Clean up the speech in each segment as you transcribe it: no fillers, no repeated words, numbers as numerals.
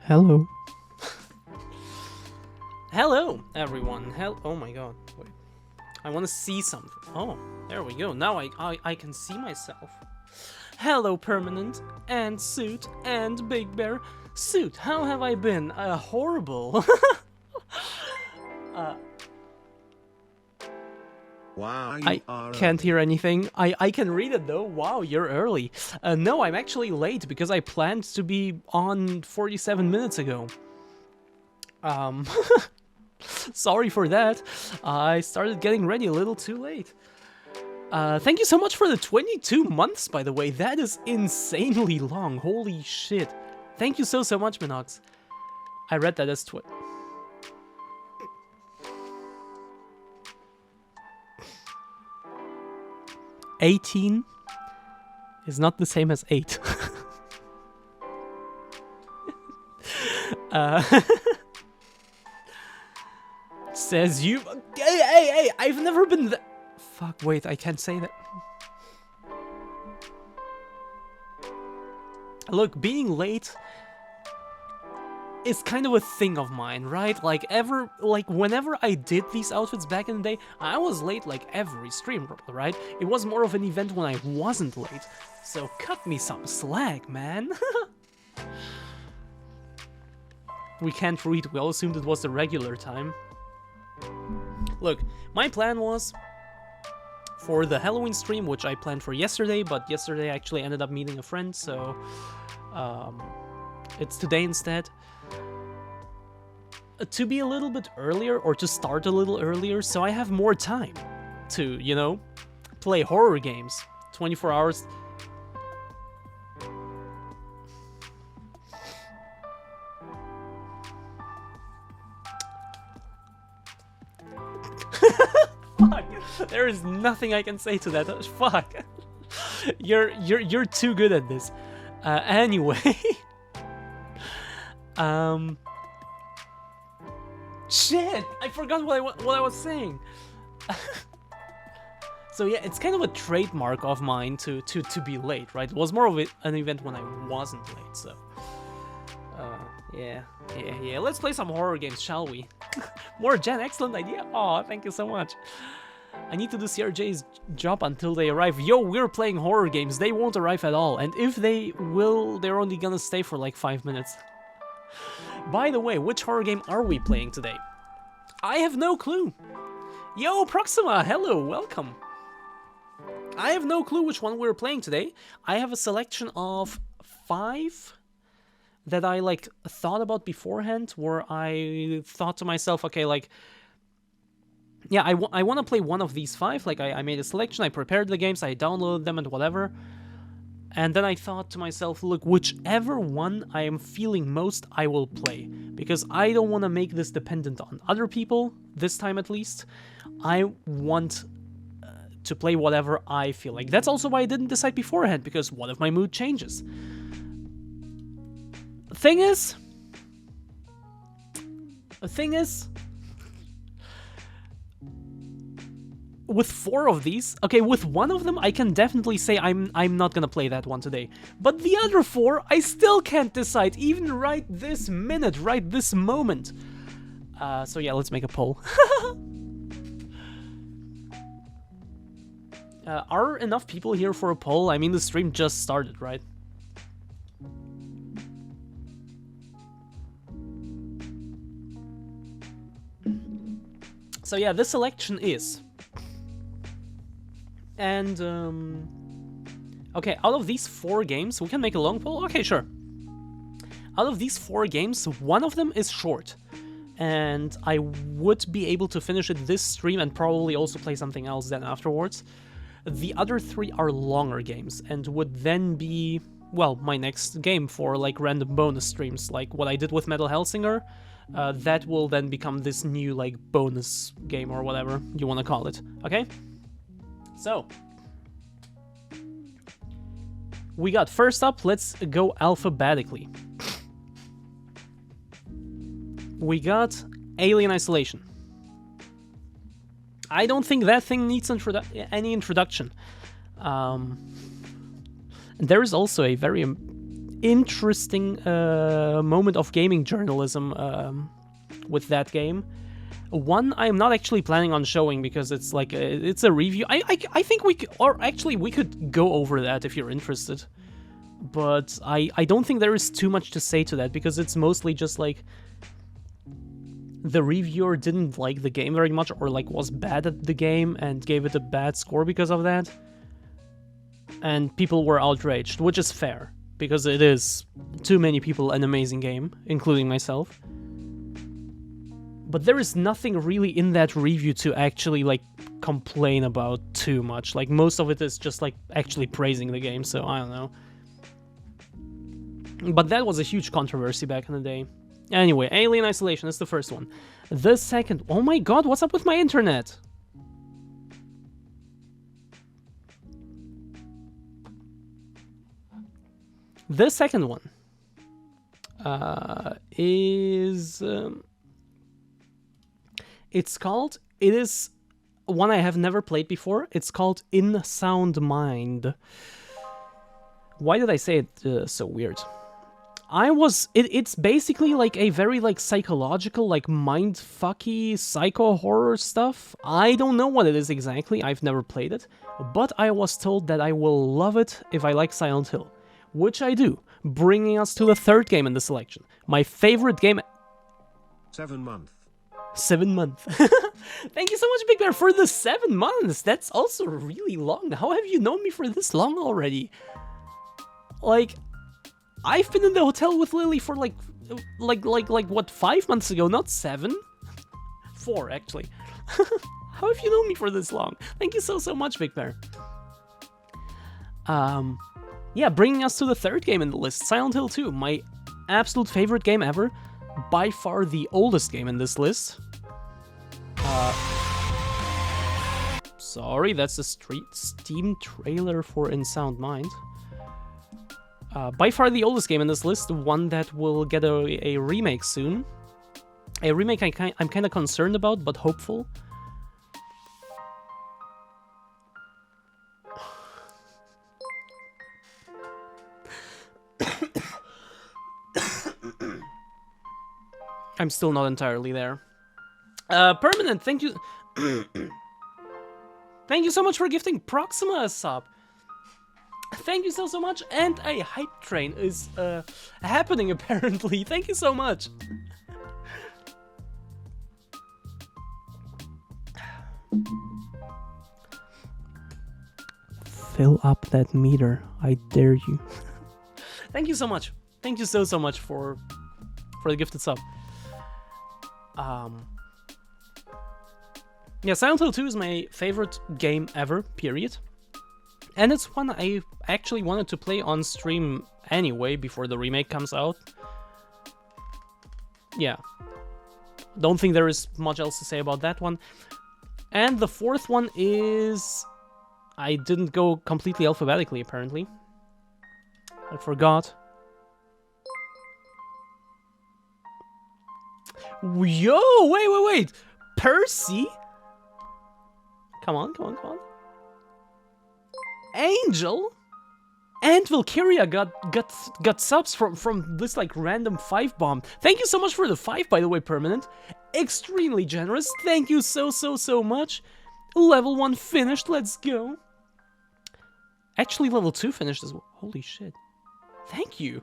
Hello. Hello, everyone. Oh my god. Wait. I want to see something. Oh, there we go. Now I can see myself. Hello, Permanent, and Suit, and Big Bear. Suit, how have I been? Horrible. Wow, I can't hear anything. I can read it though. Wow, you're early. No, I'm actually late because I planned to be on 47 minutes ago. Sorry for that. I started getting ready a little too late. Thank you so much for the 22 months, by the way. That is insanely long. Holy shit. Thank you so much, Minox. I read that as 18 is not the same as 8. Says you. Hey, I've never been fuck, wait, I can't say that. Look, being late is kind of a thing of mine, right? Like whenever I did these outfits back in the day, I was late like every stream, right? It was more of an event when I wasn't late. So cut me some slack, man. We can't read. We all assumed it was the regular time. Look, my plan was for the Halloween stream, which I planned for yesterday, but yesterday I actually ended up meeting a friend, so it's today instead. To be a little bit earlier, or to start a little earlier, so I have more time to, you know, play horror games. 24 hours. Fuck. There is nothing I can say to that. Fuck. You're too good at this. Anyway. Shit! I forgot what I was saying. So yeah, it's kind of a trademark of mine to be late, right? It was more of an event when I wasn't late, so... Yeah. Let's play some horror games, shall we? More Jen, excellent idea. Aw, thank you so much. I need to do CRJ's job until they arrive. Yo, we're playing horror games. They won't arrive at all. And if they will, they're only gonna stay for like 5 minutes. By the way, which horror game are we playing today? I have no clue. Yo, Proxima, hello, welcome. I have no clue which one we're playing today. I have a selection of 5 that I like thought about beforehand, where I thought to myself, okay, like, yeah, I want to play one of these 5. Like, I made a selection, I prepared the games, I downloaded them and whatever. And then I thought to myself, look, whichever one I am feeling most, I will play. Because I don't want to make this dependent on other people, this time at least. I want to play whatever I feel like. That's also why I didn't decide beforehand, because what if my mood changes? The thing is, with 4 of these, okay, with one of them, I can definitely say I'm not gonna play that one today. But the other 4, I still can't decide, even right this minute, right this moment. So yeah, let's make a poll. Are enough people here for a poll? I mean, the stream just started, right? So yeah, this selection is... And, okay, out of these 4 games, we can make a long poll? Okay, sure. Out of these 4 games, one of them is short. And I would be able to finish it this stream and probably also play something else then afterwards. The other 3 are longer games and would then be, well, my next game for, like, random bonus streams, like what I did with Metal Hellsinger. That will then become this new, like, bonus game or whatever you want to call it, okay? So, we got, first up, let's go alphabetically. We got Alien Isolation. I don't think that thing needs any introduction. There is also a very interesting moment of gaming journalism with that game. One I'm not actually planning on showing because it's like it's a review. I think we could, or actually we could go over that if you're interested. But I don't think there is too much to say to that because it's mostly just like the reviewer didn't like the game very much or like was bad at the game and gave it a bad score because of that. And people were outraged, which is fair because it is, to many people, an amazing game, including myself. But there is nothing really in that review to actually, like, complain about too much. Like, most of it is just, like, actually praising the game, so I don't know. But that was a huge controversy back in the day. Anyway, Alien Isolation is the first one. The second... Oh my god, what's up with my internet? The second one is... It's called... It is one I have never played before. It's called In Sound Mind. Why did I say it so weird? It's basically like a very like psychological, like mind-fucky psycho horror stuff. I don't know what it is exactly. I've never played it. But I was told that I will love it if I like Silent Hill. Which I do. Bringing us to the third game in the selection. My favorite game... 7 month. 7 months. Thank you so much, Big Bear, for the 7 months. That's also really long. How have you known me for this long already? Like, I've been in the hotel with Lily for like what, 5 months ago, not 7? 4, actually. How have you known me for this long? Thank you so much, Big Bear. Yeah, bringing us to the 3rd game in the list, Silent Hill 2, my absolute favorite game ever. By far the oldest game in this list. Sorry, that's the Steam trailer for In Sound Mind. By far the oldest game in this list, the one that will get a remake soon. A remake I'm kind of concerned about, but hopeful. I'm still not entirely there. Permanent, thank you. Thank you so much for gifting Proxima a sub. Thank you so much, and a hype train is happening apparently. Thank you so much. Fill up that meter, I dare you. Thank you so much. Thank you so much for the gifted sub. Yeah, Silent Hill 2 is my favorite game ever, period. And it's one I actually wanted to play on stream anyway, before the remake comes out. Yeah. Don't think there is much else to say about that one. And the 4th one is... I didn't go completely alphabetically, apparently. I forgot. Yo, wait. Percy? Come on. Angel? And Valkyria got subs from this like random 5 bomb. Thank you so much for the 5, by the way, Permanent. Extremely generous. Thank you so much. Level 1 finished, let's go. Actually, level 2 finished as well. Holy shit. Thank you.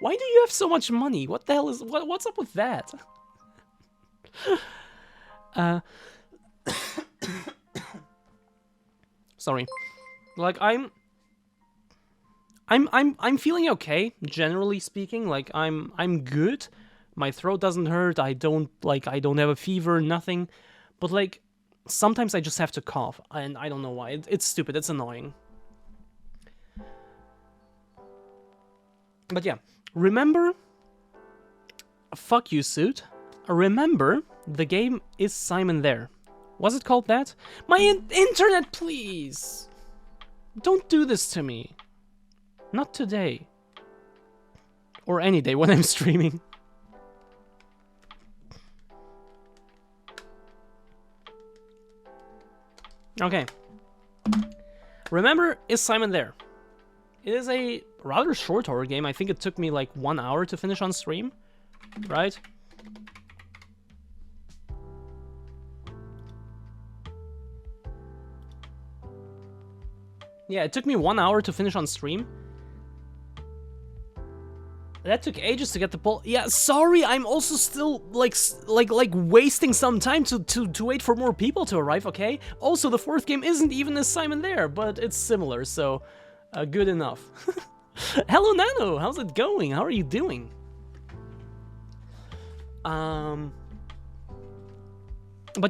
Why do you have so much money? What the hell is... What's up with that? Sorry. Like, I'm feeling okay, generally speaking. Like, I'm good. My throat doesn't hurt. I don't have a fever, nothing. But, like, sometimes I just have to cough, and I don't know why. It's stupid. It's annoying. But yeah, remember... Fuck you, Suit. Remember, the game is Simon There. Was it called that? My internet, please! Don't do this to me. Not today. Or any day when I'm streaming. Okay. Remember, is Simon There? It is a rather short horror game. I think it took me like 1 hour to finish on stream. Right? Yeah, it took me 1 hour to finish on stream. That took ages to get the poll. Yeah, sorry, I'm also still like wasting some time to wait for more people to arrive, okay? Also, the 4th game isn't even as Simon There, but it's similar, so good enough. Hello, Nano, how's it going? How are you doing? But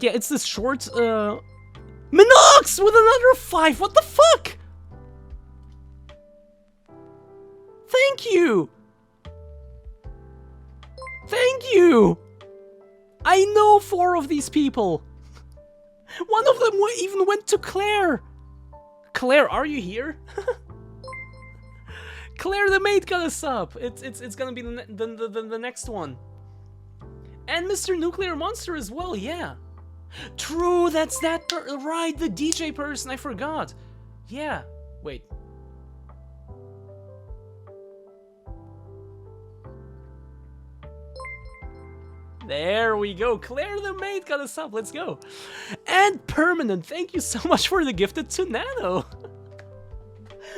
yeah, it's this short, Minox with another 5, what the fuck? Thank you! Thank you! I know 4 of these people! One of them even went to Claire! Claire, are you here? Claire the maid got a sub! It's gonna be the next one. And Mr. Nuclear Monster as well, yeah. True, that's that right, the DJ person, I forgot. Yeah, wait. There we go, Claire the maid got a sub, let's go. And Permanent, thank you so much for the gifted to Nano.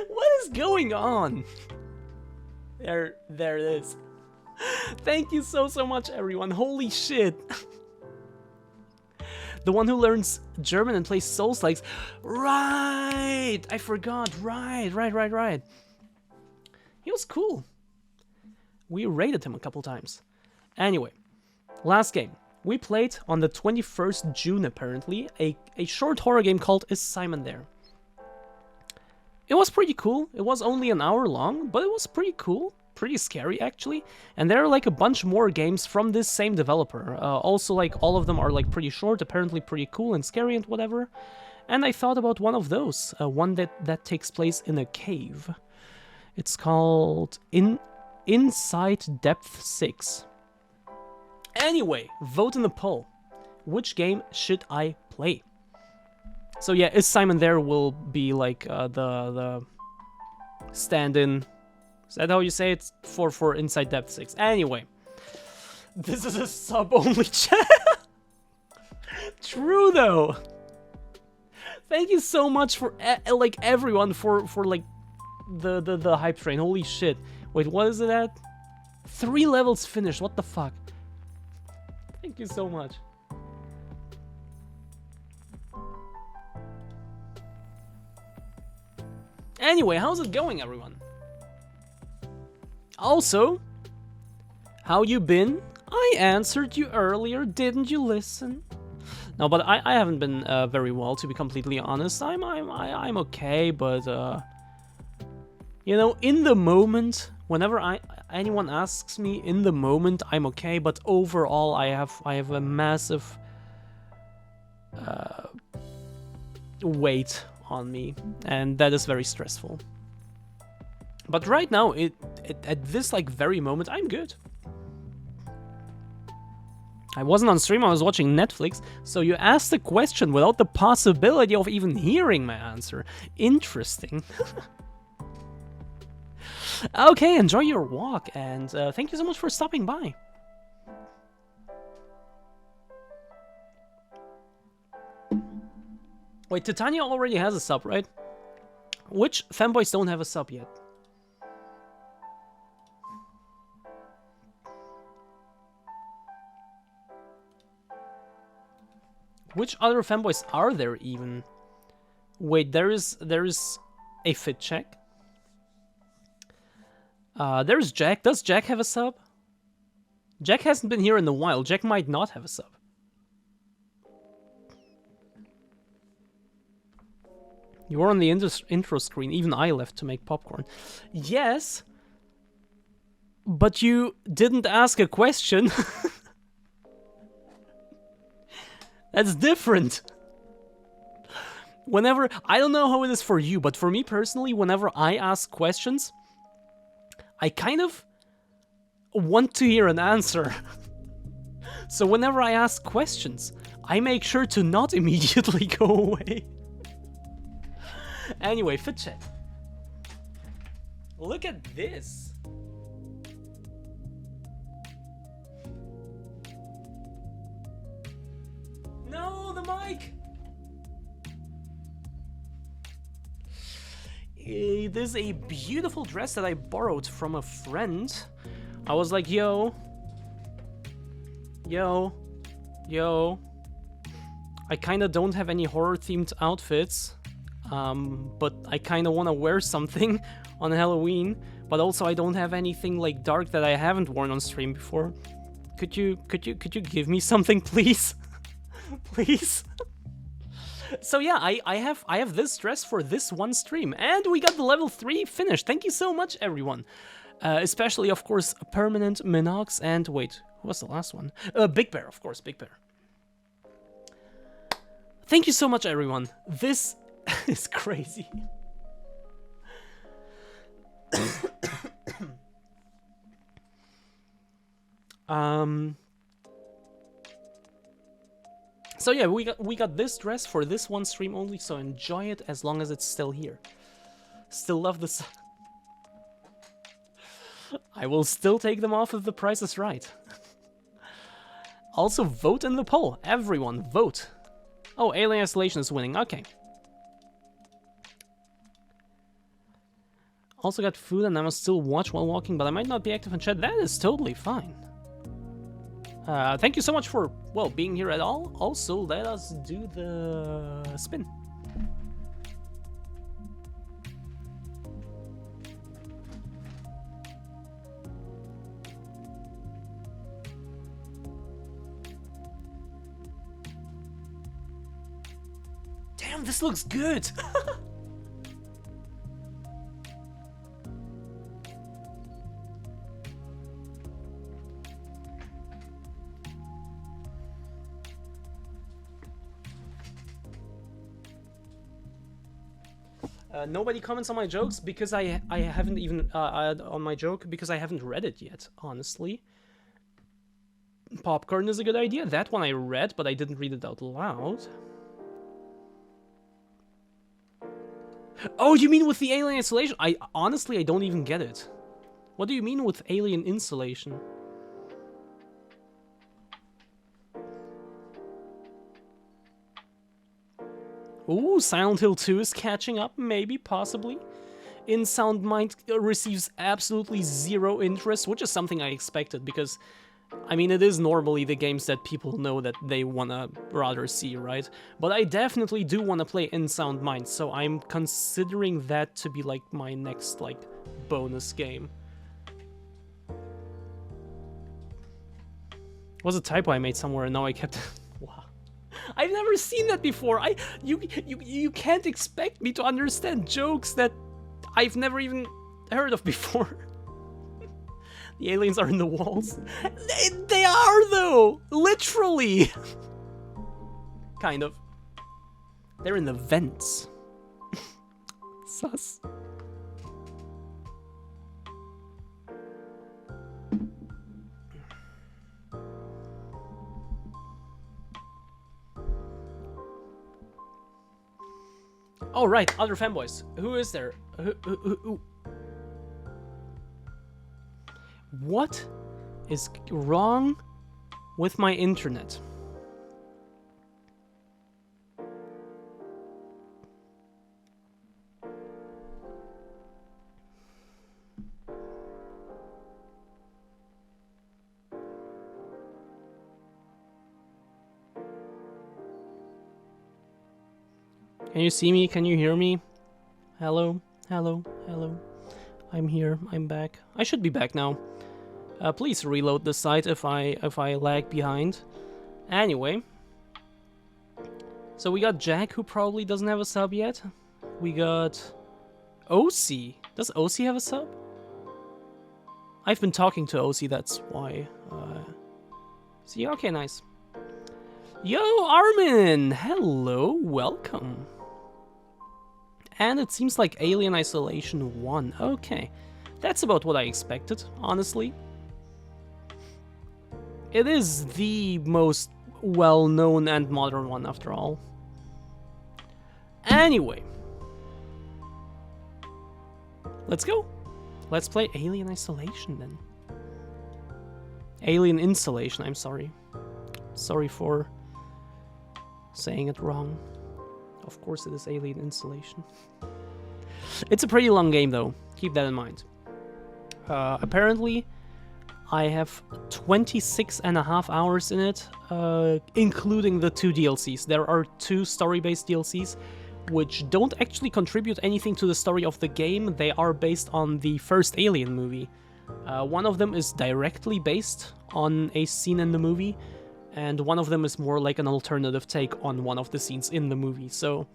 What is going on? There it is. Thank you so much, everyone. Holy shit. The one who learns German and plays Souls-likes. Right! I forgot. Right. He was cool. We raided him a couple times. Anyway, last game. We played on the 21st June, apparently, a short horror game called Is Simon There? It was pretty cool. It was only an hour long, but it was pretty cool. Pretty scary, actually. And there are like a bunch more games from this same developer. Also, like, all of them are like pretty short, apparently pretty cool and scary and whatever. And I thought about one of those. One that takes place in a cave. It's called Inside Depth 6. Anyway, vote in the poll. Which game should I play? So yeah, Is Simon There will be like the stand-in. Is that how you say it? For Inside Depth 6. Anyway, this is a sub-only chat. True though. Thank you so much for like everyone for like the hype train. Holy shit. Wait, what is it at? 3 levels finished. What the fuck? Thank you so much. Anyway, how's it going, everyone? Also, how you been? I answered you earlier, didn't you listen? No, but I haven't been very well, to be completely honest. I'm okay, but you know, in the moment, whenever anyone asks me, in the moment I'm okay, but overall I have a massive weight on me, and that is very stressful. But right now, at this like very moment, I'm good. I wasn't on stream, I was watching Netflix, so you asked a question without the possibility of even hearing my answer. Interesting. Okay, enjoy your walk, and thank you so much for stopping by. Wait, Titania already has a sub, right? Which fanboys don't have a sub yet? Which other fanboys are there even? Wait, there is a fit check. There's Jack. Does Jack have a sub? Jack hasn't been here in a while. Jack might not have a sub. You were on the intro screen. Even I left to make popcorn. Yes, but you didn't ask a question. That's different. Whenever, I don't know how it is for you, but for me personally, whenever I ask questions, I kind of want to hear an answer. So whenever I ask questions, I make sure to not immediately go away. Anyway, fit check. Look at this. No, the mic. This is a beautiful dress that I borrowed from a friend. I was like, yo. I kinda don't have any horror-themed outfits. But I kind of want to wear something on Halloween, but also I don't have anything like dark that I haven't worn on stream before. Could you give me something, please? Please? So yeah, I have this dress for this one stream, and we got the level 3 finished. Thank you so much, everyone. Especially, of course, Permanent, Minox, and wait, who was the last one? Big Bear, of course, Big Bear. Thank you so much, everyone. This is crazy. So yeah, we got this dress for this one stream only, so enjoy it as long as it's still here. Still love this. I will still take them off if the price is right. Also, vote in the poll. Everyone, vote. Oh, Alien Isolation is winning. Okay. Also got food and I must still watch while walking, but I might not be active in chat. That is totally fine. Thank you so much for, well, being here at all. Also, let us do the spin. Damn, this looks good! Nobody comments on my jokes because I haven't even on my joke because I haven't read it yet, honestly. Popcorn is a good idea. That one I read, but I didn't read it out loud. Oh, you mean with the alien installation? Honestly, I don't even get it. What do you mean with alien installation? Ooh, Silent Hill 2 is catching up, maybe, possibly. Insound Mind receives absolutely zero interest, which is something I expected, because, I mean, it is normally the games that people know that they wanna rather see, right? But I definitely do wanna play Insound Mind, so I'm considering that to be, like, my next, like, bonus game. Was a typo I made somewhere, and now I kept... Wow. I've never seen that before. You can't expect me to understand jokes that I've never even heard of before. The aliens are in the walls. They are, though! Literally! Kind of. They're in the vents. Sus. Oh, right, other fanboys. Who is there? Who? What is wrong with my internet? Can you see me? Can you hear me? Hello? Hello? Hello? I'm here. I'm back. I should be back now. Please reload the site if I lag behind. Anyway. So we got Jack, who probably doesn't have a sub yet. We got Osii. Does Osii have a sub? I've been talking to Osii, that's why. See, okay, nice. Yo, Armin! Hello, welcome. And it seems like Alien Isolation 1. Okay, that's about what I expected, honestly. It is the most well-known and modern one, after all. Anyway. Let's go. Let's play Alien Isolation, then. Alien Installation, I'm sorry. Sorry for saying it wrong. Of course it is Alien Installation. It's a pretty long game, though. Keep that in mind. Apparently, I have 26.5 hours in it, including the 2 DLCs. There are 2 story-based DLCs, which don't actually contribute anything to the story of the game. They are based on the first Alien movie. One of them is directly based on a scene in the movie, and one of them is more like an alternative take on one of the scenes in the movie. So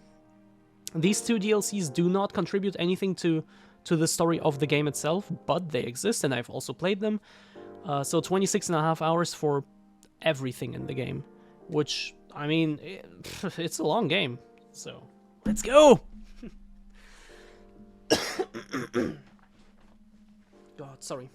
these 2 DLCs do not contribute anything to the story of the game itself, but they exist, and I've also played them. So 26.5 hours for everything in the game, which, I mean, it's a long game, so let's go! God, sorry.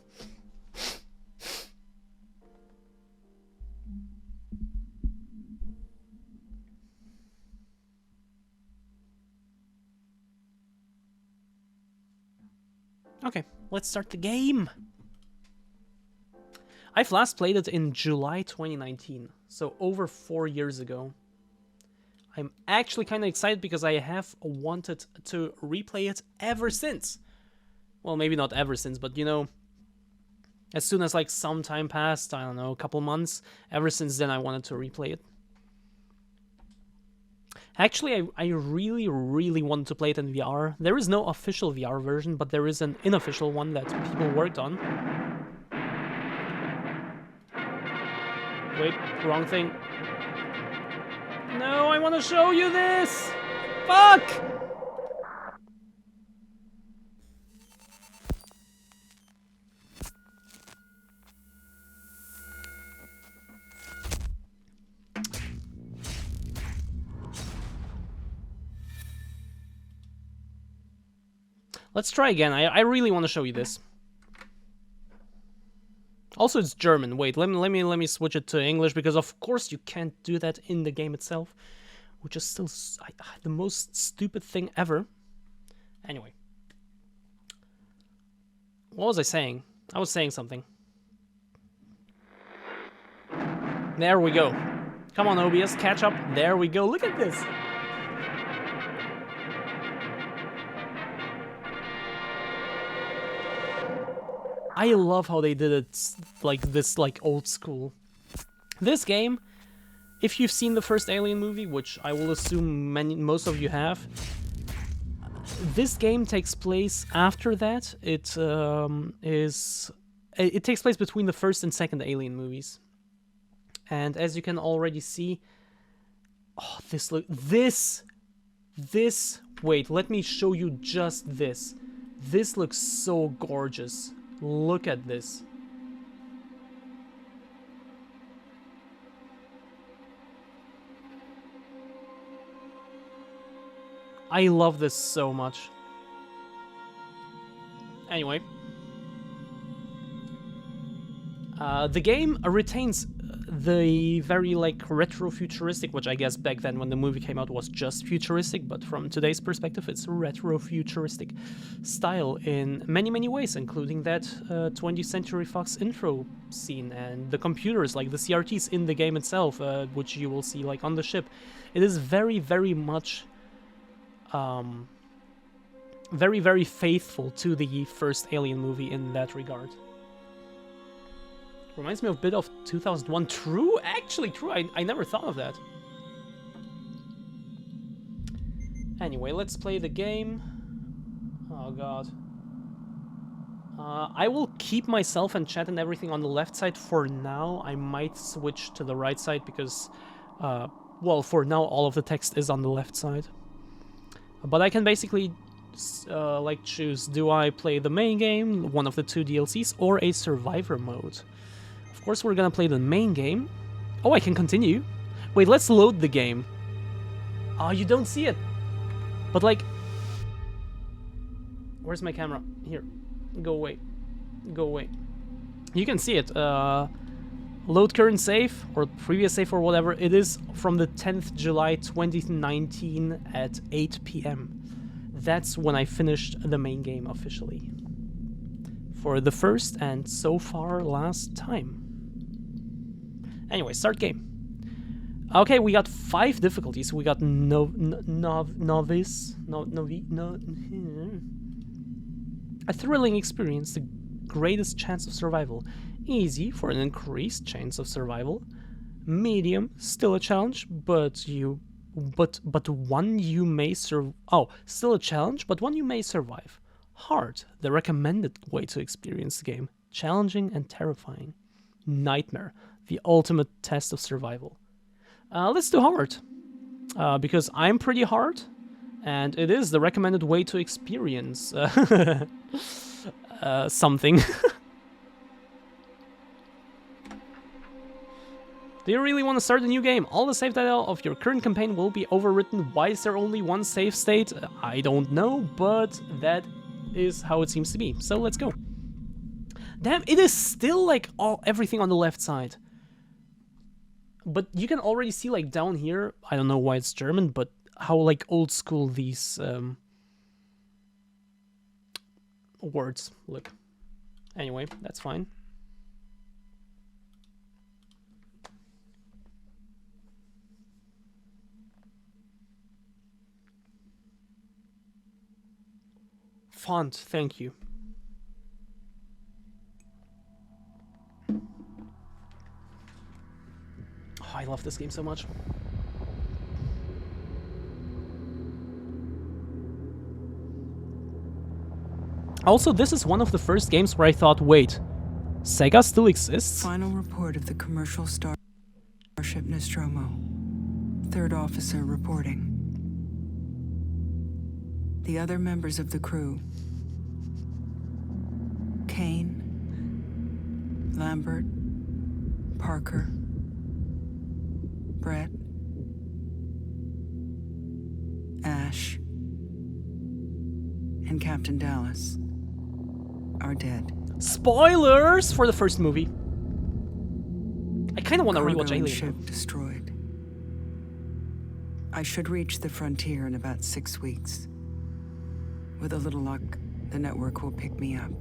Okay, let's start the game. I've last played it in July 2019, so over 4 years ago. I'm actually kind of excited because I have wanted to replay it ever since. Well, maybe not ever since, but you know, As soon as like some time passed, I don't know, a couple months, ever since then I wanted to replay it. Actually, I really, really wanted to play it in VR. There is no official VR version, but there is an unofficial one that people worked on. Wait, wrong thing. No, I want to show you this! Fuck! Let's try again. I really want to show you this. Also, it's German. Wait, let me switch it to English, because of course you can't do that in the game itself, which is still the most stupid thing ever. Anyway, what was I saying? I was saying something. There we go. Come on, OBS, catch up. There we go. Look at this. I love how they did it like this, like old school. This game, if you've seen the first Alien movie, which I will assume most of you have, this game takes place after that. It takes place between the first and second Alien movies, and as you can already see, oh, this. Wait, let me show you just this. This looks so gorgeous. Look at this. I love this so much. Anyway. The game retains the very, like, retro-futuristic, which I guess back then when the movie came out was just futuristic, but from today's perspective it's retro-futuristic style in many, many ways, including that 20th Century Fox intro scene and the computers, like the CRTs in the game itself, which you will see, like, on the ship. It is very, very much very, very faithful to the first Alien movie in that regard. Reminds me a bit of 2001. True, actually true. I never thought of that. Anyway, let's play the game. Oh god. I will keep myself and chat and everything on the left side for now. I might switch to the right side because, well, for now all of the text is on the left side. But I can basically like choose, do I play the main game, one of the two DLCs, or a survivor mode? Of course we're gonna play the main game. Oh, I can continue. Wait, let's load the game. Oh, you don't see it. But like... Where's my camera? Here. Go away. Go away. You can see it. Load current save, or previous save, or whatever. It is from the 10th July 2019 at 8 PM. That's when I finished the main game officially. For the first and so far last time. Anyway, start game. Okay, we got 5 difficulties. We got novice, a thrilling experience, the greatest chance of survival. Easy, for an increased chance of survival. Medium, still a challenge, but one you may still a challenge, but one you may survive. Hard, the recommended way to experience the game. Challenging and terrifying. Nightmare, the ultimate test of survival. Let's do hard, because I'm pretty hard, and it is the recommended way to experience something. Do you really want to start a new game? All the save data of your current campaign will be overwritten. Why is there only one save state? I don't know, but that is how it seems to be. So let's go. Damn, it is still like everything on the left side. But you can already see, like, down here, I don't know why it's German, but how, like, old school these words look. Anyway, that's fine. Font, thank you. I love this game so much. Also, this is one of the first games where I thought, wait, Sega still exists? Final report of the commercial starship Nostromo. Third officer reporting. The other members of the crew: Kane, Lambert, Parker, Brett, Ash, and Captain Dallas are dead. Spoilers for the first movie. I kind of want to Cargo rewatch and Alien. ship destroyed. I should reach the frontier in about 6 weeks. With a little luck, the network will pick me up.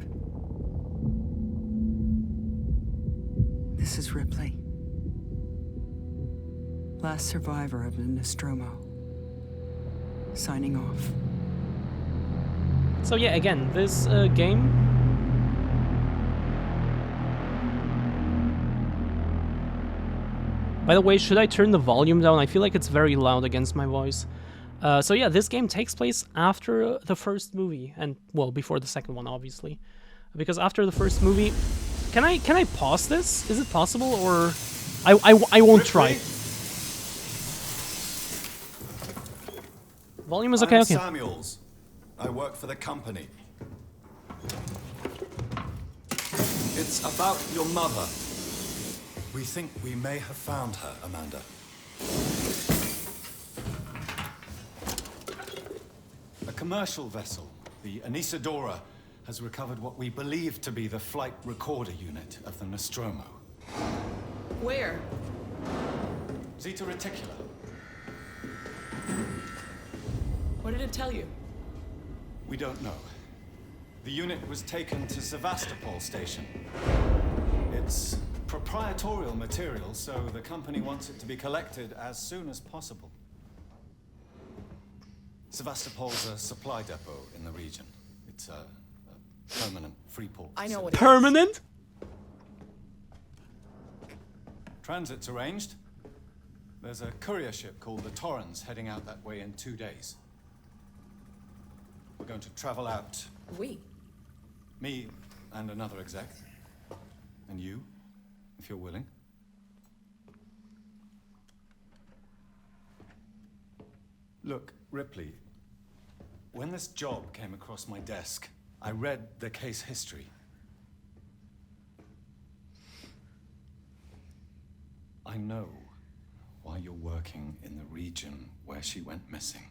This is Ripley. Last survivor of the Nostromo. Signing off. So yeah, again, this game... By the way, should I turn the volume down? I feel like it's very loud against my voice. So yeah, this game takes place after the first movie, and well, before the second one, obviously. Because after the first movie... Can I pause this? Is it possible, or... I won't try. Volume is okay, I'm okay. Samuels. I work for the company. It's about your mother. We think we may have found her, Amanda. A commercial vessel, the Anisadora, has recovered what we believe to be the flight recorder unit of the Nostromo. Where? Zeta Reticula. What did it tell you? We don't know. The unit was taken to Sevastopol station. It's proprietorial material, so the company wants it to be collected as soon as possible. Sevastopol's a supply depot in the region. It's a permanent free port. I know what it is. Permanent? Transit's arranged. There's a courier ship called the Torrens heading out that way in 2 days. We're going to travel out. We? Me and another exec. And you, if you're willing. Look, Ripley, when this job came across my desk, I read the case history. I know why you're working in the region where she went missing.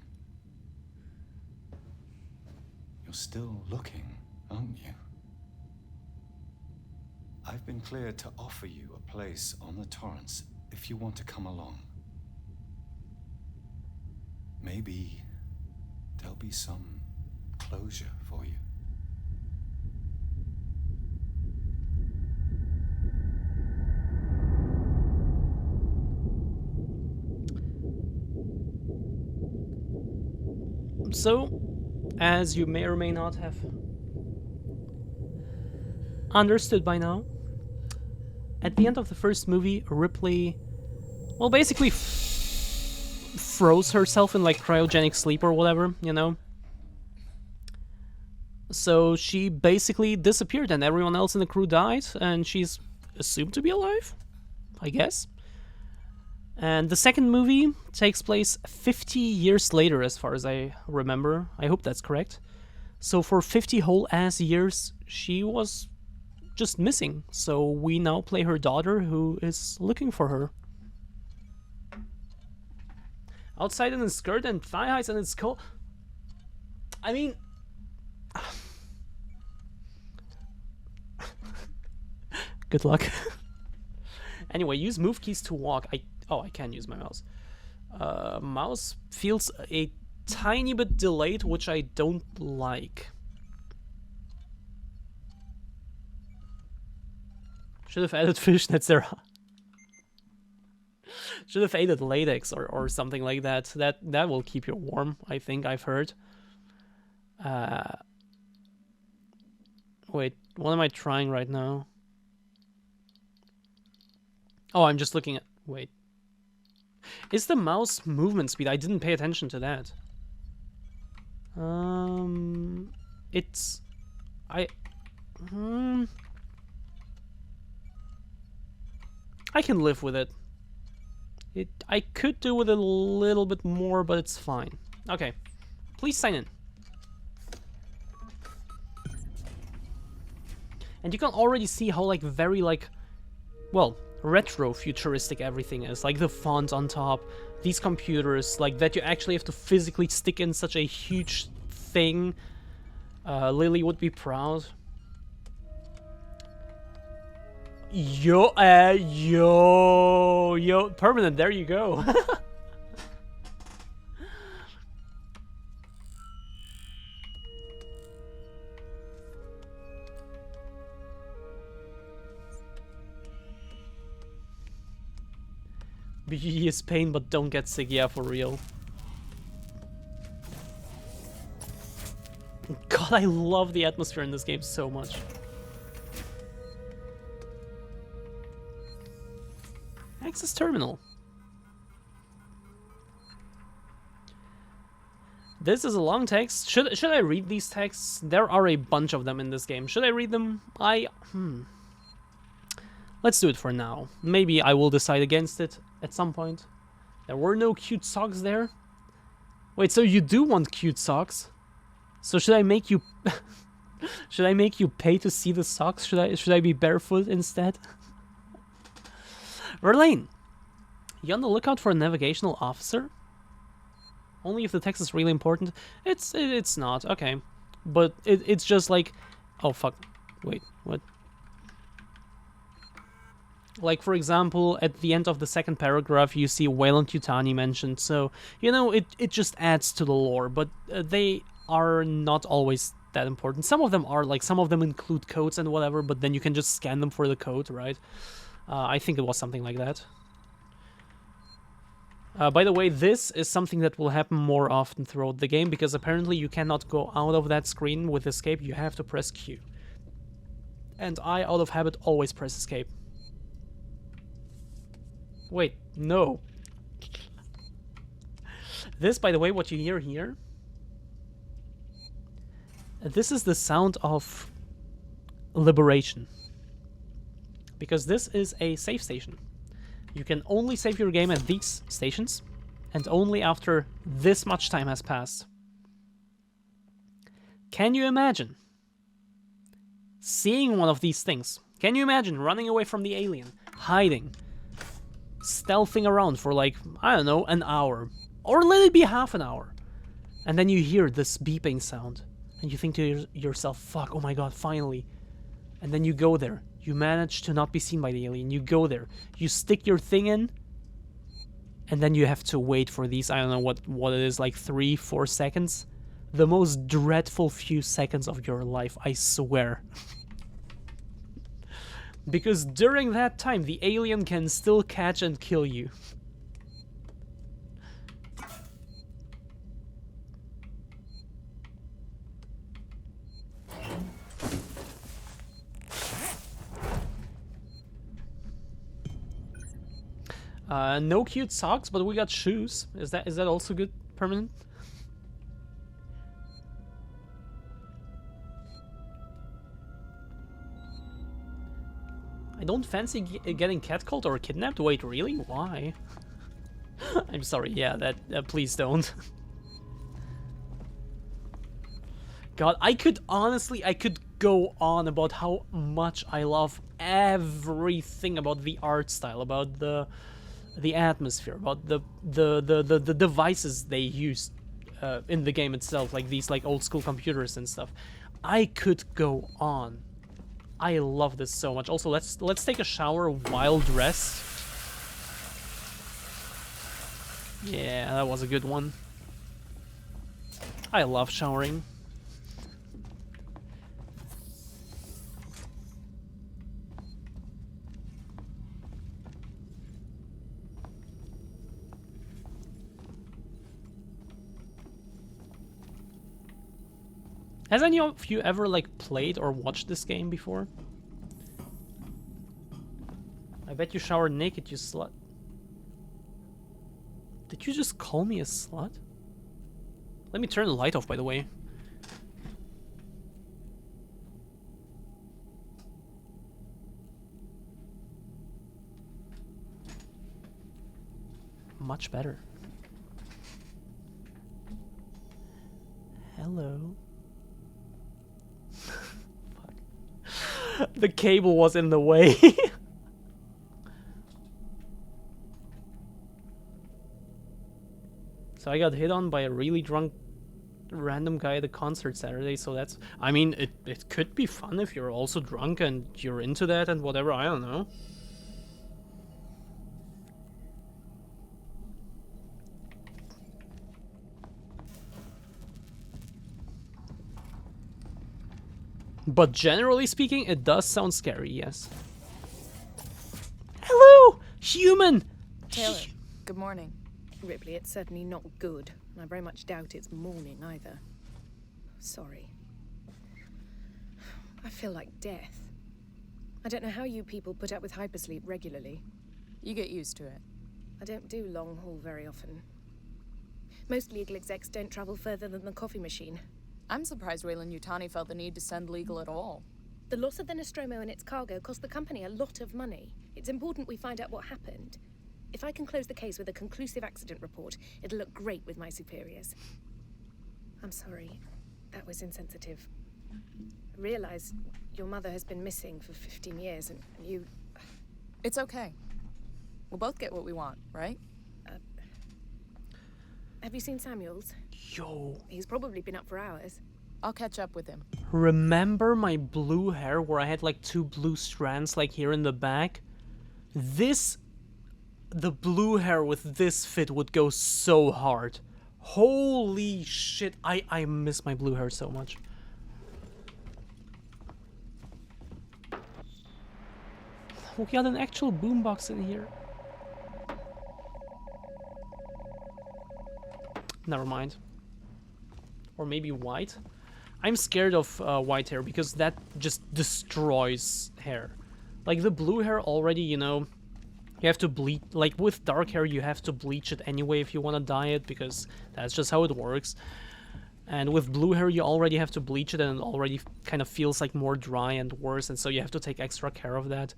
You're still looking, aren't you? I've been cleared to offer you a place on the Torrens if you want to come along. Maybe there'll be some closure for you. So, as you may or may not have understood by now, at the end of the first movie, Ripley, well, basically froze herself in like cryogenic sleep or whatever, you know? So she basically disappeared and everyone else in the crew died, and she's assumed to be alive, I guess. And the second movie takes place 50 years later, as far as I remember. I hope that's correct. So for 50 whole ass years, she was just missing. So we now play her daughter, who is looking for her. Outside in a skirt and thigh highs, and it's cold. I mean... Good luck. Anyway, use move keys to walk. Oh, I can use my mouse. Mouse feels a tiny bit delayed, which I don't like. Should have added fishnets there. Should have added latex or something like that. That will keep you warm, I think I've heard. Wait, what am I trying right now? Oh, I'm just looking at... Wait. Is the mouse movement speed? I didn't pay attention to that. It's... I can live with it. I could do with it a little bit more, but it's fine. Okay. Please sign in. And you can already see how, like, very, like... Well, retro-futuristic everything is. Like, the font on top, these computers, like, that you actually have to physically stick in such a huge thing. Lily would be proud. Yo, Permanent, there you go. BGG is pain, but don't get sick, yeah, for real. God, I love the atmosphere in this game so much. Access terminal. This is a long text. Should I read these texts? There are a bunch of them in this game. Should I read them? Let's do it for now. Maybe I will decide against it at some point. There were no cute socks there. Wait, so you do want cute socks? So should I make you should I make you pay to see the socks? Should I be barefoot instead? Verlaine, you on the lookout for a navigational officer? Only if the text is really important. It's not, okay. But it's just like, oh fuck, wait, what? Like, for example, at the end of the second paragraph, you see Weyland-Yutani mentioned, so, you know, it just adds to the lore, but they are not always that important. Some of them are, like, some of them include codes and whatever, but then you can just scan them for the code, right? I think it was something like that. By the way, this is something that will happen more often throughout the game, because apparently you cannot go out of that screen with escape, you have to press Q. And I, out of habit, always press escape. Wait, no. This, by the way, what you hear here, this is the sound of liberation. Because this is a save station. You can only save your game at these stations, and only after this much time has passed. Can you imagine seeing one of these things? Can you imagine running away from the alien, hiding, stealthing around for, like, I don't know, an hour, or let it be half an hour, and then you hear this beeping sound, and you think to yourself, fuck, oh my god, finally. And then you go there, you manage to not be seen by the alien, you go there, you stick your thing in, and then you have to wait for these, I don't know what it is, like 3-4 seconds. The most dreadful few seconds of your life, I swear. Because during that time, the alien can still catch and kill you. No cute socks, but we got shoes. Is that also good, Permanent? I don't fancy getting catcalled or kidnapped. Wait, really? Why? I'm sorry. Yeah, that. Please don't. God, I could go on about how much I love everything about the art style, about the atmosphere, about the devices they use in the game itself, like these like old school computers and stuff. I could go on. I love this so much. Also, let's take a shower while dressed. Yeah, that was a good one. I love showering. Has any of you ever, like, played or watched this game before? I bet you showered naked, you slut. Did you just call me a slut? Let me turn the light off, by the way. Much better. Hello. Fuck. The cable was in the way. So I got hit on by a really drunk random guy at a concert Saturday, so that's... I mean, it could be fun if you're also drunk and you're into that and whatever, I don't know. But generally speaking, it does sound scary, yes. Hello, human! Taylor, good morning. Ripley, it's certainly not good, and I very much doubt it's morning either. Sorry. I feel like death. I don't know how you people put up with hypersleep regularly. You get used to it. I don't do long haul very often. Most legal execs don't travel further than the coffee machine. I'm surprised Weyland-Yutani felt the need to send legal at all. The loss of the Nostromo and its cargo cost the company a lot of money. It's important we find out what happened. If I can close the case with a conclusive accident report, it'll look great with my superiors. I'm sorry. That was insensitive. I realize your mother has been missing for 15 years, and you... It's okay. We'll both get what we want, right? Have you seen Samuels? Yo. He's probably been up for hours. I'll catch up with him. Remember my blue hair where I had like 2 blue strands like here in the back? The blue hair with this fit would go so hard. Holy shit, I miss my blue hair so much. We got an actual boombox in here. Never mind. Or maybe white. I'm scared of white hair because that just destroys hair. Like the blue hair already, you know, you have to bleach. Like with dark hair, you have to bleach it anyway if you want to dye it because that's just how it works. And with blue hair, you already have to bleach it and it already kind of feels like more dry and worse. And so you have to take extra care of that.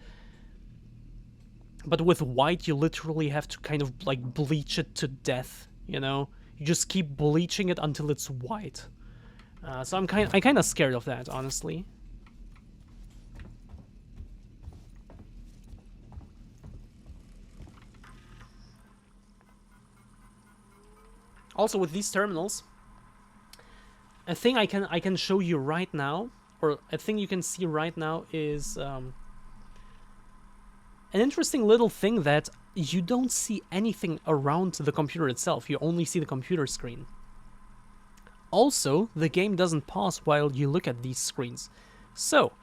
But with white, you literally have to kind of like bleach it to death, you know? You just keep bleaching it until it's white. So I'm kind of scared of that, honestly. Also, with these terminals, a thing I can show you right now, or a thing you can see right now, is an interesting little thing that you don't see anything around the computer itself. You only see the computer screen. Also, the game doesn't pause while you look at these screens. So,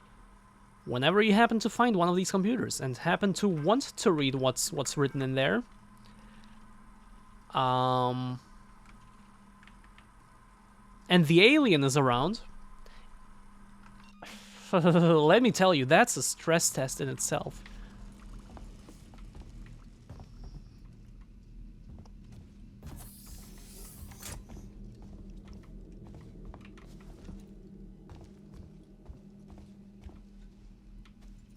whenever you happen to find one of these computers and happen to want to read what's written in there, and the alien is around, let me tell you, that's a stress test in itself.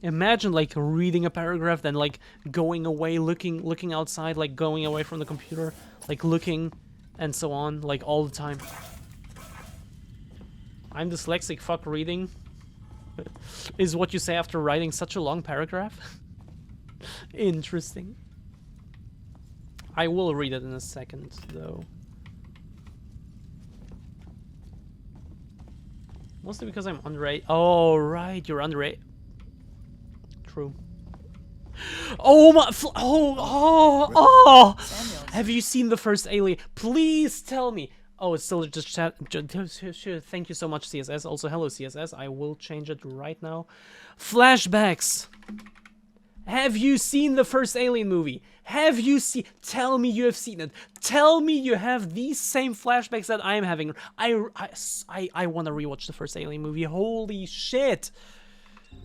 Imagine like reading a paragraph, then like going away, looking outside, like going away from the computer, like looking, and so on, like all the time. I'm dyslexic, fuck reading. Is what you say after writing such a long paragraph? Interesting. I will read it in a second, though. Mostly because I'm underage. Oh, right, you're underage. True. Oh my! Oh! Samuels. Have you seen the first Alien? Please tell me. Oh, it's still just chat. Thank you so much, CSS. Also, hello, CSS. I will change it right now. Flashbacks. Have you seen the first Alien movie? Have you seen? Tell me you have seen it. Tell me you have these same flashbacks that I'm having. I want to rewatch the first Alien movie. Holy shit!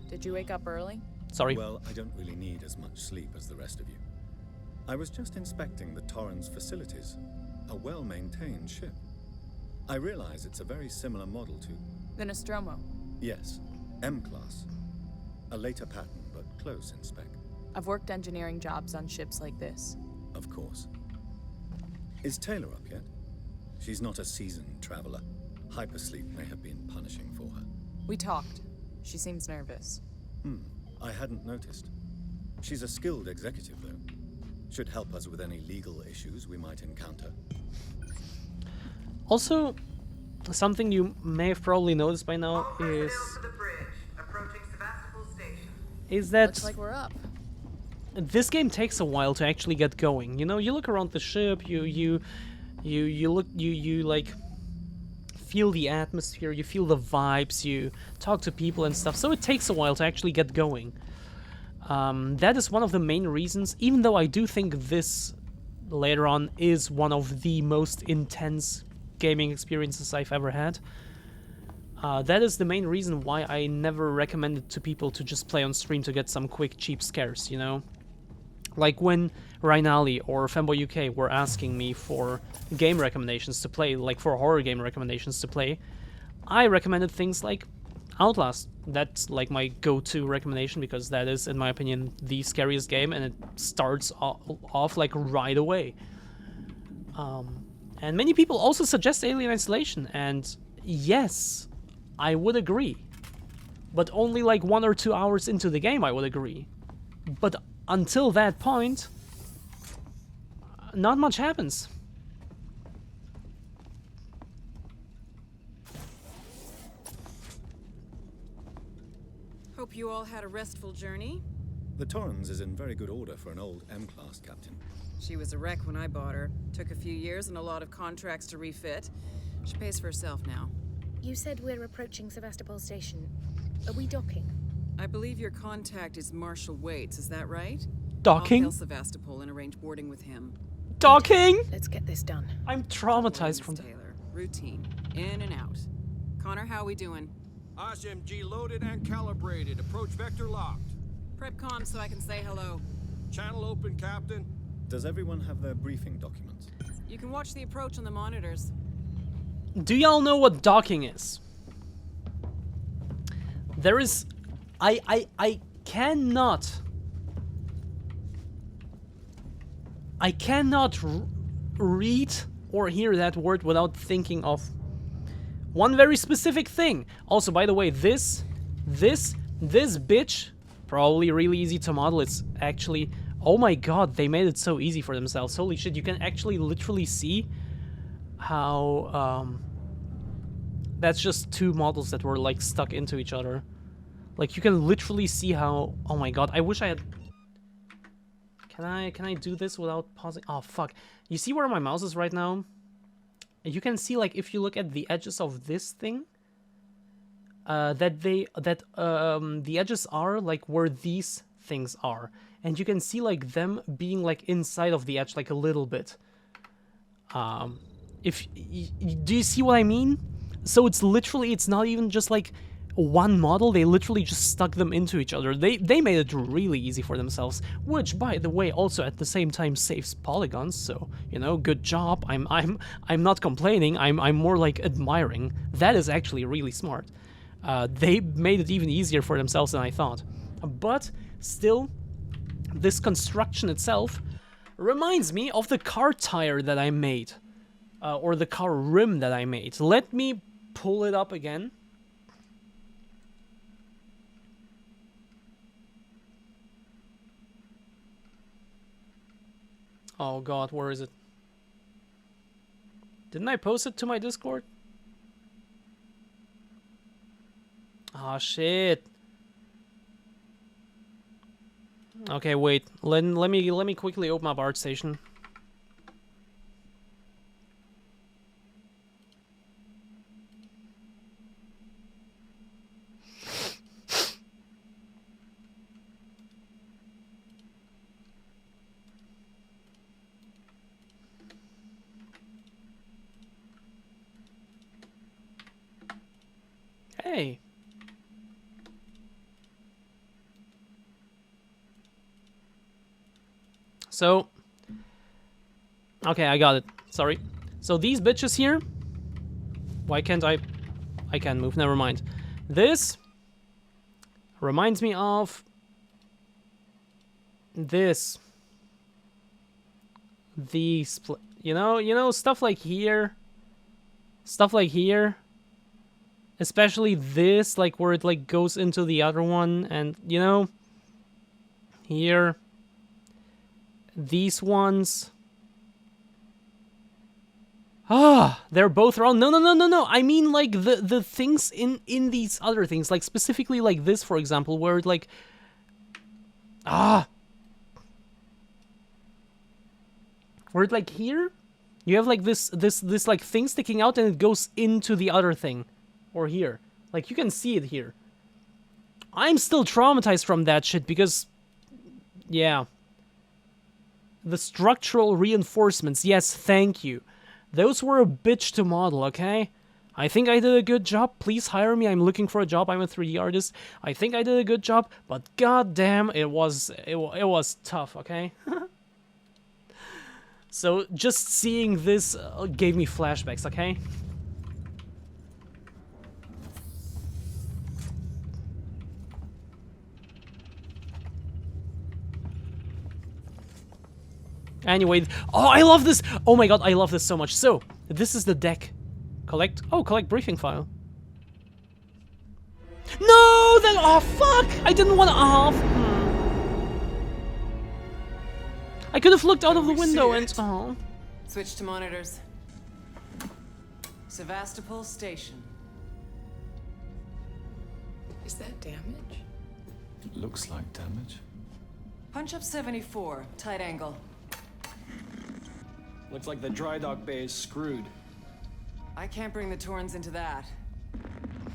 Did you wake up early? Sorry. Well, I don't really need as much sleep as the rest of you. I was just inspecting the Torrens facilities. A well-maintained ship. I realize it's a very similar model to... The Nostromo. Yes, M-class. A later pattern, but close in spec. I've worked engineering jobs on ships like this. Of course. Is Taylor up yet? She's not a seasoned traveler. Hypersleep may have been punishing for her. We talked. She seems nervous. I hadn't noticed. She's a skilled executive, though. Should help us with any legal issues we might encounter. Also, something you may have probably noticed by now is that Looks like we're up. this game takes a while to actually get going. You know, you look around the ship, you like feel the atmosphere, you feel the vibes, you talk to people and stuff. So it takes a while to actually get going. That is one of the main reasons, even though I do think this later on is one of the most intense gaming experiences I've ever had. That is the main reason why I never recommended to people to just play on stream to get some quick, cheap scares, you know? Like when Rhinali or Femboy UK were asking me for game recommendations to play, like for horror game recommendations to play, I recommended things like Outlast. That's like my go-to recommendation because that is, in my opinion, the scariest game, and it starts off like right away. And many people also suggest Alien Isolation, and yes, I would agree. But only like 1 or 2 hours into the game I would agree. But until that point, not much happens. Hope you all had a restful journey. The Torrens is in very good order for an old M-class captain. She was a wreck when I bought her. Took a few years and a lot of contracts to refit. She pays for herself now. You said we're approaching Sevastopol Station. Are we docking? I believe your contact is Marshal Waits, is that right? Docking? I'll hail Sevastopol and arrange boarding with him. Docking? Let's get this done. I'm traumatized from Miss Taylor. Routine. In and out. Connor, how we doing? SMG loaded and calibrated. Approach vector locked. Prep comm so I can say hello. Channel open, Captain. Does everyone have their briefing documents? You can watch the approach on the monitors. Do y'all know what docking is? There is... I cannot read or hear that word without thinking of one very specific thing. Also, by the way, this bitch, probably really easy to model. It's actually, oh my god, they made it so easy for themselves. Holy shit, you can actually literally see how, that's just two models that were like stuck into each other. Like you can literally see how, oh my god, I wish I had, can I do this without pausing? Oh fuck, you see where my mouse is right now? You can see, like, if you look at the edges of this thing, the edges are like where these things are, and you can see like them being like inside of the edge like a little bit. Do you see what I mean? So it's literally, it's not even just like one model, they literally just stuck them into each other. They made it really easy for themselves, which by the way also at the same time saves polygons, so you know, good job. I'm not complaining, I'm more like admiring. That is actually really smart. They made it even easier for themselves than I thought. But still, this construction itself reminds me of the car tire that I made, or the car rim that I made. Let me pull it up again. Oh god, where is it? Didn't I post it to my Discord? Oh shit. Okay, wait. Let me quickly open up ArtStation. Hey. So, Okay, I got it. Sorry. So these bitches here... Why can't I... I can't move, never mind. This... reminds me of... this. These... You know, stuff like here. Stuff like here. Especially this, like, where it, like, goes into the other one. And, you know... Here. These ones... Ah, they're both wrong. No. I mean, like, the things in these other things. Like, specifically, like, this, for example, where it, like... Where it, like, here? You have, like, this, like, thing sticking out and it goes into the other thing. Or here. Like, you can see it here. I'm still traumatized from that shit because... Yeah. The structural reinforcements. Yes, thank you. Those were a bitch to model, okay? I think I did a good job. Please hire me. I'm looking for a job. I'm a 3D artist. I think I did a good job, but goddamn, it was tough, okay? So just seeing this gave me flashbacks, okay? Anyway, oh, I love this! Oh my god, I love this so much. So, this is the deck. Collect briefing file. No! Then, oh fuck! I didn't want to, I could have looked out of the window and, oh. Switch to monitors. Sevastopol Station. Is that damage? It looks like damage. Punch up 74, tight angle. Looks like the dry dock bay is screwed. I can't bring the Torrens into that.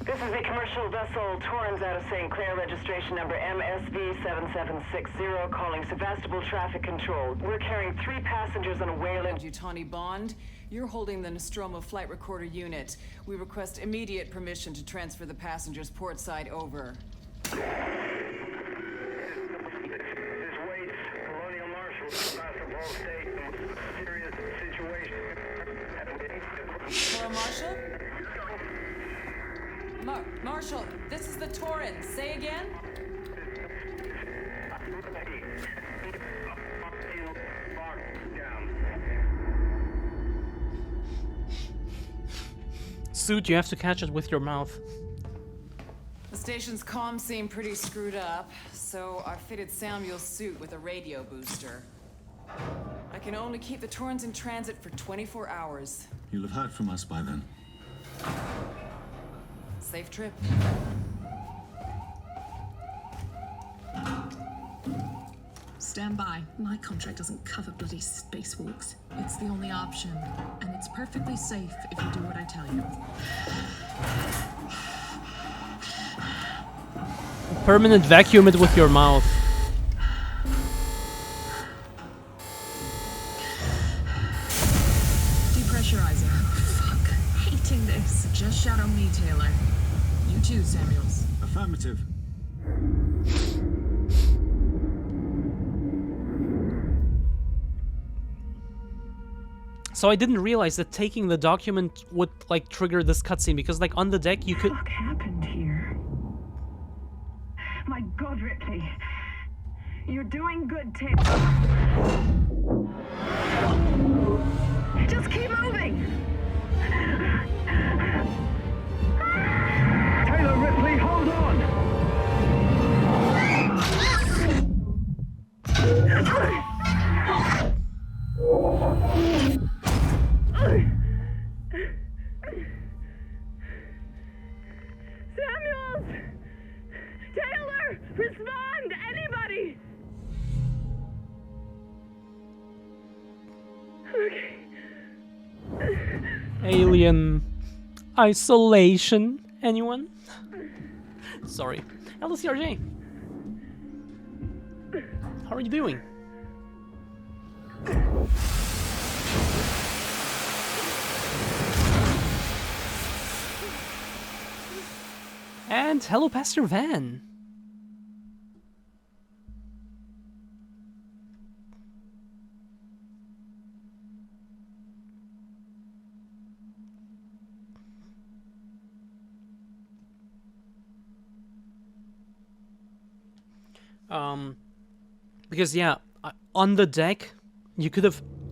This is the commercial vessel Torrens out of St. Clair, registration number MSV7760, calling Sevastopol Traffic Control. We're carrying 3 passengers on a Wayland. Yutani Bond, you're holding the Nostromo flight recorder unit. We request immediate permission to transfer the passengers port side over. This Waits, Colonial Marshal, Sevastopol Station. Serious situation. Hello, Marshal? Marshal, this is the Torrens. Say again? Suit, you have to catch it with your mouth. The station's comms seem pretty screwed up, so I fitted Samuel's suit with a radio booster. I can only keep the Torrens in transit for 24 hours. You'll have heard from us by then. Safe trip. Stand by. My contract doesn't cover bloody spacewalks. It's the only option, and it's perfectly safe if you do what I tell you. Permanent vacuum it with your mouth. Depressurizing. Fuck. Hating this. Just shadow me, Taylor. You too, Samuels. Affirmative. So I didn't realize that taking the document would, like, trigger this cutscene, because, like, on the deck you could... What happened here? My God, Ripley. You're doing good, Taylor. Just keep moving! Taylor, Ripley, hold on! Samuels! Taylor! Respond! Anybody! Okay. Alien isolation. Anyone? Sorry. LCRJ. How are you doing? And hello, Pastor Van. Because yeah, on the deck,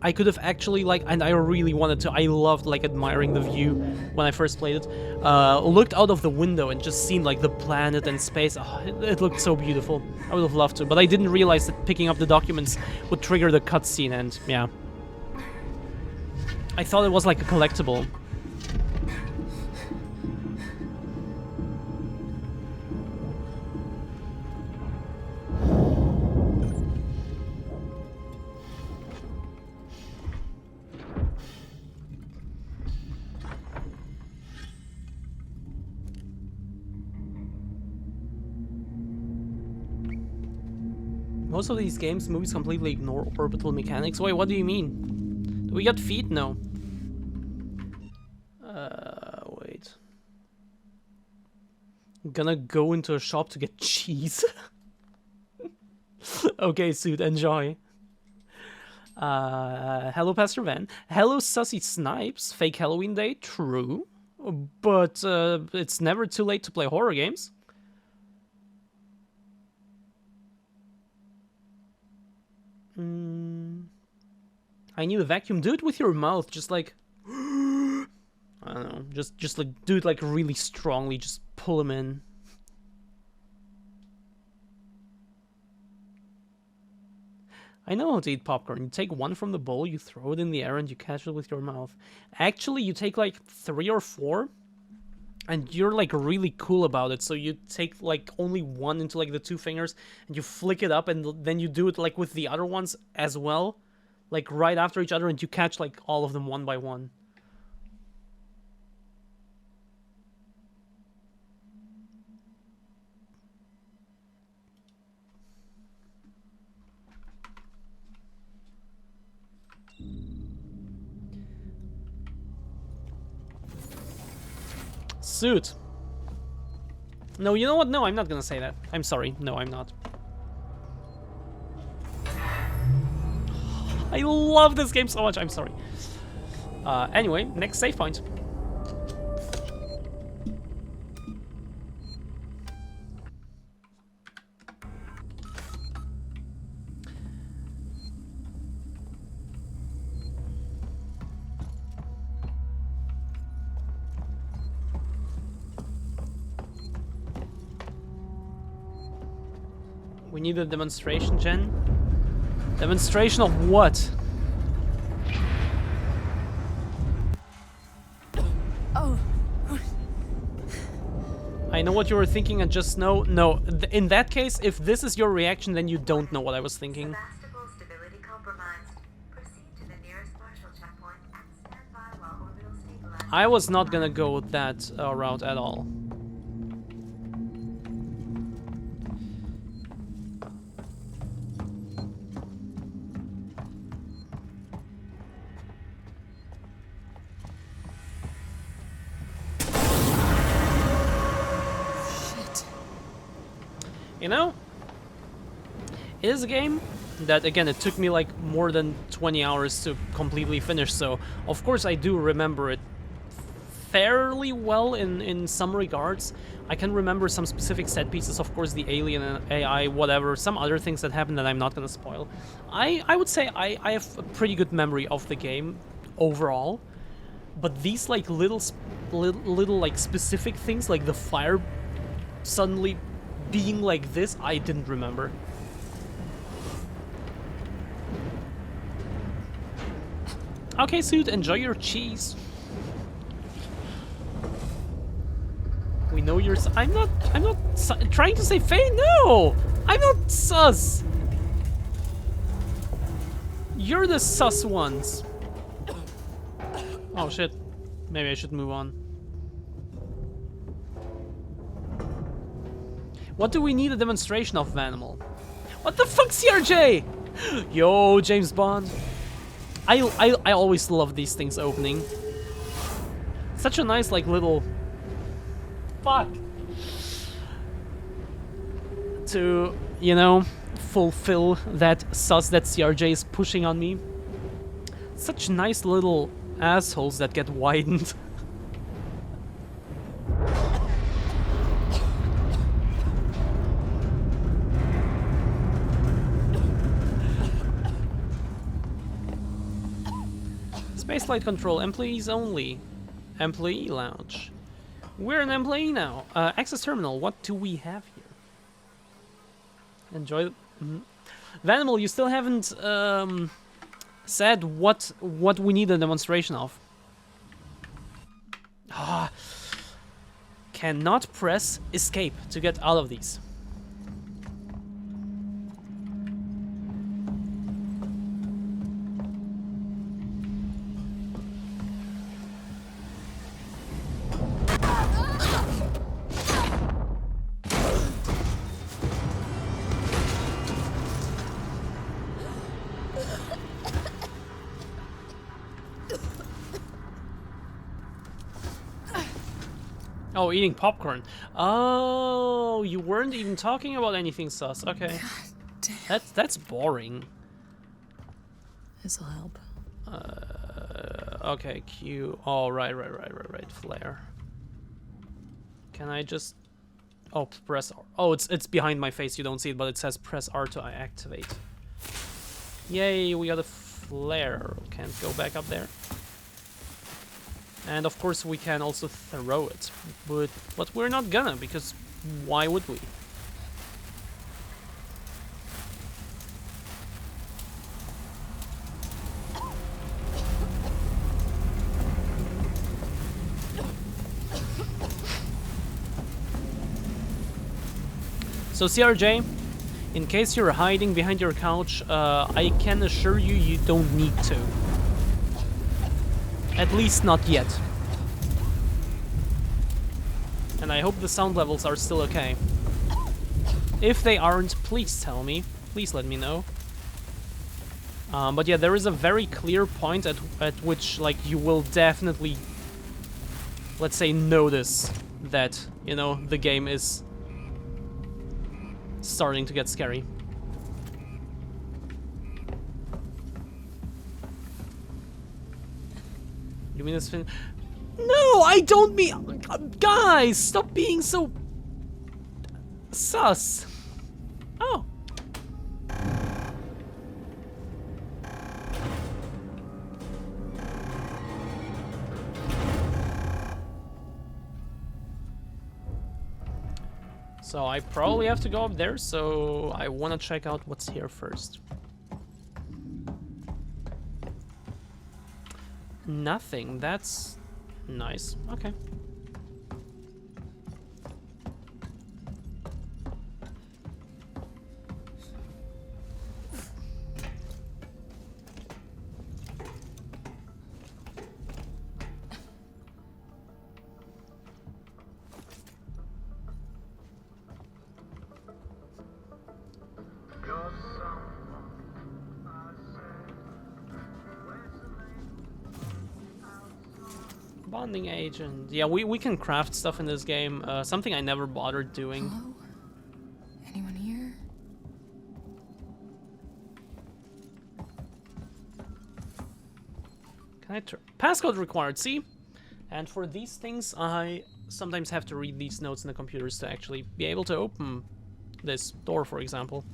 I could have actually like, and I really wanted to. I loved like admiring the view when I first played it. Looked out of the window and just seen like the planet and space. Oh, it looked so beautiful. I would have loved to, but I didn't realize that picking up the documents would trigger the cutscene. And yeah, I thought it was like a collectible. Most of these movies completely ignore orbital mechanics. Wait, what do you mean? Do we got feet? No. Wait. I'm gonna go into a shop to get cheese. Okay, Suit, enjoy. Hello, Pastor Van. Hello, Sussy Snipes. Fake Halloween Day, true. But it's never too late to play horror games. I need a vacuum. Do it with your mouth, just like I don't know, just like do it like really strongly. Just pull them in. I know how to eat popcorn. You take one from the bowl, you throw it in the air, and you catch it with your mouth. Actually, you take like 3 or 4, and you're like really cool about it. So you take like only one into like the 2 fingers, and you flick it up, and then you do it like with the other ones as well, like right after each other, and you catch like all of them one by one. Suit. No, you know what? No, I'm not gonna say that. I'm sorry. No, I'm not. I love this game so much. I'm sorry. Anyway, next save point. We need a demonstration, Jen. Demonstration of what? Oh. I know what you were thinking and just know. No, in that case, if this is your reaction, then you don't know what I was thinking. Stability compromised. Proceed to the nearest partial checkpoint and stand by while orbital stabilization. I was not gonna go that route at all. You know, it is a game that, again, it took me like more than 20 hours to completely finish, so of course I do remember it fairly well in some regards. I can remember some specific set pieces, of course, the alien and AI, whatever, some other things that happened that I'm not gonna spoil. I would say I have a pretty good memory of the game overall, but these like little like specific things, like the fire suddenly being like this, I didn't remember. Okay, Suit, enjoy your cheese. We know you're I'm not trying to say Faye, no! I'm not sus! You're the sus ones. Oh shit. Maybe I should move on. What do we need a demonstration of, Vanimal? What the fuck, CRJ? Yo, James Bond. I always love these things opening. Such a nice, like, little... Fuck. To, you know, fulfill that sus that CRJ is pushing on me. Such nice little assholes that get widened. Spaceflight control, employees only. Employee lounge. We're an employee now. Access terminal, what do we have here? Enjoy. Vanimal, you still haven't said what we need a demonstration of. Ah, cannot press escape to get out of these. Oh, eating popcorn. Oh, you weren't even talking about anything sus. Okay. God damn. That's boring. This'll help. Okay, Q. Oh, right. Flare. Can I just... Oh, press R. Oh, it's behind my face. You don't see it, but it says press R to activate. Yay, we got a flare. Can't go back up there. And of course we can also throw it, but we're not gonna, because why would we? So CRJ, in case you're hiding behind your couch, I can assure you, you don't need to. At least not yet. And I hope the sound levels are still okay. If they aren't, please tell me. Please let me know. But yeah, there is a very clear point at which, like, you will definitely, let's say, notice that, you know, the game is starting to get scary. You mean this fin- No, I don't mean- Guys, stop being so... sus. Oh. So I probably have to go up there, so I want to check out what's here first. Nothing. That's nice. Okay. Bonding agent. Yeah, we can craft stuff in this game. Something I never bothered doing. Hello? Anyone here? Can I passcode required, see? And for these things, I sometimes have to read these notes in the computers to actually be able to open this door, for example.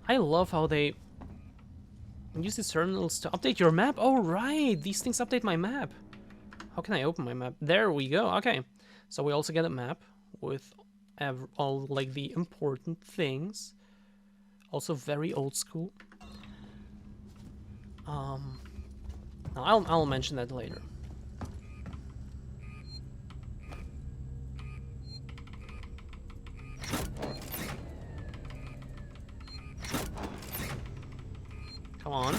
I love how they use these terminals to update your map. Oh, right, these things update my map. How can I open my map? There we go. Okay, so we also get a map with all like the important things. Also very old school. I'll mention that later. Come on.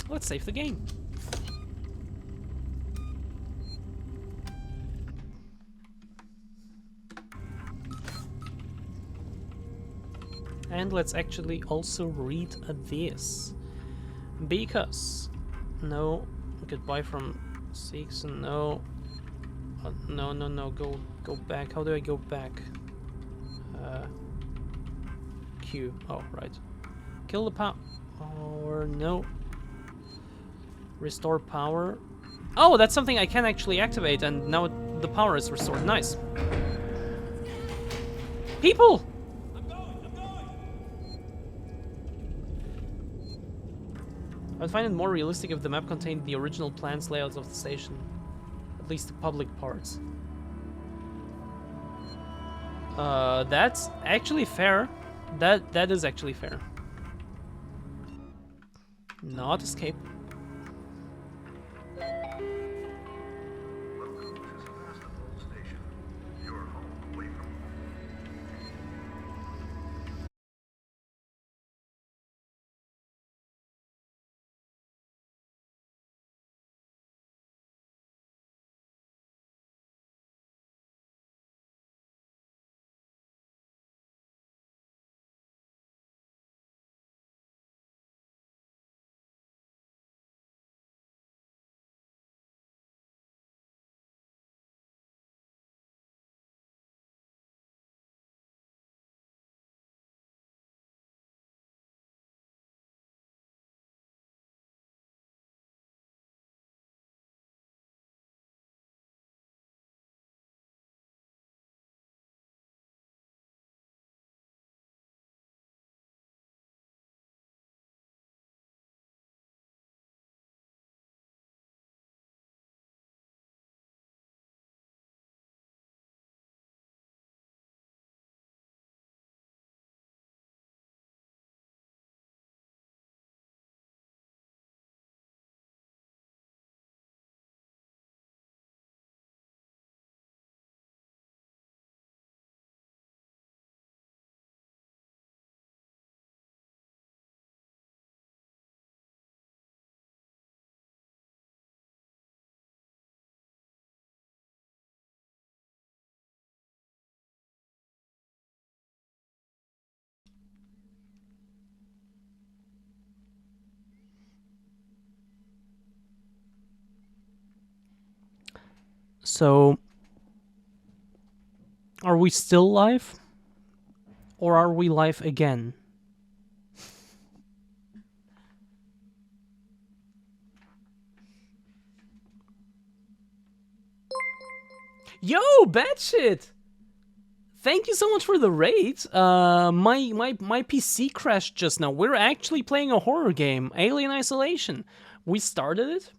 Let's save the game. And let's actually also read this. Because no, goodbye from Six. No, no, go back. How do I go back? Q. Oh, right. Kill the power. Or no. Restore power. Oh, that's something I can actually activate, and now the power is restored. Nice. People! I would find it more realistic if the map contained the original plans layouts of the station. At least the public parts. That's actually fair. That is actually fair. Not escape. So, are we still live? Or are we live again? Yo, Batshit! Thank you so much for the raid. My PC crashed just now. We're actually playing a horror game, Alien Isolation. We started it,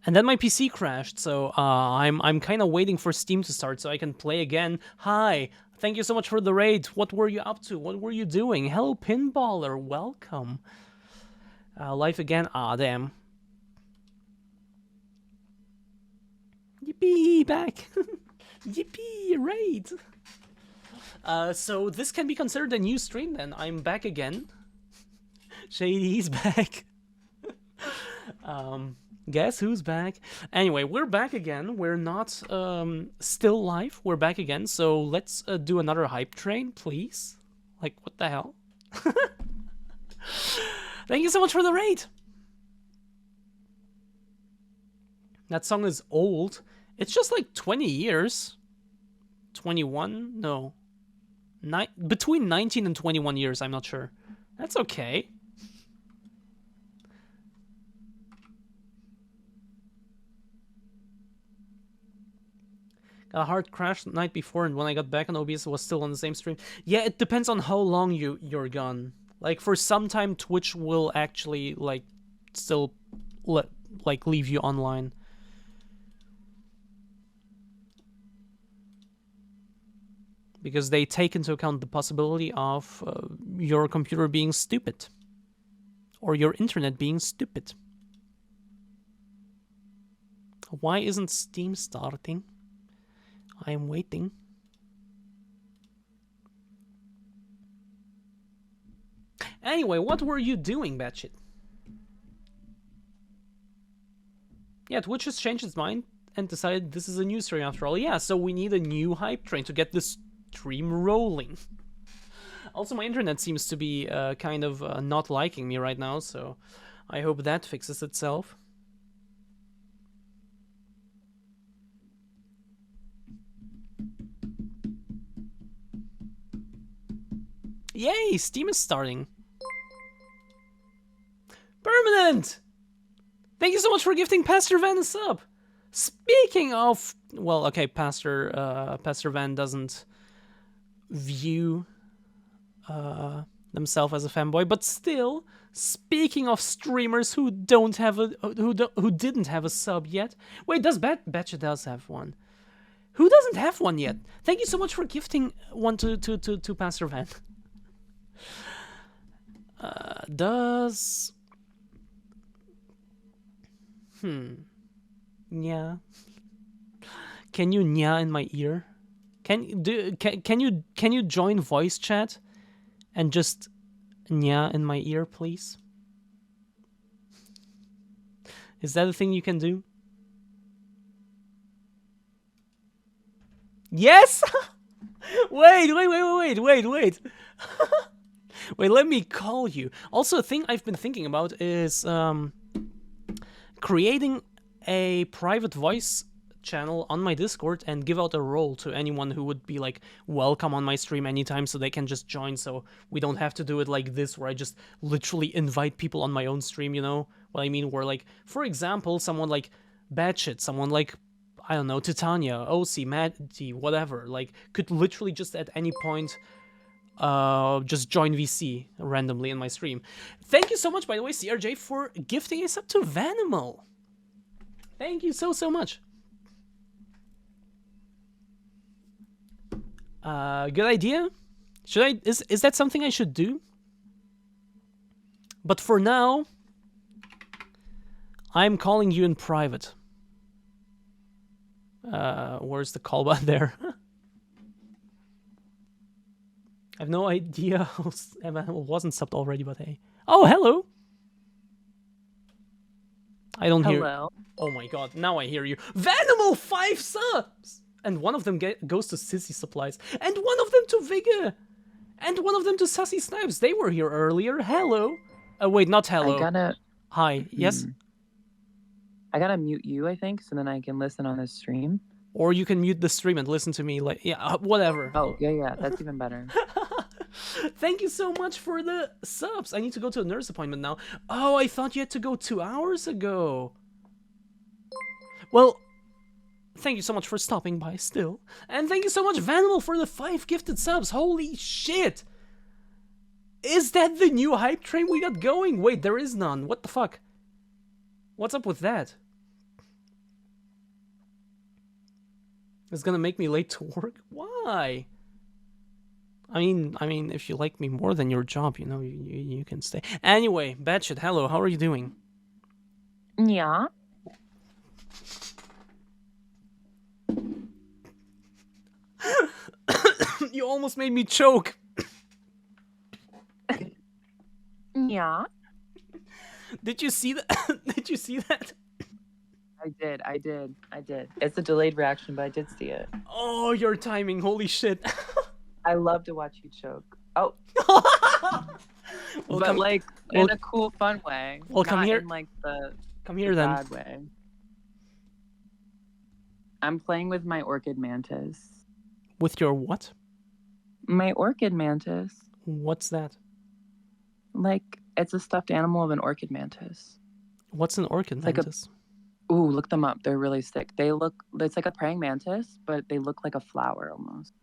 and then my PC crashed. So I'm kind of waiting for Steam to start so I can play again. Hi, thank you so much for the raid. What were you up to? What were you doing? Hello, Pinballer. Welcome. Live again. Ah, damn. Yippee, back. Yippee, raid. So this can be considered a new stream then. I'm back again. Shady's back. Guess who's back? Anyway, we're back again. We're not still live. We're back again. So let's do another hype train, please. Like, what the hell? Thank you so much for the raid. That song is old. It's just like 20 years. 21? No. Between 19 and 21 years, I'm not sure. That's okay. Got a hard crash the night before, and when I got back on OBS, it was still on the same stream. Yeah, it depends on how long you're gone. Like, for some time, Twitch will actually, like, still, leave you online. Because they take into account the possibility of your computer being stupid. Or your internet being stupid. Why isn't Steam starting? I am waiting. Anyway, what were you doing, Batshit? Yeah, Twitch has changed its mind and decided this is a new stream after all. Yeah, so we need a new hype train to get this stream rolling. Also, my internet seems to be kind of not liking me right now, so I hope that fixes itself. Yay, Steam is starting. Permanent! Thank you so much for gifting Pastor Van a sub. Speaking of, well, okay, Pastor Van doesn't view themselves as a fanboy, but still, speaking of streamers who don't have a who didn't have a sub yet. Wait, Betcha does have one. Who doesn't have one yet? Thank you so much for gifting one to Pastor Van. Yeah. Can you nya in my ear? Can you join voice chat and just nya in my ear, please? Is that a thing you can do? Yes. Wait. Wait, let me call you. Also, a thing I've been thinking about is creating a private voice channel on my Discord and give out a role to anyone who would be like welcome on my stream anytime, so they can just join, so we don't have to do it like this where I just literally invite people on my own stream, you know what I mean? Where, like, for example, someone like Batshit, someone like, I don't know, Titania, Osii, Maddie, whatever, like, could literally just at any point just join VC randomly in my stream. Thank you so much, by the way, CRJ, for gifting a sub to Vanimal. Thank you so much. Good idea. Should I? Is that something I should do? But for now, I'm calling you in private. Where's the call button there? I have no idea how Vanimal wasn't subbed already, but hey. Oh, hello. I don't hear. Hello. Oh my god! Now I hear you. Vanimal 5 subs. And one of them goes to Sissy Supplies. And one of them to Vigga. And one of them to Sassy Snipes. They were here earlier. Hello. Wait, not hello. I gotta... Hi. Yes? I gotta mute you, I think, so then I can listen on the stream. Or you can mute the stream and listen to me. Like, yeah, whatever. Oh, yeah. That's even better. Thank you so much for the subs. I need to go to a nurse appointment now. Oh, I thought you had to go 2 hours ago. Well... Thank you so much for stopping by still. And thank you so much, Vanimal, for the 5 gifted subs. Holy shit! Is that the new hype train we got going? Wait, there is none. What the fuck? What's up with that? It's gonna make me late to work? Why? I mean, if you like me more than your job, you know, you can stay. Anyway, Batshit, hello, how are you doing? Yeah. You almost made me choke. Yeah. Did you see that? Did you see that? I did. It's a delayed reaction, but I did see it. Oh, your timing. Holy shit. I love to watch you choke. Oh. Well, but like in a cool, fun way. Well, come here. In like the come here then. Bad way. I'm playing with my orchid mantis. With your what? My orchid mantis. What's that? Like, it's a stuffed animal of an orchid mantis. What's an orchid mantis? Ooh, look them up. They're really sick. It's like a praying mantis, but they look like a flower almost.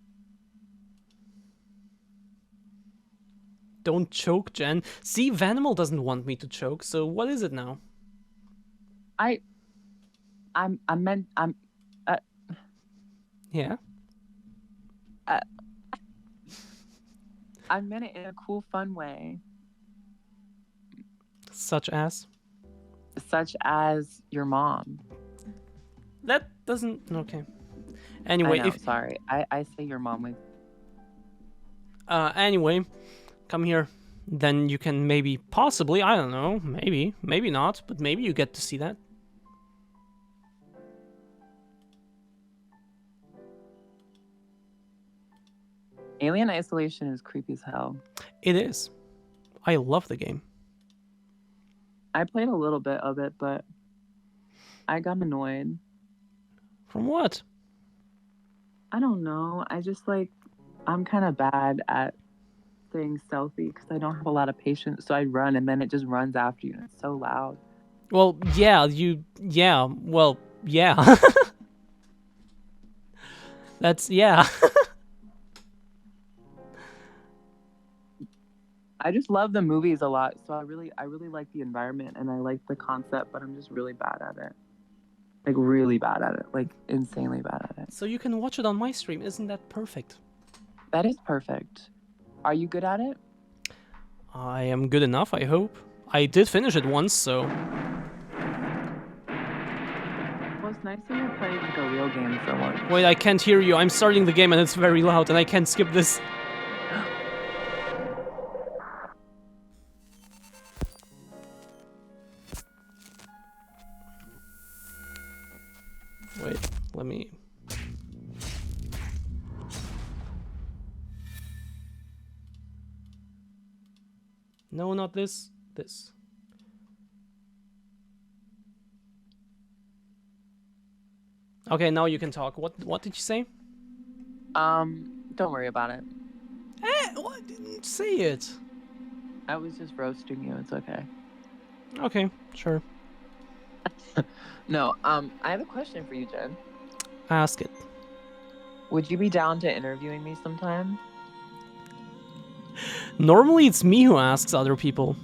Don't choke, Jen. See, Vanimal doesn't want me to choke, so what is it now? Yeah? I meant it in a cool, fun way. Such as? Such as your mom. That doesn't... Okay. Anyway, sorry. I say your mom with... Anyway, come here. Then you can maybe, possibly, I don't know, maybe not, but maybe you get to see that. Alien Isolation is creepy as hell. It is. I love the game. I played a little bit of it, but I got annoyed. From what? I don't know. I just I'm kind of bad at staying stealthy because I don't have a lot of patience. So I'd run and then it just runs after you. And it's so loud. Well, yeah, well, yeah. That's, yeah. I just love the movies a lot. So I really like the environment and I like the concept, but I'm just really bad at it. Like, really bad at it. Like, insanely bad at it. So you can watch it on my stream. Isn't that perfect? That is perfect. Are you good at it? I am good enough, I hope. I did finish it once, so... Well, it's nice when you're playing like a real game for once. Wait, I can't hear you. I'm starting the game and it's very loud and I can't skip this. Wait, let me... No, not this. This. Okay, now you can talk. What did you say? Don't worry about it. What? Didn't say it. I was just roasting you. It's okay. Okay, sure. No, I have a question for you, Jen. Ask it. Would you be down to interviewing me sometime? Normally it's me who asks other people.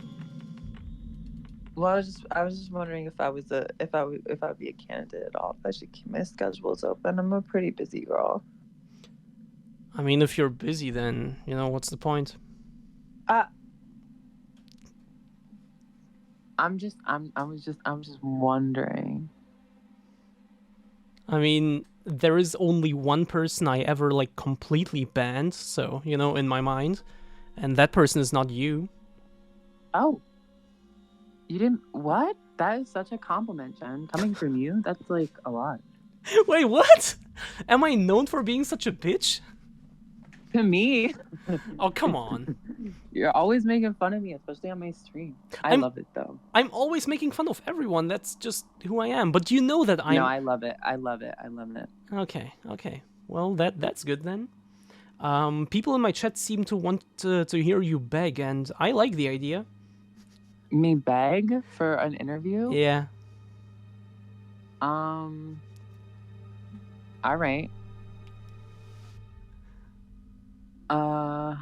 Well, I was just wondering if I would be a candidate at all. If I should keep my schedules open. I'm a pretty busy girl. I mean, if you're busy, then what's the point? I'm just wondering. I mean, there is only one person I ever completely banned, so in my mind, and that person is not you. Oh. You didn't... What? That is such a compliment, Jen. Coming from you, that's a lot. Wait, what? Am I known for being such a bitch? To me. Oh, come on. You're always making fun of me, especially on my stream. I love it, though. I'm always making fun of everyone. That's just who I am. But you know that I'm... No, I love it. I love it. I love it. Okay. Well, that's good then. People in my chat seem to want to hear you beg, and I like the idea. Me beg for an interview? Yeah. All right. I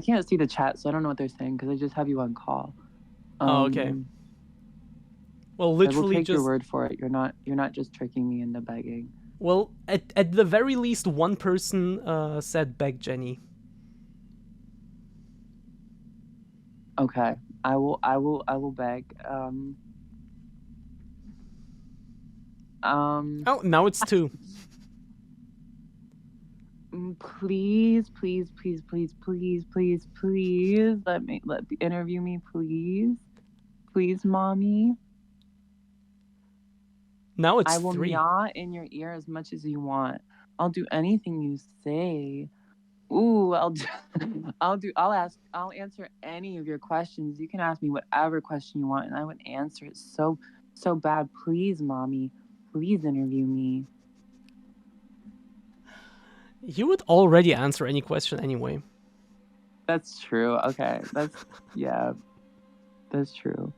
can't see the chat, so I don't know what they're saying because I just have you on call. Oh, okay. Well, literally, I will take just your word for it. You're not just tricking me into begging. Well, at the very least, one person said beg Jenny. Okay, I will beg. Oh, now it's 2. Please, let interview me, please, mommy. Now it's 3. I will yaw in your ear as much as you want. I'll do anything you say. Ooh, I'll answer any of your questions. You can ask me whatever question you want, and I would answer it so bad. Please, mommy, please interview me. You would already answer any question anyway. That's true. Okay, yeah, that's true.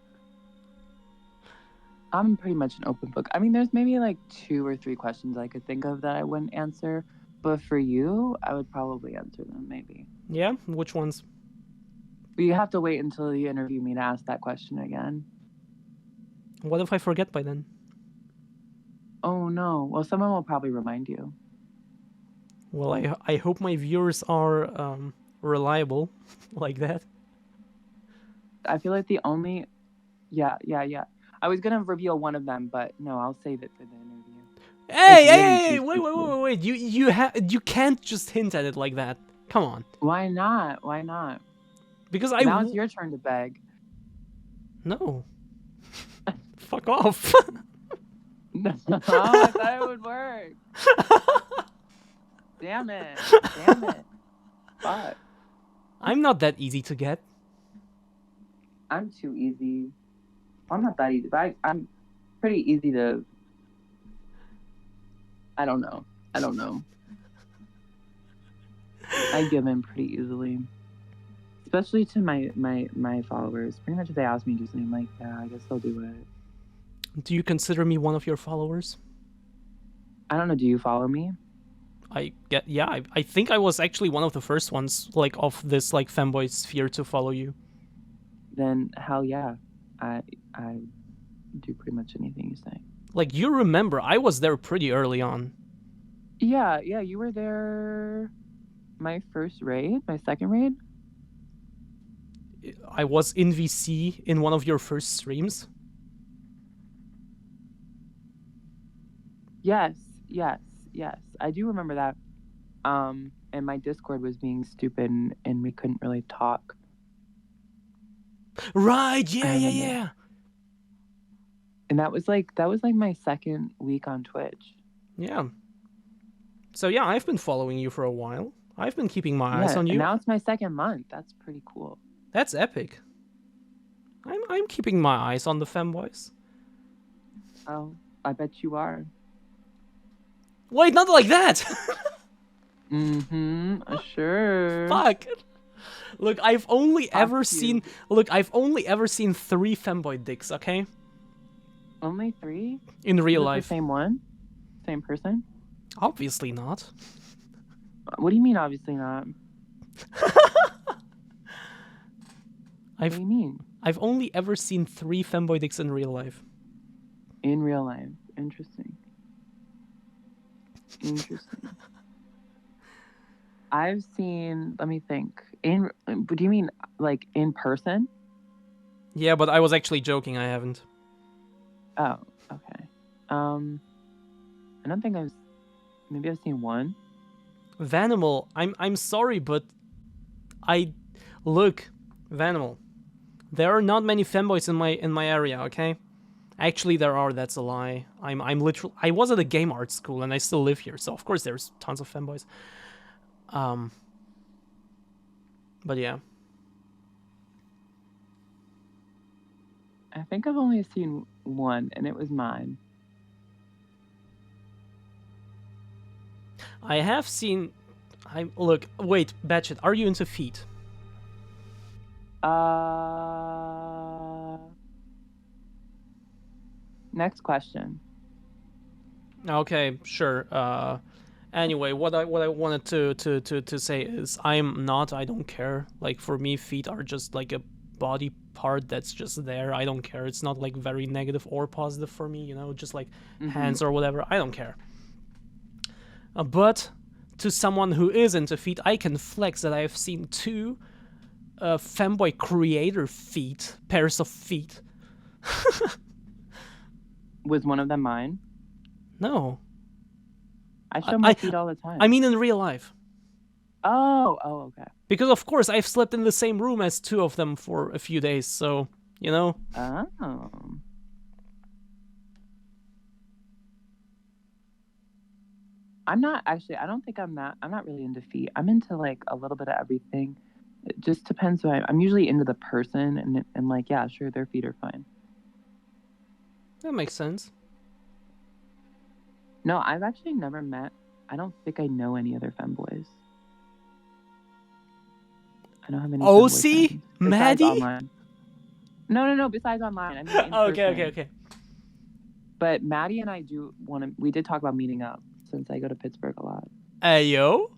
I'm pretty much an open book. I mean, there's maybe 2 or 3 questions I could think of that I wouldn't answer. But for you, I would probably answer them, maybe. Yeah? Which ones? But you have to wait until you interview me to ask that question again. What if I forget by then? Oh, no. Well, someone will probably remind you. Well, I hope my viewers are reliable like that. I feel like the only... Yeah. I was going to reveal one of them, but no, I'll save it for the interview. Hey, wait. You can't just hint at it like that. Come on. Why not? Because now it's your turn to beg. No. Fuck off. No, I thought it would work. Damn it. Fuck. I'm not that easy to get. I'm too easy. I'm not that easy, but I'm pretty easy to... I don't know. I give in pretty easily. Especially to my followers. Pretty much if they ask me to do something, I'm like, yeah, I guess I'll do it. Do you consider me one of your followers? I don't know, do you follow me? I think I was actually one of the first ones, like, of this, like, femboy sphere to follow you. Then, hell yeah. I do pretty much anything you say. Like, you remember, I was there pretty early on. Yeah, you were there my first raid, my second raid? I was in VC in one of your first streams. Yes. I do remember that. And my Discord was being stupid and we couldn't really talk. Right, yeah. And that was like my second week on Twitch. Yeah. So yeah, I've been following you for a while. I've been keeping my eyes on you. And now it's my second month. That's pretty cool. That's epic. I'm keeping my eyes on the femboys. Oh, I bet you are. Wait, not like that. Sure. Fuck. Look, I've only ever seen 3 femboy dicks, okay? Only 3? In real life. The same one? Same person? Obviously not. What do you mean obviously not? What do you mean? I've only ever seen 3 femboy dicks in real life. In real life. Interesting. I've seen, let me think. But do you mean like in person? Yeah, but I was actually joking, I haven't. Oh, okay. I don't think maybe I've seen 1. Vanimal, I'm sorry, but look, Vanimal. There are not many femboys in my area, okay? Actually, there are. That's a lie. I'm literally. I was at a game art school and I still live here, so of course there's tons of femboys. But yeah. I think I've only seen 1, and it was mine. I have seen. Look. Wait, Batchet. Are you into feet? Next question. Okay, sure. Anyway, what I wanted to say is I don't care. Like, for me, feet are just like a body part that's just there. I don't care. It's not like very negative or positive for me, you know, just like hands or whatever. I don't care. But to someone who is into feet, I can flex that I have seen 2 femboy creator feet, pairs of feet. Was one of them mine? No. I show my feet all the time. I mean in real life. Oh, okay. Because of course I've slept in the same room as 2 of them for a few days, so, you know. Oh. I'm not really into feet. I'm into like a little bit of everything. It just depends. I'm usually into the person and like, yeah, sure, their feet are fine. That makes sense. No, I've actually never met. I don't think I know any other femboys. I don't have any. Osii? Maddie? Online. No. Besides online. I mean, in person. Okay. But Maddie and I we did talk about meeting up since I go to Pittsburgh a lot. Ayo?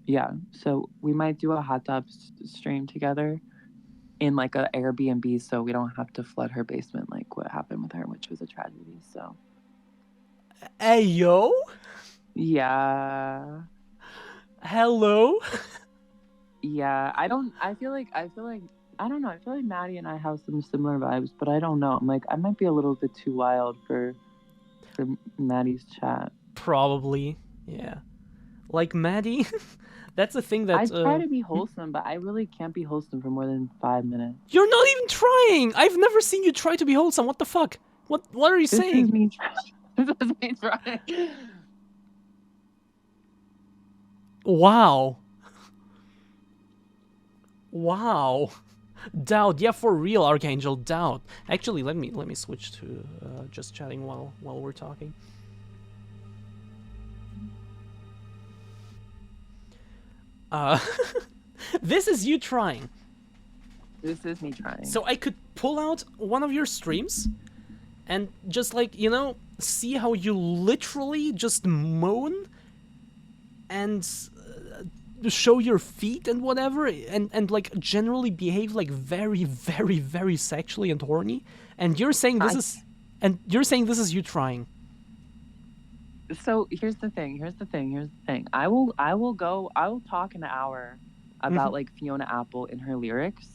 Yeah, so we might do a hot tub stream together in like a Airbnb, so we don't have to flood her basement like what happened with her, which was a tragedy. So. Ayo? Yeah. Hello? Yeah, I feel like I don't know. I feel like Maddie and I have some similar vibes, but I don't know. I'm like, I might be a little bit too wild for Maddie's chat. Probably, yeah. Like Maddie, that's the thing that I try to be wholesome, but I really can't be wholesome for more than 5 minutes. You're not even trying. I've never seen you try to be wholesome. What the fuck? What are you saying? This is me trying. This is me trying. Wow. Doubt, yeah, for real, Archangel, doubt. Actually, let me switch to just chatting while we're talking. This is you trying. This is me trying. So I could pull out one of your streams and just like, you know, see how you literally just moan and show your feet and whatever and like generally behave like very, very, very sexually and horny. And you're saying this is you trying. So here's the thing. I will talk an hour about like Fiona Apple in her lyrics,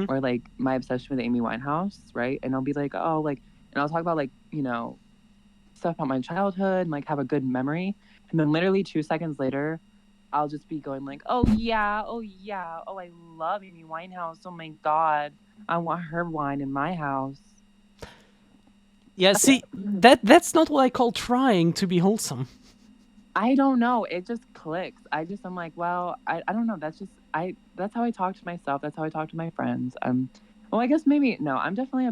or like my obsession with Amy Winehouse, right? And I'll be like, oh, like, and I'll talk about like, you know, stuff about my childhood and like have a good memory. And then literally 2 seconds later, I'll just be going like, oh yeah, oh I love Amy Winehouse. Oh my God, I want her wine in my house. Yeah, see, that's not what I call trying to be wholesome. I don't know. It just clicks. I'm like, well, I don't know. That's how I talk to myself. That's how I talk to my friends. Well, I guess maybe, no, I'm kind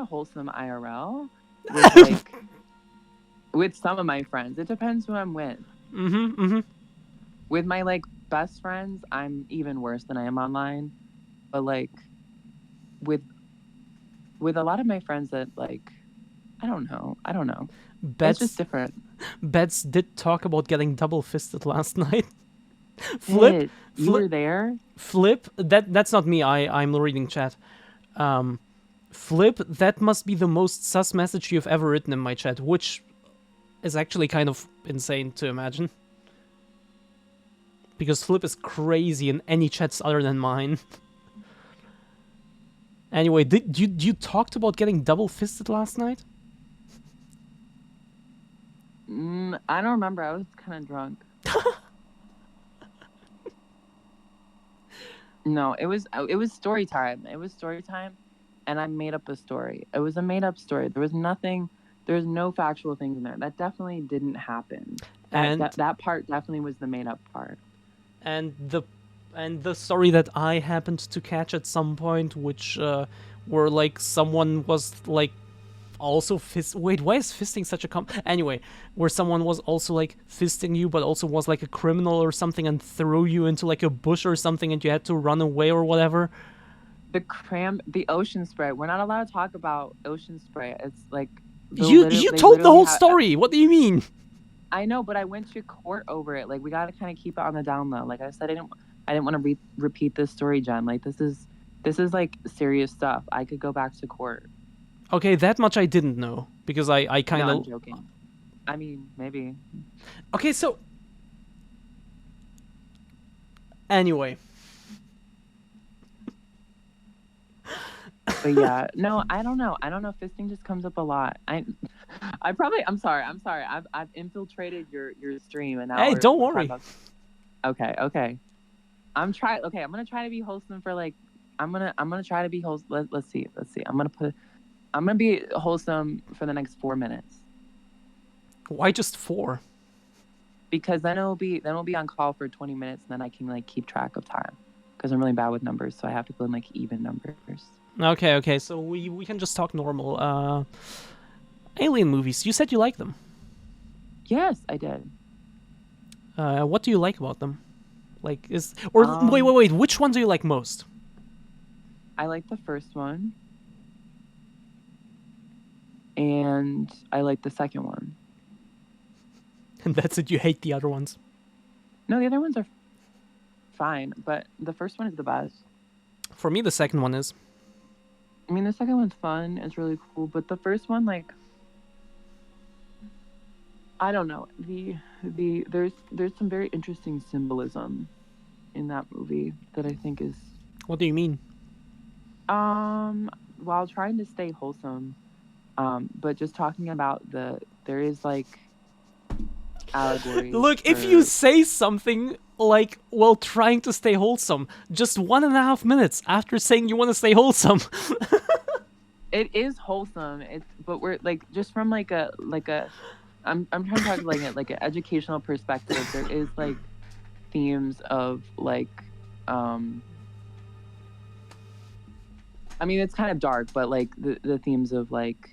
of wholesome IRL with like, with some of my friends. It depends who I'm with. With my like best friends, I'm even worse than I am online. But like, with a lot of my friends that like, I don't know. It's just different. Bets did talk about getting double fisted last night. Flip, you were there? Flip, that's not me. I'm reading chat. Flip, that must be the most sus message you've ever written in my chat, which is actually kind of insane to imagine. Because Flip is crazy in any chats other than mine. Anyway, did you talked about getting double fisted last night? I don't remember. I was kind of drunk. No, it was story time. It was story time, and I made up a story. It was a made up story. There was no factual things in there. That definitely didn't happen. That part definitely was the made up part. And the story that I happened to catch at some point, which where like someone was like also wait, why is fisting such a anyway, where someone was also like fisting you but also was like a criminal or something and threw you into like a bush or something and you had to run away or whatever. The ocean spray. We're not allowed to talk about ocean spray. It's like you told the whole story. What do you mean? I know, but I went to court over it. Like, we gotta kind of keep it on the down low. Like I said, I didn't want to repeat this story, Jen. Like, this is like serious stuff. I could go back to court. Okay, that much I didn't know because I kind of. No, I'm joking. I mean, maybe. Okay, so. Anyway. But yeah, no, I don't know. Fisting just comes up a lot. I'm sorry. I've infiltrated your stream and now. Hey, don't worry. Okay. I'm gonna try to be wholesome for like. I'm gonna try to be wholesome. Let's see. I'm gonna be wholesome for the next 4 minutes. Why just 4? Because then we'll be on call for 20 minutes, and then I can like keep track of time. Because I'm really bad with numbers, so I have to put in like even numbers. Okay, so we can just talk normal. Alien movies. You said you like them. Yes, I did. What do you like about them? Like wait. Which one do you like most? I like the first one. And I like the second one. And that's it, you hate the other ones? No, the other ones are fine, but the first one is the best. For me, the second one is. I mean, the second one's fun, it's really cool, but the first one, like, I don't know. There's some very interesting symbolism in that movie that I think is. What do you mean? While trying to stay wholesome, but just talking about there is like allegory. Look, if you say something like, well, trying to stay wholesome, just 1.5 minutes after saying you want to stay wholesome. It is wholesome. But we're like, just from like a I'm trying to talk like an educational perspective. There is like themes of like I mean, it's kind of dark, but like the themes of like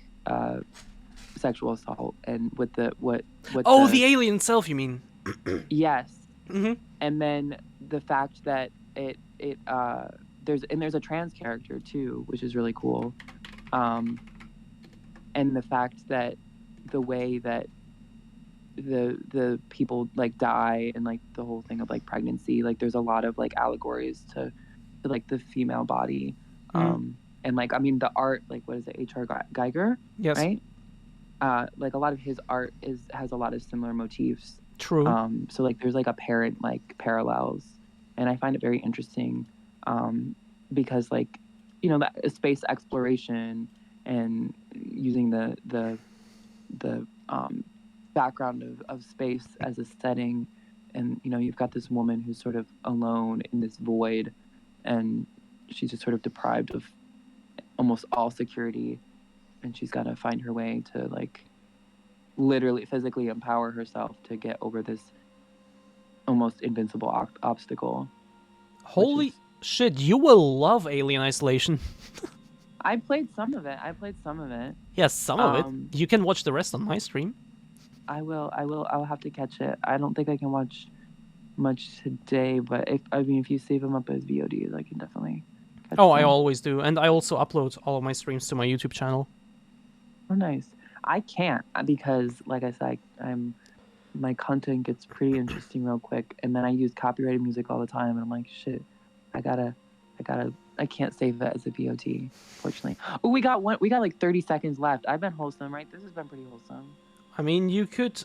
sexual assault and with the the alien itself, you mean? Yes. Mm-hmm. And then the fact that there's a trans character too, which is really cool. And the fact that the way that the people like die and like the whole thing of like pregnancy, like there's a lot of like allegories to like the female body. And like I mean the art, like what is it, H.R. Geiger? Yes. Right? Like a lot of his art has a lot of similar motifs. True. So like there's like apparent like parallels, and I find it very interesting because like that space exploration and using the background of space as a setting, and you've got this woman who's sort of alone in this void, and she's just sort of deprived of almost all security, and she's got to find her way to like literally physically empower herself to get over this almost invincible obstacle. Holy shit, you will love Alien Isolation. I played some of it. Yes, some of it. You can watch the rest on my stream. I'll have to catch it. I don't think I can watch much today, but if you save them up as VODs, I can definitely catch them. I always do, and I also upload all of my streams to my YouTube channel. Oh, nice. I can't because, like I said, my content gets pretty interesting real quick, and then I use copyrighted music all the time, and I'm like, shit, I can't save that as a VOD, fortunately. Oh, we got like 30 seconds left. I've been wholesome, right? This has been pretty wholesome. I mean, you could.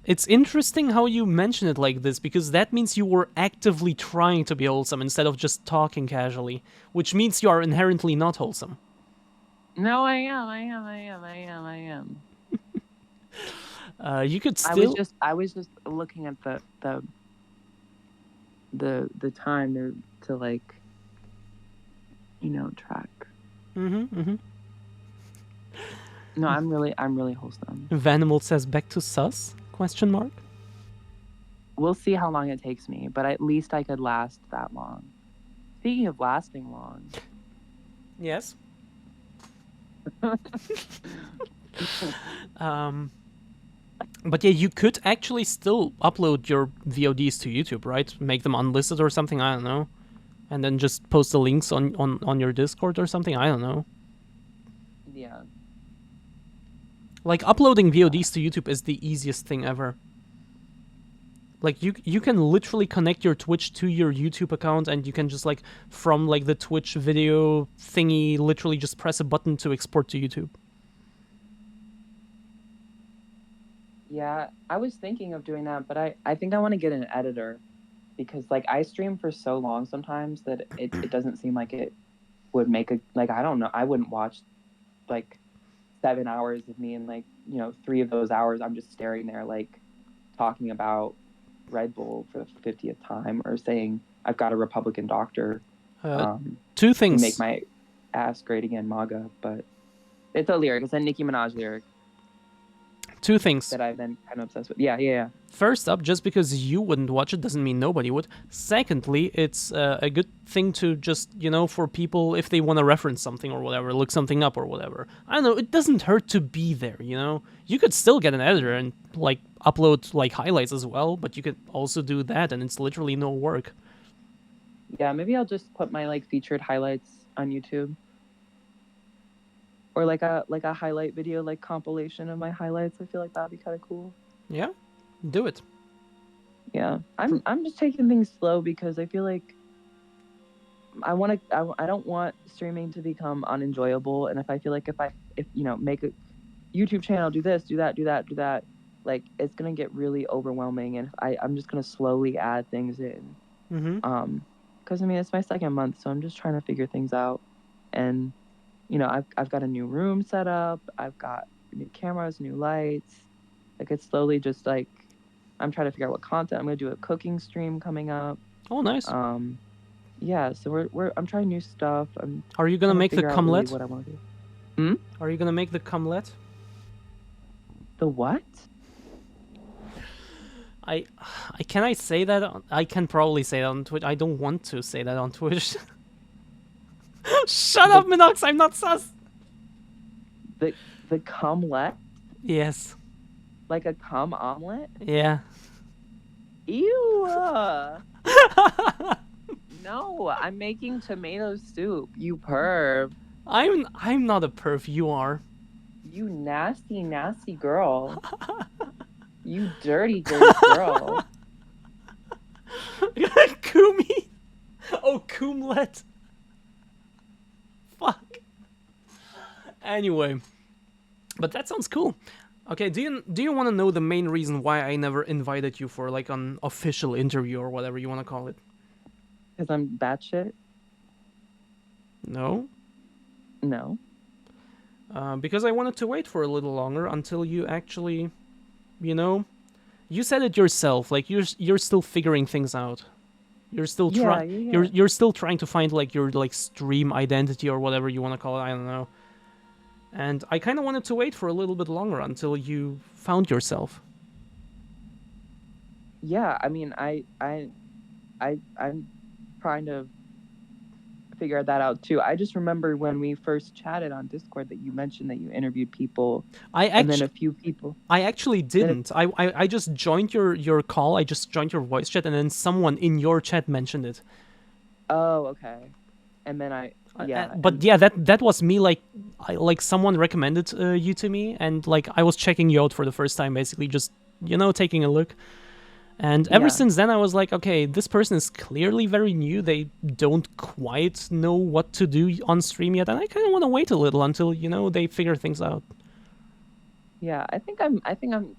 It's interesting how you mention it like this, because that means you were actively trying to be wholesome instead of just talking casually, which means you are inherently not wholesome. No, I am. You could still. I was just looking at the time to like, track. No, I'm really wholesome. Vanimal says back to sus? ? We'll see how long it takes me, but at least I could last that long. Speaking of lasting long. Yes. But yeah, you could actually still upload your VODs to YouTube, right? Make them unlisted or something, I don't know. And then just post the links on your Discord or something, I don't know. Yeah. Like, uploading VODs to YouTube is the easiest thing ever. Like, you can literally connect your Twitch to your YouTube account, and you can just, like, from, like, the Twitch video thingy, literally just press a button to export to YouTube. Yeah, I was thinking of doing that, but I think I want to get an editor, because, like, I stream for so long sometimes that it doesn't seem like it would make a, like, I don't know, I wouldn't watch, like, 7 hours of me, and, like, 3 of those hours I'm just staring there, like, talking about Red Bull for the 50th time, or saying I've got a Republican doctor. Two things. Make my ass great again, MAGA, but it's a lyric. It's a Nicki Minaj lyric. Two things that I've been kind of obsessed with. Yeah. First up, just because you wouldn't watch it doesn't mean nobody would. Secondly, it's a good thing to just, for people, if they want to reference something or whatever, look something up or whatever. I don't know, it doesn't hurt to be there, You could still get an editor and, like, upload, like, highlights as well, but you could also do that, and it's literally no work. Yeah, maybe I'll just put my, like, featured highlights on YouTube. Or like a highlight video, like compilation of my highlights. I feel like that'd be kind of cool. Yeah, do it. Yeah, I'm just taking things slow because I feel like I don't want streaming to become unenjoyable. And if I feel like if make a YouTube channel, do this, do that, like it's gonna get really overwhelming. And I'm just gonna slowly add things in. Because I mean it's my second month, so I'm just trying to figure things out. And I've got a new room set up. I've got new cameras, new lights. Like it's slowly just like I'm trying to figure out what content I'm gonna do. A cooking stream coming up. Oh, nice. Yeah. So I'm trying new stuff. Are you gonna make the cumlet? Really what I want to do. Are you gonna make the cumlet? The what? Can I say that? I can probably say that on Twitch. I don't want to say that on Twitch. Shut up, Minox! I'm not sus! The cumlet? Yes. Like a cum omelet? Yeah. Ew. No, I'm making tomato soup. You perv. I'm not a perv. You are. You nasty, nasty girl. You dirty, dirty girl. Kumi. Oh, Kumlet. Fuck. Anyway, but that sounds cool. Okay, do you want to know the main reason why I never invited you for like an official interview or whatever you want to call it? Because I'm batshit? No. No. Because I wanted to wait for a little longer until you actually, you said it yourself. Like you're still figuring things out. You're still you're still trying to find like your like stream identity or whatever you want to call it. I don't know. And I kind of wanted to wait for a little bit longer until you found yourself. Yeah, I mean, I'm trying to figure that out too. I just remember when we first chatted on Discord that you mentioned that you interviewed people, and then a few people. I actually didn't. I just joined your call. I just joined your voice chat, and then someone in your chat mentioned it. Oh, okay. And then that was me. Like someone recommended you to me, and like I was checking you out for the first time, basically just taking a look. And ever since then, I was like, okay, this person is clearly very new. They don't quite know what to do on stream yet, and I kind of want to wait a little until they figure things out. Yeah, I think I'm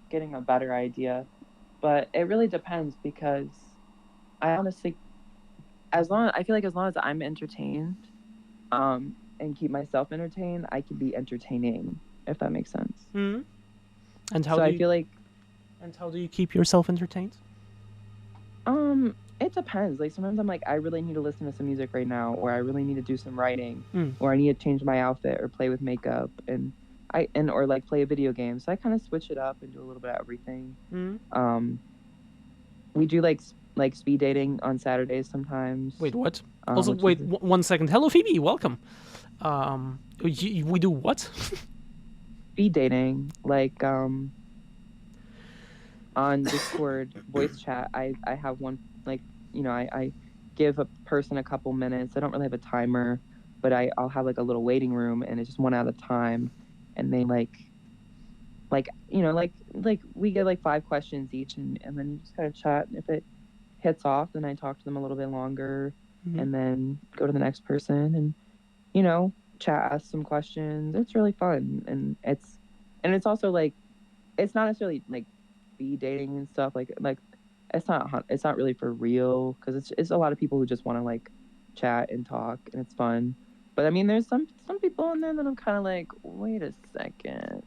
getting a better idea, but it really depends because I honestly, I feel like as long as I'm entertained, and keep myself entertained, I can be entertaining, if that makes sense. Mm-hmm. And how do you keep yourself entertained? It depends. Like sometimes I'm like, I really need to listen to some music right now, or I really need to do some writing, or I need to change my outfit or play with makeup, or like play a video game. So I kind of switch it up and do a little bit of everything. Mm-hmm. We do like speed dating on Saturdays sometimes. Wait, what? Also, wait 1 second. Hello, Phoebe. Welcome. We do what? Speed dating, like on Discord voice chat. I have one, like, I give a person a couple minutes. I don't really have a timer, but I'll have like a little waiting room, and it's just one at a time, and they like we get like 5 questions each, and then you just kind of chat, and if it hits off, then I talk to them a little bit longer, and then go to the next person, and chat, ask some questions. It's really fun, and it's also like, it's not necessarily like speed dating and stuff, like it's not really for real, because it's a lot of people who just want to like chat and talk, and it's fun. But I mean, there's some people in there that I'm kind of like, wait a second.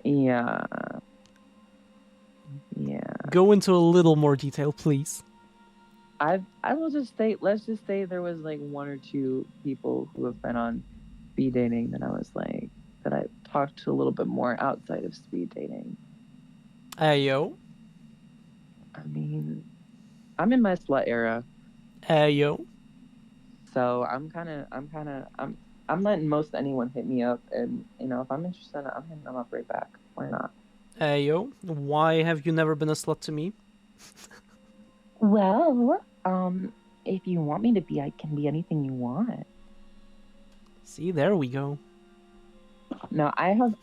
Yeah. Go into a little more detail, please. I will just say, let's just say there was like 1 or 2 people who have been on speed dating that I talked to a little bit more outside of speed dating. Ayo. I mean, I'm in my slut era. Ayo. So I'm letting most anyone hit me up, and if I'm interested, I'm hitting them up right back. Why not? Ayo. Why have you never been a slut to me? Well, if you want me to be, I can be anything you want. See, there we go. No, I'm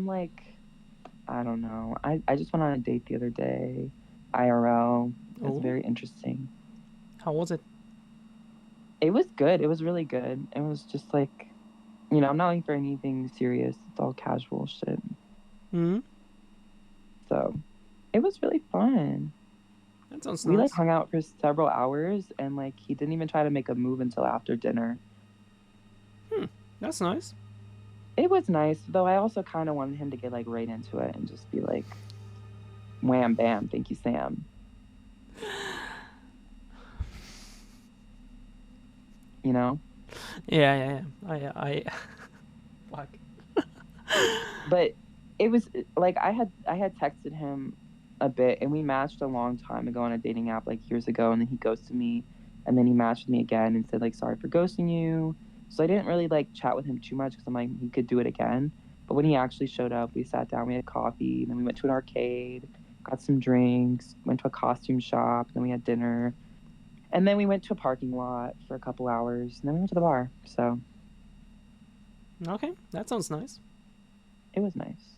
like, I don't know. I just went on a date the other day, IRL. It was very interesting. How was it? It was good. It was really good. It was just like, I'm not looking for anything serious. It's all casual shit. Mm-hmm. So, it was really fun. That sounds We nice. like hung out for several hours, and like he didn't even try to make a move until after dinner. That's nice. It was nice, though. I also kind of wanted him to get like right into it and just be like, wham bam, thank you, Sam. Yeah. I fuck. But it was like I had texted him a bit, and we matched a long time ago on a dating app, like years ago, and then he ghosted me, and then he matched with me again and said like, sorry for ghosting you, So I didn't really like chat with him too much because I'm like, he could do it again. But when he actually showed up, we sat down, we had coffee, and then we went to an arcade, got some drinks, went to a costume shop, then we had dinner. And then we went to a parking lot for a couple hours, and then we went to the bar. So Okay, that sounds nice. it was nice.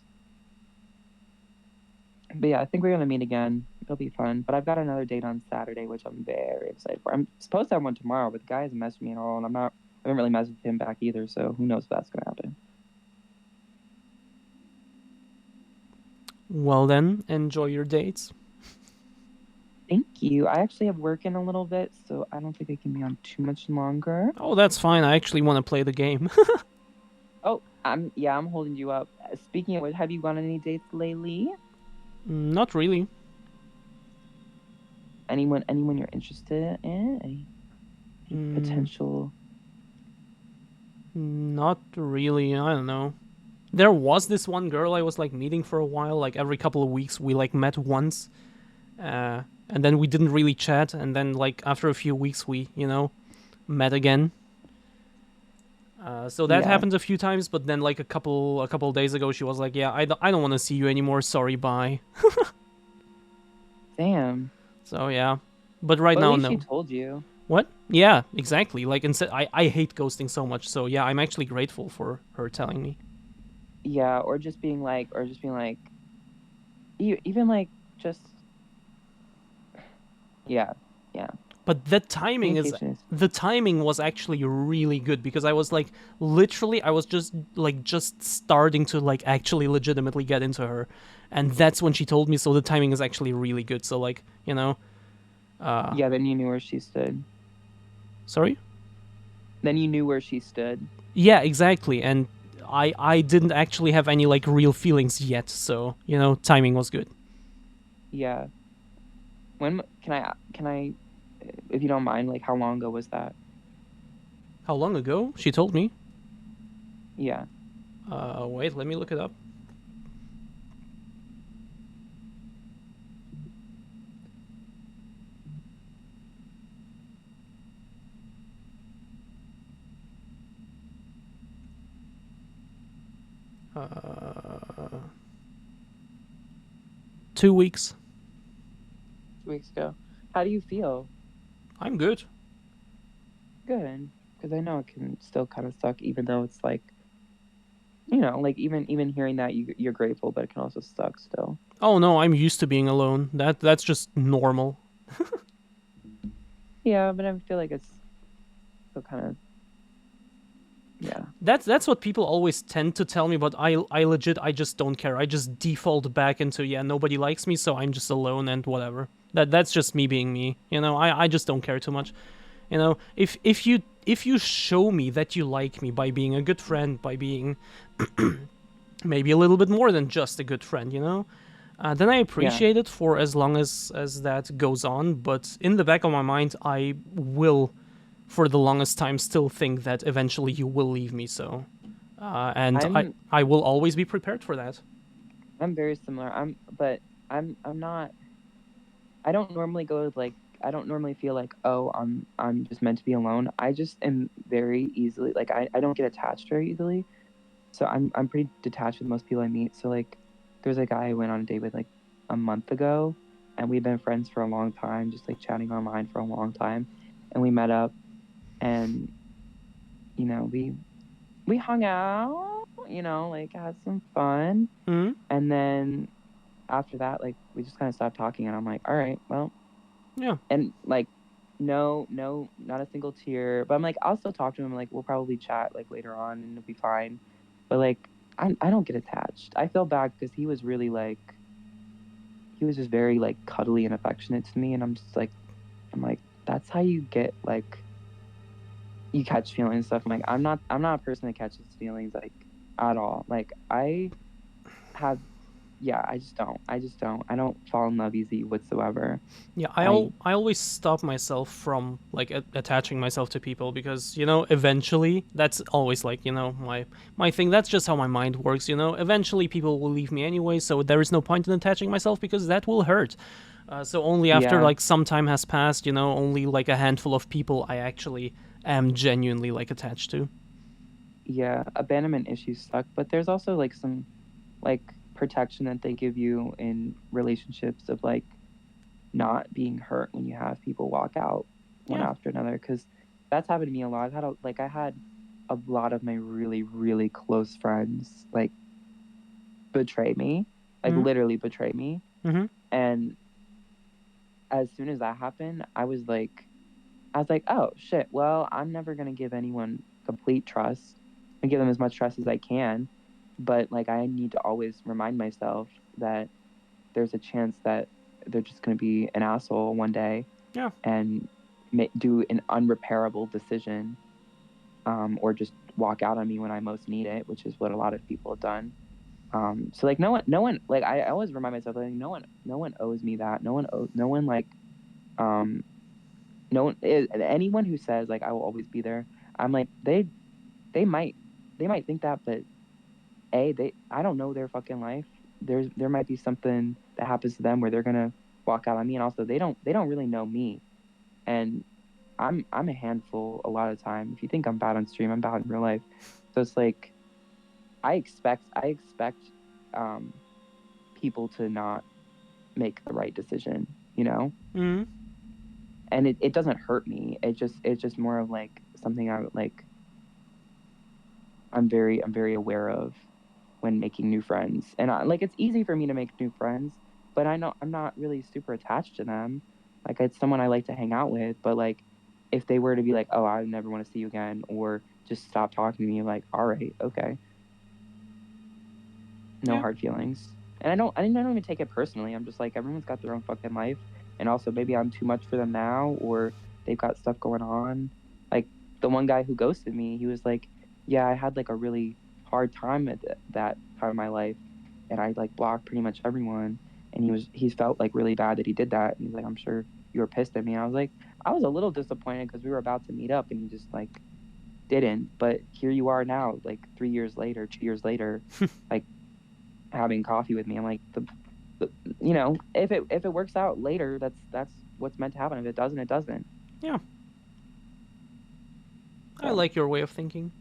But yeah, I think we're gonna meet again. It'll be fun. But I've got another date on Saturday, which I'm very excited for. I'm supposed to have one tomorrow, but the guy hasn't messaged me at all, and I haven't really messaged him back either. So who knows if that's gonna happen. Well then, enjoy your dates. Thank you. I actually have work in a little bit, so I don't think I can be on too much longer. Oh, that's fine. I actually want to play the game. Oh, I'm holding you up. Speaking of which, have you gone on any dates lately? Not really. Anyone you're interested in? Any potential? Not really. I don't know. There was this one girl I was like meeting for a while. Like every couple of weeks, we like met once, and then we didn't really chat. And then like after a few weeks, we met again. So that happened a few times, but then like a couple days ago, she was like, "Yeah, I don't want to see you anymore. Sorry, bye." Damn. So yeah, but right now, no. She told you. What? Yeah, exactly. Like instead, I hate ghosting so much. So yeah, I'm actually grateful for her telling me. Yeah, or just being like, even like just. Yeah. But the timing was actually really good because I was like, literally, I was just starting to like actually legitimately get into her, and that's when she told me. So the timing is actually really good. So like, yeah, then you knew where she stood. Sorry? Then you knew where she stood. Yeah, exactly. And I didn't actually have any like real feelings yet. So, timing was good. Yeah. When can I, if you don't mind, like how long ago was that? How long ago? She told me. Yeah. Wait, let me look it up. Uh, 2 weeks. 2 weeks ago. How do you feel? I'm good. Good, because I know it can still kind of suck, even though it's like, like even hearing that you're grateful, but it can also suck still. Oh no, I'm used to being alone. That's just normal. Yeah, but I feel like it's still kind of. Yeah. That's what people always tend to tell me, but I just don't care. I just default back into nobody likes me, so I'm just alone and whatever. That's just me being me. I just don't care too much. If you show me that you like me by being a good friend, by being maybe a little bit more than just a good friend, then I appreciate it for as long as that goes on. But in the back of my mind, I will, for the longest time, still think that eventually you will leave me. So, and I will always be prepared for that. I'm very similar. I'm not. I don't normally go like. I don't normally feel like, oh, I'm just meant to be alone. I just am very easily like I don't get attached very easily. So I'm pretty detached with most people I meet. So like, there's a guy I went on a date with like a month ago, and we've been friends for a long time, just like chatting online for a long time, and we met up. And we hung out, like had some fun. Mm-hmm. And then after that, like we just kind of stopped talking, and I'm like, all right, well, yeah. And like no, not a single tear, but I'm like, I'll still talk to him, like we'll probably chat like later on and it'll be fine. But like I don't get attached. I feel bad because he was really like, he was just very like cuddly and affectionate to me, and I'm like that's how you get like, you catch feelings and stuff. I'm like, I'm not a person that catches feelings like at all. Like I just don't. I don't fall in love easy whatsoever. Yeah, I always stop myself from like attaching myself to people because eventually that's always like my thing. That's just how my mind works. Eventually people will leave me anyway, so there is no point in attaching myself because that will hurt. So only after like some time has passed, only like a handful of people I actually am genuinely like attached to. yeah, abandonment issues suck, but there's also like some like protection that they give you in relationships of like not being hurt when you have people walk out one Yeah. after another, because that's happened to me a lot. I had a lot of my really, really close friends like betray me, like literally betray me. Mm-hmm. And as soon as that happened, I was like, oh shit, well, I'm never gonna give anyone complete trust. I give them as much trust as I can, but like I need to always remind myself that there's a chance that they're just gonna be an asshole one day. Yeah. And do an unrepairable decision, or just walk out on me when I most need it, which is what a lot of people have done. So like no one, like I always remind myself like no one owes me that. No one like, um, no one anyone who says like I will always be there. I'm like they might they might think that, but I don't know their fucking life. There might be something that happens to them where they're gonna walk out on me, and also they don't really know me, and I'm a handful a lot of the time. If you think I'm bad on stream, I'm bad in real life. So it's like I expect um, people to not make the right decision, you know? Mm-hmm. And it doesn't hurt me. It's just more of like something I would like I'm very aware of when making new friends. And like it's easy for me to make new friends, but I know I'm not really super attached to them. Like it's someone I like to hang out with, but like if they were to be like, "Oh, I never want to see you again," or just stop talking to me, I'm like, "All right, okay." No Yeah. hard feelings. And I don't even take it personally. I'm just like everyone's got their own fucking life, and also maybe I'm too much for them now, or they've got stuff going on. Like the one guy who ghosted me, he was like, "Yeah, I had like a really hard time at that time of my life, and I like blocked pretty much everyone." And he felt like really bad that he did that, and he's like, "I'm sure you were pissed at me." And I was like, I was a little disappointed because we were about to meet up, and he just like didn't. But here you are now, like 3 years later, 2 years later, like having coffee with me. I'm like, you know, if it works out later, that's what's meant to happen. If it doesn't, it doesn't. Yeah. So, I like your way of thinking.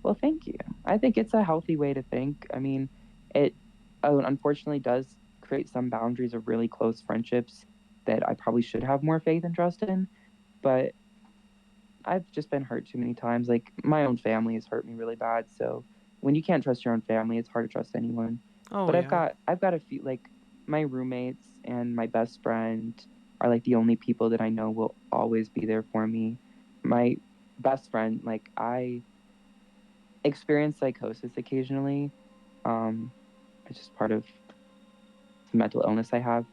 well, thank you. I think it's a healthy way to think. I mean, it unfortunately does create some boundaries of really close friendships that I probably should have more faith and trust in, but I've just been hurt too many times. Like my own family has hurt me really bad. So when you can't trust your own family, it's hard to trust anyone. Oh But yeah. I've got a few, like my roommates and my best friend are like the only people that I know will always be there for me. My best friend, like I experience psychosis occasionally. It's just part of the mental illness I have.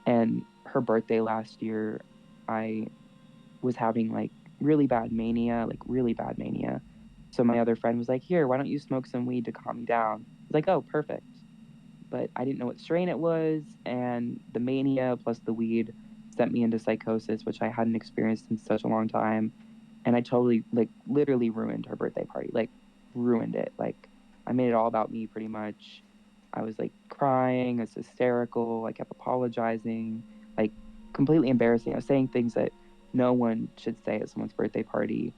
And her birthday last year, I was having like really bad mania, like really bad mania. So my other friend was like, "Here, why don't you smoke some weed to calm me down?" I was like, "Oh, perfect." But I didn't know what strain it was, and the mania plus the weed sent me into psychosis, which I hadn't experienced in such a long time. And I totally, like, literally ruined her birthday party, like, ruined it. Like, I made it all about me pretty much. I was like crying, I was hysterical, I kept apologizing, like, completely embarrassing. I was saying things that no one should say at someone's birthday party.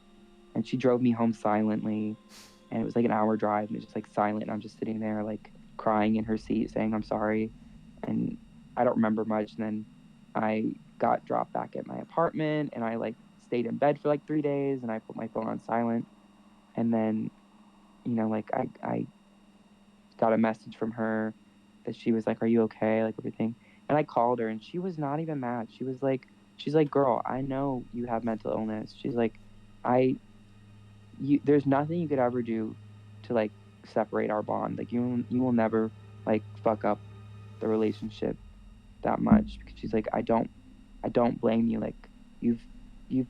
And she drove me home silently, and it was like an hour drive, and it was just like silent. And I'm just sitting there, like, crying in her seat saying I'm sorry, and I don't remember much. And then I got dropped back at my apartment, and I like stayed in bed for like 3 days, and I put my phone on silent. And then, you know, like I got a message from her that she was like, "Are you okay?" Like everything. And I called her, and she was not even mad. She's like, "Girl, I know you have mental illness." She's like, I there's nothing you could ever do to like separate our bond. Like you will never like fuck up the relationship that much, because she's like, I don't blame you. Like you've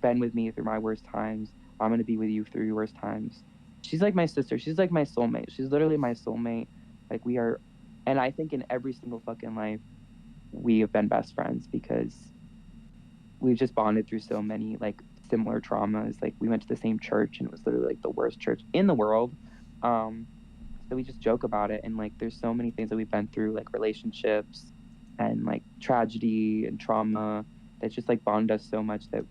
been with me through my worst times. I'm gonna be with you through your worst times. She's like my sister. She's like my soulmate. She's literally my soulmate. Like we are, and I think in every single fucking life we have been best friends because we've just bonded through so many like similar traumas. Like we went to the same church, and it was literally like the worst church in the world. So we just joke about it, and like there's so many things that we've been through, like relationships and like tragedy and trauma, that just like bond us so much that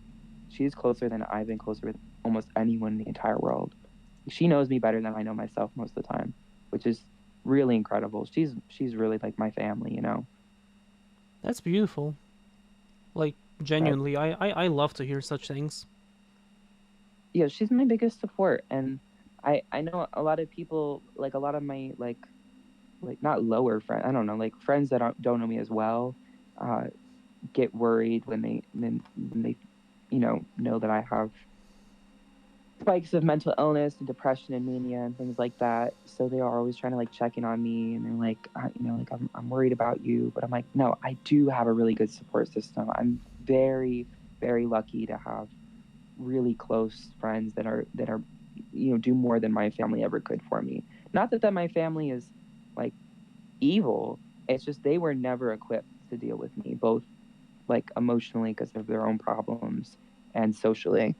she's closer than I've been closer with almost anyone in the entire world. she knows me better than I know myself most of the time, which is really incredible. She's really like my family, you know. That's beautiful. Like, genuinely, I love to hear such things. Yeah, she's my biggest support, and I know a lot of people, like a lot of my like not lower friends, I don't know, like friends that don't know me as well, get worried when they know that I have spikes of mental illness and depression and mania and things like that. So they are always trying to like check in on me, and they're like, like I'm worried about you. But I'm like, no, I do have a really good support system. I'm very, very lucky to have really close friends that are do more than my family ever could for me. Not that my family is like evil. It's just they were never equipped to deal with me, both like emotionally because of their own problems and socially.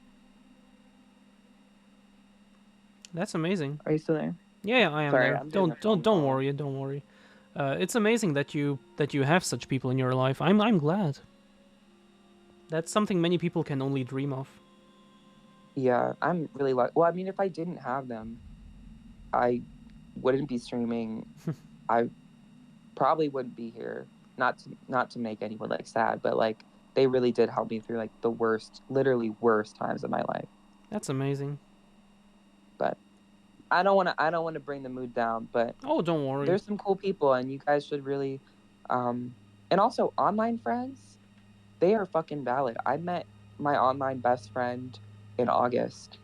That's amazing. Are you still there? Yeah, I am Sorry, there. I'm Don't worry, don't worry. It's amazing that you have such people in your life. I'm glad. That's something many people can only dream of. Yeah, I'm really lucky. Well, I mean, if I didn't have them, I wouldn't be streaming. I probably wouldn't be here. Not to make anyone like sad, but like they really did help me through like the worst, literally worst times of my life. That's amazing. But I don't want to bring the mood down, but oh, don't worry. There's some cool people, and you guys should really and also online friends, they are fucking valid. I met my online best friend in August.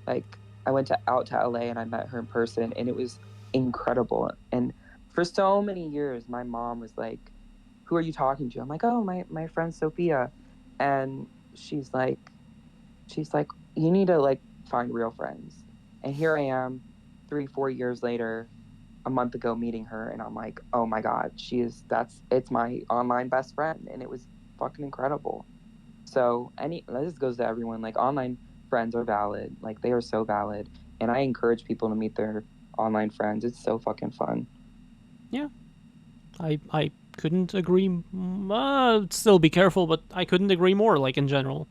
Like I went out to LA and I met her in person, and it was incredible. And for so many years my mom was like, who are you talking to? I'm like, oh, my friend Sophia. And she's like, you need to like find real friends. And here I am 3-4 years later, a month ago meeting her, and I'm like, oh my god, it's my online best friend. And it was fucking incredible. So this goes to everyone, like online friends are valid, like they are so valid, and I encourage people to meet their online friends. It's so fucking fun. Yeah, I couldn't agree. Still be careful, but I couldn't agree more. Like in general,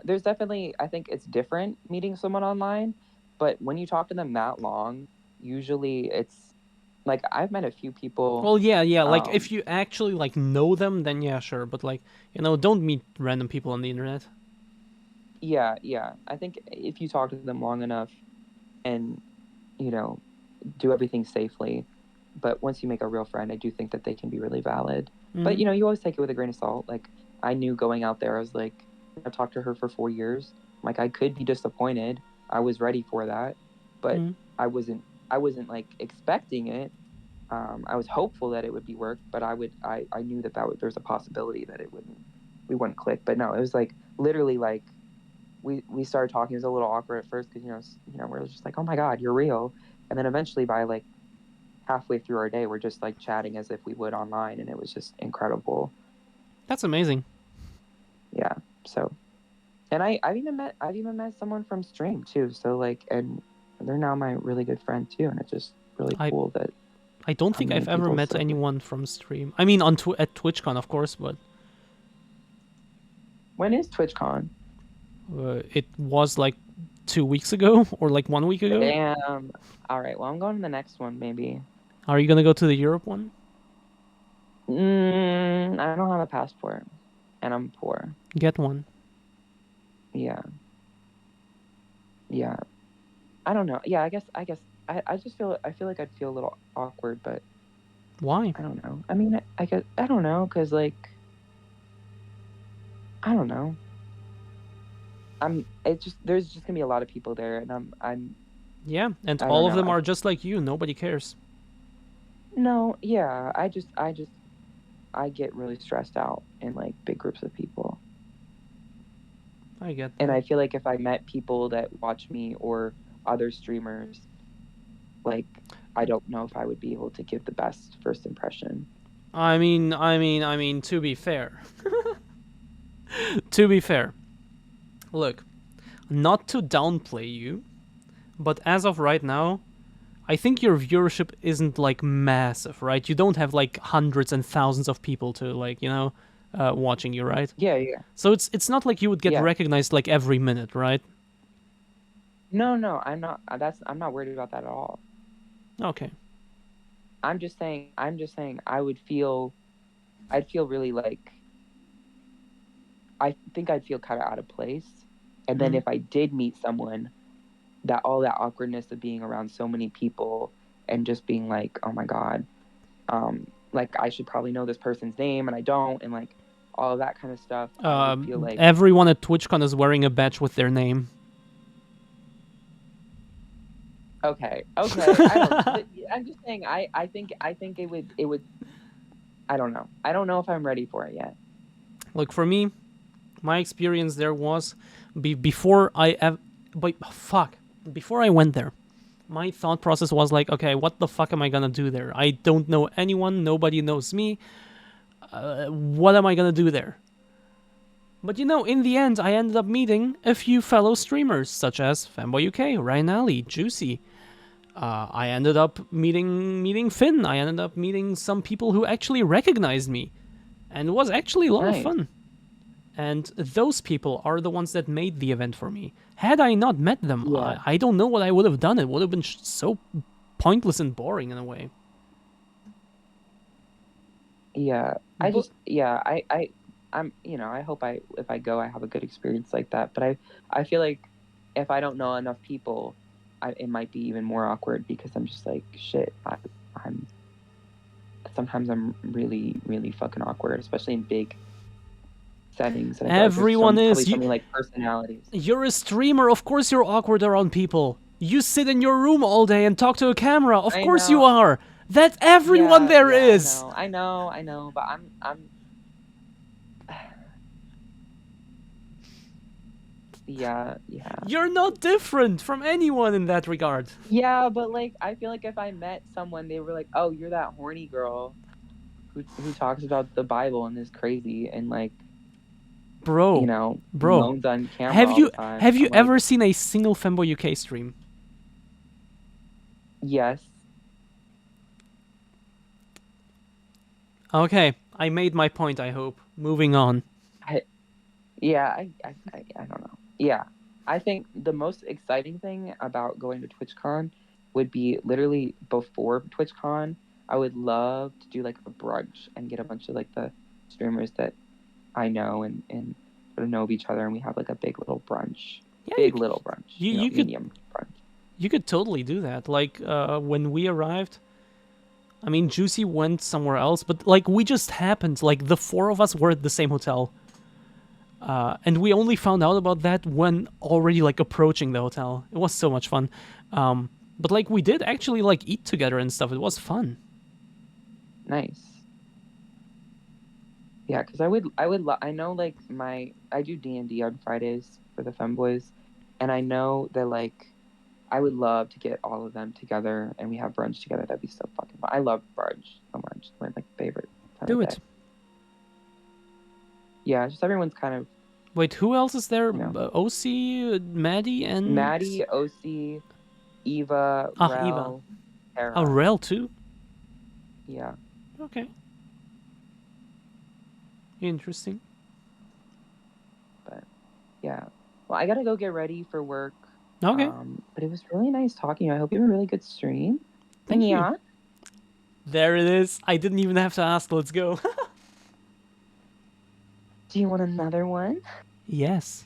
there's definitely, I think it's different meeting someone online, but when you talk to them that long, usually it's like I've met a few people. Well, yeah. Like if you actually like know them, then yeah, sure. But like don't meet random people on the internet. Yeah. I think if you talk to them long enough, and do everything safely, but once you make a real friend, I do think that they can be really valid. Mm-hmm. But you always take it with a grain of salt. Like I knew going out there, I was like, I talked to her for 4 years. Like I could be disappointed. I was ready for that, but I wasn't like expecting it. I was hopeful that it would be work, but I knew that there's a possibility that we wouldn't click. But no, it was like literally like we started talking. It was a little awkward at first because we're just like, oh my god, you're real. And then eventually by like halfway through our day, we're just like chatting as if we would online, and it was just incredible. That's amazing. Yeah. So, and I've even met someone from stream too. So like, and they're now my really good friend too, and it's just really cool that. I don't think I've ever met anyone from stream. I mean, at TwitchCon, of course, but. When is TwitchCon? It was like 2 weeks ago or like 1 week ago. Damn. All right. Well, I'm going to the next one, maybe. Are you gonna go to the Europe one? I don't have a passport, and I'm poor. Get one. Yeah. I don't know. Yeah, I guess I just feel like I'd feel a little awkward, but why? I don't know. I mean, I don't know, cause like I don't know. There's just gonna be a lot of people there, and I'm. Yeah, and all of them are just like you. Nobody cares. No, yeah, I get really stressed out in like big groups of people. I get that. And I feel like if I met people that watch me or other streamers, like I don't know if I would be able to give the best first impression. I mean, to be fair. To be fair. Look, not to downplay you, but as of right now, I think your viewership isn't like massive, right? You don't have like hundreds and thousands of people to like, watching you, right? Yeah. So it's not like you would get recognized like every minute, right? No, I'm not. I'm not worried about that at all. Okay. I'm just saying. I'd feel really like. I think I'd feel kind of out of place, and then if I did meet someone, that all that awkwardness of being around so many people and just being like, oh my god, like I should probably know this person's name and I don't, and like all of that kind of stuff. I would feel like Everyone at TwitchCon is wearing a badge with their name. okay. I don't, but I'm just saying. I think it would. I don't know. I don't know if I'm ready for it yet. Look, for me, my experience there was before I went there. My thought process was like, okay, what the fuck am I gonna do there? I don't know anyone. Nobody knows me. What am I gonna do there? But in the end, I ended up meeting a few fellow streamers, such as Fanboy UK, Ryan Alley, Juicy. I ended up meeting Finn. I ended up meeting some people who actually recognized me. And it was actually a lot of fun. And those people are the ones that made the event for me. Had I not met them, I don't know what I would have done. It would have been so pointless and boring in a way. Yeah, I hope if I go, I have a good experience like that. But I feel like if I don't know enough people, it might be even more awkward because I'm just like, shit, sometimes I'm really, really fucking awkward, especially in big settings. Everyone is. Something like personalities. You're a streamer. Of course you're awkward around people. You sit in your room all day and talk to a camera. Of course you are. That's everyone there is. I know. But I'm. Yeah. You're not different from anyone in that regard. Yeah, but like I feel like if I met someone, they were like, "Oh, you're that horny girl who talks about the Bible and is crazy and like." Bro, moans on camera have you ever seen a single Fanboy UK stream? Yes. Okay, I made my point, I hope. Moving on. I don't know. Yeah, I think the most exciting thing about going to TwitchCon would be literally before TwitchCon. I would love to do like a brunch and get a bunch of like the streamers that I know and sort of know of each other, and we have like a big little brunch. Little brunch. Medium brunch. You could totally do that. Like when we arrived, I mean, Juicy went somewhere else, but like we just happened. Like the four of us were at the same hotel, and we only found out about that when already like approaching the hotel. It was so much fun, but like we did actually like eat together and stuff. It was fun. Nice. Yeah, because I know like I do D&D on Fridays for the femboys, and I know that like I would love to get all of them together and we have brunch together. That'd be so fucking fun. I love brunch so much. It's my like favorite time Do of it. day. Yeah, just everyone's kind of. Wait, who else is there? Osii, Maddie, Osii, Eva, Rel, Eva. Tara. Oh, Rel too? Yeah. Okay. Interesting. But yeah, well, I gotta go get ready for work. Okay. But it was really nice talking to you. I hope you have a really good stream. Thank you. There it is. I didn't even have to ask. Let's go. Do you want another one? Yes.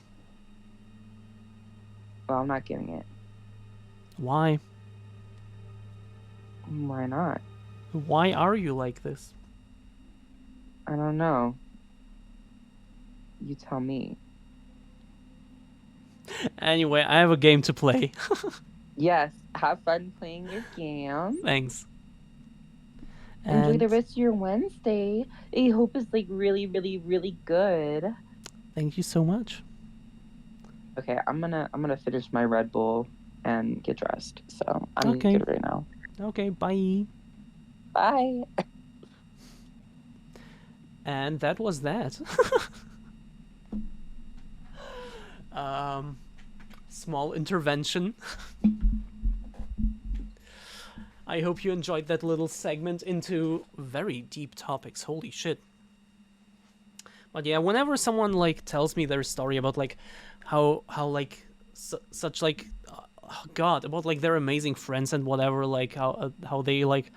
Well, I'm not giving it. Why? Why not? Why are you like this? I don't know. You tell me. Anyway, I have a game to play. Yes, have fun playing your game. Thanks. Enjoy the rest of your Wednesday. I hope it's like really, really, really good. Thank you so much. Okay, I'm gonna finish my Red Bull and get dressed. So I'm good right now. Okay, bye. Bye. And that was that. Small intervention. I hope you enjoyed that little segment into very deep topics. Holy shit. But yeah, whenever someone like tells me their story about like how like such like oh god, about like their amazing friends and whatever, like how they like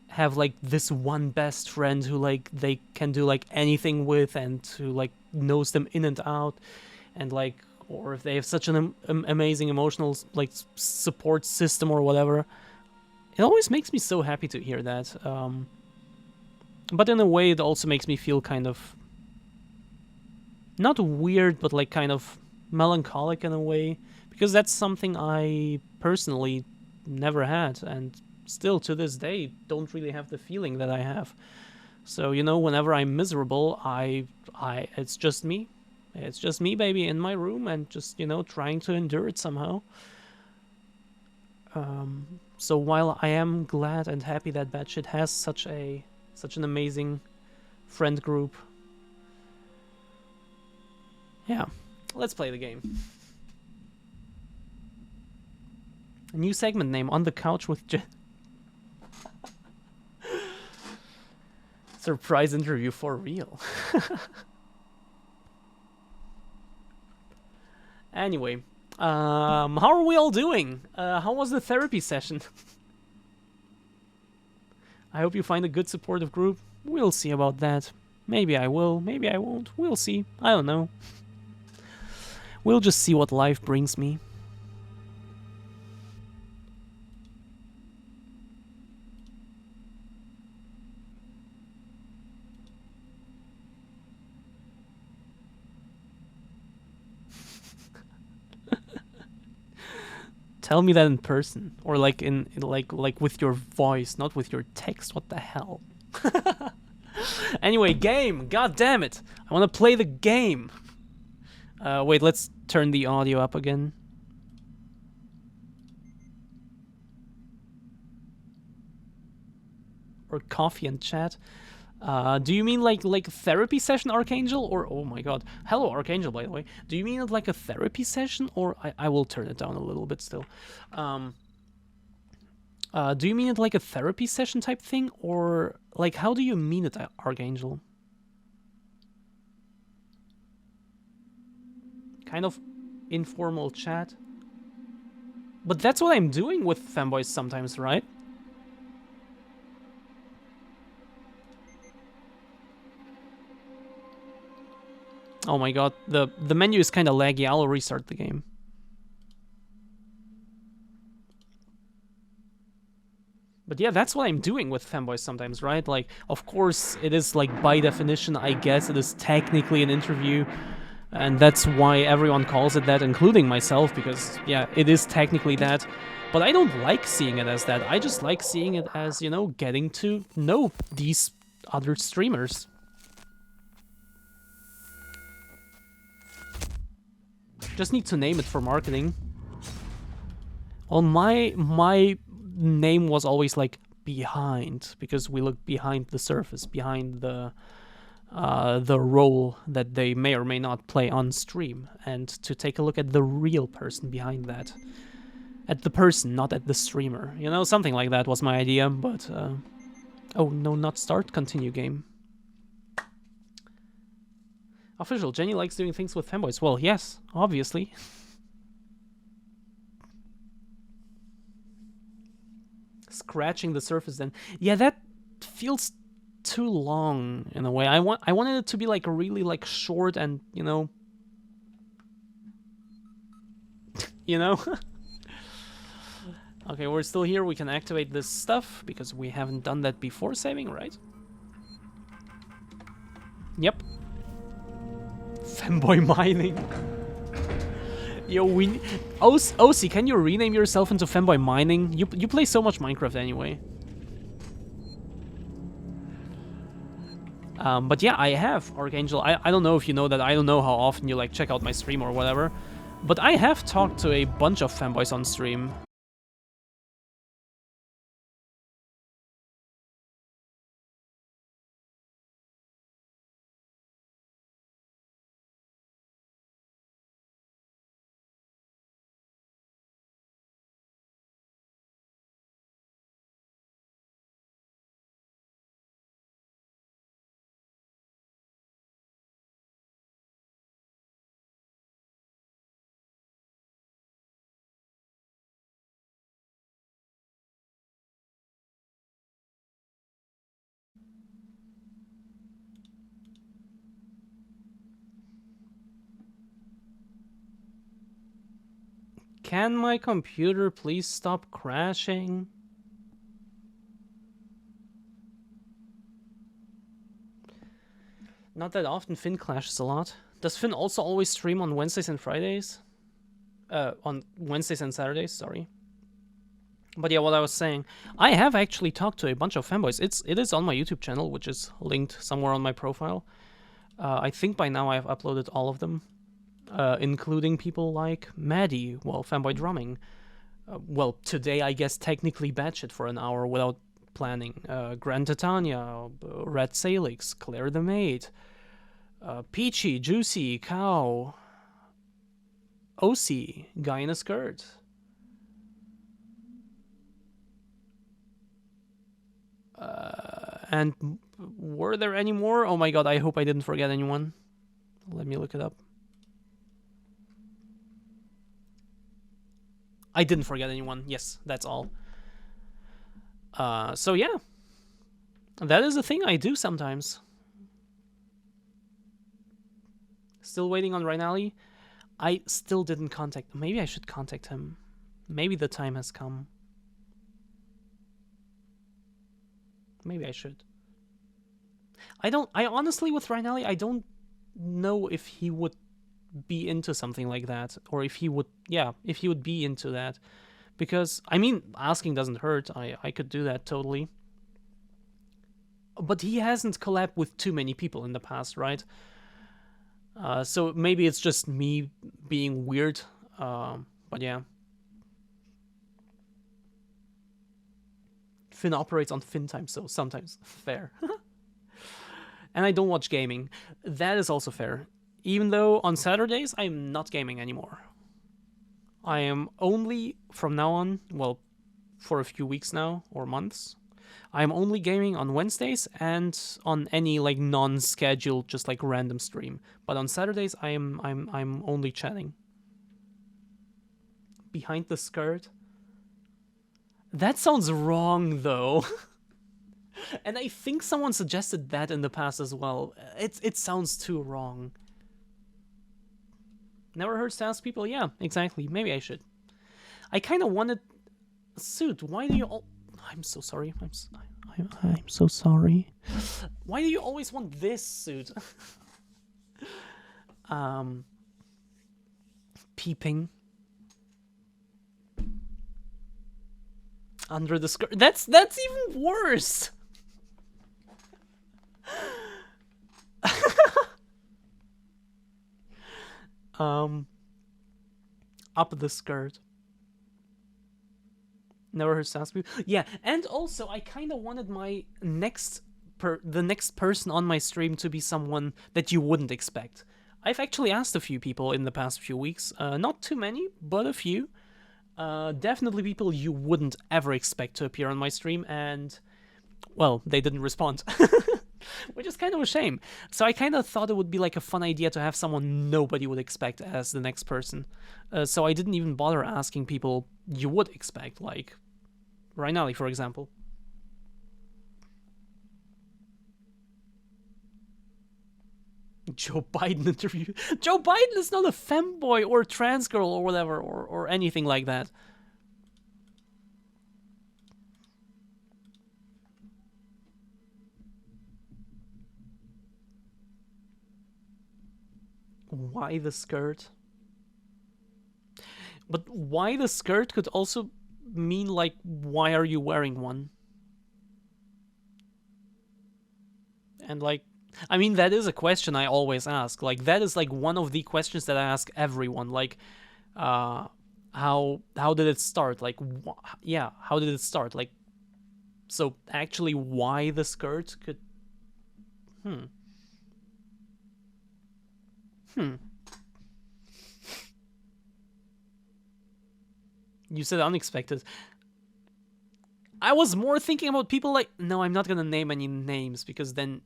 have like this one best friend who like they can do like anything with and who like knows them in and out, and like, or if they have such an amazing emotional like support system or whatever. It always makes me so happy to hear that. But in a way, it also makes me feel kind of not weird, but like kind of melancholic in a way, because that's something I personally never had, and still to this day don't really have the feeling that I have. So, you know, whenever I'm miserable, it's just me. It's just me, baby, in my room, and just, you know, trying to endure it somehow. So while I am glad and happy that Batshit has such an amazing friend group, yeah, let's play the game. A new segment name, On the Couch with Surprise interview for real. Anyway, how are we all doing? How was the therapy session? I hope you find a good supportive group. We'll see about that. Maybe I will, maybe I won't. We'll see. I don't know. We'll just see what life brings me. Tell me that in person, or like in like with your voice, not with your text. What the hell? Anyway, game. God damn it! I want to play the game. Wait, let's turn the audio up again. Or coffee and chat. Do you mean like therapy session, Archangel? Or oh my god, hello Archangel, by the way. Do you mean it like a therapy session, or I will turn it down a little bit still. Do you mean it like a therapy session type thing, or like how do you mean it, Archangel? Kind of informal chat. But that's what I'm doing with fanboys sometimes, right? Oh my god, the menu is kind of laggy. I'll restart the game. But yeah, that's what I'm doing with fanboys sometimes, right? Like, of course, it is like by definition, I guess it is technically an interview. And that's why everyone calls it that, including myself, because yeah, it is technically that. But I don't like seeing it as that. I just like seeing it as, you know, getting to know these other streamers. Just need to name it for marketing. Well, my name was always like behind, because we look behind the surface, behind the role that they may or may not play on stream, and to take a look at the real person behind that. At the person, not at the streamer. You know, something like that was my idea, but... oh, no, not start, continue game. Official, Jenny likes doing things with fanboys. Well, yes, obviously. Scratching the surface then. Yeah, that feels too long in a way. I wanted it to be like really like short and, you know... you know? Okay, we're still here. We can activate this stuff because we haven't done that before saving, right? Yep. Fanboy mining. Yo, Osii, can you rename yourself into Fanboy Mining? You play so much Minecraft anyway. But yeah, I have, Archangel. I don't know if you know that. I don't know how often you like check out my stream or whatever. But I have talked to a bunch of fanboys on stream. Can my computer please stop crashing? Not that often. Finn clashes a lot. Does Finn also always stream on Wednesdays and Fridays? On Wednesdays and Saturdays, sorry. But yeah, what I was saying, I have actually talked to a bunch of fanboys. It is on my YouTube channel, which is linked somewhere on my profile. I think by now I've uploaded all of them, including people like Maddie, well, fanboy drumming. Well, today I guess technically batched for an hour without planning. Grand Titania, Red Salix, Claire the Maid, Peachy, Juicy, Cow, Osii, Guy in a Skirt. And were there any more? Oh my god, I hope I didn't forget anyone. Let me look it up. I didn't forget anyone. Yes, that's all. So yeah. That is a thing I do sometimes. Still waiting on Reinali. I still didn't contact... Maybe I should contact him. Maybe the time has come. Maybe I should. I honestly, with Reinali, I don't know if he would be into something like that. Or if he would, yeah, if he would be into that. Because, I mean, asking doesn't hurt. I could do that totally. But he hasn't collabed with too many people in the past, right? So maybe it's just me being weird. But yeah. Finn operates on Finn time, so sometimes fair. And I don't watch gaming. That is also fair. Even though on Saturdays, I'm not gaming anymore. I am only, from now on, well, for a few weeks now, or months, I'm only gaming on Wednesdays and on any, like, non-scheduled, just, like, random stream. But on Saturdays, I'm only chatting. Behind the skirt? That sounds wrong, though. And I think someone suggested that in the past as well. It sounds too wrong. Never heard to ask people? Yeah, exactly. Maybe I should. I kind of wanted... Suit, why do you all... I'm so sorry. I'm so sorry. Why do you always want this suit? Peeping. Under the skirt. That's even worse. Up the skirt. Never heard to ask people. Yeah, and also I kind of wanted my the next person on my stream to be someone that you wouldn't expect. I've actually asked a few people in the past few weeks. Not too many, but a few. Definitely people you wouldn't ever expect to appear on my stream, and, well, they didn't respond. Which is kind of a shame. So I kind of thought it would be like a fun idea to have someone nobody would expect as the next person. So I didn't even bother asking people you would expect, like Reinali, for example. Joe Biden interview. Joe Biden is not a femboy or a trans girl or whatever, or anything like that. Why the skirt? But why the skirt could also mean, like, why are you wearing one? And, like, I mean, that is a question I always ask. Like, that is, like, one of the questions that I ask everyone. Like, how did it start? Like, yeah, how did it start? Like, so actually why the skirt could... You said unexpected. I was more thinking about people like... No, I'm not gonna name any names, because then...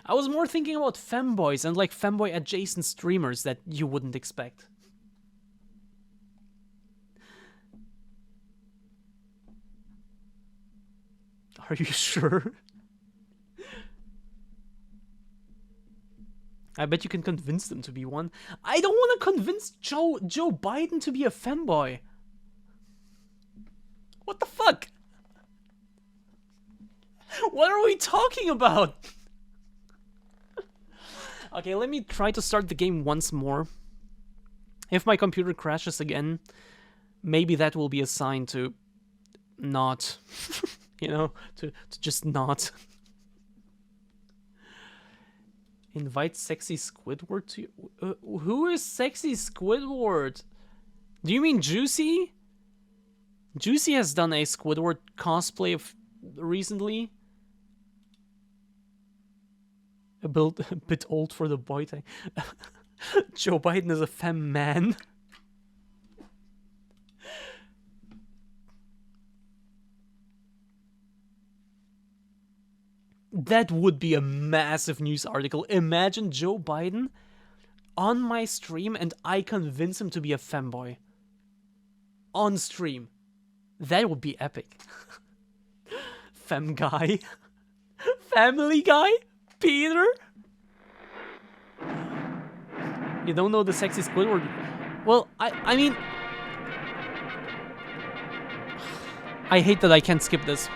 I was more thinking about femboys and, like, femboy adjacent streamers that you wouldn't expect. Are you sure? I bet you can convince them to be one. I don't want to convince Joe Biden to be a femboy. What the fuck? What are we talking about? Okay, let me try to start the game once more. If my computer crashes again, maybe that will be a sign to not, you know, to just not. Invite Sexy Squidward to you? Who is Sexy Squidward? Do you mean Juicy? Juicy has done a Squidward cosplay recently. A bit old for the boy type. Joe Biden is a femme man. That would be a massive news article. Imagine Joe Biden on my stream and I convince him to be a femboy. On stream. That would be epic. Fem guy. Family guy? Peter? You don't know the Sexy Squidward? Well, I mean... I hate that I can't skip this.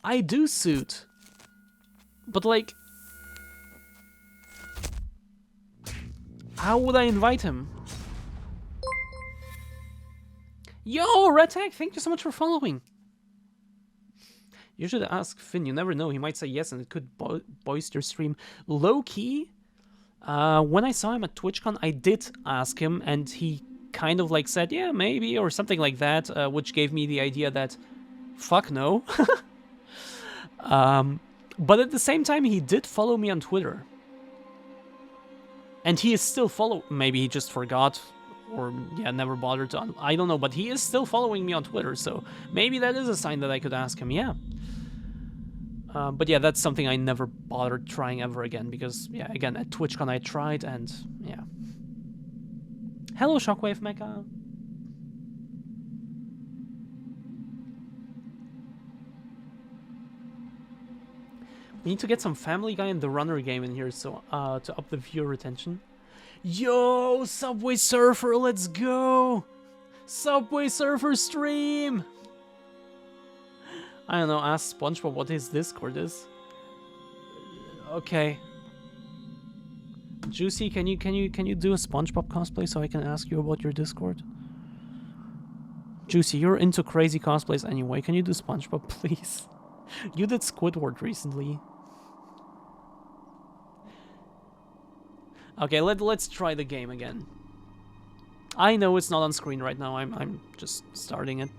I do suit. But like... how would I invite him? Yo, Red Tag, thank you so much for following. You should ask Finn, you never know, he might say yes and it could boost your stream. Low-key, when I saw him at TwitchCon, I did ask him and he kind of like said, yeah, maybe, or something like that, which gave me the idea that, fuck no. But at the same time, he did follow me on Twitter. And he is still maybe he just forgot, or yeah, never bothered to, I don't know, but he is still following me on Twitter, so maybe that is a sign that I could ask him, yeah. But yeah, that's something I never bothered trying ever again, because, yeah, again, at TwitchCon I tried, and, yeah. Hello, Shockwave Mecha! We need to get some Family Guy and the Runner game in here, so, to up the viewer retention. Yo, Subway Surfer, let's go! Subway Surfer stream! I don't know, ask SpongeBob what his Discord is. Okay. Juicy, can you do a SpongeBob cosplay so I can ask you about your Discord? Juicy, you're into crazy cosplays anyway. Can you do SpongeBob, please? You did Squidward recently. Okay, let's try the game again. I know it's not on screen right now. I'm just starting it.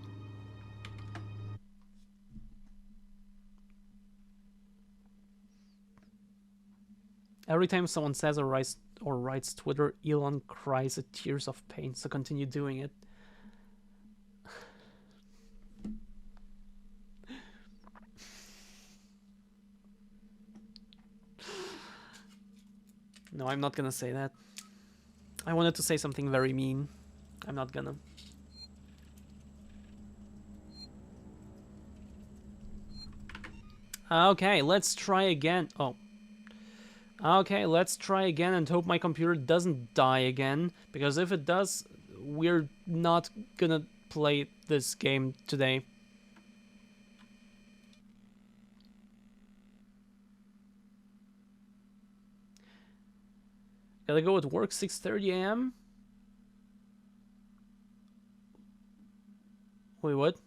Every time someone says or writes Twitter, Elon cries at tears of pain, so continue doing it. No, I'm not gonna say that. I wanted to say something very mean. I'm not gonna. Okay, let's try again. Oh. Okay, let's try again and hope my computer doesn't die again. Because if it does, we're not gonna play this game today. Gotta go at work 6:30 a.m. Wait, what?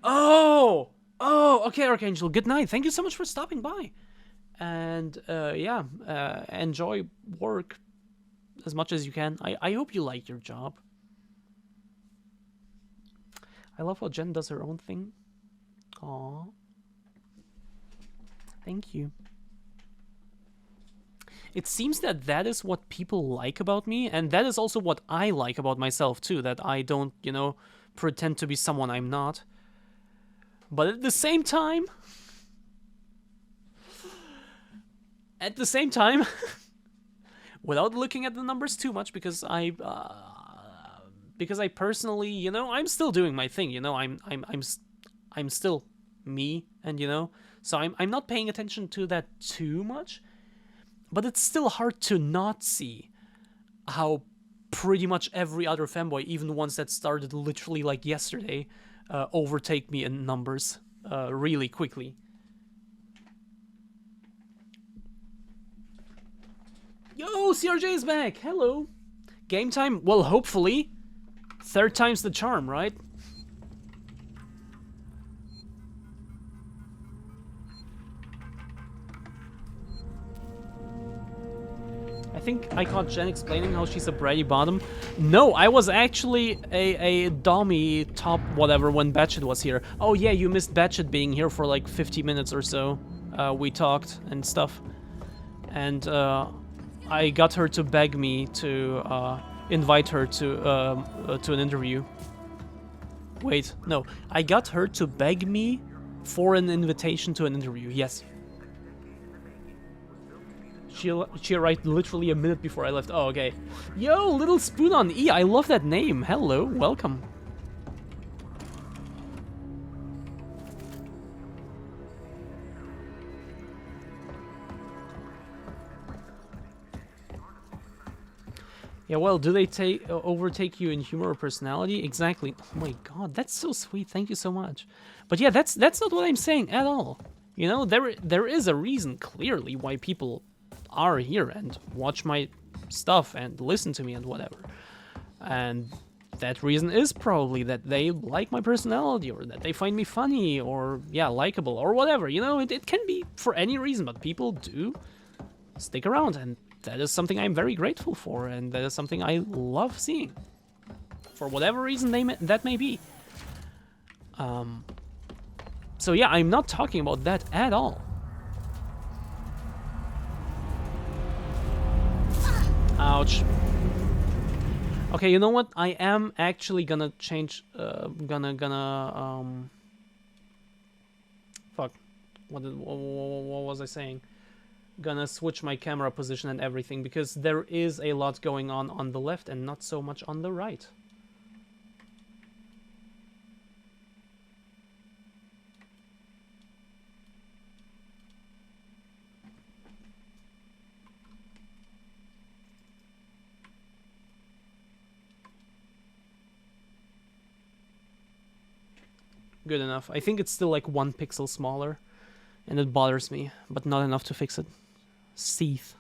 Oh! Oh, okay, Archangel. Good night. Thank you so much for stopping by. And, yeah, enjoy work as much as you can. I hope you like your job. I love how Jen does her own thing. Aww. Thank you. It seems that that is what people like about me, and that is also what I like about myself, too. That I don't, you know, pretend to be someone I'm not. But at the same time... without looking at the numbers too much, because I personally, you know, I'm still doing my thing, you know, I'm still me, and so I'm not paying attention to that too much, but it's still hard to not see how pretty much every other fanboy, even ones that started literally like yesterday, overtake me in numbers really quickly. Yo, CRJ is back! Hello! Game time? Well, hopefully. Third time's the charm, right? I think I caught Jen explaining how she's a bratty bottom. No, I was actually a dommy top whatever when Batchet was here. Oh yeah, you missed Batchet being here for like 50 minutes or so. We talked and stuff. And I got her to beg me to invite her to an interview. Wait, no. I got her to beg me for an invitation to an interview, yes. She arrived literally a minute before I left. Oh, okay. Yo, Little Spoon on E. I love that name. Hello, welcome. Yeah, well, do they overtake you in humor or personality? Exactly. Oh my god, that's so sweet. Thank you so much. But yeah, that's not what I'm saying at all. There is a reason clearly why people are here and watch my stuff and listen to me and whatever. And that reason is probably that they like my personality or that they find me funny or, yeah, likable or whatever. It can be for any reason, but people do stick around, and that is something I'm very grateful for, and that is something I love seeing. For whatever reason that may be. So yeah, I'm not talking about that at all. Ouch. Okay, you know what? I am actually gonna change, fuck. What was I saying? Gonna switch my camera position and everything, because there is a lot going on the left and not so much on the right. Good enough. I think it's still like 1 pixel smaller, and it bothers me, but not enough to fix it. Seeth.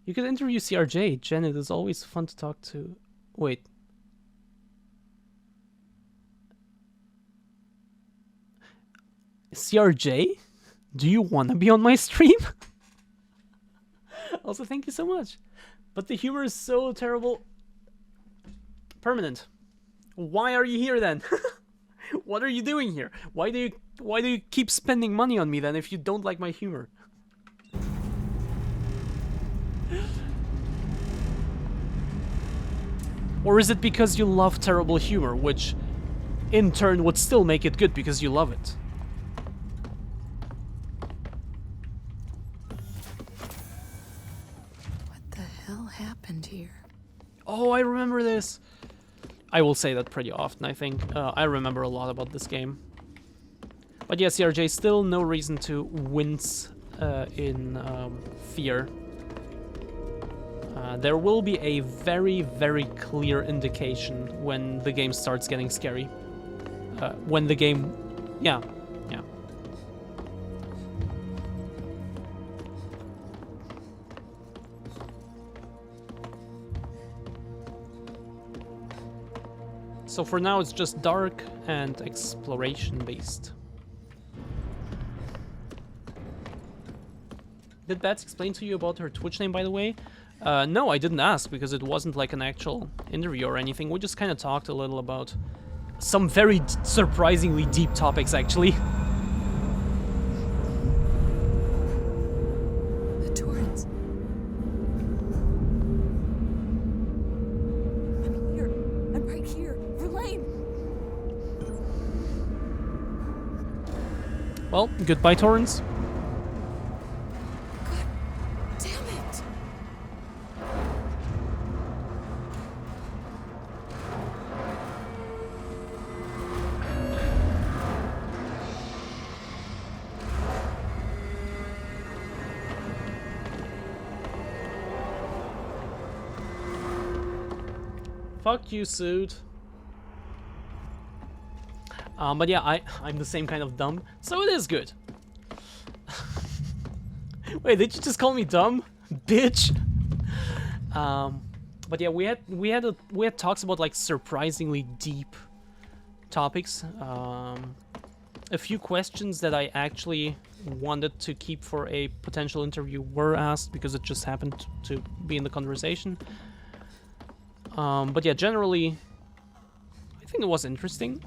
You could interview CRJ. Jen, it is always fun to talk to. Wait. CRJ? Do you want to be on my stream? Also, thank you so much. But the humor is so terrible. Permanent. Why are you here then? What are you doing here? Why do you keep spending money on me then if you don't like my humor? Or is it because you love terrible humor, which in turn would still make it good because you love it? Happened here? Oh, I remember this. I will say that pretty often, I think. I remember a lot about this game. But yeah, CRJ, still no reason to wince in fear. There will be a very, very clear indication when the game starts getting scary. When the game... Yeah. So for now, it's just dark and exploration based. Did Bats explain to you about her Twitch name, by the way? No, I didn't ask because it wasn't like an actual interview or anything. We just kind of talked a little about some very surprisingly deep topics, actually. The torrents. I'm here. I'm right here. Verlaine! Well, goodbye, Torrance. God damn it! Fuck you, suit. But yeah, I'm the same kind of dumb, so it is good. Wait, did you just call me dumb, bitch? But yeah, we had talks about like surprisingly deep topics. A few questions that I actually wanted to keep for a potential interview were asked because it just happened to be in the conversation. But yeah, generally, I think it was interesting.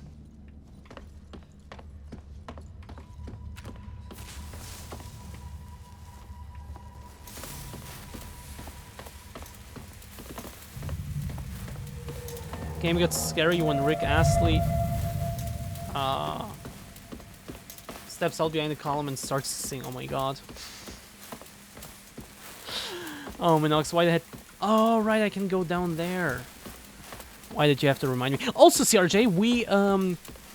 Game gets scary when Rick Astley steps out behind the column and starts to sing. Oh my god. Oh, Minox, why the heck? Oh, right, I can go down there. Why did you have to remind me? Also, CRJ, we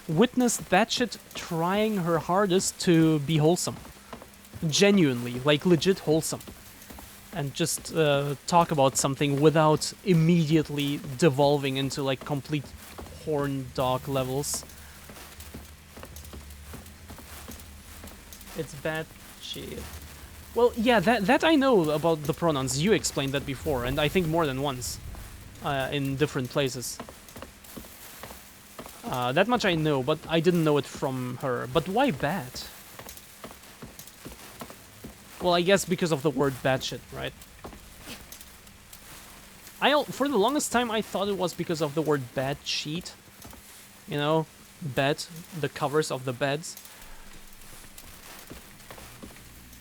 witnessed Batshit trying her hardest to be wholesome. Genuinely, like legit wholesome. And just talk about something without immediately devolving into like complete horn dog levels. It's bad shit. Well, yeah, that I know about the pronouns. You explained that before, and I think more than once in different places. That much I know, but I didn't know it from her. But why bad? Well, I guess because of the word batshit, right? For the longest time, I thought it was because of the word bed sheet. You know, bed, the covers of the beds.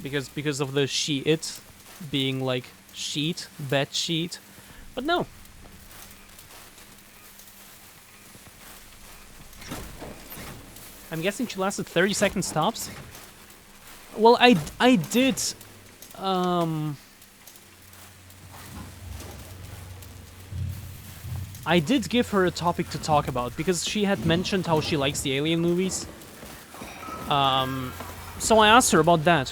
Because of the she-it being like sheet, bed sheet. But no. I'm guessing she lasted 30 second stops? Well, I did, I did give her a topic to talk about, because she had mentioned how she likes the Alien movies. So I asked her about that.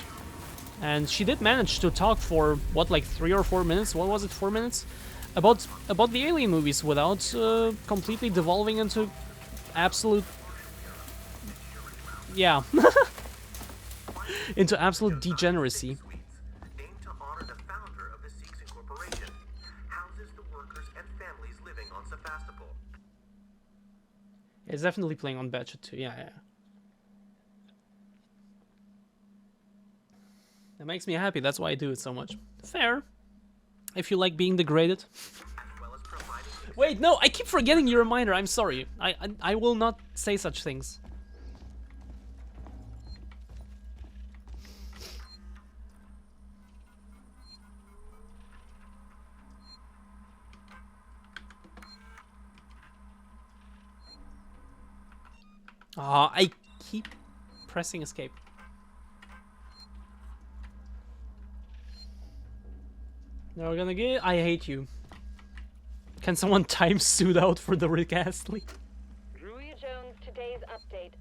And she did manage to talk for, what, like 3 or 4 minutes? What was it, 4 minutes? About the Alien movies without completely devolving into absolute... Yeah. Into absolute degeneracy. It's definitely playing on Batshit too, yeah. That makes me happy, that's why I do it so much. Fair. If you like being degraded. Wait, no, I keep forgetting your reminder, I'm sorry. I will not say such things. I keep pressing escape. Now we're gonna get... I hate you. Can someone time suit out for the Rick Astley? Druia Jones, today's update.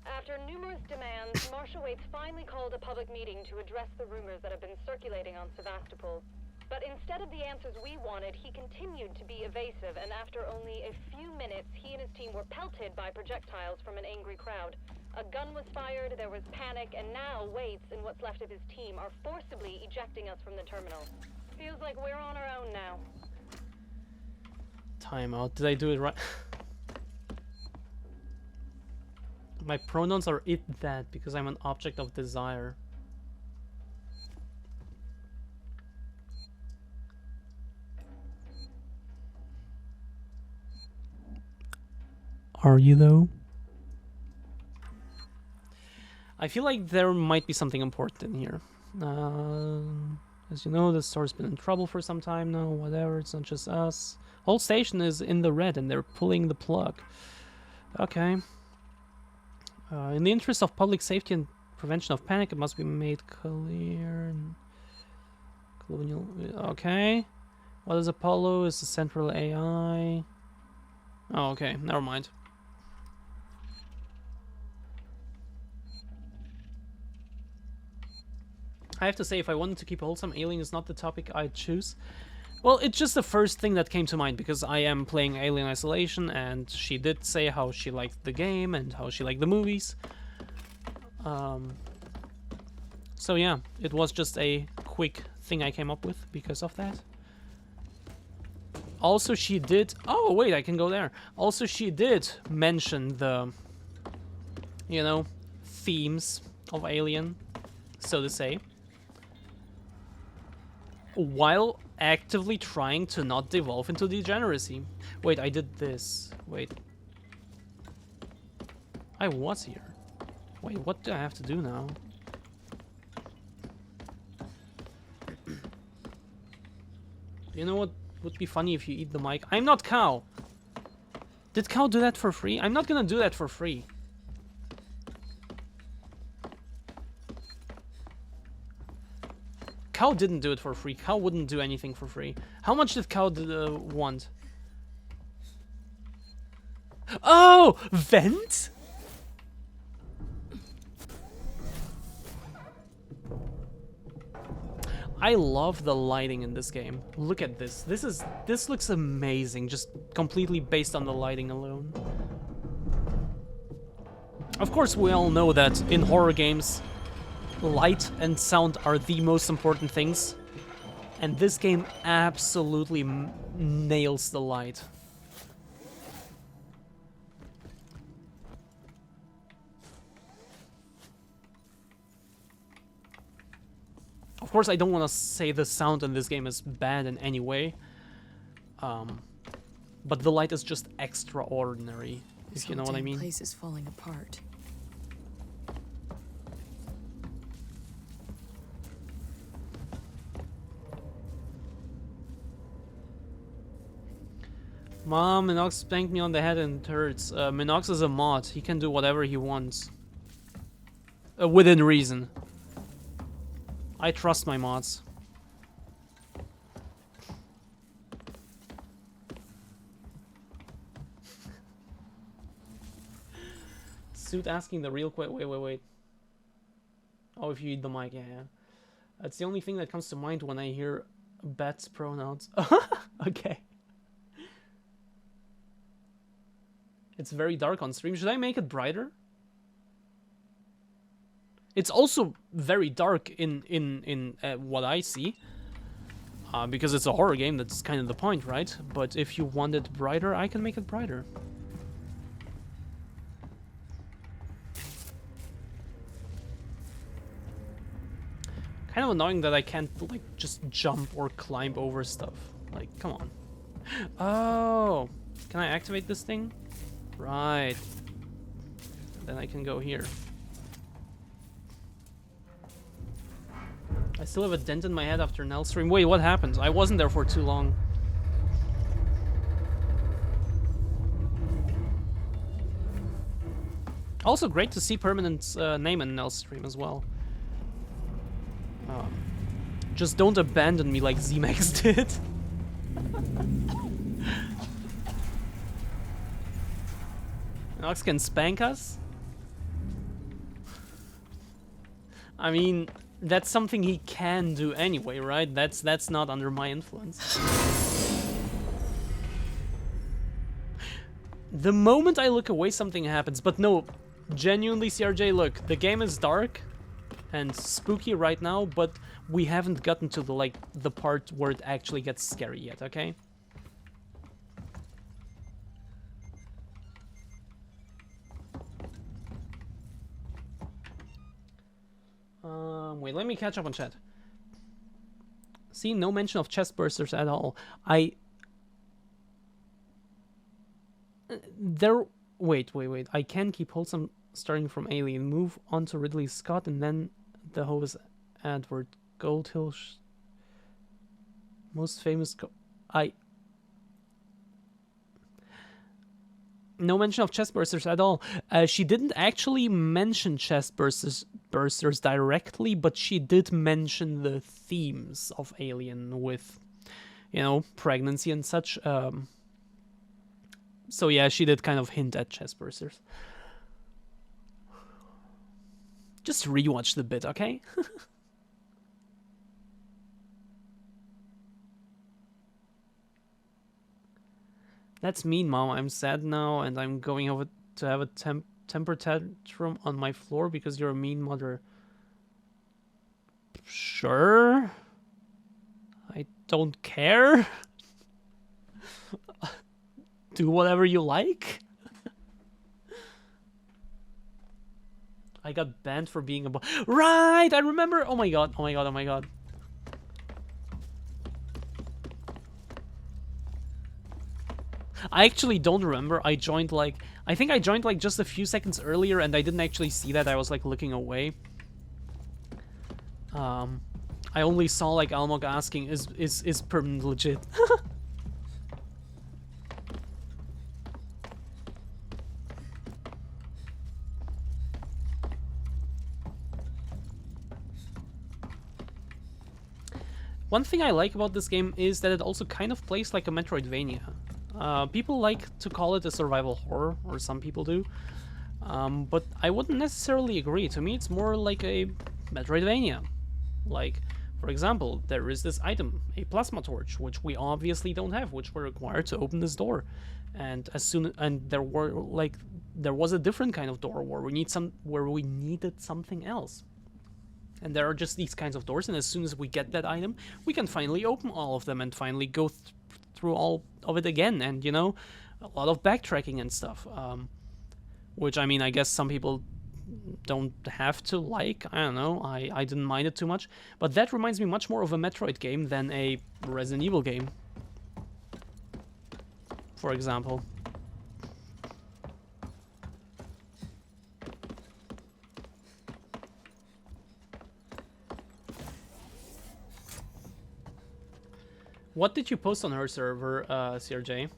After numerous demands, Marshal Waits finally called a public meeting to address the rumors that have been circulating on Sevastopol. But instead of the answers we wanted, he continued to be evasive, and after only a few minutes, he and his team were pelted by projectiles from an angry crowd. A gun was fired, there was panic, and now Waits and what's left of his team are forcibly ejecting us from the terminal. Feels like we're on our own now. Timeout. Did I do it right? My pronouns are it, that, because I'm an object of desire. Are you though? I feel like there might be something important in here. As you know, the store's been in trouble for some time now. Whatever, it's not just us. Whole station is in the red and they're pulling the plug. Okay. In the interest of public safety and prevention of panic, it must be made clear. Colonial. Okay. What is Apollo? Is the central AI? Oh, okay. Never mind. I have to say, if I wanted to keep wholesome, Alien is not the topic I'd choose. Well, it's just the first thing that came to mind because I am playing Alien Isolation, and she did say how she liked the game and how she liked the movies. So yeah, it was just a quick thing I came up with because of that. Also, she did... Oh, wait, I can go there. Also, she did mention the, you know, themes of Alien, so to say, while actively trying to not devolve into degeneracy. Wait, I did this. Wait. I was here. Wait, what do I have to do now? You know what would be funny if you eat the mic? I'm not Cow! Did Cow do that for free? I'm not gonna do that for free. Cow didn't do it for free. Cow wouldn't do anything for free. How much did Cow want? Oh! Vent? I love the lighting in this game. Look at this. This looks amazing, just completely based on the lighting alone. Of course, we all know that in horror games, light and sound are the most important things, and this game absolutely nails the light. Of course, I don't want to say the sound in this game is bad in any way, but the light is just extraordinary, if you know what I mean. The place is falling apart. Mom, Minox spanked me on the head and it hurts. Minox is a mod. He can do whatever he wants. Within reason. I trust my mods. Suit asking the real quick. Wait. Oh, if you eat the mic, yeah. That's the only thing that comes to mind when I hear Bet's pronouns. Okay. It's very dark on stream. Should I make it brighter? It's also very dark in what I see, because it's a horror game. That's kind of the point, right? But if you want it brighter, I can make it brighter. Kind of annoying that I can't like just jump or climb over stuff. Like, come on. Oh, can I activate this thing? Right. Then I can go here. I still have a dent in my head after Nell stream. Wait, what happened? I wasn't there for too long. Also, great to see Permanent's name in Nell's stream as well. Just don't abandon me like Z-Max did. Nox can spank us? I mean, that's something he can do anyway, right? That's not under my influence. The moment I look away, something happens. But no, genuinely, CRJ, look, the game is dark and spooky right now, but we haven't gotten to the part where it actually gets scary yet, okay? Wait, let me catch up on chat. See, no mention of chest bursters at all. Wait. I can keep wholesome starting from Alien. Move on to Ridley Scott and then the host Edward Goldhill. Most famous... No mention of chest bursters at all. She didn't actually mention chest bursters directly, but she did mention the themes of Alien with, you know, pregnancy and such. So yeah, she did kind of hint at chest bursters. Just rewatch the bit, okay? That's mean, Mom. I'm sad now, and I'm going over to have a temper tantrum on my floor because you're a mean mother. Sure. I don't care. Do whatever you like. I got banned for being a boy. Right, I remember. Oh my god. Oh my god. Oh my god. I actually don't remember. I joined like, I think I joined like just a few seconds earlier, and I didn't actually see that. I was like looking away. I only saw like Almog asking, is permanent legit? One thing I like about this game is that it also kind of plays like a Metroidvania. People like to call it a survival horror, or some people do. But I wouldn't necessarily agree. To me, it's more like a Metroidvania. Like, for example, there is this item, a plasma torch, which we obviously don't have, which we're required to open this door. And there was a different kind of door where we needed something else. And there are just these kinds of doors, and as soon as we get that item, we can finally open all of them and finally go through all of it again. And, you know, a lot of backtracking and stuff. Which, I mean, I guess some people don't have to like. I don't know. I didn't mind it too much. But that reminds me much more of a Metroid game than a Resident Evil game, for example. What did you post on her server, CRJ?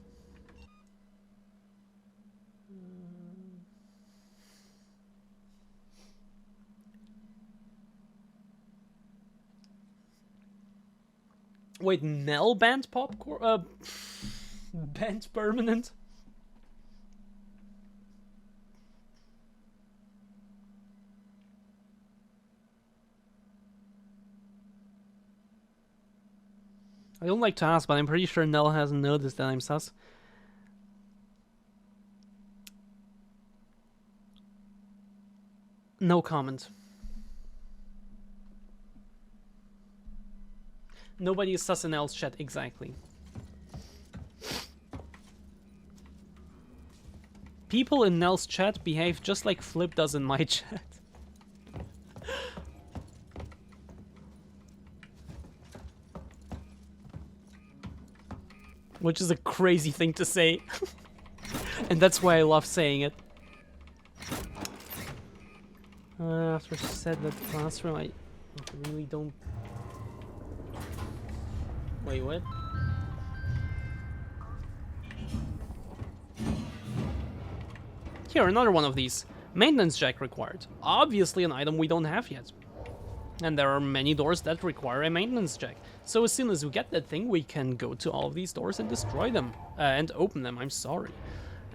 Wait, Nell banned popcorn? Banned permanent? I don't like to ask, but I'm pretty sure Nell hasn't noticed that I'm sus. No comment. Nobody is sus in Nell's chat, exactly. People in Nell's chat behave just like Flip does in my chat. Which is a crazy thing to say. And that's why I love saying it. After she said that classroom, I really don't... Wait, what? Here, another one of these. Maintenance jack required. Obviously an item we don't have yet. And there are many doors that require a maintenance jack. So as soon as we get that thing, we can go to all of these doors and destroy them. And open them, I'm sorry.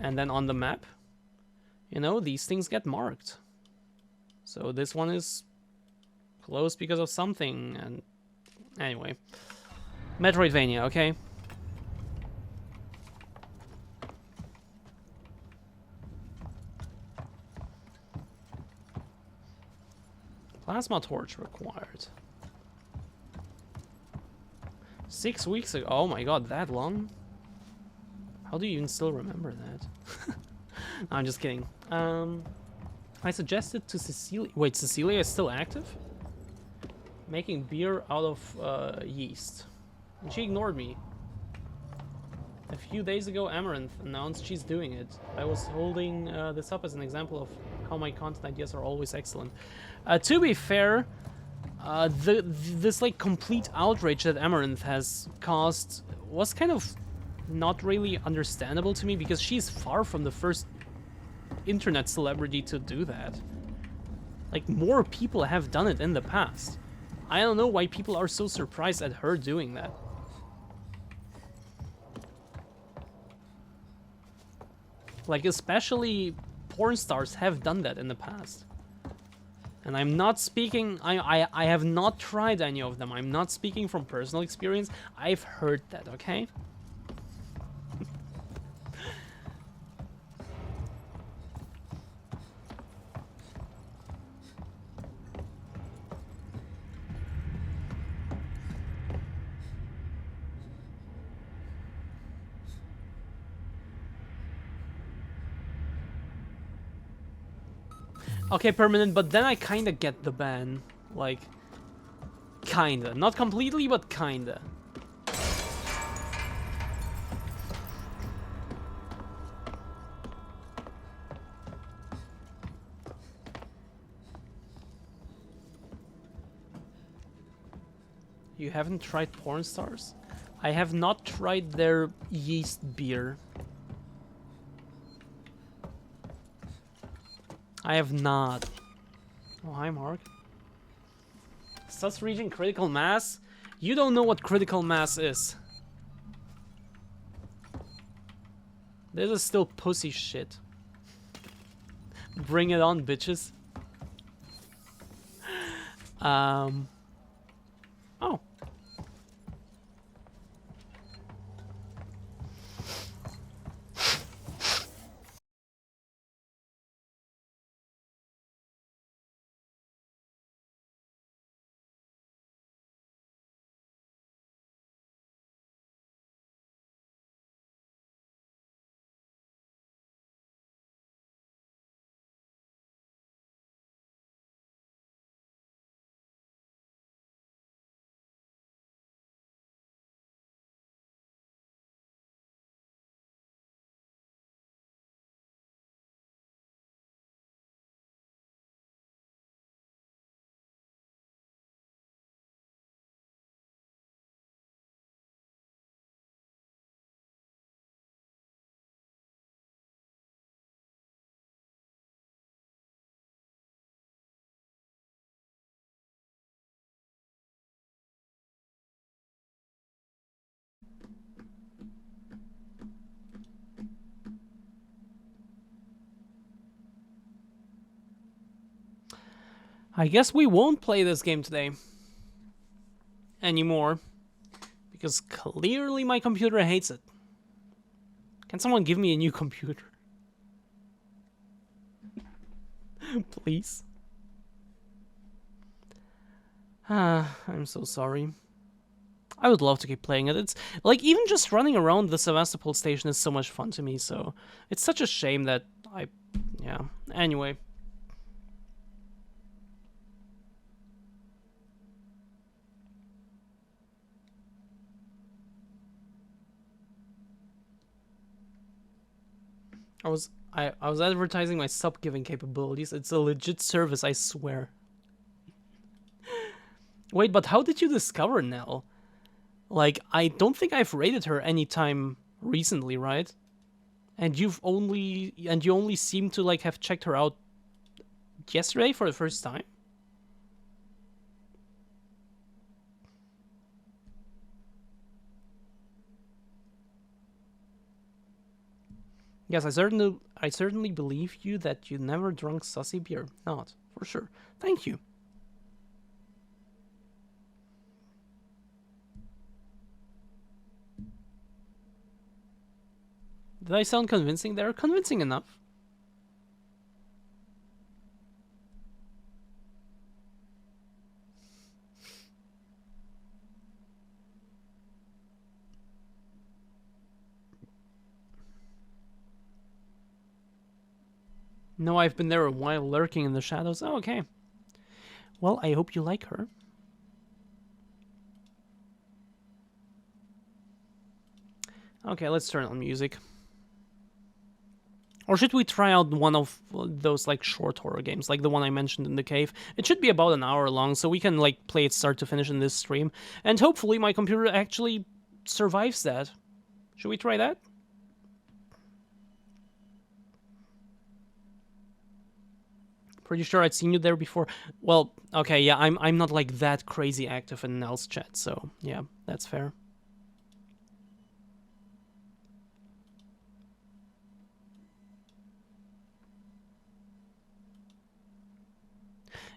And then on the map, you know, these things get marked. So this one is closed because of something. And anyway. Metroidvania, okay? Plasma torch required. 6 weeks ago. Oh my god, that long? How do you even still remember that? I'm just kidding. I suggested to Cecilia... Wait, Cecilia is still active? Making beer out of yeast. And she ignored me. A few days ago, Amaranth announced she's doing it. I was holding this up as an example of how my content ideas are always excellent. To be fair, this like complete outrage that Amaranth has caused was kind of not really understandable to me, because she's far from the first internet celebrity to do that. Like, more people have done it in the past. I don't know why people are so surprised at her doing that. Like, especially porn stars have done that in the past. And I'm not speaking, I have not tried any of them. I'm not speaking from personal experience. I've heard that, okay? Okay, permanent, but then I kinda get the ban. Like, kinda. Not completely, but kinda. You haven't tried porn stars? I have not tried their yeast beer. I have not. Oh, hi, Mark. Sus reaching critical mass? You don't know what critical mass is. This is still pussy shit. Bring it on, bitches. Oh. I guess we won't play this game today. Anymore. Because clearly my computer hates it. Can someone give me a new computer? Please. I'm so sorry. I would love to keep playing it. It's like even just running around the Sevastopol station is so much fun to me, so it's such a shame that yeah. Anyway. I was advertising my sub giving capabilities. It's a legit service, I swear. Wait, but how did you discover Nell? Like, I don't think I've rated her anytime recently, right? And you only seem to like have checked her out yesterday for the first time? Yes, I certainly believe you that you never drunk sussy beer. Not, for sure. Thank you. Did I sound convincing there? Convincing enough. No, I've been there a while, lurking in the shadows. Oh, okay. Well, I hope you like her. Okay, let's turn on music. Or should we try out one of those like short horror games, like the one I mentioned in the cave? It should be about an hour long, so we can like play it start to finish in this stream. And hopefully my computer actually survives that. Should we try that? Pretty sure I'd seen you there before. Well, okay, yeah, I'm not like that crazy active in Nell's chat, so yeah, that's fair.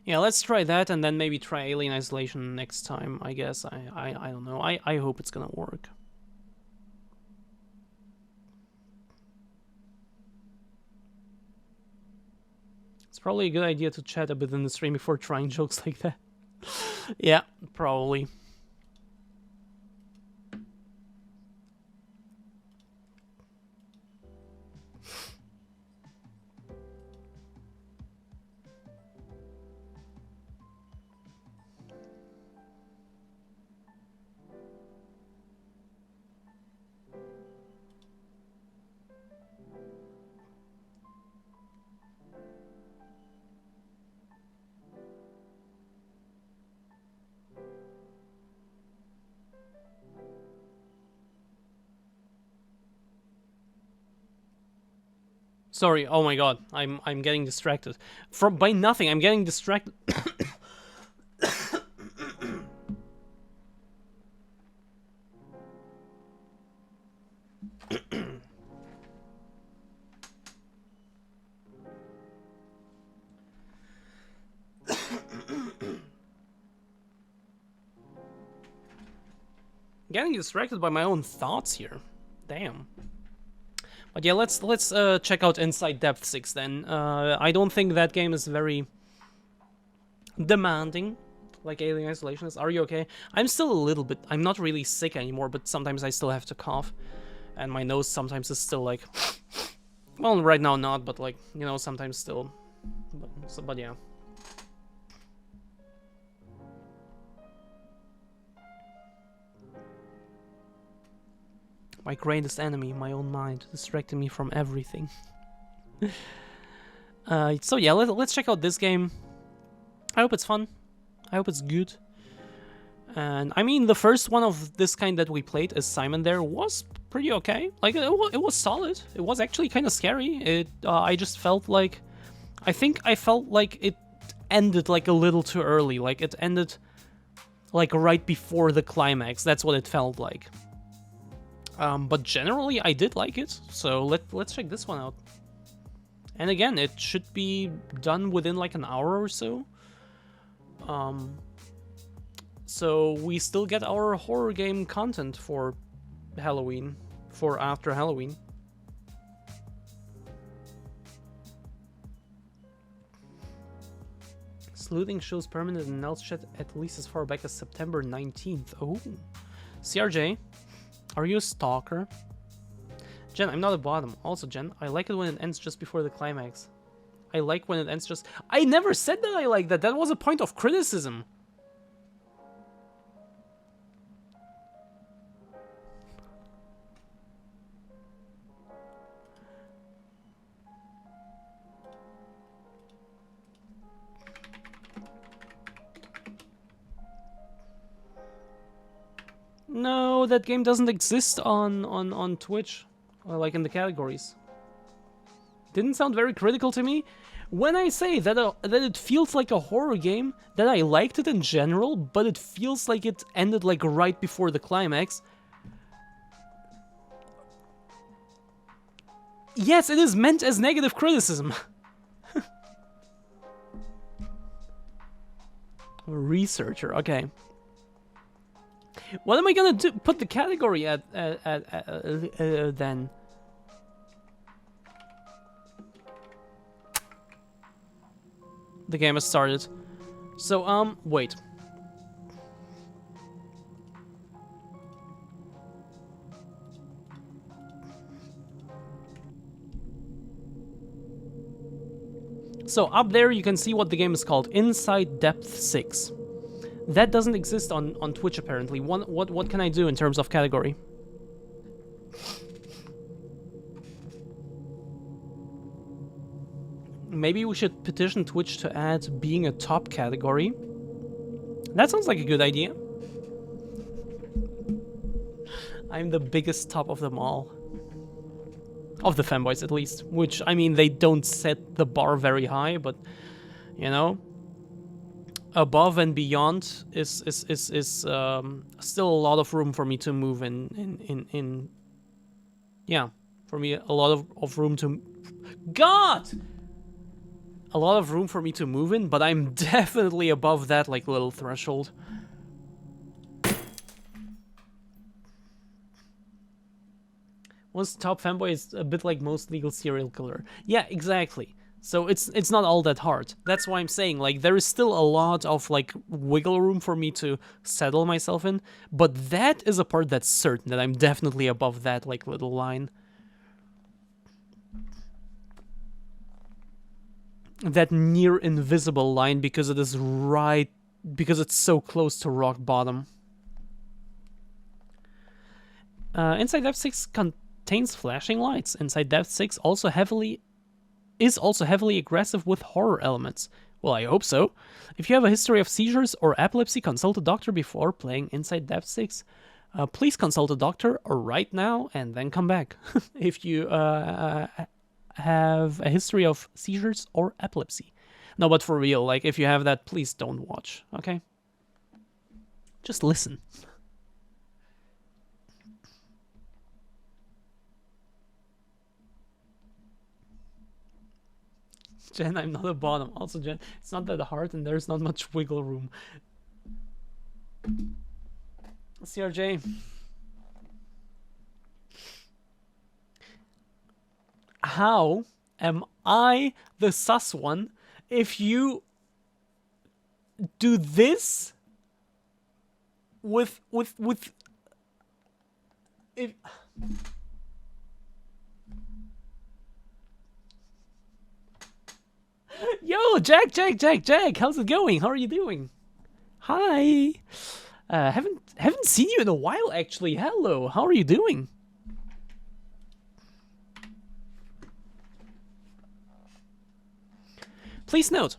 Yeah, let's try that and then maybe try Alien Isolation next time, I guess. I don't know. I hope it's gonna work. It's probably a good idea to chat a bit in the stream before trying jokes like that. Yeah, probably. Sorry. Oh my god. I'm getting distracted. By nothing. I'm getting distracted. Getting distracted by my own thoughts here. Damn. But yeah, let's check out Inside Depth 6 then. I don't think that game is very demanding, like Alien Isolation is. Are you okay? I'm still a little bit. I'm not really sick anymore, but sometimes I still have to cough, and my nose sometimes is still like. Well, right now not, but like, you know, sometimes still. But yeah. My greatest enemy, my own mind, distracting me from everything. So yeah, let's check out this game. I hope it's fun. I hope it's good. And I mean, the first one of this kind that we played, as Simon there, was pretty okay. Like, it was solid. It was actually kind of scary. I just felt like... I think I felt like it ended like a little too early. Like, it ended like right before the climax. That's what it felt like. But generally, I did like it, so let's check this one out. And again, it should be done within like an hour or so. So we still get our horror game content for Halloween, for after Halloween. Sleuthing shows permanent in Nell's chat at least as far back as September 19th. Oh, CRJ. Are you a stalker? Jen, I'm not a bottom. Also, Jen, I like it when it ends just before the climax. I like when it ends just... I never said that I like that. That was a point of criticism. No, that game doesn't exist on Twitch, or like in the categories. Didn't sound very critical to me. When I say that that it feels like a horror game, that I liked it in general, but it feels like it ended like right before the climax. Yes, it is meant as negative criticism. Researcher, okay. What am I gonna do? Put the category at then? The game has started. So, wait. So up there you can see what the game is called, Inside Depth 6. That doesn't exist on Twitch apparently. What can I do in terms of category? Maybe we should petition Twitch to add being a top category. That sounds like a good idea. I'm the biggest top of them all. Of the fanboys, at least. Which, I mean, they don't set the bar very high, but, you know, above and beyond is still a lot of room for me to move in yeah, for me a lot of room to... God! A lot of room for me to move in, but I'm definitely above that, like, little threshold. Once top fanboy is a bit like most legal serial killer. Yeah, exactly. So it's not all that hard. That's why I'm saying, like, there is still a lot of, like, wiggle room for me to settle myself in, but that is a part that's certain, that I'm definitely above that, like, little line. That near invisible line, because it is right, because it's so close to rock bottom. Inside Depth 6 contains flashing lights. Inside Depth 6 is also heavily aggressive with horror elements. Well, I hope so. If you have a history of seizures or epilepsy, consult a doctor before playing Inside Depth 6. Please consult a doctor right now and then come back. If you have a history of seizures or epilepsy. No, but for real, like, if you have that, please don't watch, okay? Just listen. Jen, I'm not a bottom. Also, Jen, it's not that hard and there's not much wiggle room. CRJ. How am I the sus one if you do this with if Yo, Jack, how's it going? How are you doing? Hi. Haven't seen you in a while actually. Hello. How are you doing? Please note,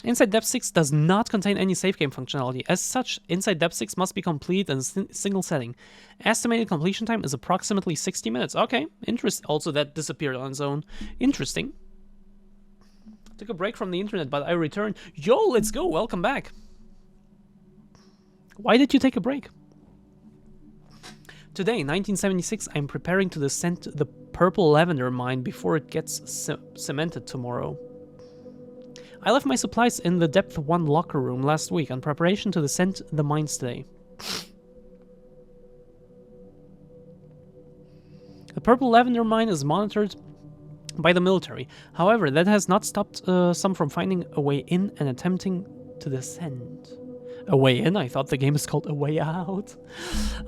Inside Depth 6 does not contain any save game functionality. As such, Inside Depth 6 must be complete in a single setting. Estimated completion time is approximately 60 minutes. Okay, interesting. Also, that disappeared on its own. Interesting. Took a break from the internet, but I returned. Yo, let's go. Welcome back. Why did you take a break? Today, 1976, I'm preparing to descend the Purple Lavender mine before it gets cemented tomorrow. I left my supplies in the Depth 1 locker room last week in preparation to descend the mines today. The Purple Lavender mine is monitored by the military. However, that has not stopped some from finding a way in and attempting to descend. A way in? I thought the game is called A Way Out.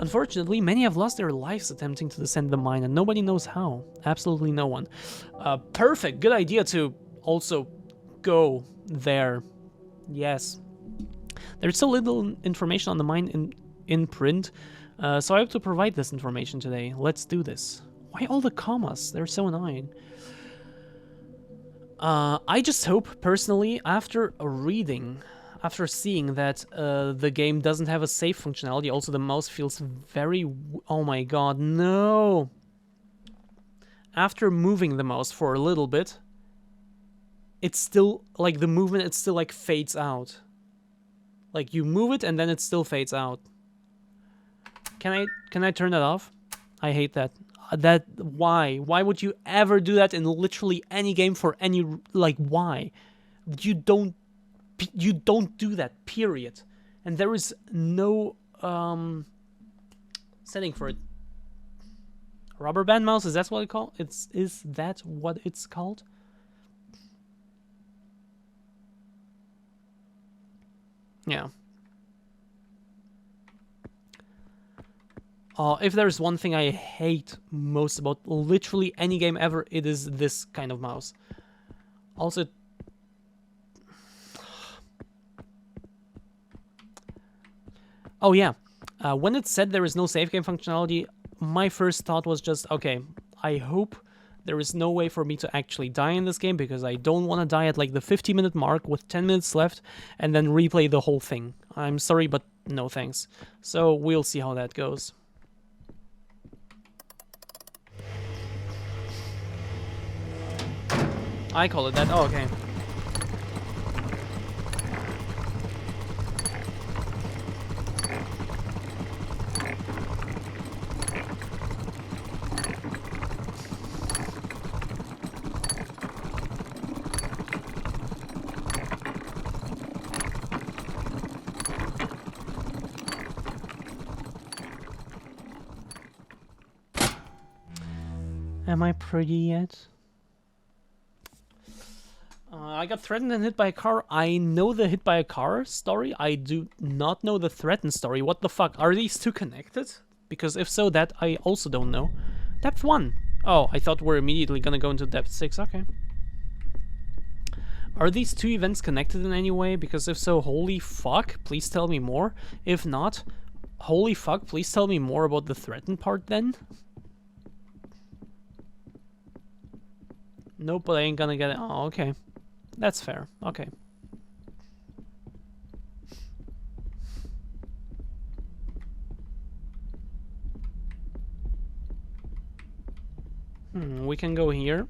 Unfortunately, many have lost their lives attempting to descend the mine, and nobody knows how. Absolutely no one. Perfect. Good idea to also go there. Yes. There's so little information on the mine in print, so I have to provide this information today. Let's do this. Why all the commas? They're so annoying. I just hope, personally, after seeing that the game doesn't have a save functionality, also the mouse feels very... Oh my god, no! After moving the mouse for a little bit, it's still, like, the movement, it still, like, fades out. Like, you move it and then it still fades out. Can I turn that off? I hate that. Why? Why would you ever do that in literally any game for any, like, why? You don't do that, period. And there is no setting for it. Rubber band mouse, is that what it's called? Is that what it's called? Yeah. If there's one thing I hate most about literally any game ever, it is this kind of mouse. Also, oh yeah, when it said there is no save game functionality, my first thought was just, okay, I hope there is no way for me to actually die in this game, because I don't want to die at like the 50-minute mark with 10 minutes left and then replay the whole thing. I'm sorry, but no thanks. So we'll see how that goes. I call it that. Oh, okay. Am I pretty yet? I got threatened and hit by a car. I know the hit by a car story. I do not know the threatened story. What the fuck? Are these two connected? Because if so, that I also don't know. Depth 1. Oh, I thought we're immediately gonna go into Depth 6. Okay. Are these two events connected in any way? Because if so, holy fuck, please tell me more. If not, holy fuck, please tell me more about the threatened part then. Nope, but I ain't gonna get it. Oh, okay. That's fair. Okay. we can go here,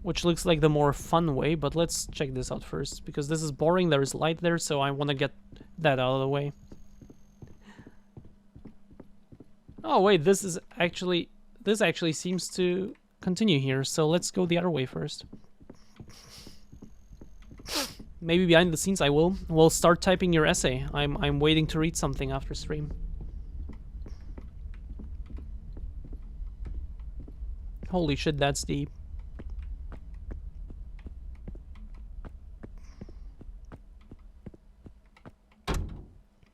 which looks like the more fun way, but let's check this out first, because this is boring, there is light there, so I want to get that out of the way. Oh wait, this actually seems to continue here, so let's go the other way first. Maybe behind the scenes I will. We'll start typing your essay. I'm waiting to read something after stream. Holy shit, that's deep.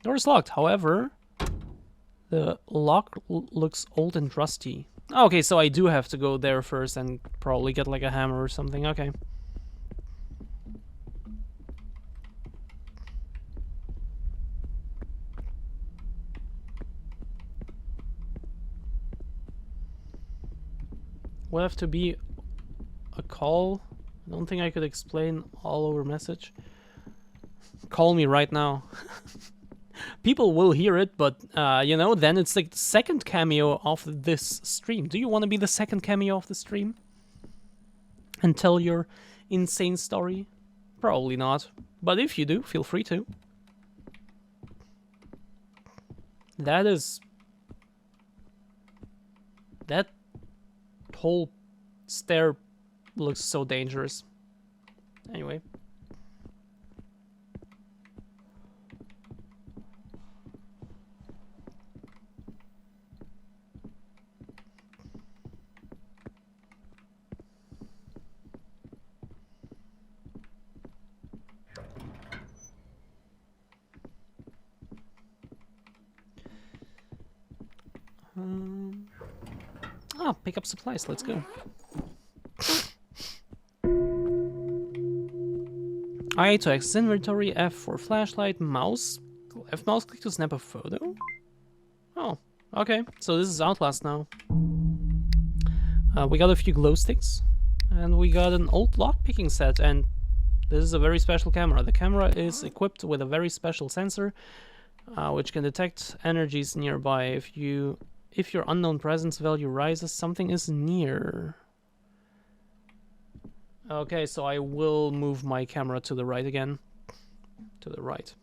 Door's locked, however, the lock looks old and rusty. Okay, so I do have to go there first and probably get like a hammer or something. Okay. Will have to be a call. I don't think I could explain all over message. Call me right now. People will hear it, but you know, then it's like the second cameo of this stream. Do you want to be the second cameo of the stream and tell your insane story? Probably not, but if you do, feel free to. That whole stair looks so dangerous. Anyway. Pick up supplies, let's go. I to access inventory, F for flashlight, mouse, F mouse click to snap a photo. Oh, okay, so this is Outlast now. We got a few glow sticks, and we got an old lockpicking set, and this is a very special camera. The camera is equipped with a very special sensor, which can detect energies nearby. If your unknown presence value rises, something is near. Okay, so I will move my camera to the right again. To the right.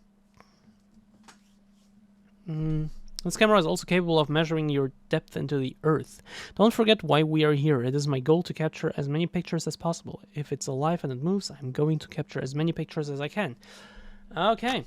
This camera is also capable of measuring your depth into the earth. Don't forget why we are here. It is my goal to capture as many pictures as possible. If it's alive and it moves, I'm going to capture as many pictures as I can. Okay.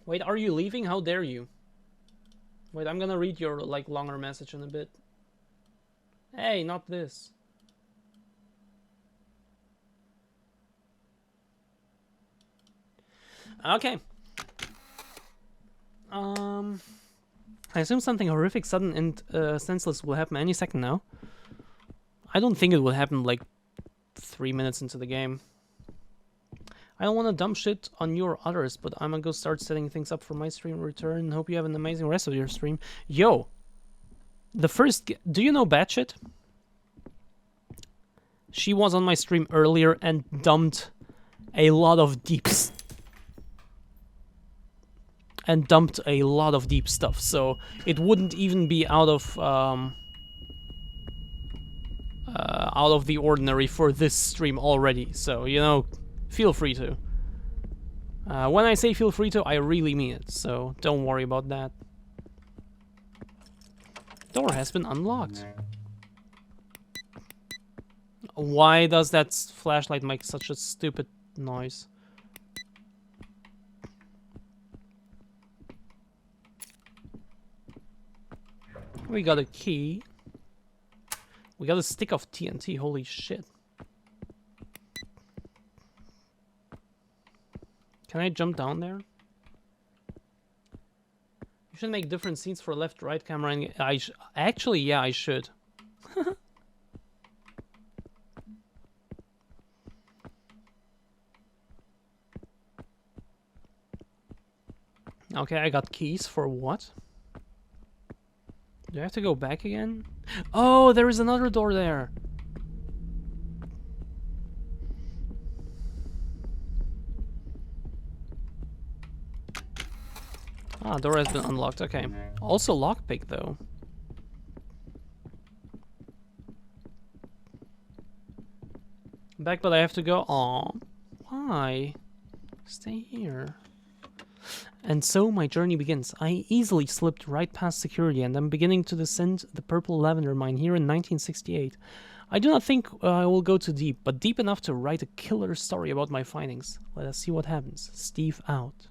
Wait, are you leaving? How dare you? Wait, I'm gonna read your, like, longer message in a bit. Hey, not this. Okay. I assume something horrific, sudden, and senseless will happen any second now. I don't think it will happen, like, 3 minutes into the game. I don't want to dump shit on you or others, but I'm gonna go start setting things up for my stream return. Hope you have an amazing rest of your stream. Yo! Do you know Batshit? She was on my stream earlier and dumped a lot of deep stuff, so it wouldn't even be out of the ordinary for this stream already, so, you know, feel free to. When I say feel free to, I really mean it, so don't worry about that. Door has been unlocked. Why does that flashlight make such a stupid noise? We got a key. We got a stick of TNT, holy shit. Can I jump down there? You should make different scenes for left-right camera. And actually, yeah, I should. Okay, I got keys for what? Do I have to go back again? Oh, there is another door there. Ah, door has been unlocked. Okay. Also lockpick though. Back, but I have to go. Aw, why? Stay here. And so my journey begins. I easily slipped right past security and I'm beginning to descend the purple lavender mine here in 1968. I do not think I will go too deep, but deep enough to write a killer story about my findings. Let us see what happens. Steve out.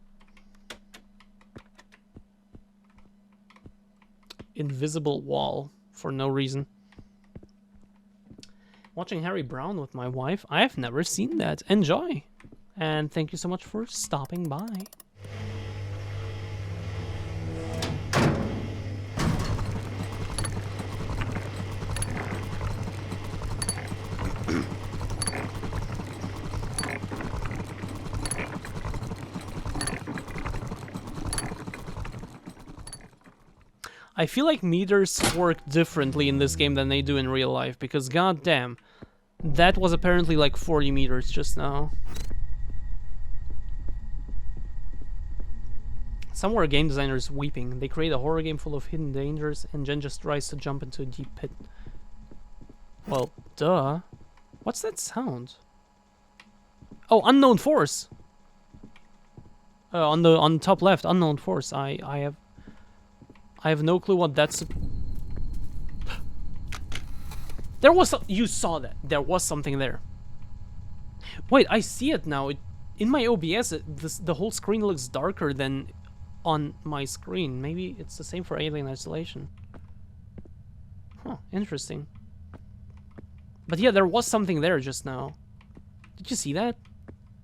Invisible wall for no reason. Watching Harry Brown with my wife. I have never seen that. Enjoy. And thank you so much for stopping by. I feel like meters work differently in this game than they do in real life, because goddamn, that was apparently like 40 meters just now. Somewhere a game designer is weeping. They create a horror game full of hidden dangers, and Jen just tries to jump into a deep pit. Well, duh. What's that sound? Oh, unknown force. On the top left, unknown force. I have no clue what that's. There was you saw that. There was something there. Wait, I see it now. In my OBS, the whole screen looks darker than on my screen. Maybe it's the same for Alien Isolation. Huh, interesting. But yeah, there was something there just now. Did you see that?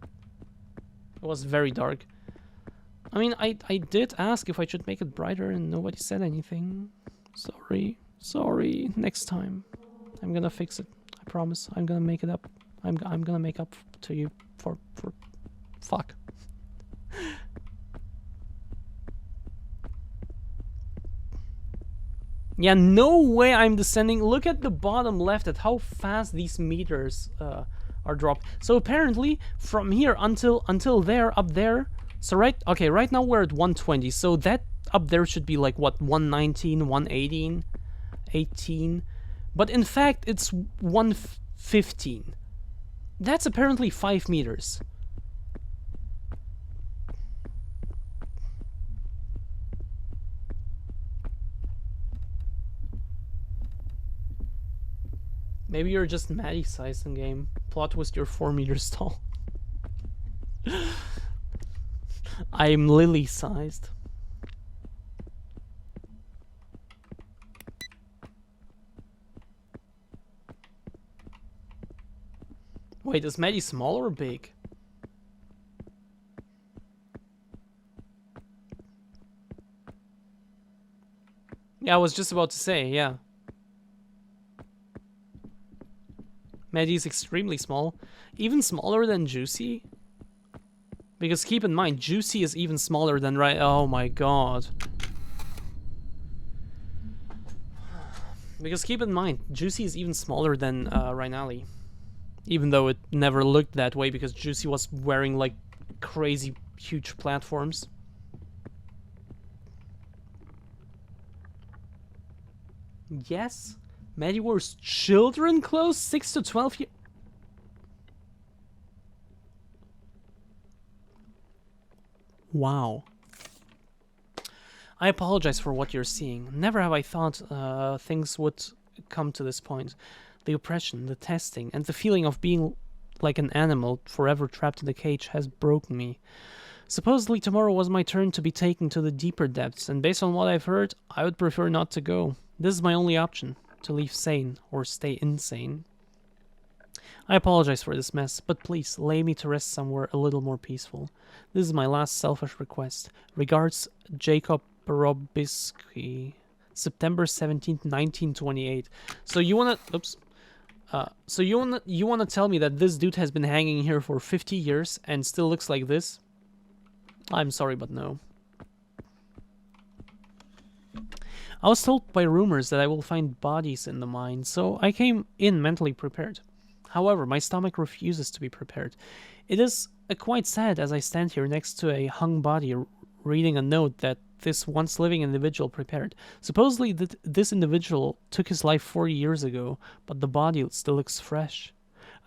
It was very dark. I mean, I did ask if I should make it brighter and nobody said anything. Sorry. Next time, I'm gonna fix it. I promise. I'm gonna make it up. I'm gonna make up to you for fuck. Yeah, no way I'm descending. Look at the bottom left at how fast these meters are dropped. So apparently from here until there, up there. So right now we're at 120. So that up there should be like what, 119, 118, 18. But in fact it's 115. That's apparently 5 meters. Maybe you're just Maddie-sized in game. Plot twist, you're 4 meters tall. I'm Lily-sized. Wait, is Maddie small or big? Yeah, I was just about to say, yeah. Maddie is extremely small. Even smaller than Juicy. Because keep in mind, Juicy is even smaller than oh my god. Because keep in mind, Juicy is even smaller than Rhinali. Even though it never looked that way because Juicy was wearing like crazy huge platforms. Yes? Maddie wears children clothes? 6 to 12 years? Wow. I apologize for what you're seeing. Never have I thought things would come to this point. The oppression, the testing, and the feeling of being like an animal forever trapped in a cage has broken me. Supposedly tomorrow was my turn to be taken to the deeper depths, and based on what I've heard, I would prefer not to go. This is my only option. To leave sane or stay insane. I apologize for this mess, but please lay me to rest somewhere a little more peaceful. This is my last selfish request. Regards, Jacob Robisky, September 17th, 1928. So you wanna, oops. So you wanna tell me that this dude has been hanging here for 50 years and still looks like this? I'm sorry, but no. I was told by rumors that I will find bodies in the mine, so I came in mentally prepared. However, my stomach refuses to be prepared. It is quite sad as I stand here next to a hung body reading a note that this once living individual prepared. Supposedly this individual took his life 40 years ago, but the body still looks fresh.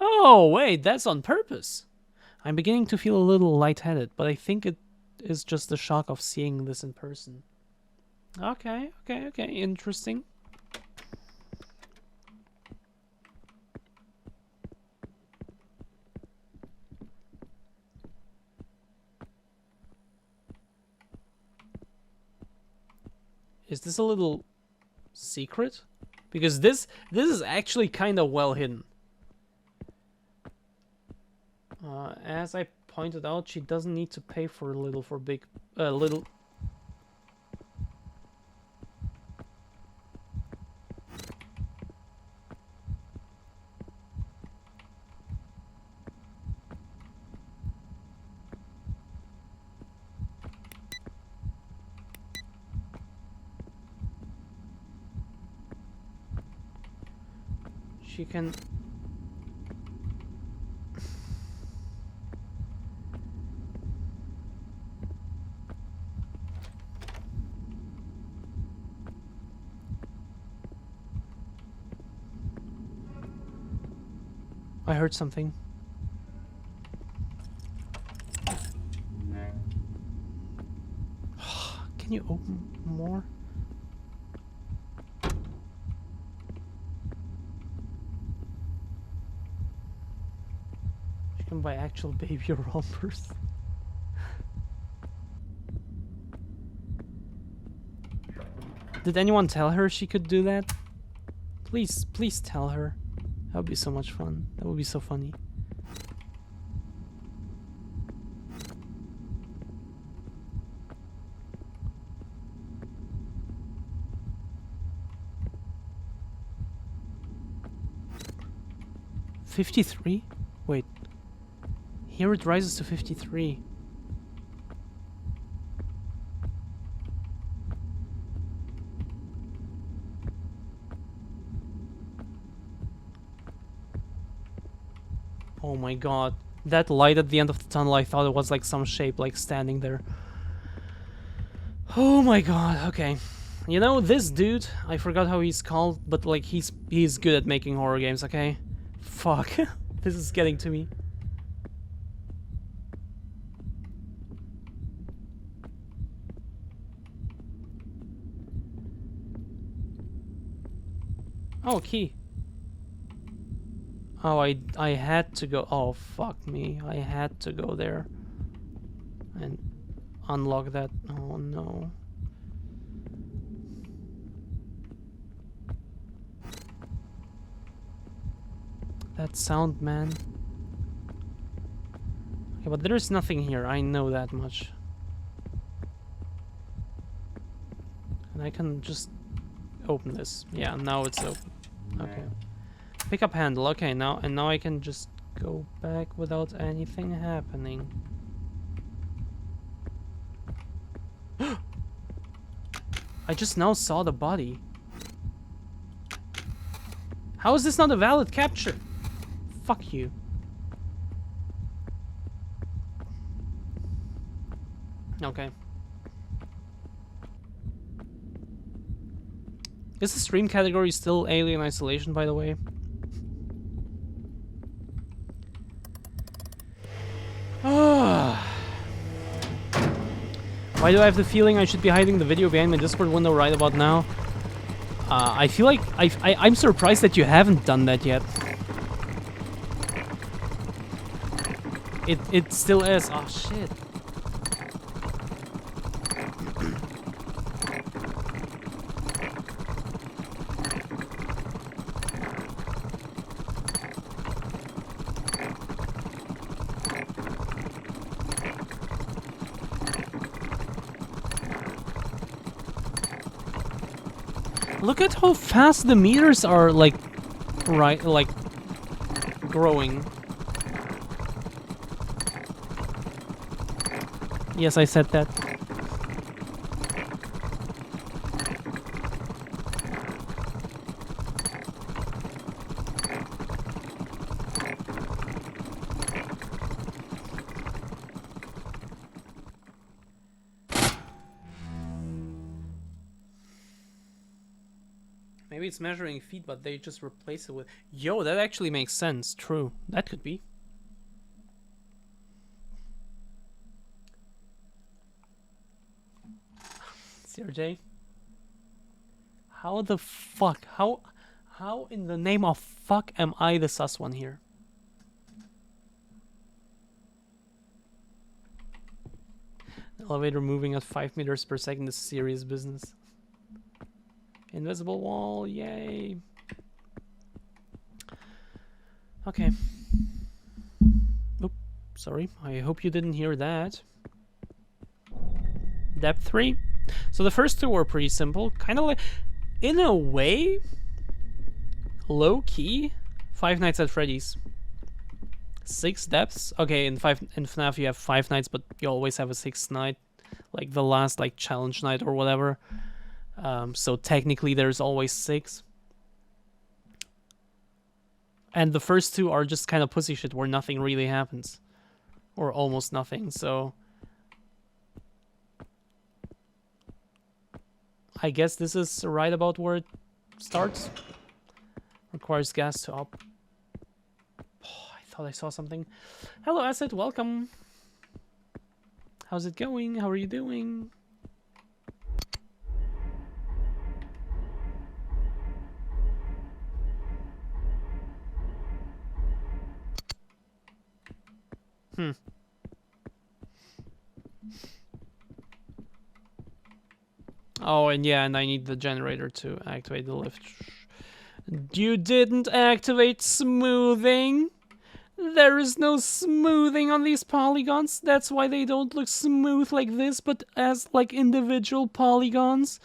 Oh, wait, that's on purpose. I'm beginning to feel a little lightheaded, but I think it is just the shock of seeing this in person. Okay, interesting. Is this a little secret? Because this is actually kind of well hidden. As I pointed out, she doesn't need to pay for little. She can... I heard something. Can you open more? She can buy actual baby rompers. Did anyone tell her she could do that? Please tell her. That would be so much fun. That would be so funny. $53? Wait. Here it rises to 53. Oh my god. That light at the end of the tunnel, I thought it was like some shape like standing there. Oh my god, okay. You know, this dude, I forgot how he's called, but like he's good at making horror games, okay? Fuck. This is getting to me. Oh, key. Oh, I had to go. Oh, fuck me. I had to go there and unlock that. Oh, no. That sound, man. Okay, but there's nothing here. I know that much. And I can just open this. Yeah, now it's open. Okay. Pick up handle. Okay, now I can just go back without anything happening. I just now saw the body. How is this not a valid capture? Fuck you. Okay. Is the stream category still Alien Isolation, by the way? Why do I have the feeling I should be hiding the video behind my Discord window right about now? I feel like I'm surprised that you haven't done that yet. It still is. Oh shit. Look at how fast the meters are, like, growing. Yes, I said that. Maybe it's measuring feet, but they just replace it with... Yo, that actually makes sense. True. That could be. CRJ? How the fuck? How in the name of fuck am I the sus one here? Elevator moving at 5 meters per second is serious business. Invisible wall, yay. Okay. Oop, sorry. I hope you didn't hear that. Depth 3. So the first two were pretty simple. Kind of like, in a way, low-key, Five Nights at Freddy's. 6 depths. Okay, in FNAF you have 5 nights, but you always have a 6th night. Like the last like challenge night or whatever. So technically there's always 6. And the first two are just kind of pussy shit where nothing really happens. Or almost nothing, so... I guess this is right about where it starts. Requires gas to up. Oh, I thought I saw something. Hello, Asset. Welcome. How's it going? How are you doing? Oh, and yeah, and I need the generator to activate the lift. You didn't activate smoothing? There is no smoothing on these polygons. That's why they don't look smooth like this, but as like individual polygons.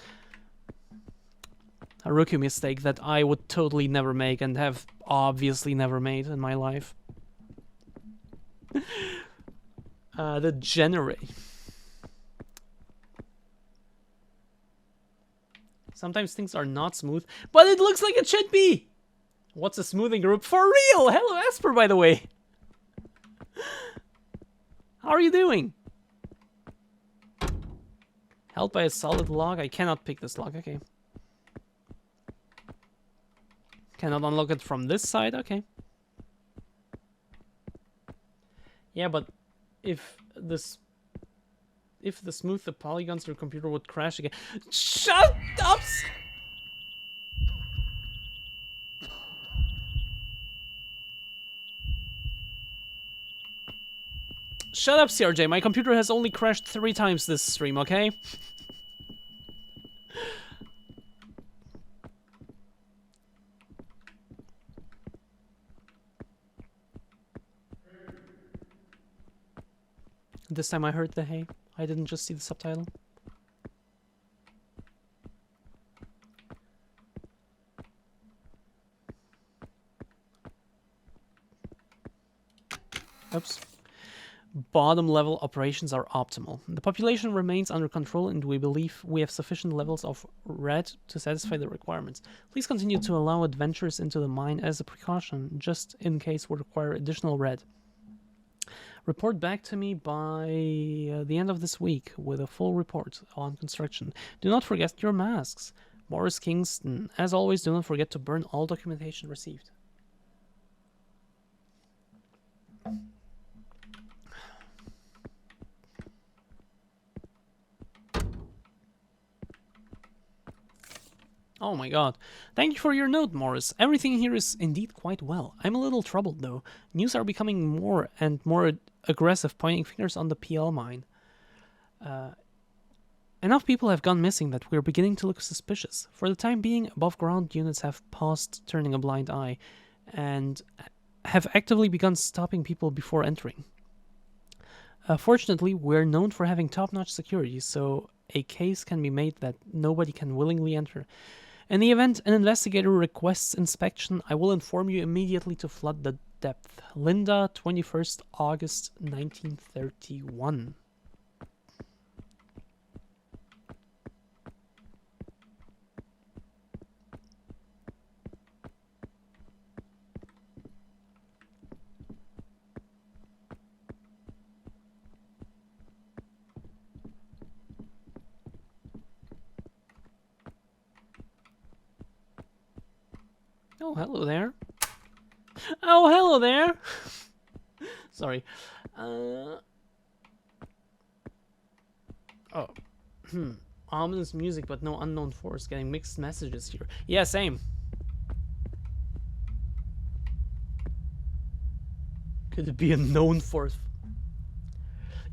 A rookie mistake that I would totally never make and have obviously never made in my life. The generator. Sometimes things are not smooth, but it looks like it should be. What's a smoothing group? For real! Hello, Asper, by the way. How are you doing? Held by a solid log. I cannot pick this log. Okay. Cannot unlock it from this side. Okay. Yeah, but if the smooth the polygons, your computer would crash again. Shut up! Shut up, CRJ. My computer has only crashed 3 times this stream, okay? This time I heard the hey. I didn't just see the subtitle. Oops. Bottom level operations are optimal. The population remains under control and we believe we have sufficient levels of red to satisfy the requirements. Please continue to allow adventures into the mine as a precaution, just in case we require additional red. Report back to me by the end of this week with a full report on construction. Do not forget your masks. Morris Kingston. As always, do not forget to burn all documentation received. Oh my god. Thank you for your note, Morris. Everything here is indeed quite well. I'm a little troubled, though. News are becoming more and more aggressive, pointing fingers on the PL mine. Enough people have gone missing that we're beginning to look suspicious. For the time being, above-ground units have paused turning a blind eye and have actively begun stopping people before entering. Fortunately, we're known for having top-notch security, so a case can be made that nobody can willingly enter. In the event an investigator requests inspection, I will inform you immediately to flood the depth. Linda, 21st August 1931. Oh, hello there. Oh, hello there. Sorry. Oh. Ominous music, but no unknown force. Getting mixed messages here. Yeah, same. Could it be a known force?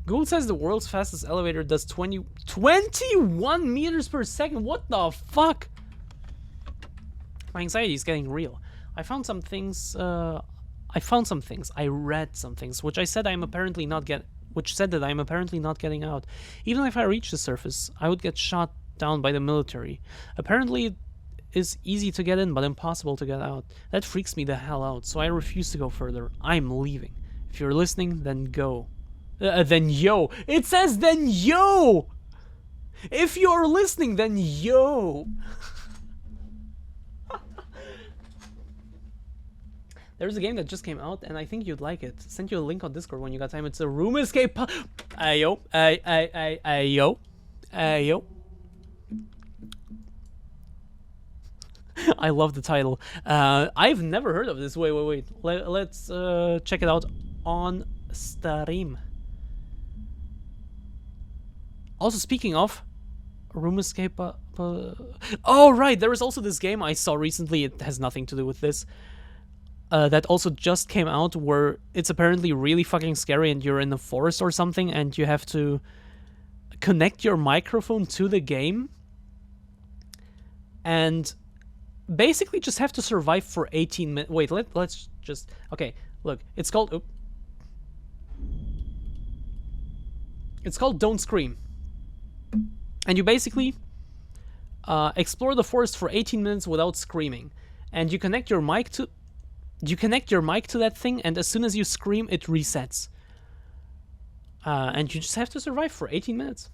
Google says the world's fastest elevator does 21 meters per second. What the fuck? My anxiety is getting real. I found some things. I read some things, which I said I'm apparently not which said that I'm apparently not getting out. Even if I reach the surface, I would get shot down by the military. Apparently, it is easy to get in, but impossible to get out. That freaks me the hell out, so I refuse to go further. I'm leaving. If you're listening, then go. Then yo. It says then yo! If you're listening, then yo! There's a game that just came out, and I think you'd like it. Sent you a link on Discord when you got time. It's a room escape. Ayo, ayo. I love the title. I've never heard of this. Wait. Let's check it out on stream. Also, speaking of room escape. Oh right, there is also this game I saw recently. It has nothing to do with this. That also just came out, where it's apparently really fucking scary and you're in the forest or something and you have to connect your microphone to the game and basically just have to survive for 18 minutes. Wait, let's just... Okay, look, it's called... It's called Don't Scream. And you basically explore the forest for 18 minutes without screaming. And you connect your mic to... that thing, and as soon as you scream, it resets. And you just have to survive for 18 minutes.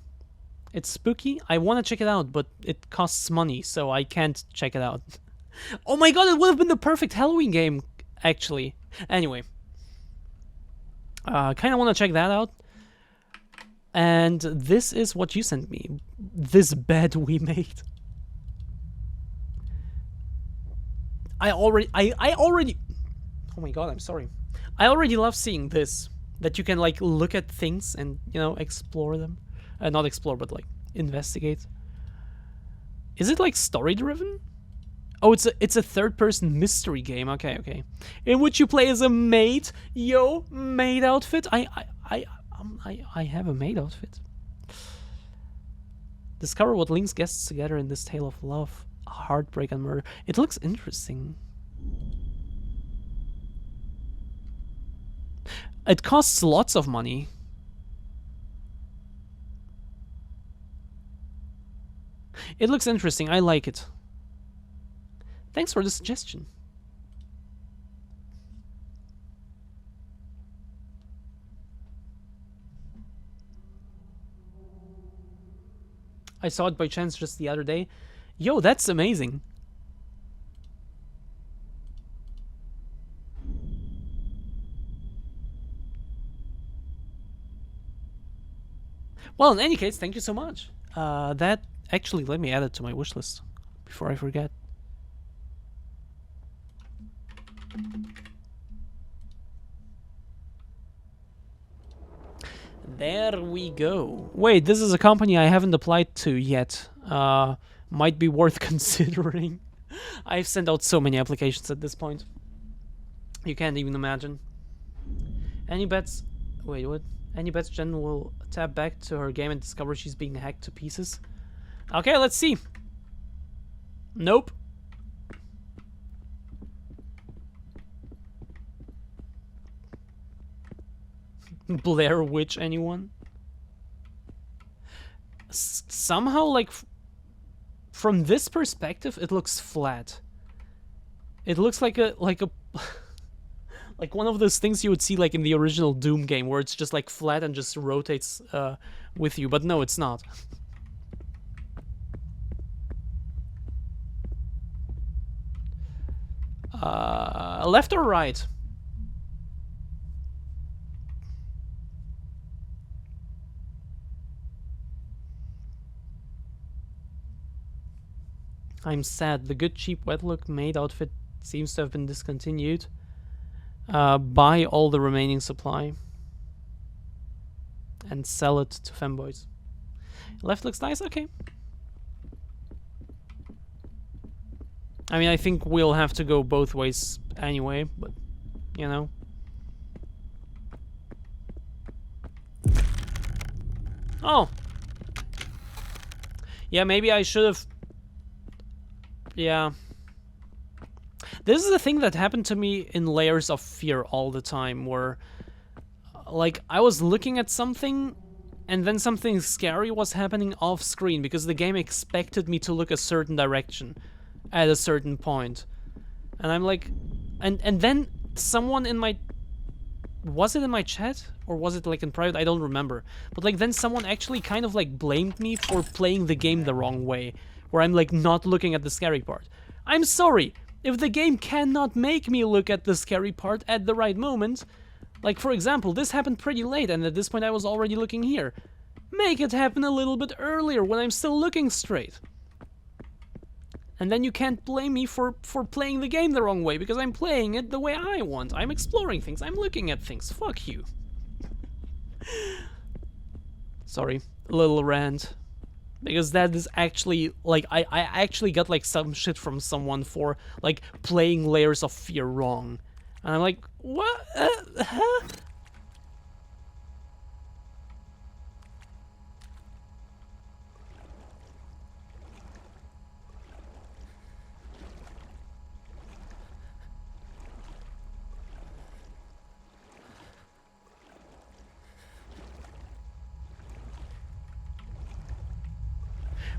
It's spooky. I want to check it out, but it costs money, so I can't check it out. Oh my god, it would have been the perfect Halloween game, actually. Anyway. Kind of want to check that out. And this is what you sent me. This bed we made. I already... Oh my god, I'm sorry. I already love seeing this. That you can, like, look at things and, you know, explore them. Not explore, but, like, investigate. Is it, like, story-driven? Oh, it's a third-person mystery game. Okay. In which you play as a maid. Yo, maid outfit. I have a maid outfit. Discover what links guests together in this tale of love, heartbreak, and murder. It looks interesting. It costs lots of money. It looks interesting. I like it. Thanks for the suggestion. I saw it by chance just the other day. Yo, that's amazing. Well, in any case, thank you so much. That actually, let me add it to my wish list before I forget. There we go. Wait, this is a company I haven't applied to yet. Might be worth considering. I've sent out so many applications at this point. You can't even imagine. Any bets? Wait, what? Any bets Jen will tap back to her game and discover she's being hacked to pieces? Okay, let's see. Nope. Blair Witch, anyone? Somehow, like, from this perspective, it looks flat. It looks like a like one of those things you would see like in the original Doom game, where it's just like flat and just rotates with you. But no, it's not. Left or right? I'm sad. The good cheap wet look maid outfit seems to have been discontinued. Buy all the remaining supply and sell it to femboys. Left looks nice. Okay. I mean, I think we'll have to go both ways anyway, but you know. Oh. Yeah, maybe I should have. Yeah. This is the thing that happened to me in Layers of Fear all the time, where like I was looking at something and then something scary was happening off screen because the game expected me to look a certain direction at a certain point. And I'm like, and then someone in my, was it in my chat or was it like in private? I don't remember. But like then someone actually kind of like blamed me for playing the game the wrong way, where I'm like not looking at the scary part. I'm sorry, if the game cannot make me look at the scary part at the right moment, like for example, this happened pretty late and at this point I was already looking here. Make it happen a little bit earlier when I'm still looking straight. And then you can't blame me for playing the game the wrong way, because I'm playing it the way I want. I'm exploring things, I'm looking at things. Fuck you. Sorry, a little rant. Because that is actually, like, I actually got, like, some shit from someone for, like, playing Layers of Fear wrong. And I'm like, what? Huh?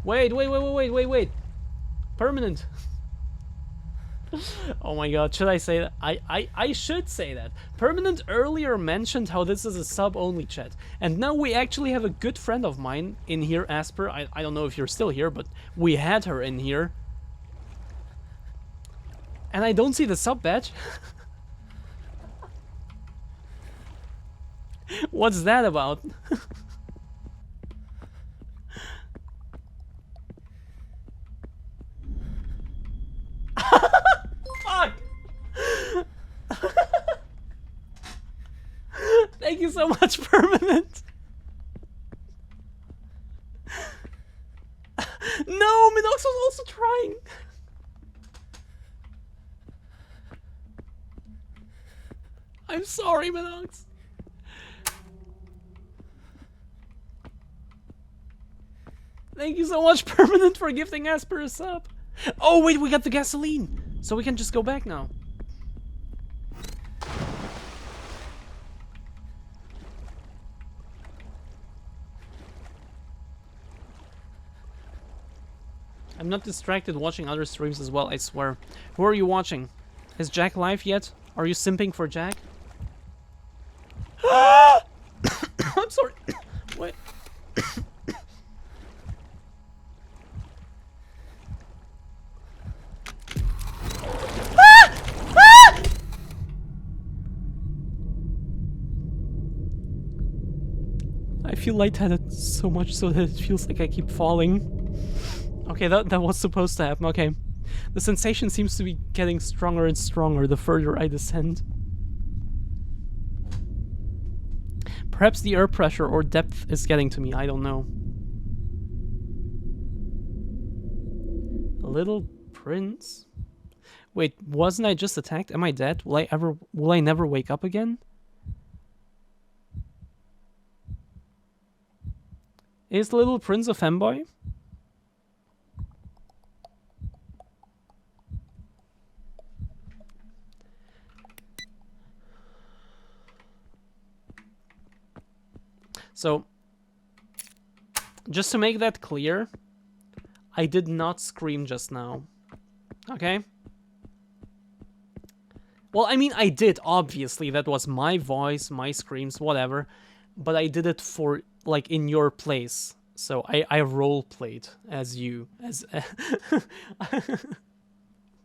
Wait. Permanent. Oh my god, should I say that? I should say that. Permanent earlier mentioned how this is a sub-only chat. And now we actually have a good friend of mine in here, Asper. I don't know if you're still here, but we had her in here. And I don't see the sub badge. What's that about? Fuck! Thank you so much, Permanent. No, Minox was also trying. I'm sorry, Minox. Thank you so much, Permanent, for gifting Asper a sub. Oh, wait, we got the gasoline. So we can just go back now. I'm not distracted watching other streams as well, I swear. Who are you watching? Is Jack live yet? Are you simping for Jack? I'm sorry. Wait. I feel lightheaded so much so that it feels like I keep falling. Okay, that was supposed to happen, okay. The sensation seems to be getting stronger and stronger the further I descend. Perhaps the air pressure or depth is getting to me, I don't know. Little Prince? Wait, wasn't I just attacked? Am I dead? Will I never wake up again? Is Little Prince a femboy? So, just to make that clear, I did not scream just now. Okay? Well, I mean, I did, obviously. That was my voice, my screams, whatever. But I did it for, like, in your place. So I role-played as you. As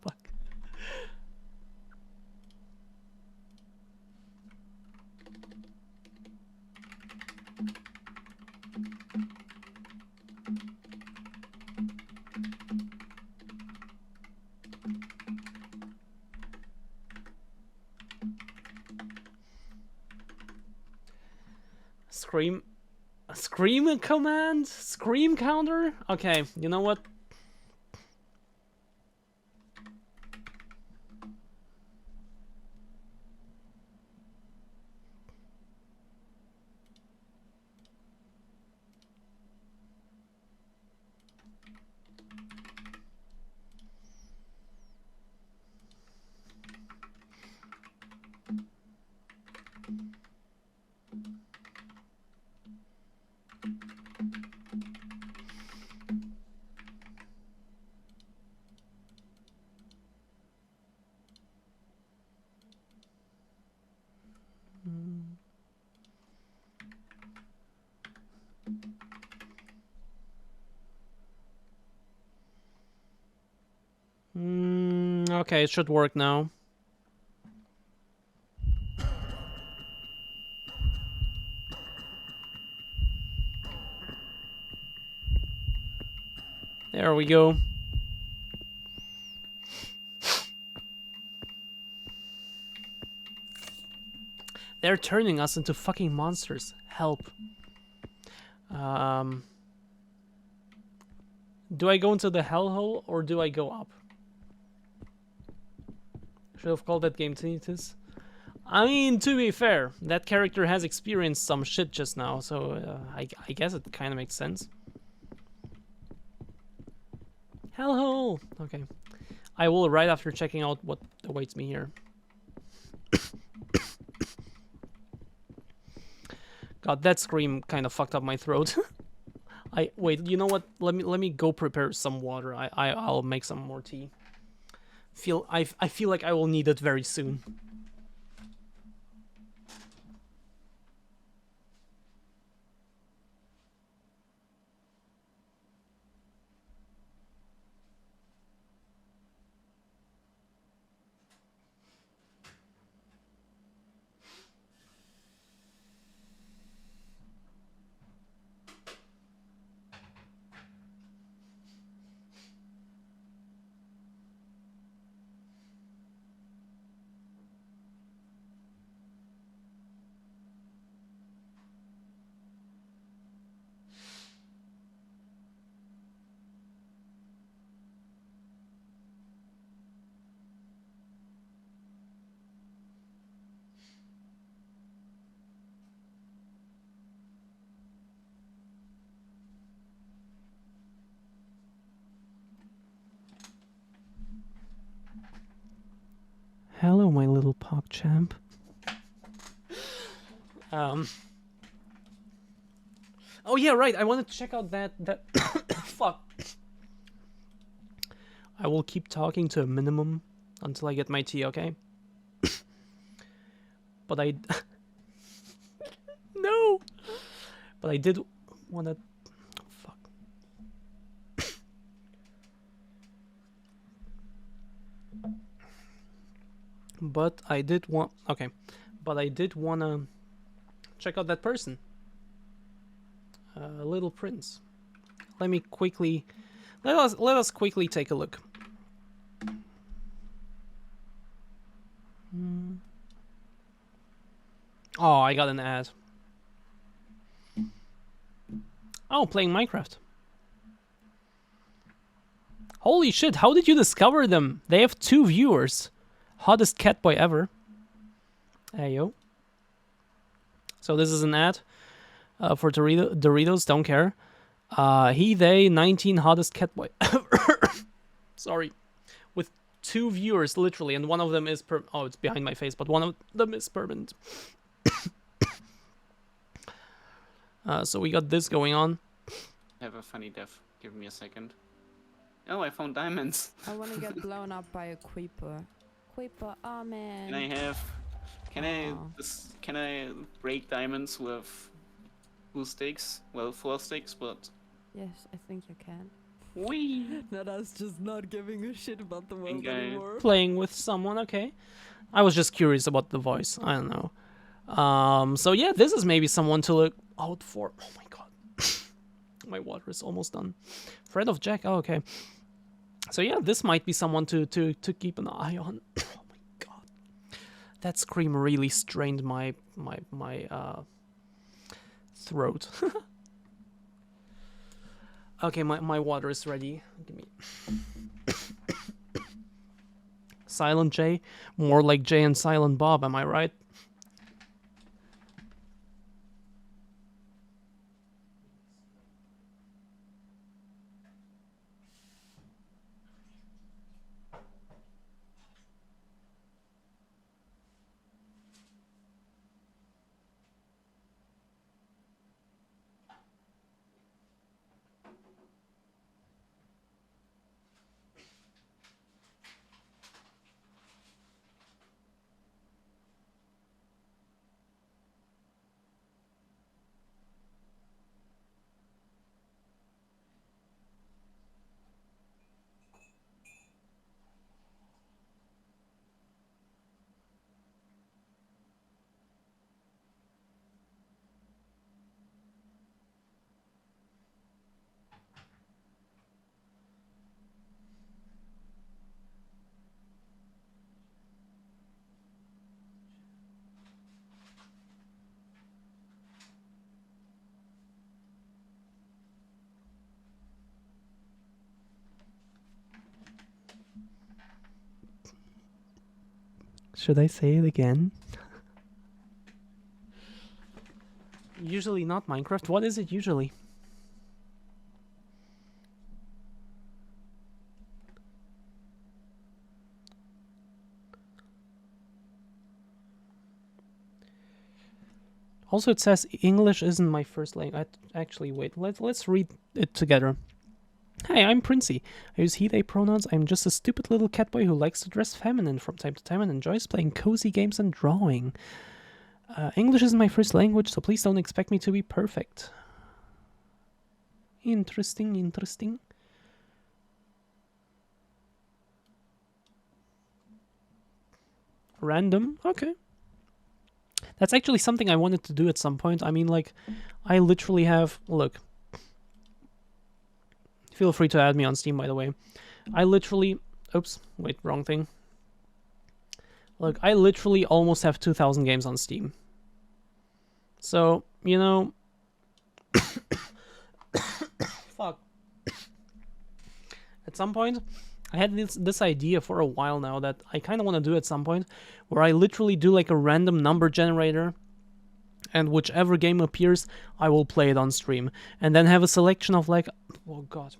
Fuck. Scream command? Scream counter? Okay, you know what? Okay, it should work now. There we go. They're turning us into fucking monsters. Help. Do I go into the hellhole or do I go up? Should have called that game Tinnitus. I mean, to be fair, that character has experienced some shit just now, so I guess it kind of makes sense. Hellhole! Okay. I will right after checking out what awaits me here. God, that scream kind of fucked up my throat. Wait, you know what? Let me go prepare some water. I'll make some more tea. I feel like I will need it very soon. Hello, my little PogChamp. Oh yeah, right. I wanted to check out that fuck. I will keep talking to a minimum until I get my tea, okay? But I no. But I did want to fuck. But I did want to check out that person. Little Prince. Let us quickly take a look. Oh, I got an ad. Oh, playing Minecraft. Holy shit, how did you discover them? They have 2 viewers. Hottest catboy ever. Ayo. So this is an ad for Doritos, don't care. He, they, 19 hottest catboy ever. Sorry. With 2 viewers, literally, and one of them is oh, it's behind my face, but one of them is permanent. So we got this going on. I have a funny death. Give me a second. Oh, I found diamonds. I want to get blown up by a creeper. Creeper, oh man. Can I break diamonds with 2 sticks? Well, 4 sticks, but... Yes, I think you can. Whee! Not us just not giving a shit about the world anymore. Playing with someone, okay. I was just curious about the voice. I don't know. So yeah, this is maybe someone to look out for. Oh my god. My water is almost done. Friend of Jack, oh, okay. So yeah, this might be someone to keep an eye on. Oh my god. That scream really strained my throat. Okay, my water is ready. Give me... Silent J? More like Jay and Silent Bob, am I right? Should I say it again? Usually not Minecraft. What is it usually? Also, it says English isn't my first language. Actually, wait. Let's read it together. Hi, I'm Princey. I use he, they pronouns. I'm just a stupid little catboy who likes to dress feminine from time to time and enjoys playing cozy games and drawing. English isn't my first language, so please don't expect me to be perfect. Interesting, interesting. Random, okay. That's actually something I wanted to do at some point. I mean, like, I literally have... Look. Feel free to add me on Steam, by the way. I literally... Oops, wait, wrong thing. Look, I literally almost have 2,000 games on Steam. So, you know... Fuck. At some point, I had this idea for a while now that I kind of want to do at some point, where I literally do like a random number generator, and whichever game appears, I will play it on stream. And then have a selection of like... Oh god.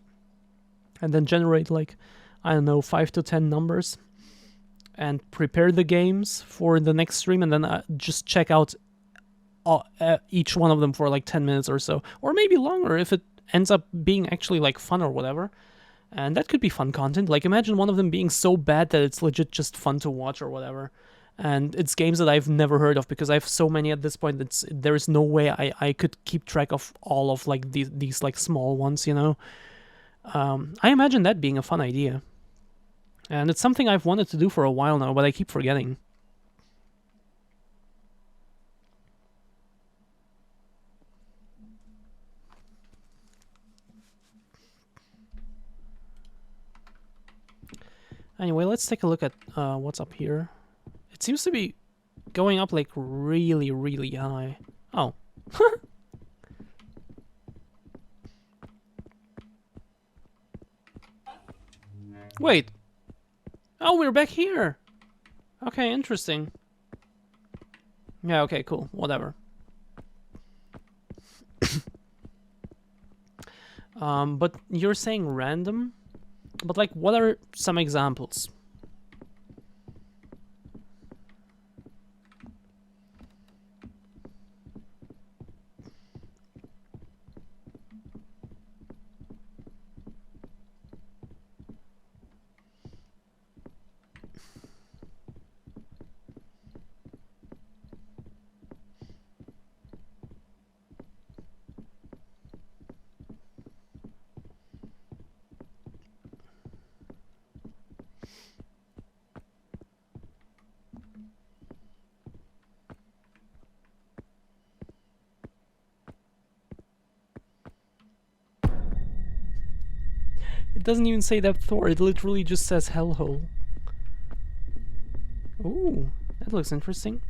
And then generate like, I don't know, 5 to 10 numbers. And prepare the games for the next stream, and then just check out each one of them for like 10 minutes or so. Or maybe longer if it ends up being actually like fun or whatever. And that could be fun content. Like, imagine one of them being so bad that it's legit just fun to watch or whatever. And it's games that I've never heard of because I have so many at this point that there is no way I could keep track of all of like these like small ones, you know. I imagine that being a fun idea. And it's something I've wanted to do for a while now, but I keep forgetting. Anyway, let's take a look at what's up here. It seems to be going up like really, really high. Oh. Wait. Oh, we're back here. Okay, interesting. Yeah, okay, cool. Whatever. But you're saying random? But like, what are some examples? It doesn't even say that Thor, it literally just says hellhole. Ooh, that looks interesting.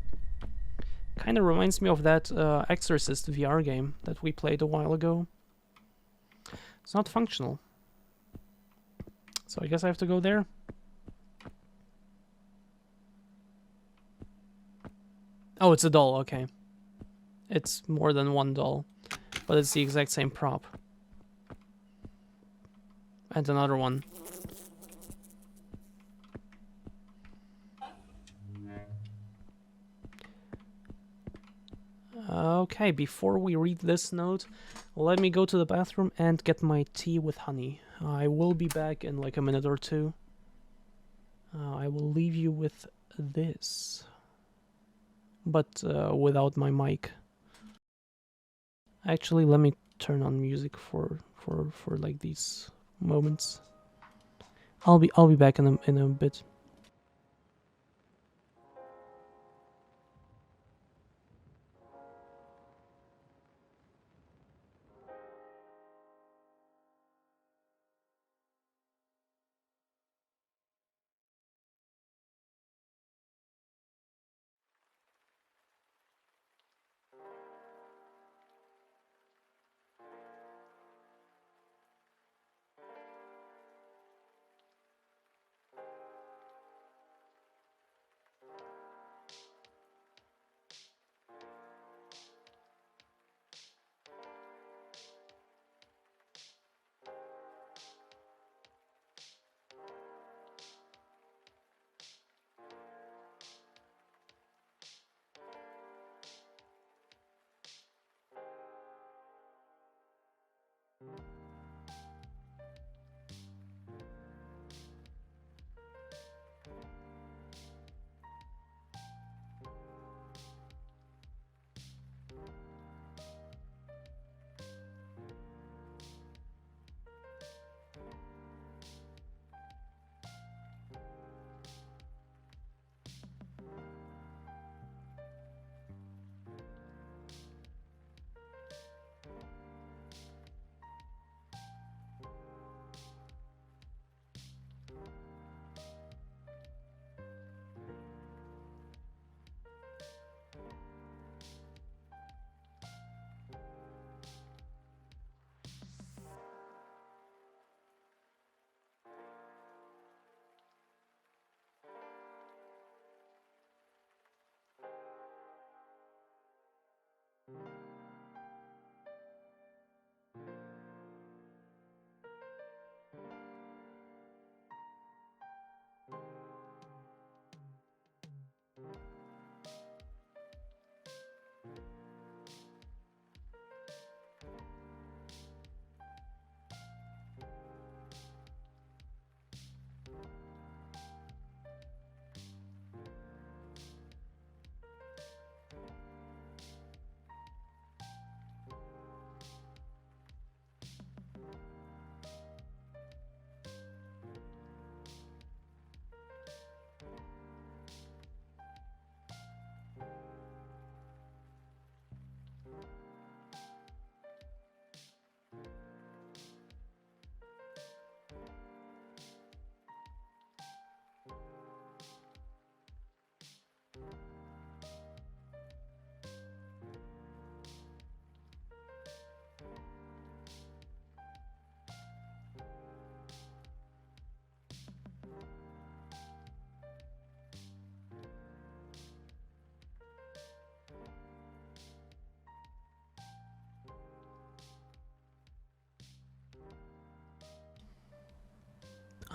Kind of reminds me of that Exorcist VR game that we played a while ago. It's not functional. So I guess I have to go there. Oh, it's a doll, okay. It's more than one doll, but it's the exact same prop. And another one. Okay, before we read this note, let me go to the bathroom and get my tea with honey. I will be back in like a minute or two. I will leave you with this, but without my mic. Actually, let me turn on music for like these moments. I'll be back in a bit.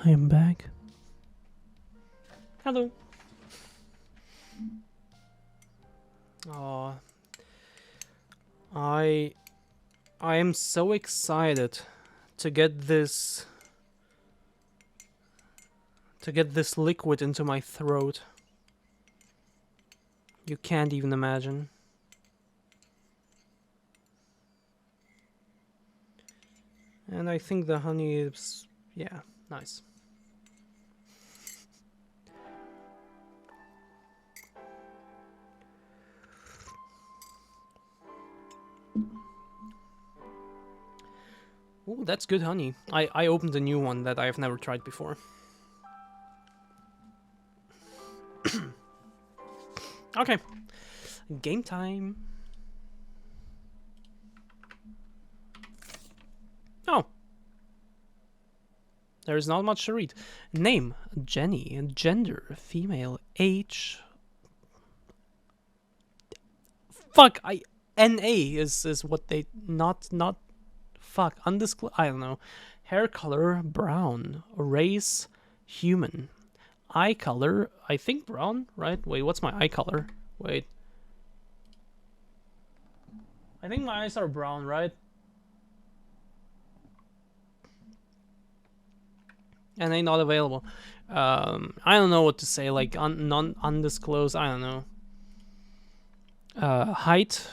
I am back. Hello. Oh, I am so excited to get this liquid into my throat. You can't even imagine. And I think the honey is, yeah, nice. Ooh, that's good honey. I opened a new one that I have never tried before. Okay. Game time. Oh. There's not much to read. Name, Jenny. Gender, female. Age. Fuck, NA is what they... Not... Fuck, undisclosed... I don't know. Hair color, brown. Race, human. Eye color, I think brown, right? Wait, what's my eye color? Wait. I think my eyes are brown, right? And they not available. I don't know what to say, like undisclosed, I don't know. Height,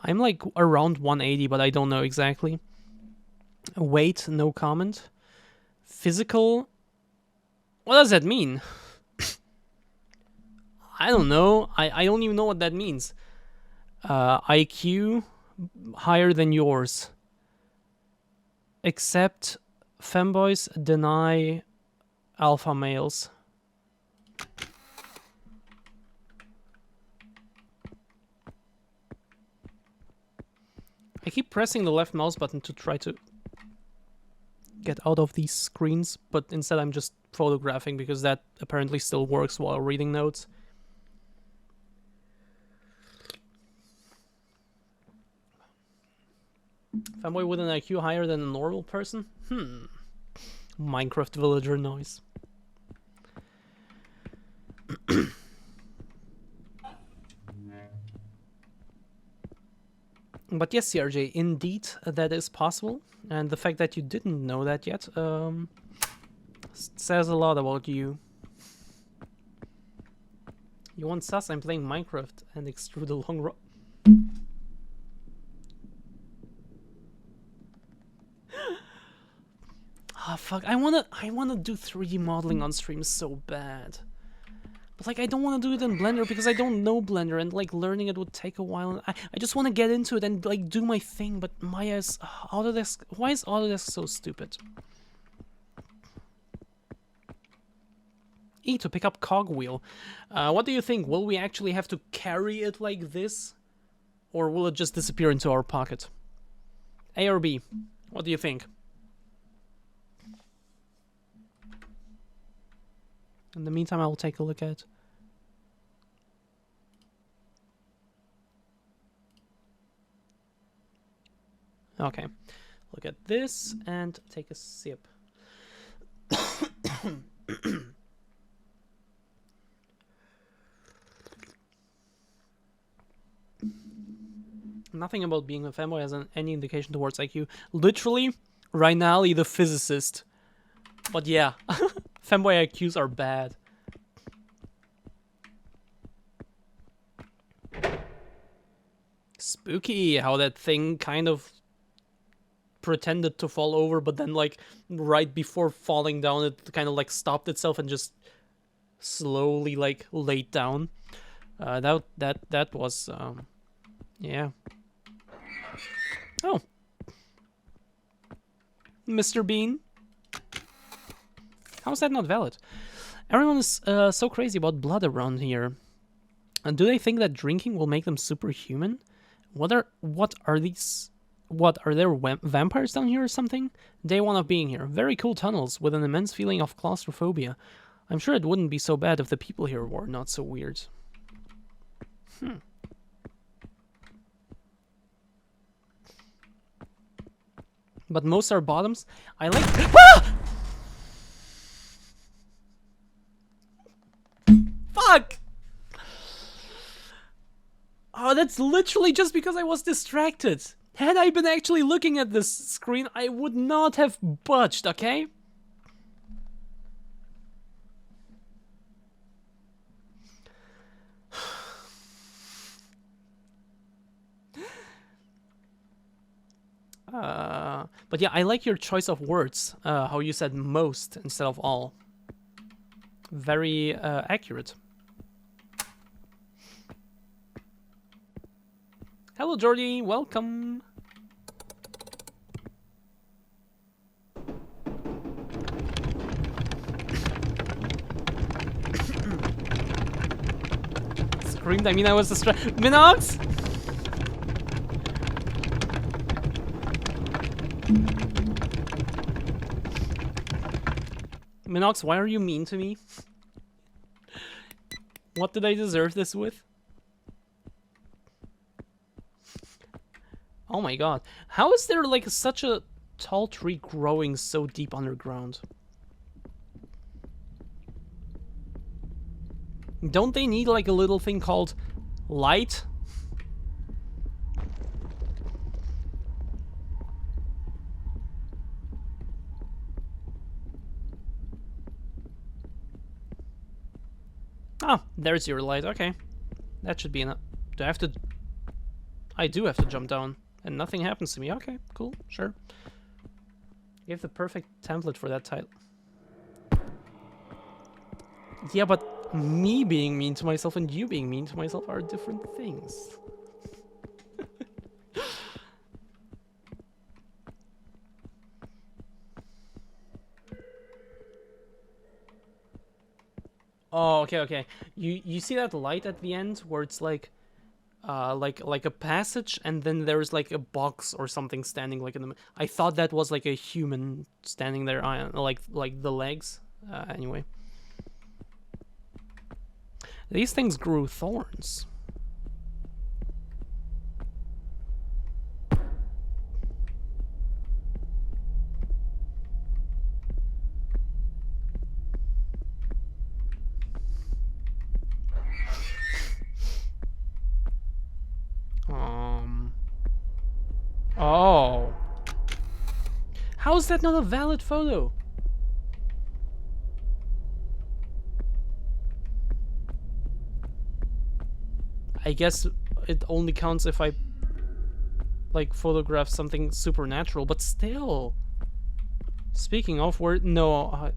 I'm like around 180, but I don't know exactly. Weight, no comment. Physical, what does that mean? I don't know. I don't even know what that means. IQ, higher than yours. Except femboys deny alpha males. I keep pressing the left mouse button to try to get out of these screens, but instead I'm just photographing because that apparently still works while reading notes. Fanboy with an IQ higher than a normal person? Minecraft villager noise. But yes, CRJ, indeed that is possible. And the fact that you didn't know that yet says a lot about you. You want sus? I'm playing Minecraft and extrude a long rope. Ah, fuck! I wanna do 3D modeling on stream so bad, but like I don't want to do it in Blender because I don't know Blender and like learning it would take a while. And I just want to get into it and like do my thing. But Maya's Autodesk. Why is Autodesk so stupid? E to pick up cogwheel. What do you think? Will we actually have to carry it like this, or will it just disappear into our pocket? A or B? What do you think? In the meantime, I will take a look at. Okay, look at this and take a sip. Nothing about being a fanboy has any indication towards IQ. Literally, Rinali the physicist. But yeah, fanboy IQs are bad. Spooky how that thing kind of pretended to fall over, but then like right before falling down, it kind of like stopped itself and just slowly like laid down. That was yeah. Oh, Mr. Bean. How is that not valid? Everyone is so crazy about blood around here. And do they think that drinking will make them superhuman? What are these? What are there vampires down here or something? Day one of being here. Very cool tunnels with an immense feeling of claustrophobia. I'm sure it wouldn't be so bad if the people here were not so weird. But most are bottoms. I like. Ah! Fuck! Oh, that's literally just because I was distracted. Had I been actually looking at this screen, I would not have budged, okay? But yeah, I like your choice of words. How you said most instead of all. Very accurate. Hello, Jordy. Welcome. screamed, I mean I was distracted. Minox! Minox, why are you mean to me? What did I deserve this with? Oh my god. How is there like such a tall tree growing so deep underground? Don't they need like a little thing called light? Ah, there's your light. Okay. That should be enough. Do I have to... I do have to jump down. And nothing happens to me. Okay, cool, sure. You have the perfect template for that title. Yeah, but me being mean to myself and you being mean to myself are different things. Oh, okay, okay. You see that light at the end where it's like a passage, and then there's like a box or something standing like in the. I thought that was like a human standing there, like the legs. Anyway, these things grew thorns. Oh. How is that not a valid photo? I guess it only counts if I like photograph something supernatural, but still. Speaking of, I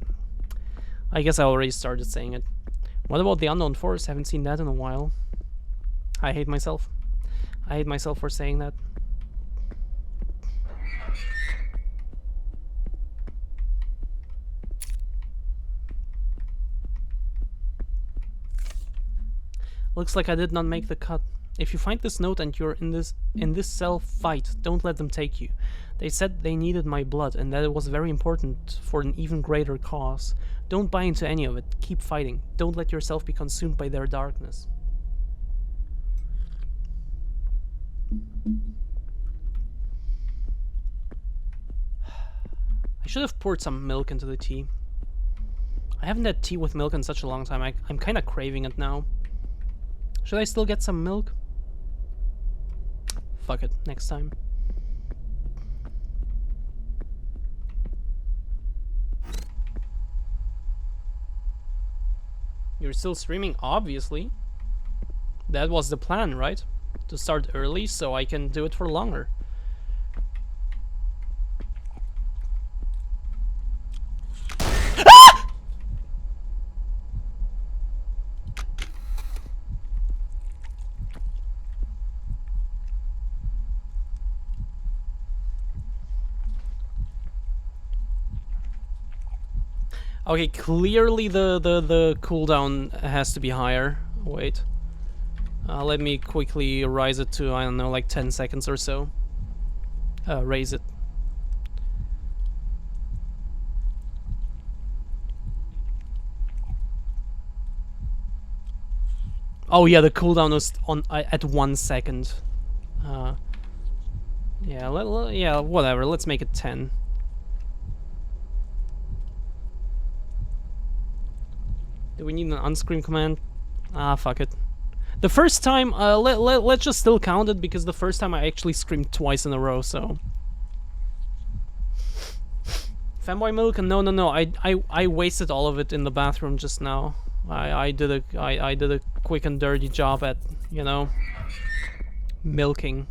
guess I already started saying it. What about the unknown forest? Haven't seen that in a while. I hate myself. I hate myself for saying that. Looks like I did not make the cut. If you find this note and you're in this cell, fight. Don't let them take you. They said they needed my blood and that it was very important for an even greater cause. Don't buy into any of it. Keep fighting. Don't let yourself be consumed by their darkness. I should have poured some milk into the tea. I haven't had tea with milk in such a long time. I'm kind of craving it now. Should I still get some milk? Fuck it, next time. You're still streaming, obviously. That was the plan, right? To start early so I can do it for longer. Okay, clearly the cooldown has to be higher. Wait. Let me quickly rise it to, I don't know, like 10 seconds or so. Raise it. Oh yeah, the cooldown was on at 1 second. Yeah, yeah, whatever. Let's make it 10. Do we need an unscream command? Ah, fuck it. The first time, let's just still count it, because the first time I actually screamed twice in a row, so... Fanboy milk? No. I wasted all of it in the bathroom just now. I did a quick and dirty job at, you know, milking.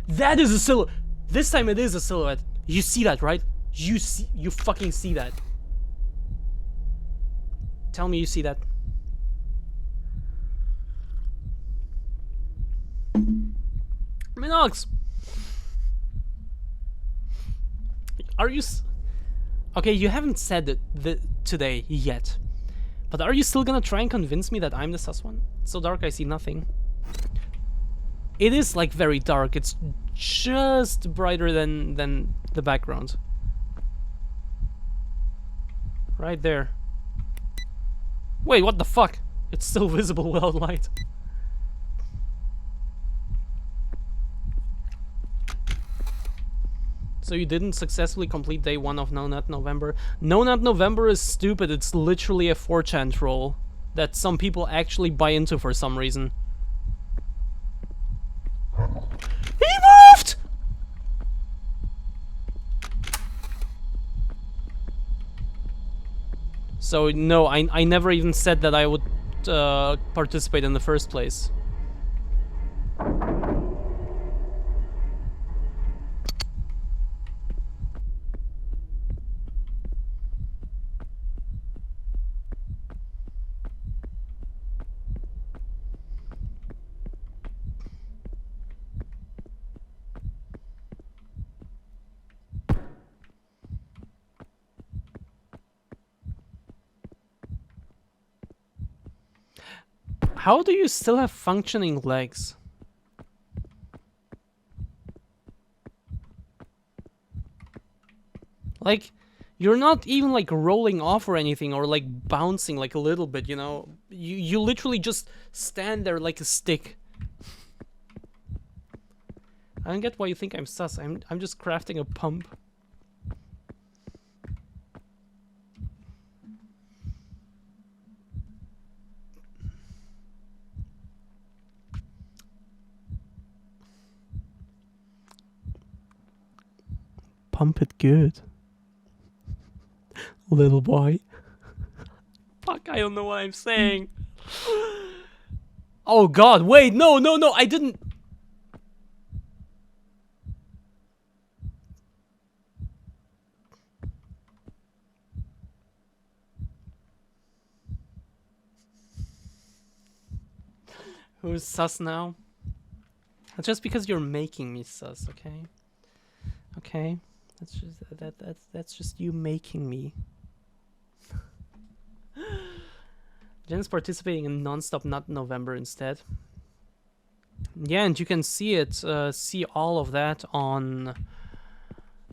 That is a silhouette. This time it is a silhouette. You see that, right? You fucking see that. Tell me you see that. Nox! Are you... Okay, you haven't said it today yet. But are you still gonna try and convince me that I'm the sus one? It's so dark I see nothing. It is, like, very dark. It's just brighter than the background. Right there. Wait, what the fuck? It's still visible without light. So you didn't successfully complete day 1 of No Nut November. No Nut November is stupid. It's literally a 4chan troll that some people actually buy into for some reason. He moved! So no, I never even said that I would participate in the first place. How do you still have functioning legs? Like, you're not even like rolling off or anything, or like bouncing like a little bit, you know? You literally just stand there like a stick. I don't get why you think I'm sus. I'm just crafting a pump. Pump it good. Little boy. Fuck, I don't know what I'm saying. Oh god, wait, no, I didn't... Who's sus now? That's just because you're making me sus, okay? Okay? That's just you making me. Jen's participating in Non-Stop Nut November instead. Yeah, and you can see it, see all of that on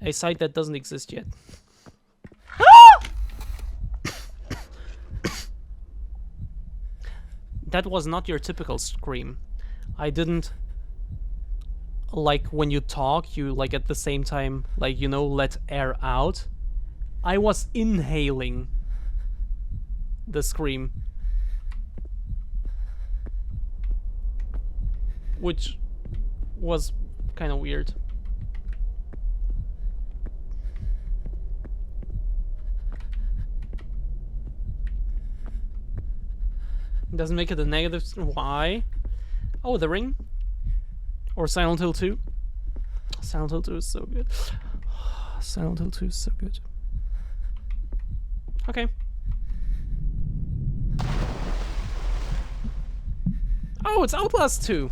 a site that doesn't exist yet. That was not your typical scream. I didn't... Like, when you talk, you, like, at the same time, like, you know, let air out. I was inhaling the scream. Which was kind of weird. Doesn't make it a negative... Why? Oh, the ring? Or Silent Hill 2? Silent Hill 2 is so good. Silent Hill 2 is so good. Okay. Oh, it's Outlast 2!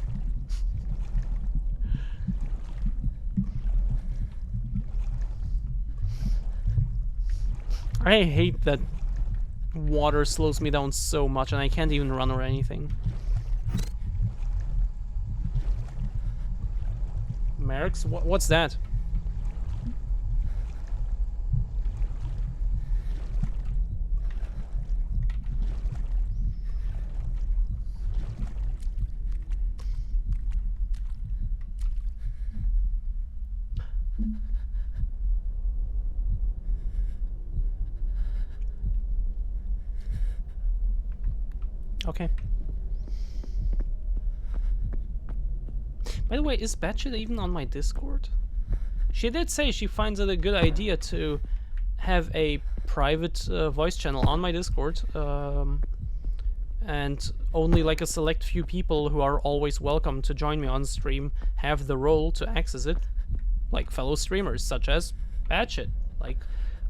I hate that water slows me down so much and I can't even run or anything. Merrick's? What's that? Okay. By the way, is Batshit even on my Discord? She did say she finds it a good idea to have a private voice channel on my Discord, and only like a select few people who are always welcome to join me on stream have the role to access it, like fellow streamers such as Batshit. Like,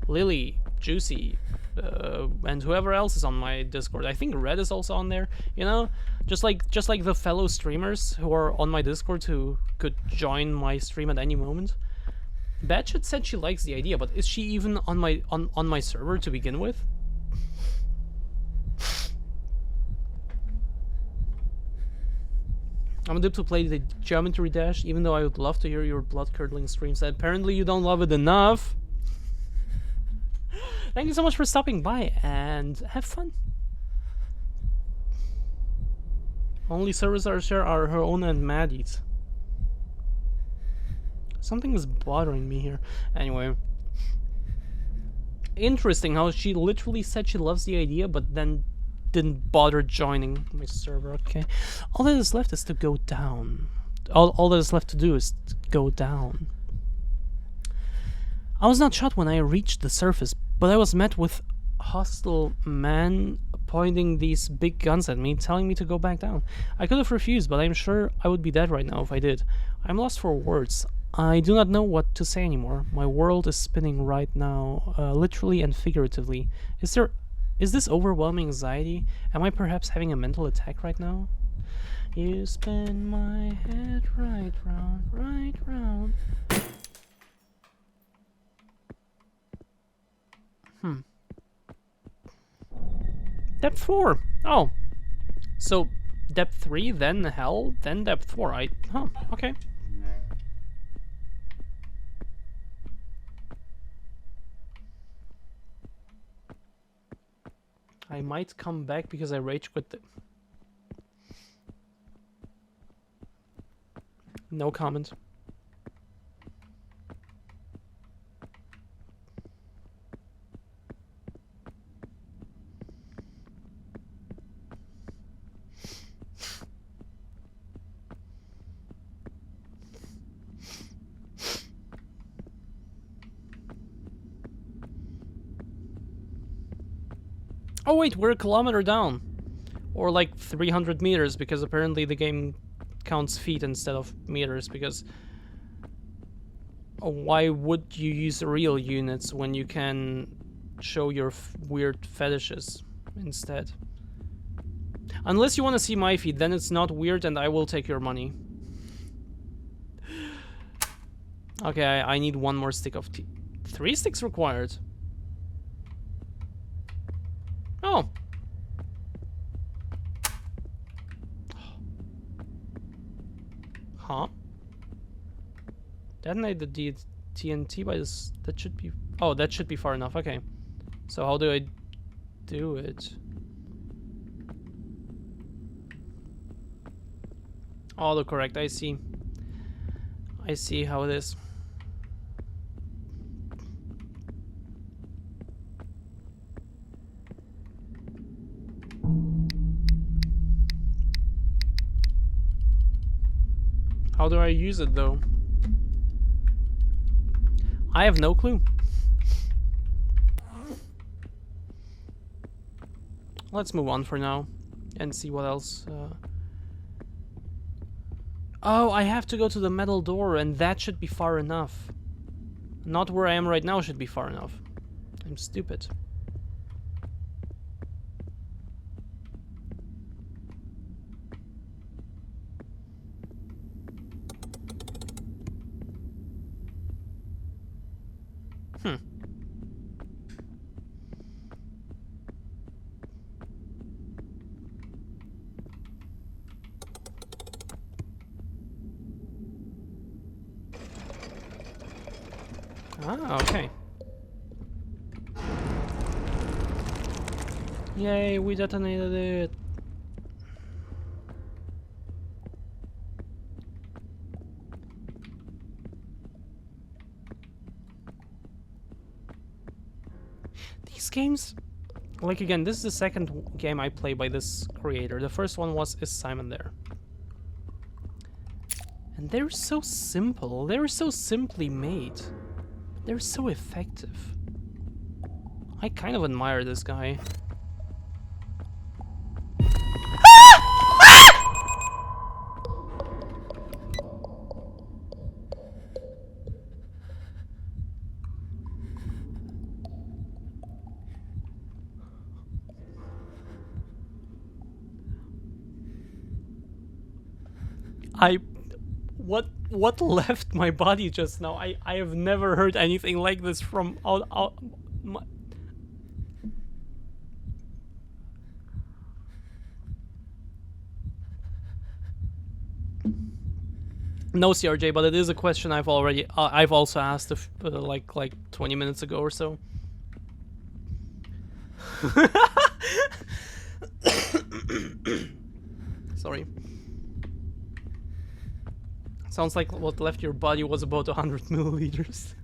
Lily, Juicy, and whoever else is on my Discord. I think Red is also on there. You know, just like the fellow streamers who are on my Discord who could join my stream at any moment. Batchet said she likes the idea, but is she even on my server to begin with? I'm dip to play the Geometry Dash, even though I would love to hear your blood-curdling screams. Apparently you don't love it enough. Thank you so much for stopping by, and have fun. Only servers I share are her own and Maddie's. Something is bothering me here. Anyway. Interesting how she literally said she loves the idea, but then didn't bother joining my server. Okay. All that is left is to go down. All that is left to do is to go down. I was not shot when I reached the surface, but I was met with hostile men pointing these big guns at me, telling me to go back down. I could have refused, but I'm sure I would be dead right now if I did. I'm lost for words. I do not know what to say anymore. My world is spinning right now, literally and figuratively. Is this overwhelming anxiety? Am I perhaps having a mental attack right now? You spin my head right round, right round. Depth 4. Oh. So, depth 3, then hell, then depth 4. Huh, okay. I might come back because I rage quit the... No comment. Oh wait, we're a kilometer down. Or like 300 meters, because apparently the game counts feet instead of meters, because... why would you use real units when you can show your weird fetishes instead? Unless you want to see my feet, then it's not weird and I will take your money. Okay, I need one more stick of tea. 3 sticks required. Oh. Huh? Detonate the TNT by this. That should be. Oh, that should be far enough. Okay. So how do I do it? Autocorrect. I see. I see how it is. How do I use it though? I have no clue. Let's move on for now and see what else. Oh, I have to go to the metal door, and that should be far enough. Not where I am right now should be far enough. I'm stupid. Ah, okay. Yay, we detonated it. These games, like again, this is the second game I play by this creator. The first one was Is Simon There? And they're so simple. They're so simply made. They're so effective. I kind of admire this guy. What left my body just now? I have never heard anything like this from my... No, CRJ, but it is a question I've also asked like 20 minutes ago or so. Sorry. Sounds like what left your body was about 100 milliliters.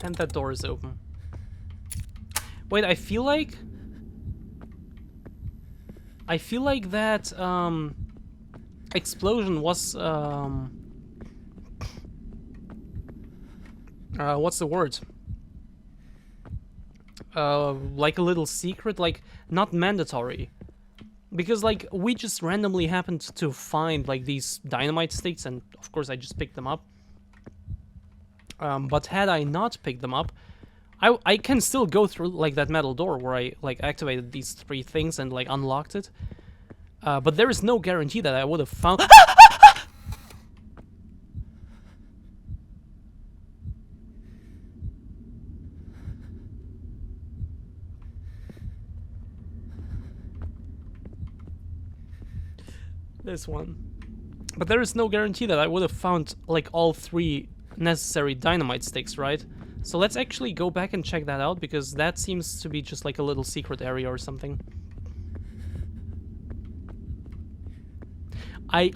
And that door is open. Wait, I feel like that explosion was what's the word? Like a little secret, like not mandatory. Because like we just randomly happened to find like these dynamite sticks, and of course I just picked them up. But had I not picked them up, I can still go through like that metal door where I like activated these 3 things and like unlocked it. But there is no guarantee that I would have found. This one. But there is no guarantee that I would have found like all 3 necessary dynamite sticks, right? So let's actually go back and check that out, because that seems to be just like a little secret area or something. I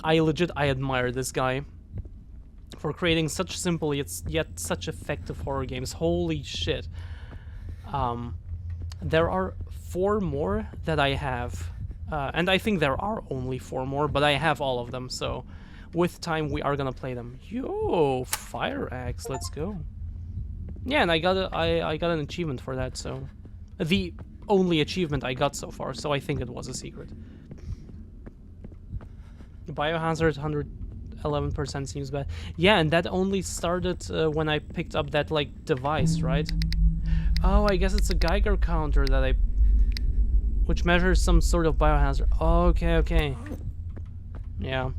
admire this guy for creating such simple yet such effective horror games. Holy shit. There are 4 more that I have. And I think there are only 4 more, but I have all of them, so with time we are gonna play them. Yo, fire axe, let's go. Yeah, and I got an achievement for that, so the only achievement I got so far, so I think it was a secret. Biohazard 111% seems bad. Yeah, and that only started when I picked up that like device, right? Oh, I guess it's a Geiger counter that which measures some sort of biohazard. Okay. Yeah.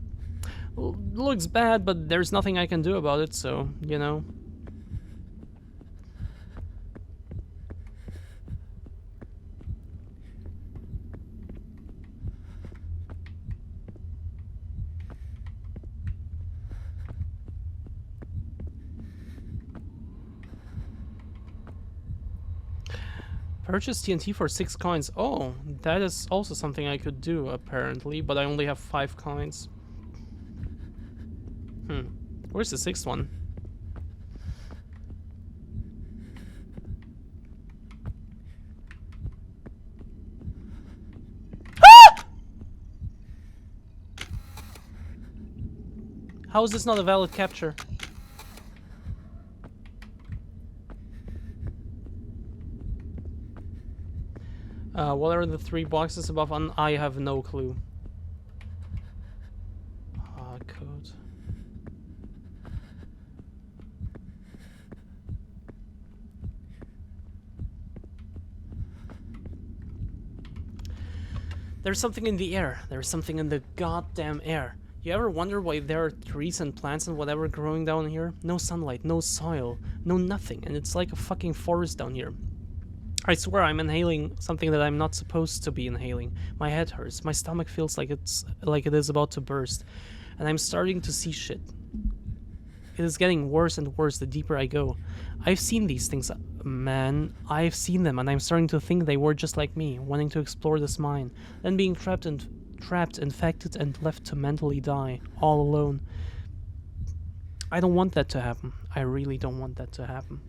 Looks bad, but there's nothing I can do about it, so, you know. Purchase TNT for 6 coins. Oh, that is also something I could do, apparently, but I only have 5 coins. Where's the 6th one? Ah! How is this not a valid capture? What are the 3 boxes above? I have no clue. Code. There's something in the air. There's something in the goddamn air. You ever wonder why there are trees and plants and whatever growing down here? No sunlight, no soil, no nothing, and it's like a fucking forest down here. I swear I'm inhaling something that I'm not supposed to be inhaling. My head hurts. My stomach feels like it is about to burst. And I'm starting to see shit. It is getting worse and worse the deeper I go. I've seen these things, man. I've seen them, and I'm starting to think they were just like me, wanting to explore this mine, then being trapped, infected, and left to mentally die, all alone. I don't want that to happen. I really don't want that to happen.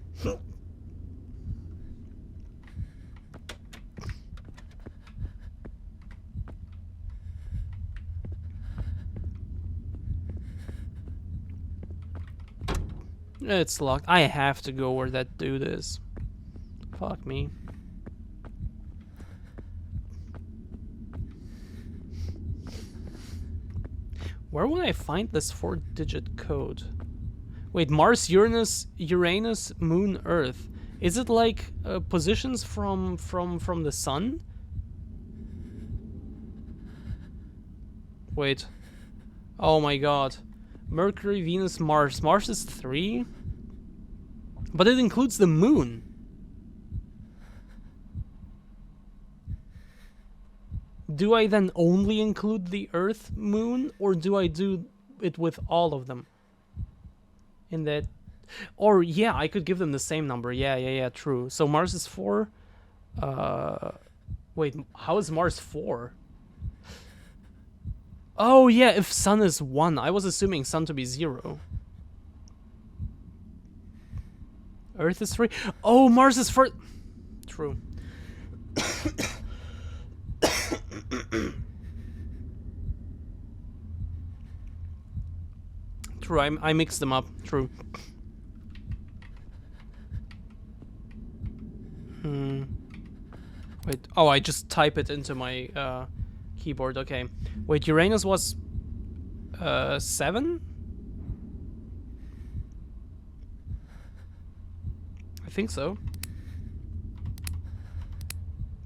It's locked. I have to go where that dude is. Fuck me. Where would I find this 4-digit code? Wait, Mars, Uranus, Moon, Earth. Is it like positions from the sun? Wait. Oh my god. Mercury, Venus, Mars. Mars is 3? But it includes the moon. Do I then only include the Earth, moon, or do I do it with all of them? In that... Or, yeah, I could give them the same number. Yeah, true. So Mars is 4. Wait, how is Mars 4? Oh, yeah, if Sun is 1. I was assuming Sun to be 0. Earth is 3. Oh, Mars is 4. True. True, I mixed them up. True. Wait, oh, I just type it into my keyboard. Okay. Wait, Uranus was 7? I think so.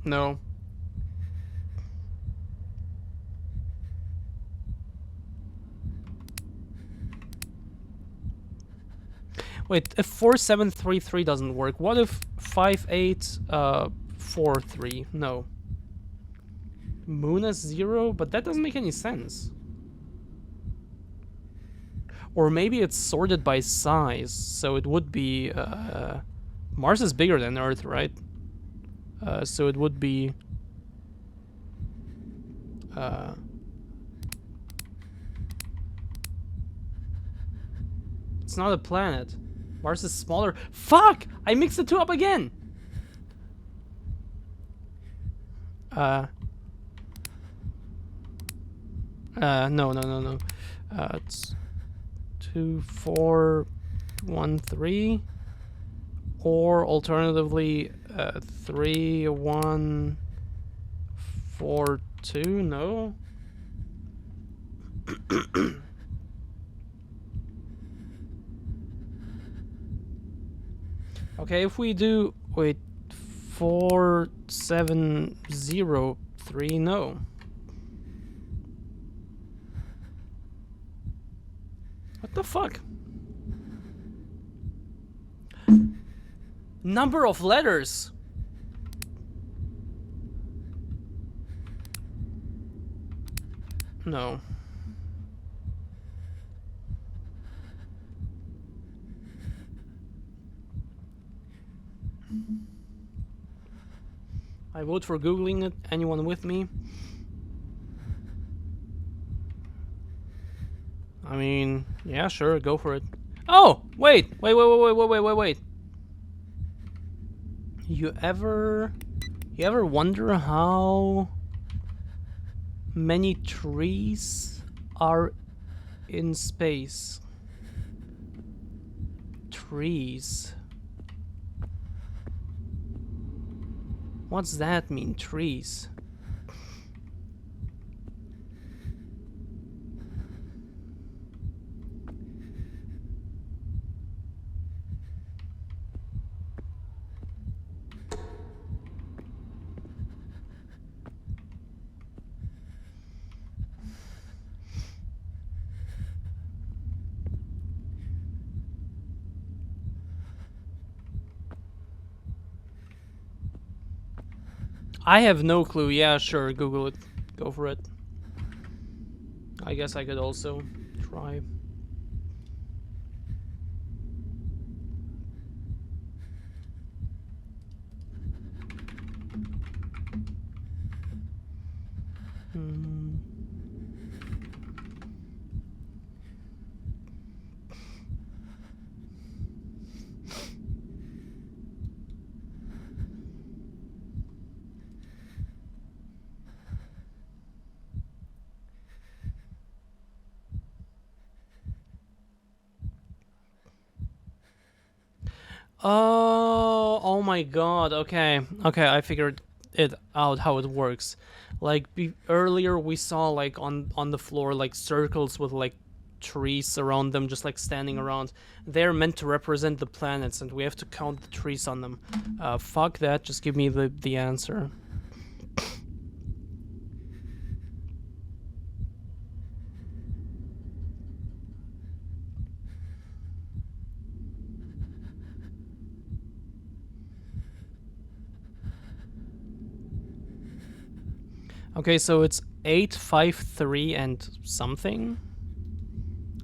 No. Wait, if 4733 doesn't work, what if 5843? No. Moon is 0, but that doesn't make any sense. Or maybe it's sorted by size, so it would be Mars is bigger than Earth, right? So it would be it's not a planet. Mars is smaller. Fuck! I mixed the two up again. No. It's 2, 4, 1, 3, or alternatively 3, 1, 4, 2. No. Okay, if we do, wait, 4, 7, 0, 3, no. What the fuck? Number of letters. No. I vote for Googling it. Anyone with me? I mean, yeah, sure, go for it. Oh, wait. You ever wonder how many trees are in space? Trees. What's that mean, trees? I have no clue. Yeah, sure, Google it. Go for it. I guess I could also try. Oh my god. Okay, I figured it out how it works. Like earlier we saw like on the floor like circles with like trees around them, just like standing around. They're meant to represent the planets, and we have to count the trees on them. Fuck that. Just give me the answer. Okay, so it's 853 and something.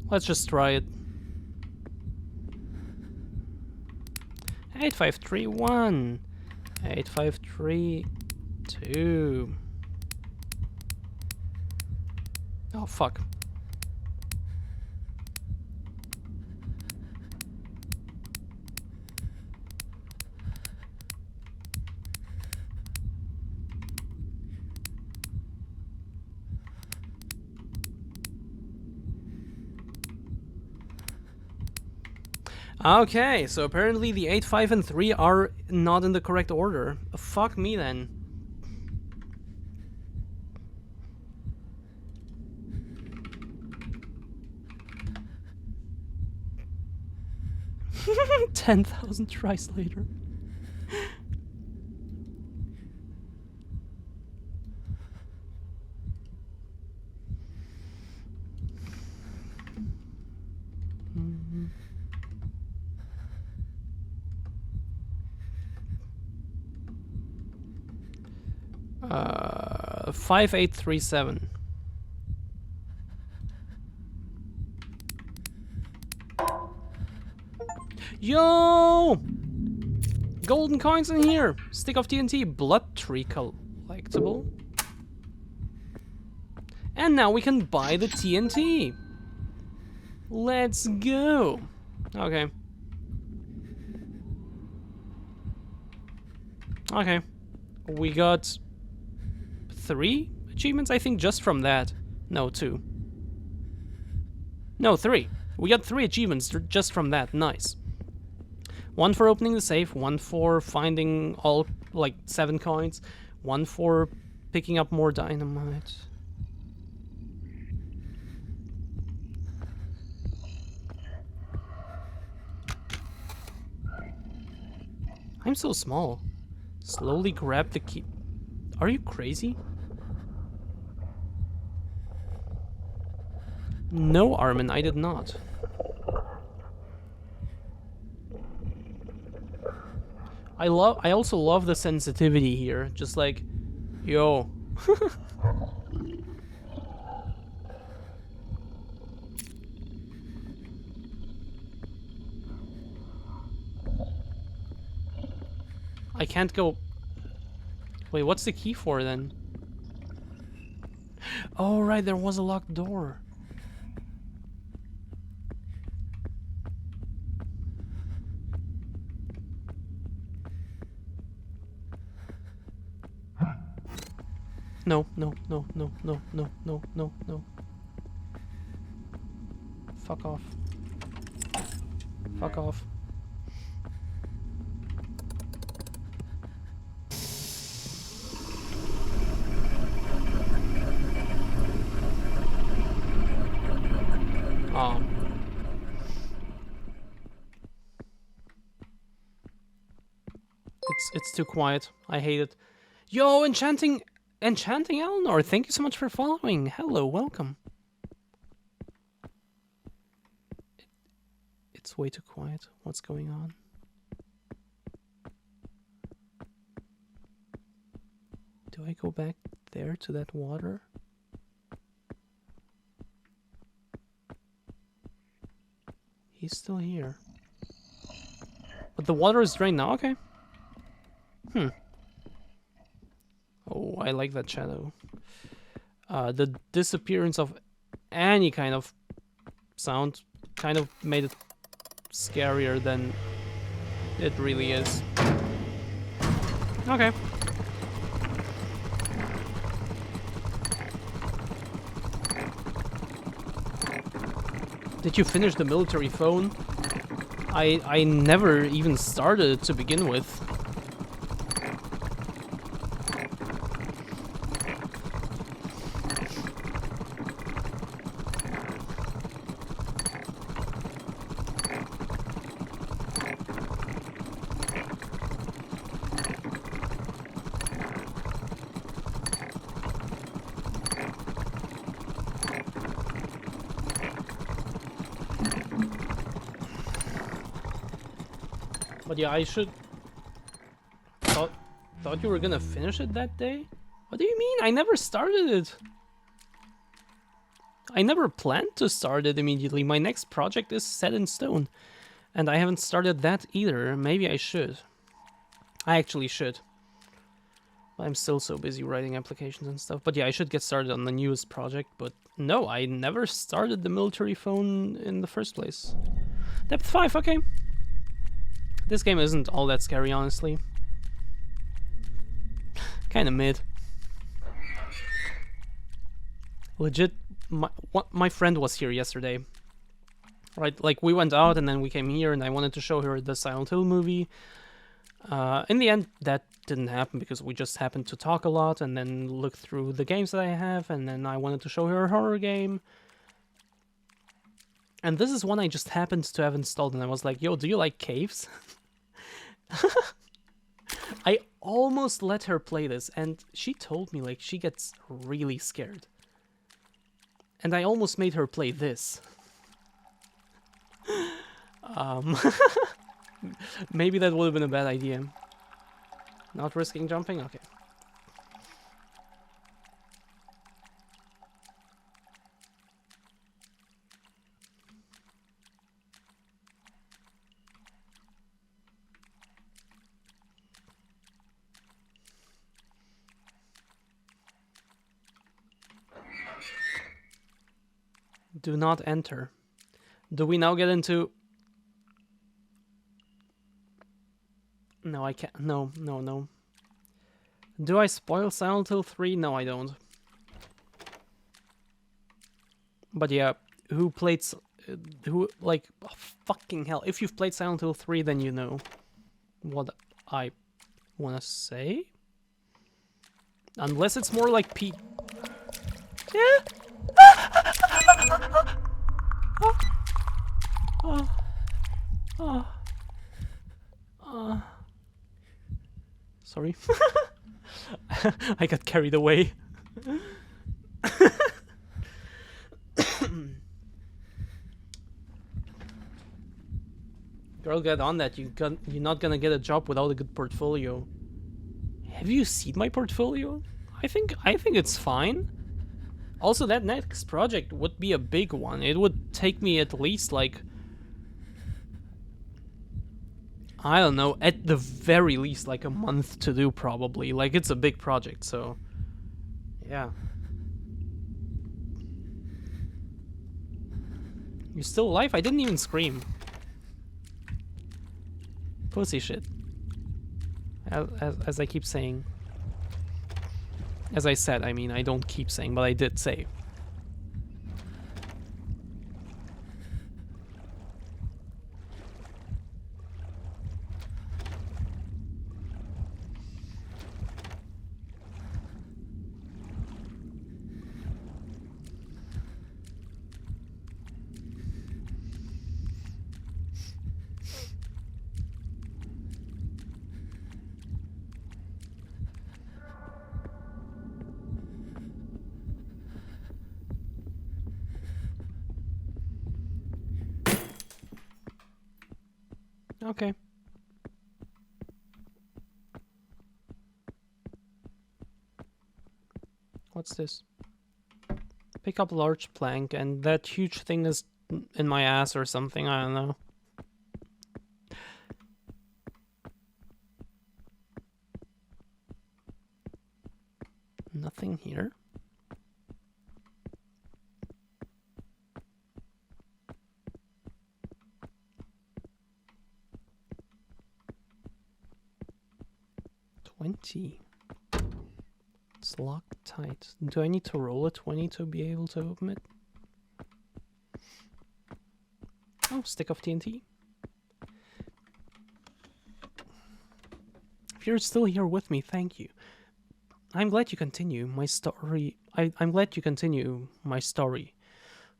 Let's just try it. 8531. 8532. Oh fuck. Okay, so apparently the 8, 5, and 3 are not in the correct order. Fuck me then. $10,000 tries later. Mm-hmm. 5837. Yo! Golden coins in here. Stick of TNT. Blood tree collectible. And now we can buy the TNT. Let's go. Okay. Okay. We got 3 achievements, I think, just from that. No, 2. No, 3. We got 3 achievements just from that. Nice. 1 for opening the safe, 1 for finding all, like, 7 coins, 1 for picking up more dynamite. I'm so small. Slowly grab the key. Are you crazy? No, Armin, I did not. I also love the sensitivity here. Just like, yo. I can't go. Wait, what's the key for then? Oh, right, there was a locked door. No, no, no, no, no, no, no, no, no. Fuck off. Fuck off. Oh. It's too quiet. I hate it. Yo, Enchanting Eleanor, thank you so much for following. Hello, welcome. It's way too quiet. What's going on? Do I go back there to that water? He's still here. But the water is drained now, okay. Oh, I like that shadow. The disappearance of any kind of sound kind of made it scarier than it really is. Okay. Did you finish the military phone? I never even started to begin with. But yeah, I should... Thought you were gonna finish it that day? What do you mean? I never started it. I never planned to start it immediately. My next project is set in stone. And I haven't started that either. Maybe I should. I actually should. I'm still so busy writing applications and stuff. But yeah, I should get started on the newest project. But no, I never started the military phone in the first place. Depth 5, okay. This game isn't all that scary, honestly. Kinda mid. Legit, my friend was here yesterday. Right, like we went out and then we came here and I wanted to show her the Silent Hill movie. In the end, that didn't happen because we just happened to talk a lot and then look through the games that I have, and then I wanted to show her a horror game. And this is one I just happened to have installed, and I was like, yo, do you like caves? I almost let her play this, and she told me, like, she gets really scared. And I almost made her play this. Maybe that would have been a bad idea. Not risking jumping? Okay. Do not enter. Do we now get into... No, I can't. No. Do I spoil Silent Hill 3? No, I don't. But yeah, who played... like, oh, fucking hell. If you've played Silent Hill 3, then you know what I want to say. Unless it's more like P... Yeah? Sorry. I got carried away. Girl, get on that. You're not gonna get a job without a good portfolio. Have you seen my portfolio? I think it's fine. Also, that next project would be a big one. It would take me at least, like, I don't know, at the very least, like a month to do, probably. Like, it's a big project, so yeah. You're still alive? I didn't even scream. Pussy shit. As I keep saying. As I said, I mean, I don't keep saying, but I did say. Okay. What's this? Pick up large plank, and that huge thing is in my ass or something, I don't know. Nothing here. It's locked tight. Do I need to roll a 20 to be able to open it? Oh, stick of TNT. If you're still here with me, thank you. I'm glad you continue my story. I'm glad you continue my story.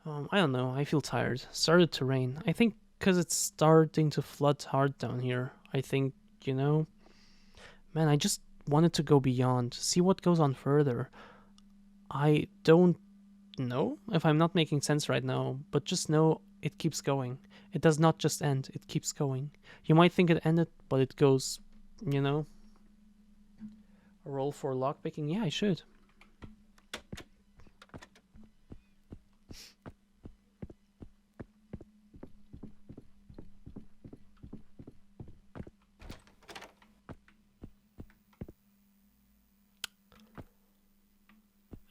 I don't know, I feel tired. Started to rain. I think because it's starting to flood hard down here. I think, you know... Man, I just wanted to go beyond, see what goes on further. I don't know if I'm not making sense right now, but just know it keeps going. It does not just end, it keeps going. You might think it ended, but it goes, you know? Roll for lockpicking? Yeah, I should.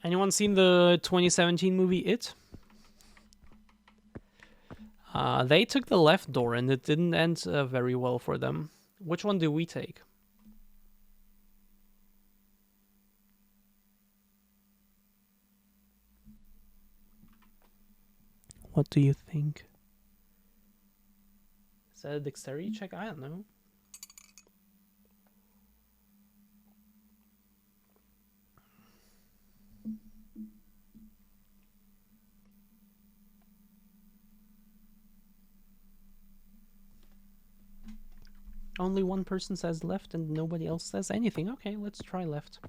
Anyone seen the 2017 movie It? They took the left door and it didn't end very well for them. Which one do we take? What do you think? Is that a dexterity check? I don't know. Only one person says left and nobody else says anything. Okay, let's try left.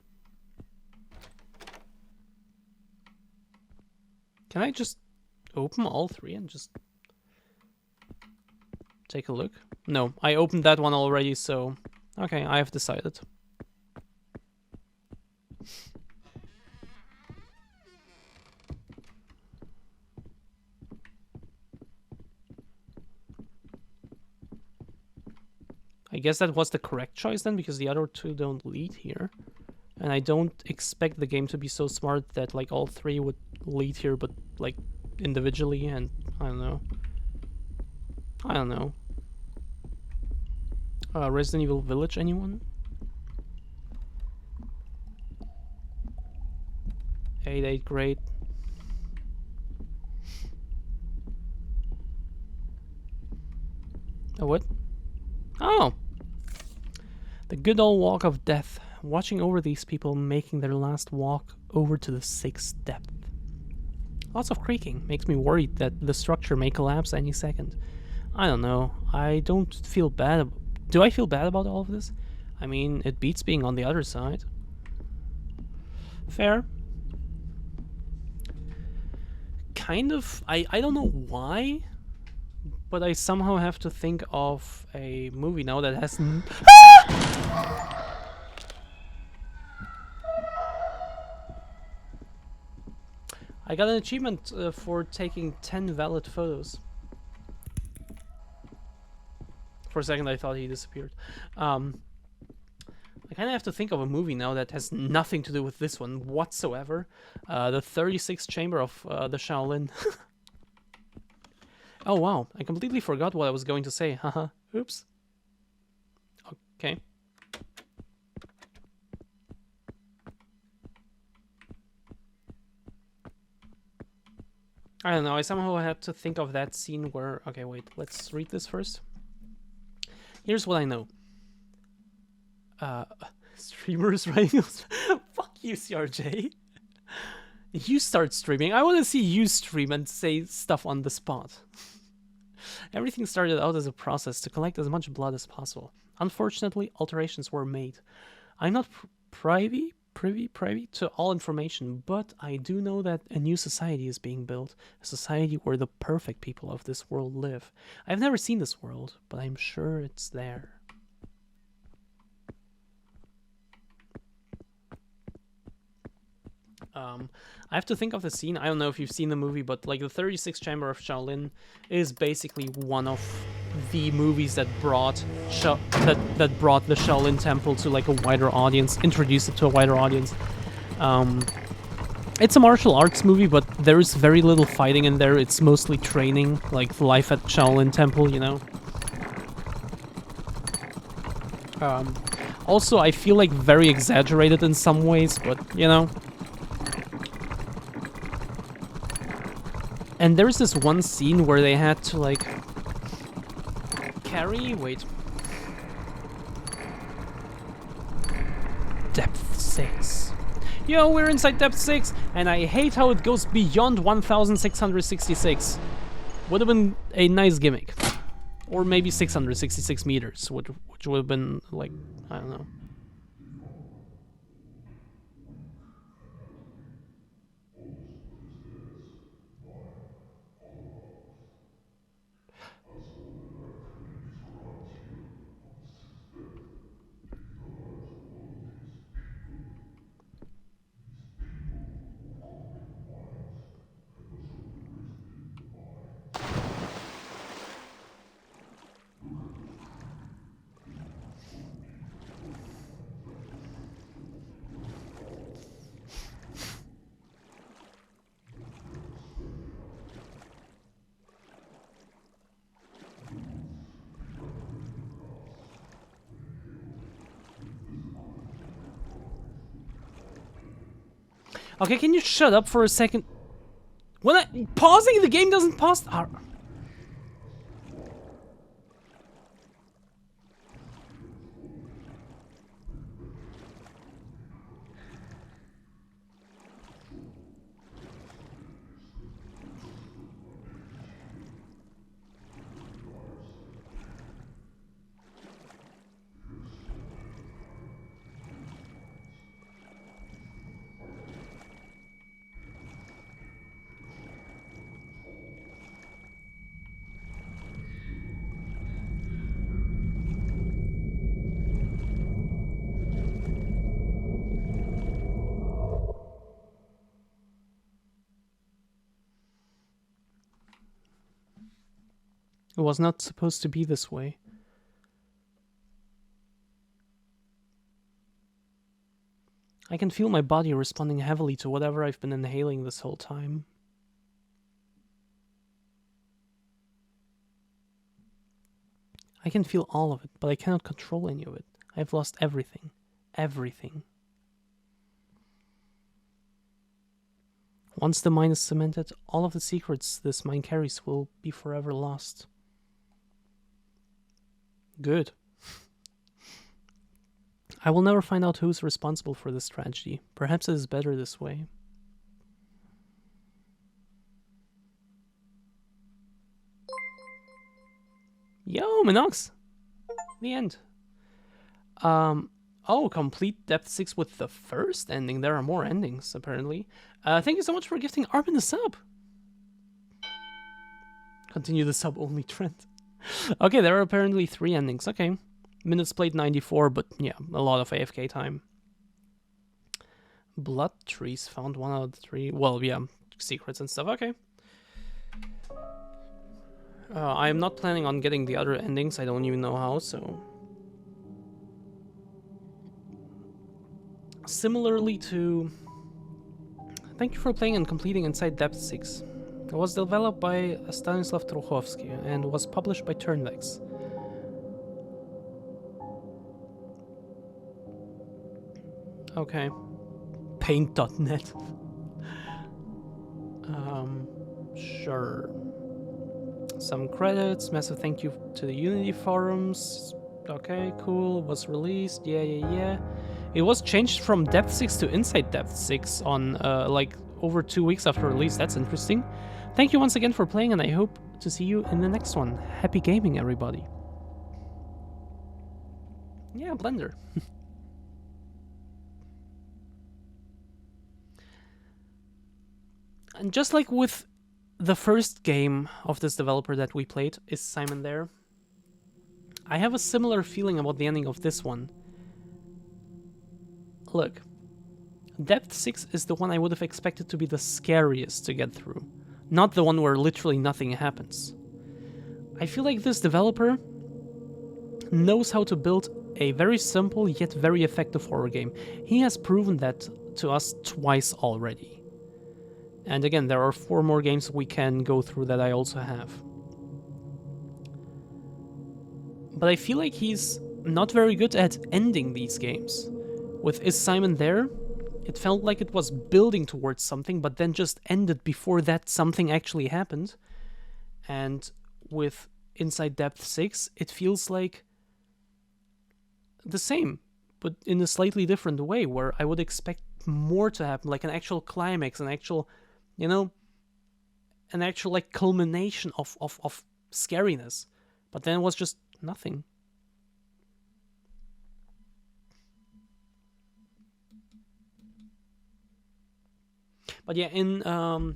Can I just open all three and just take a look? No, I opened that one already, so... Okay, I have decided. I guess that was the correct choice then, because the other two don't lead here. And I don't expect the game to be so smart that like all three would lead here, but like individually, and I don't know. I don't know. Resident Evil Village, anyone? 8-8, great. Oh, what? Oh! The good old walk of death. Watching over these people making their last walk over to the 6th depth. Lots of creaking. Makes me worried that the structure may collapse any second. I don't know. I don't feel bad. Do I feel bad about all of this? I mean, it beats being on the other side. Fair. Kind of. I don't know why, but I somehow have to think of a movie now that has... I got an achievement for taking 10 valid photos. For a second I thought he disappeared. I kind of have to think of a movie now that has nothing to do with this one whatsoever. The 36th Chamber of the Shaolin. Oh wow, I completely forgot what I was going to say. Haha, oops. Okay. I don't know, I somehow had to think of that scene where... Okay, wait, let's read this first. Here's what I know. Streamers writing... Fuck you, CRJ. You start streaming. I want to see you stream and say stuff on the spot. Everything started out as a process to collect as much blood as possible. Unfortunately, alterations were made. I'm not privy to all information, but I do know that a new society is being built. A society where the perfect people of this world live. I've never seen this world, but I'm sure it's there. I have to think of the scene. I don't know if you've seen the movie, but like the 36th Chamber of Shaolin is basically one of the movies that brought that brought the Shaolin Temple to like a wider audience, introduced it to a wider audience. It's a martial arts movie, but there is very little fighting in there. It's mostly training, like life at Shaolin Temple, you know. Also, I feel like very exaggerated in some ways, but you know. And there's this one scene where they had to like carry... Wait. Depth 6. Yo, we're inside Depth 6, and I hate how it goes beyond 1,666. Would have been a nice gimmick. Or maybe 666 meters, which would have been like, I don't know. Okay, can you shut up for a second? When pausing the game doesn't pause. It was not supposed to be this way. I can feel my body responding heavily to whatever I've been inhaling this whole time. I can feel all of it, but I cannot control any of it. I've lost everything. Everything. Once the mine is cemented, all of the secrets this mine carries will be forever lost. Good. I will never find out who is responsible for this tragedy. Perhaps it is better this way. Yo, Minox! The end. Oh, complete Depth 6 with the first ending. There are more endings, apparently. Thank you so much for gifting Armin a sub. Continue the sub-only trend. Okay, there are apparently 3 endings. Okay. Minutes played 94, but yeah, a lot of AFK time. Blood trees found 1 out of 3. Well, yeah, secrets and stuff. Okay. I am not planning on getting the other endings. I don't even know how, so... Similarly to... Thank you for playing and completing Inside Depth 6. It was developed by Stanislav Truchowski and was published by Turnvex. Okay. Paint.net. Sure. Some credits. Massive thank you to the Unity forums. Okay, cool. Was released. Yeah. It was changed from Depth 6 to Inside Depth 6 on like over 2 weeks after release. That's interesting. Thank you once again for playing, and I hope to see you in the next one. Happy gaming, everybody. Yeah, Blender. And just like with the first game of this developer that we played, Is Simon There? I have a similar feeling about the ending of this one. Look, Depth 6 is the one I would have expected to be the scariest to get through, not the one where literally nothing happens. I feel like this developer knows how to build a very simple yet very effective horror game. He has proven that to us twice already. And again, there are 4 more games we can go through that I also have. But I feel like he's not very good at ending these games. With Is Simon There? It felt like it was building towards something, but then just ended before that something actually happened. And with Inside Depth 6, it feels like the same, but in a slightly different way, where I would expect more to happen, like an actual climax, an actual, you know, an actual like culmination of scariness. But then it was just nothing. But yeah, in the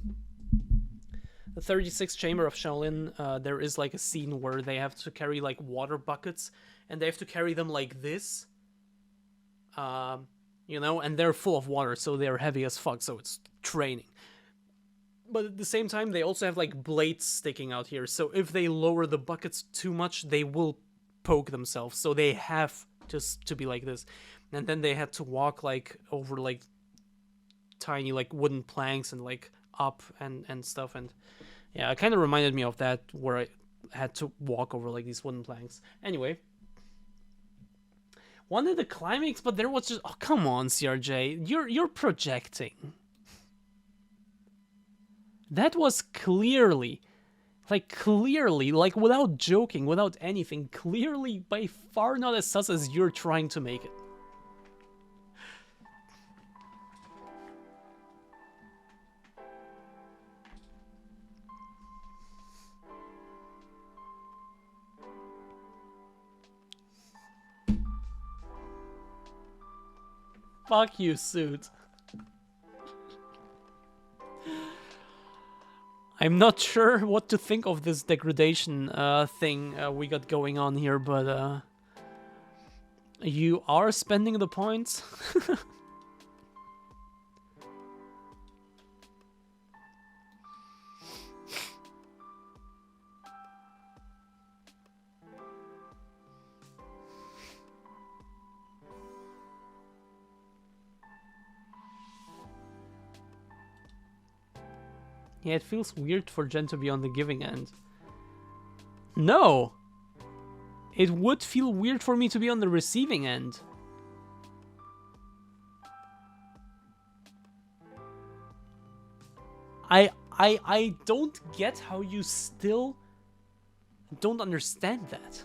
36th Chamber of Shaolin, there is like a scene where they have to carry like water buckets, and they have to carry them like this, you know, and they're full of water, so they're heavy as fuck, so it's training. But at the same time, they also have like blades sticking out here, so if they lower the buckets too much, they will poke themselves, so they have to be like this. And then they had to walk like over like tiny like wooden planks and like up and stuff, and yeah, it kind of reminded me of that, where I had to walk over like these wooden planks. Anyway, wanted the climax, but there was just, oh come on, CRJ, you're projecting. That was clearly, like without joking, without anything, clearly by far not as sus as you're trying to make it. Fuck you, Suit. I'm not sure what to think of this degradation thing we got going on here, but you are spending the points. Yeah, it feels weird for Jen to be on the giving end. No! It would feel weird for me to be on the receiving end. I don't get how you still don't understand that.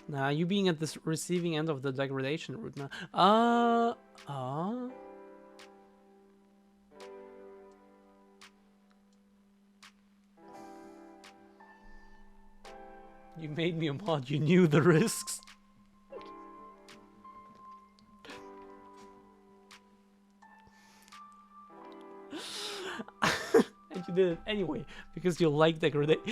Nah, you being at this receiving end of the degradation route now. You made me a mod, you knew the risks. And you did it anyway, because you like degradation.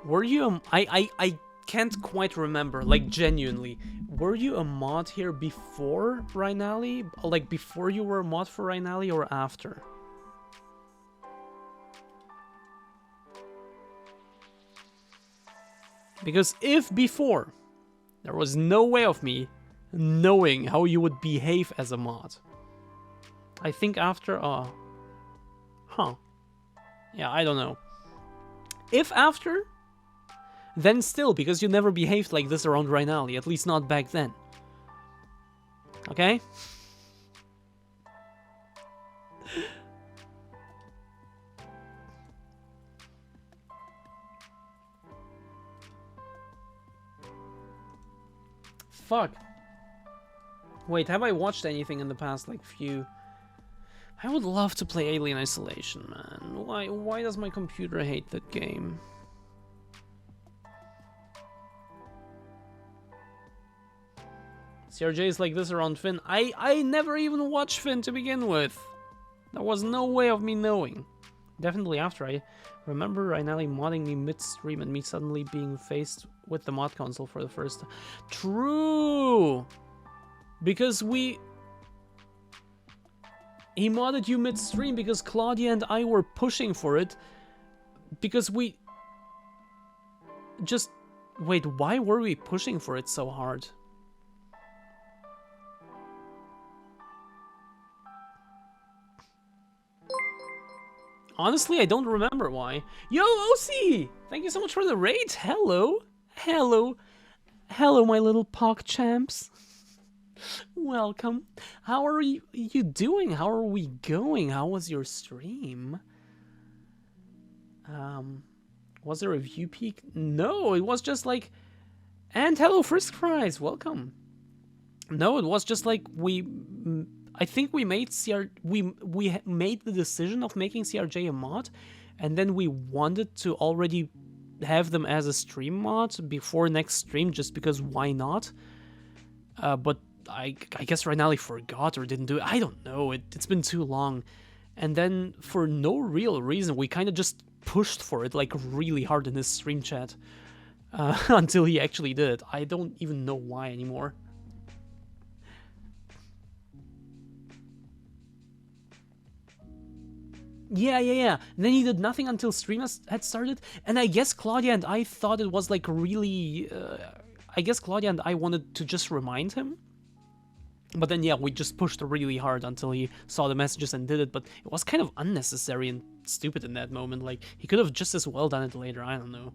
Were you I can't quite remember, like genuinely. Were you a mod here before Rhinali? Like before you were a mod for Rhinali or after? Because if before, there was no way of me knowing how you would behave as a mod. I think after, huh. Yeah, I don't know. If after, then still, because you never behaved like this around Rhinali, at least not back then. Okay? Fuck. Wait, have I watched anything in the past, like, few... I would love to play Alien Isolation, man. Why does my computer hate that game? CRJ is like this around Finn. I never even watched Finn to begin with. There was no way of me knowing. Definitely after. I remember Rhinali modding me mid-stream and me suddenly being faced with the mod console for the first time. True! Because he modded you mid-stream because Claudia and I were pushing for it. Because we... Just... Wait, why were we pushing for it so hard? Honestly, I don't remember why. Yo, Osii! Thank you so much for the raid. Hello. Hello. Hello, my little POC champs. Welcome. How are you doing? How are we going? How was your stream? Was there a view peak? No, it was just like... And hello, Frisk Fries. Welcome. No, it was just like I think we made we made the decision of making CRJ a mod, and then we wanted to already have them as a stream mod before next stream, just because why not? But I guess Rhinali forgot or didn't do it. I don't know. It's been too long, and then for no real reason, we kind of just pushed for it like really hard in his stream chat until he actually did it. I don't even know why anymore. Yeah. And then he did nothing until stream had started, and I guess Claudia and I thought it was like really... I guess Claudia and I wanted to just remind him. But then, yeah, we just pushed really hard until he saw the messages and did it. But it was kind of unnecessary and stupid in that moment. Like, he could have just as well done it later. I don't know.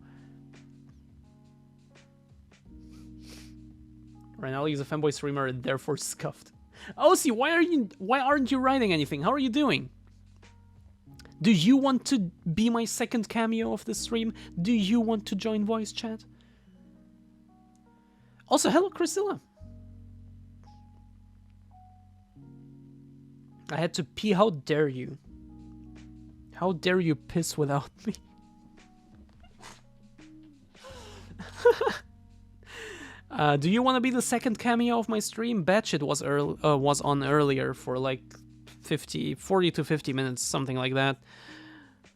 Right now, he's a fanboy streamer and therefore scuffed. Osii, why aren't you writing anything? How are you doing? Do you want to be my second cameo of the stream? Do you want to join voice chat? Also, hello, Priscilla. I had to pee. How dare you? How dare you piss without me? Do you want to be the second cameo of my stream? Batshit was on earlier for like 40 to 50 minutes, something like that.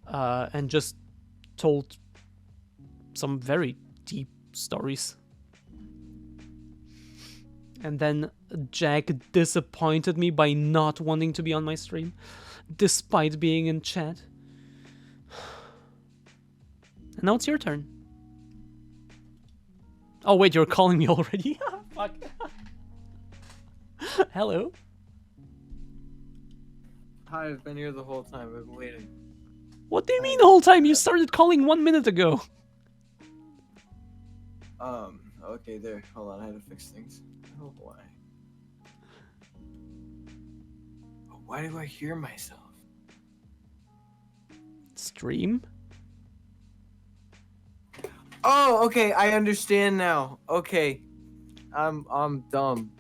And just told some very deep stories. And then Jack disappointed me by not wanting to be on my stream, despite being in chat. And now it's your turn. Oh wait, you're calling me already? Fuck. Hello? Hi, I've been here the whole time. I've been waiting. What do you mean the whole time? You started calling 1 minute ago. Okay, there. Hold on, I had to fix things. Oh, why? Why do I hear myself? Stream? Oh, okay, I understand now. Okay. I'm dumb.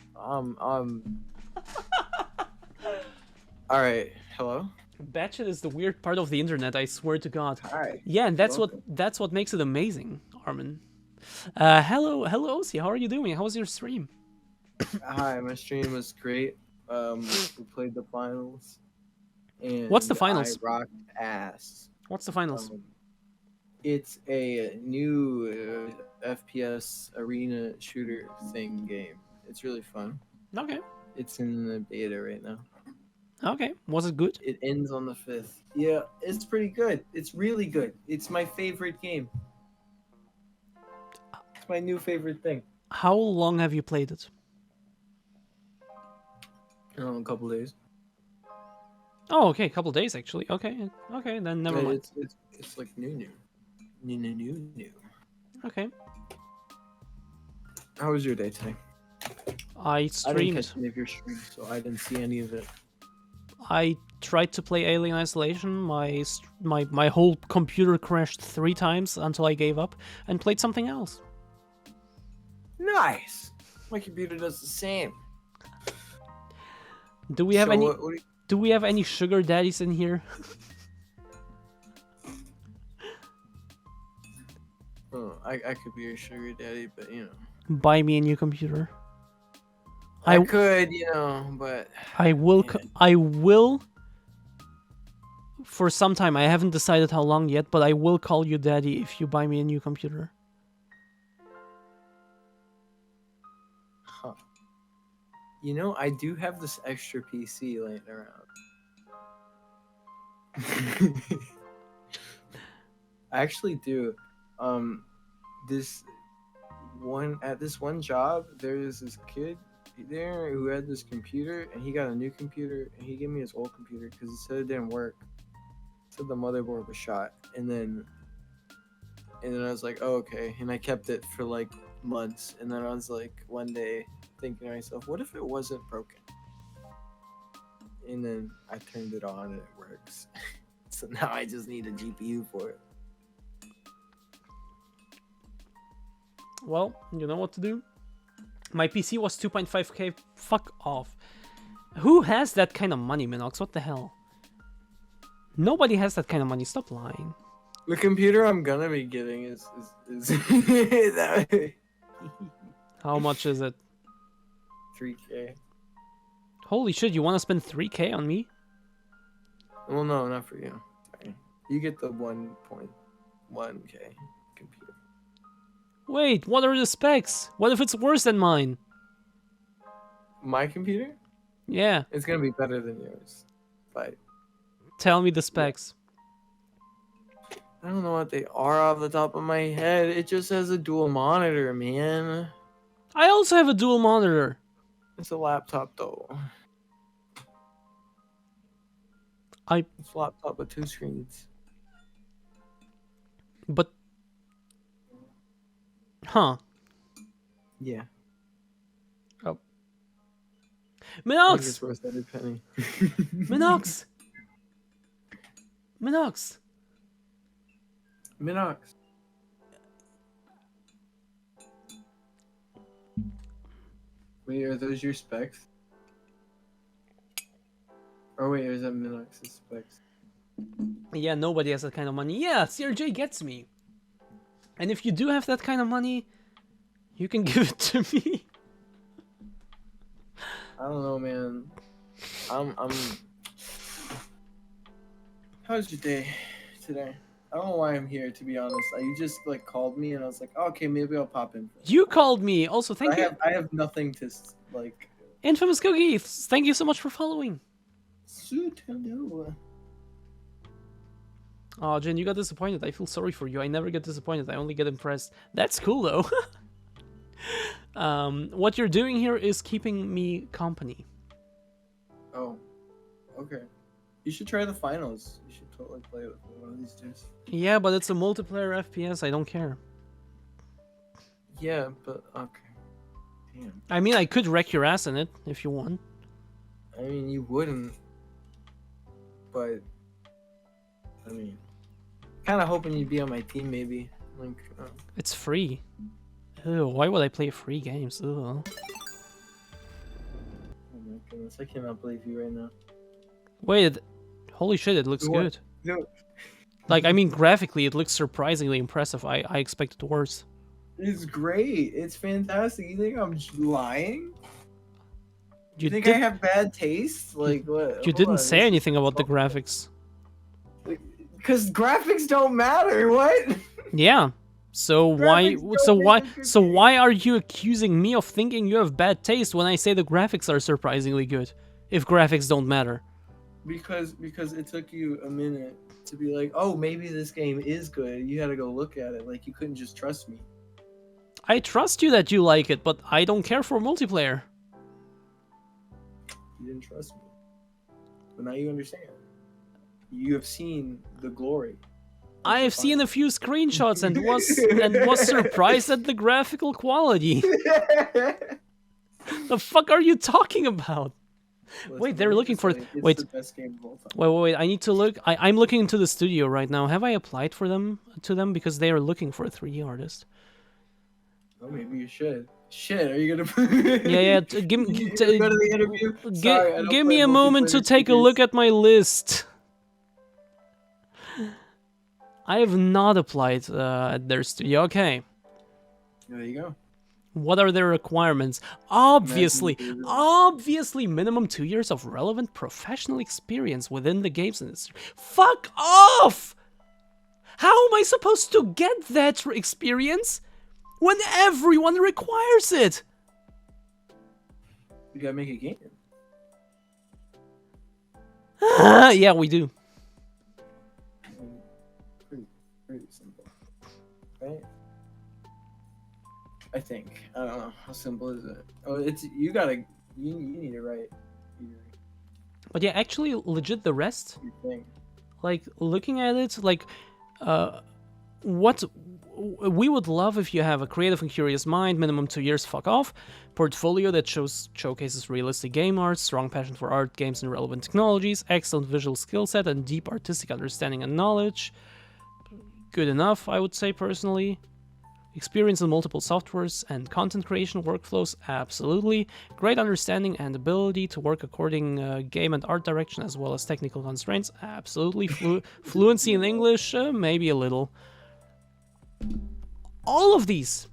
Alright, hello? Batshit is the weird part of the internet, I swear to God. Alright. Yeah, and that's what makes it amazing, Armin. Hello, Osii, how are you doing? How was your stream? Hi, my stream was great. We played the finals. And What's the finals? I rocked ass. What's the finals? It's a new FPS arena shooter thing game. It's really fun. Okay. It's in the beta right now. Okay. Was it good? It ends on the 5th. Yeah, it's pretty good. It's really good. It's my favorite game. It's my new favorite thing. How long have you played it? A couple days. Oh, okay, a couple days actually. Okay, okay, then never mind. It's like new. Okay. How was your day today? I streamed. I didn't catch any of your streams, so I didn't see any of it. I tried to play Alien Isolation. My whole computer crashed 3 times until I gave up and played something else. Nice. My computer does the same. Do we have Do we have any sugar daddies in here? Oh, I could be your sugar daddy, but you know. Buy me a new computer. I could, you know, but I will. I will. For some time, I haven't decided how long yet, but I will call you daddy if you buy me a new computer. Huh. You know, I do have this extra PC laying around. I actually do. This one job, there's this kid there who had this computer, and he got a new computer, and he gave me his old computer because he said it didn't work. He said the motherboard was shot, and then I was like, oh, okay, and I kept it for like months, and then I was like, one day thinking to myself, what if it wasn't broken? And then I turned it on and it works. So now I just need a GPU for it. Well, you know what to do. My PC was 2.5k. Fuck off. Who has that kind of money, Minox? What the hell? Nobody has that kind of money. Stop lying. The computer I'm gonna be getting is that How much is it? 3K. Holy shit, you want to spend 3k on me? Well, no, not for you. Sorry. You get the 1.1k computer. Wait, what are the specs? What if it's worse than mine? My computer? Yeah. It's gonna be better than yours. But tell me the specs. I don't know what they are off the top of my head. It just has a dual monitor, man. I also have a dual monitor. It's a laptop though. It's a laptop with 2 screens. But huh. Yeah. Oh. I think it's Minox! worth every penny. Minox! Minox! Minox. Wait, are those your specs? Oh wait, is that Minox's specs? Yeah, nobody has that kind of money. Yeah, CRJ gets me. And if you do have that kind of money, you can give it to me. I don't know, man. I'm. How's your day today? I don't know why I'm here, to be honest. You just like called me, and I was like, oh, okay, maybe I'll pop in. You called me. Also, thank you. I have nothing to like. Infamous Cookie, thank you so much for following. Suit, hello. Oh, Jen, you got disappointed. I feel sorry for you. I never get disappointed. I only get impressed. That's cool, though. What you're doing here is keeping me company. Oh, okay. You should try the finals. You should totally play with one of these dudes. Yeah, but it's a multiplayer FPS. I don't care. Yeah, but okay. Damn. I mean, I could wreck your ass in it if you want. I mean, you wouldn't. But I mean, kind of hoping you'd be on my team, maybe. Like, it's free. Ew, why would I play free games? Ew. Oh my goodness, I cannot believe you right now. Wait, holy shit, it looks good. No. Like, I mean, graphically, it looks surprisingly impressive. I expected worse. It's great. It's fantastic. You think I'm lying? You think did- I have bad taste? Like what? You Hold didn't on, say anything about the graphics. Because graphics don't matter. What? Yeah. So why? So why are you accusing me of thinking you have bad taste when I say the graphics are surprisingly good? If graphics don't matter. Because it took you a minute to be like, oh, maybe this game is good. You had to go look at it. Like you couldn't just trust me. I trust you that you like it, but I don't care for multiplayer. You didn't trust me. But now you understand. You have seen the glory. I have seen a few screenshots and was surprised at the graphical quality. The fuck are you talking about? Wait, they're looking for. Wait, the best game of all time. wait. I need to look. I'm looking into the studio right now. Have I applied for them because they are looking for a 3D artist? Oh, maybe you should. Shit, are you gonna? Yeah. Go to the interview. Sorry, I don't give play me a moment to multiplayer take a games. look at my list. I have not applied at their studio. Okay. There you go. What are their requirements? Obviously, minimum 2 years of relevant professional experience within the games industry. Fuck off! How am I supposed to get that experience when everyone requires it? You gotta make a game. Yeah, we do. Pretty simple, right? I think. I don't know. How simple is it? Oh, it's you need to write. But yeah, actually, legit, the rest, Your thing. like, looking at it, like, what we would love if you have a creative and curious mind, minimum 2 years, fuck off, portfolio that showcases realistic game art, strong passion for art, games, and relevant technologies, excellent visual skill set, and deep artistic understanding and knowledge. Good enough, I would say, personally. Experience in multiple softwares and content creation workflows, absolutely. Great understanding and ability to work according game and art direction as well as technical constraints, absolutely. Fluency in English, maybe a little. All of these,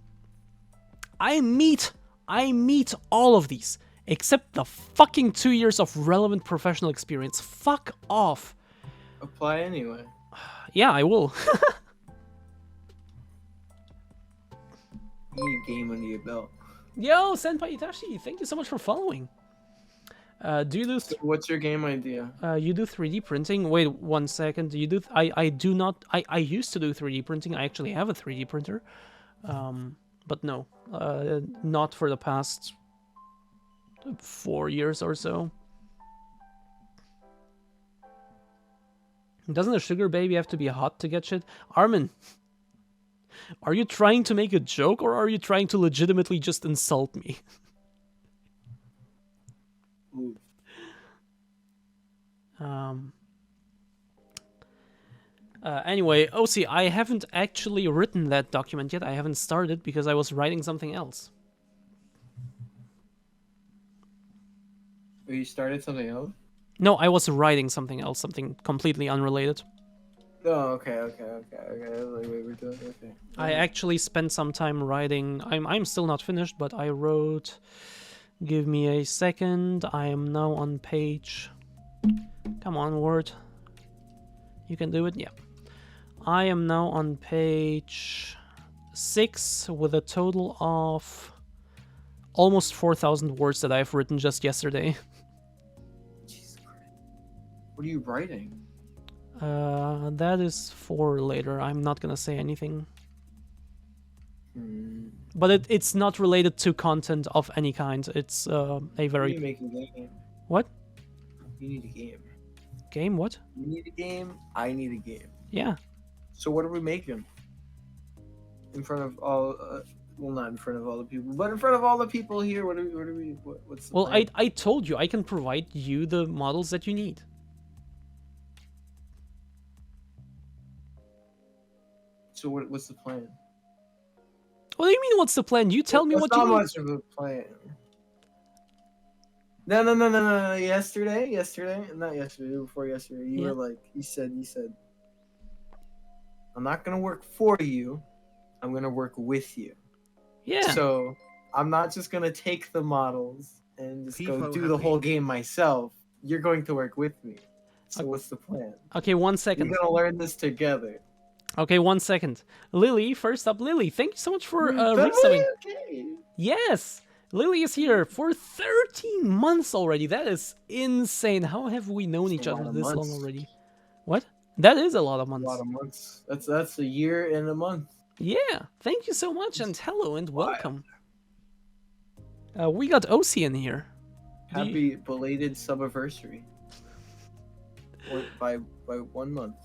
I meet all of these, except the fucking 2 years of relevant professional experience. Fuck off. Apply anyway. Yeah, I will. You need a game under your belt. Yo, Senpai Itachi, thank you so much for following. Do you do? What's your game idea? You do 3D printing. Wait 1 second. Do you do? I do not. I used to do 3D printing. I actually have a 3D printer. But no, not for the past 4 years or so. Doesn't a sugar baby have to be hot to get shit? Armin, are you trying to make a joke or are you trying to legitimately just insult me? Ooh. Anyway, Osii, I haven't actually written that document yet. I haven't started because I was writing something else. Oh, you started something else? No, I was writing something else, something completely unrelated. Oh, okay. Like, wait, we're doing okay. I actually spent some time writing. I'm still not finished, but I wrote. Give me a second. I am now on page. Come on, Word. You can do it. Yeah. I am now on page 6 with a total of almost 4,000 words that I've written just yesterday. Jesus Christ. What are you writing? That is for later. I'm not gonna say anything. But it's not related to content of any kind. It's a very... You make a game. What? You need a game. Game? What? You need a game. I need a game. Yeah. So what are we making? In front of all... well, not in front of all the people, but in front of all the people here. What's the Well, plan? I told you I can provide you the models that you need. So what's the plan? What do you mean? What's the plan? You tell me what you Not need. much of a plan. No. Yesterday, not yesterday, before yesterday. You were like, you said, I'm not gonna work for you. I'm gonna work with you. Yeah. So I'm not just gonna take the models and just go People do have the whole been- game myself. You're going to work with me. So what's the plan? Okay, 1 second. We're gonna learn this together. Okay, 1 second. Lily, first up, Lily, thank you so much for resubbing. Okay. Yes, Lily is here for 13 months already. That is insane. How have we known each other this long already? What? That is a lot of months. A lot of months. That's a year and a month. Yeah, thank you so much, and hello and welcome. We got Osii in here. Happy belated subiversary. By 1 month.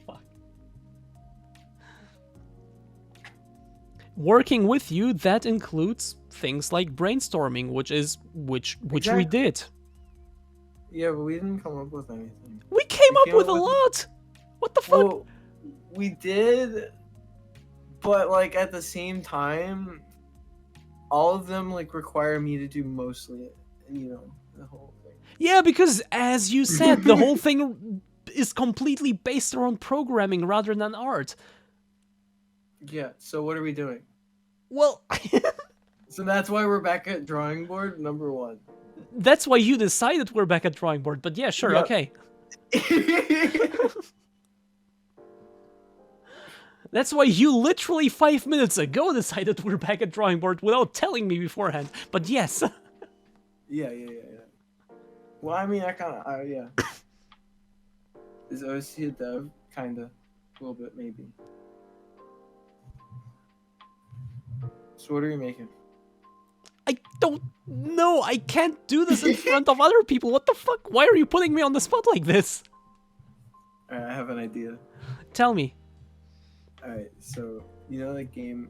Fuck. Working with you, that includes things like brainstorming, which Exactly. we did. Yeah, but we didn't come up with anything. We came up with a lot. What the fuck? Well, we did, but like at the same time, all of them like require me to do mostly, the whole thing. Yeah, because as you said, the whole thing is completely based around programming rather than art. Yeah. So what are we doing? Well, so that's why we're back at drawing board number 1. That's why you decided we're back at drawing board. But yeah, sure, Yeah. okay. That's why you literally 5 minutes ago decided we're back at drawing board without telling me beforehand. But yes. Yeah. Well, I mean, yeah. Is Osii a dev? Kinda. A little bit, maybe. So what are you making? I don't know. I can't do this in front of other people. What the fuck? Why are you putting me on the spot like this? Alright, I have an idea. Tell me. Alright, so you know the game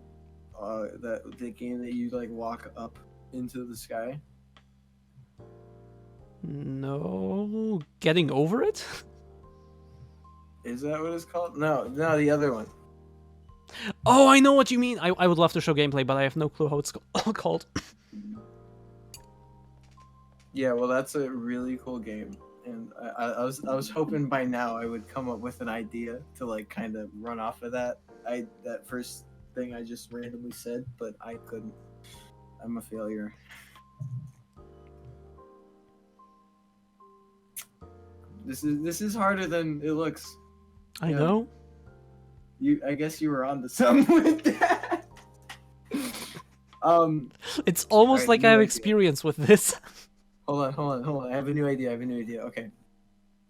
the game that you like walk up into the sky? No. Getting over it? Is that what it's called? No, the other one. Oh, I know what you mean. I would love to show gameplay, but I have no clue how it's called. Yeah, well, that's a really cool game, and I was hoping by now I would come up with an idea to like kind of run off of that first thing I just randomly said, but I couldn't. I'm a failure. This is harder than it looks. I know. I guess you were on to something with that. It's almost Alright, like new I have idea. experience with this. Hold on. I have a new idea. Okay.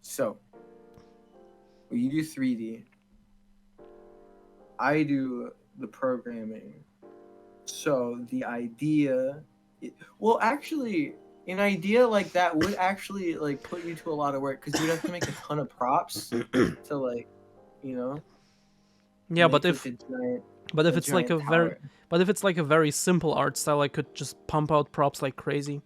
So, Well, you do 3D. I do the programming. So the idea, well, actually, an idea like that would actually like put you to a lot of work because you'd have to make a ton of props to like, you know. Yeah, make, but like, if a giant, but if a it's like a giant very tower. but if it's like a very simple art style, I could just pump out props like crazy.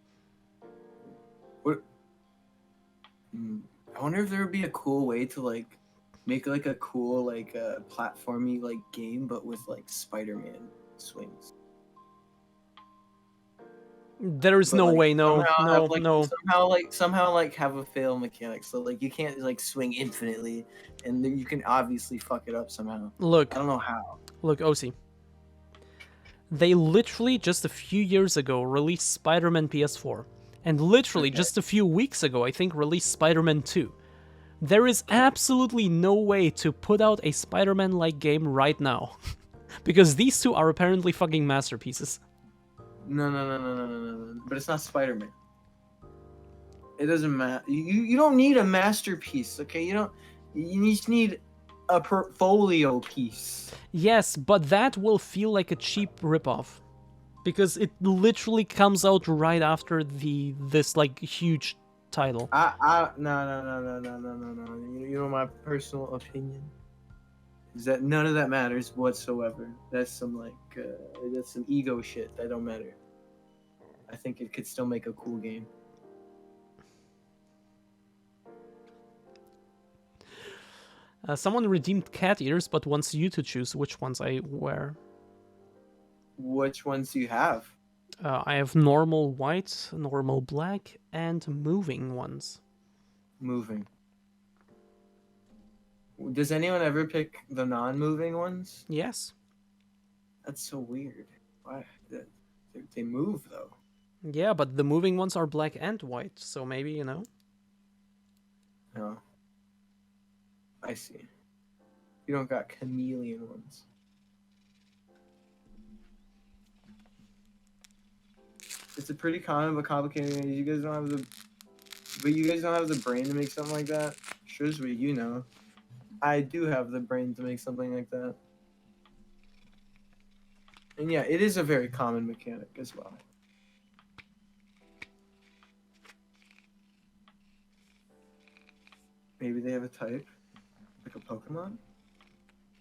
I wonder if there would be a cool way to like make like a cool like platformy like game, but with like Spider-Man swings. There is But, no like, way. No, somehow no, have, like, no. somehow like have a fail mechanic, so like you can't like swing infinitely, and then you can obviously fuck it up somehow. Look, I don't know how. Look, Osii. They literally just a few years ago released Spider-Man PS4, and literally just a few weeks ago, I think, released Spider-Man 2. There is absolutely no way to put out a Spider-Man-like game right now, because these two are apparently fucking masterpieces. No. But it's not Spider-Man. It doesn't matter. You don't need a masterpiece, okay? You don't. You just need a portfolio piece. Yes, but that will feel like a cheap ripoff, because it literally comes out right after this like huge title. No. You know my personal opinion is that none of that matters whatsoever. That's some like that's some ego shit that don't matter. I think it could still make a cool game. Someone redeemed cat ears, but wants you to choose which ones I wear. Which ones do you have? I have normal white, normal black, and moving ones. Moving. Does anyone ever pick the non-moving ones? Yes. That's so weird. Why? They move though. Yeah, but the moving ones are black and white, so maybe, you know. No. I see. You don't got chameleon ones. It's a pretty common but complicated game. You guys don't have the brain to make something like that. Shrewsbury, you know. I do have the brain to make something like that. And yeah, it is a very common mechanic as well. Maybe they have a type? Like a Pokemon?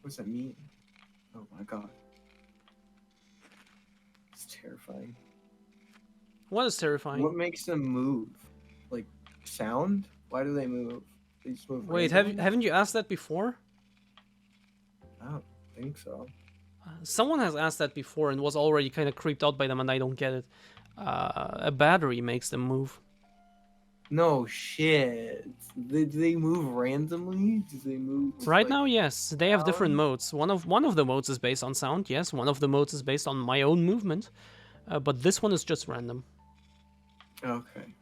What does that mean? Oh my god. It's terrifying. What is terrifying? What makes them move? Like sound? Why do they move? They just move. Wait, haven't you asked that before? I don't think so. Someone has asked that before and was already kind of creeped out by them, and I don't get it. A battery makes them move. No shit. Do they move randomly? Do they move? Right now, yes. They have different modes. One of the modes is based on sound. Yes, one of the modes is based on my own movement, but this one is just random. Okay.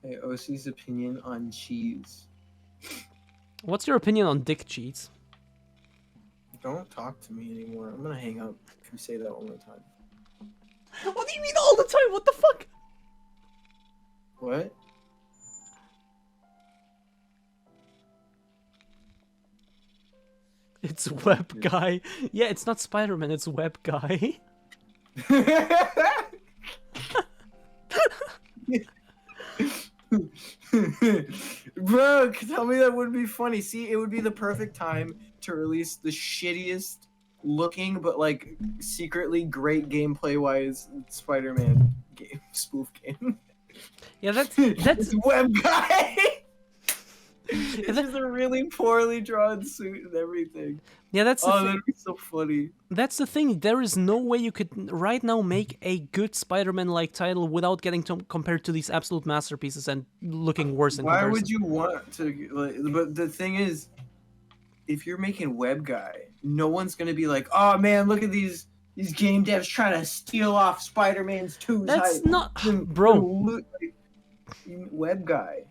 Hey, Osii's opinion on cheese. What's your opinion on dick cheese? Don't talk to me anymore. I'm gonna hang up if you say that one more time. What do you mean all the time? What the fuck? What? It's Web Guy. Yeah, it's not Spider-Man, it's Web Guy. Bro, tell me that would be funny. See, it would be the perfect time to release the shittiest looking but like secretly great gameplay wise Spider-Man game spoof game. Yeah, that's Web Guy. It's just a really poorly drawn suit and everything. Yeah, that's the thing. that'd be so funny. That's the thing. There is no way you could right now make a good Spider-Man-like title without getting compared to these absolute masterpieces and looking worse in comparison. Why would you want to? Like, but the thing is, if you're making Web Guy, no one's gonna be like, "Oh man, look at these game devs trying to steal off Spider-Man's 2's That's hype." not, bro. Web Guy.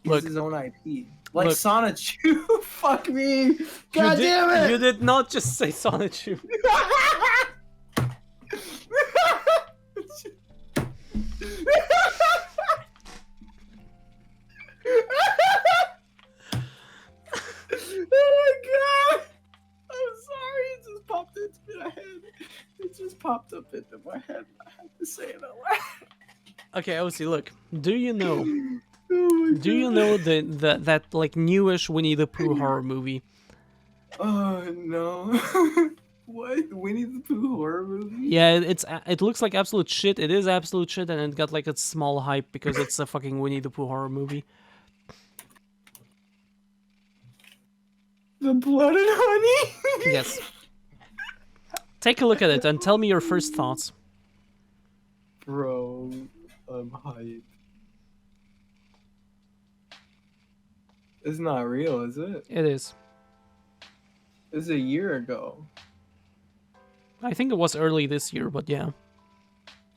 Look, his own IP. Like Sonichu. Fuck me. God you damn it. You did not just say Sonichu. popped up into my head. I had to say it out loud. Okay, Osii, look. Do you know? Oh my Do you God. know that like newish Winnie the Pooh horror movie? Oh no. What? Winnie the Pooh horror movie? Yeah, it looks like absolute shit. It is absolute shit, and it got like a small hype because it's a fucking Winnie the Pooh horror movie. The Blood and Honey? Yes. Take a look at it and tell me your first thoughts. Bro, I'm hyped. It's not real, is it? It is. It was a year ago. I think it was early this year, but yeah.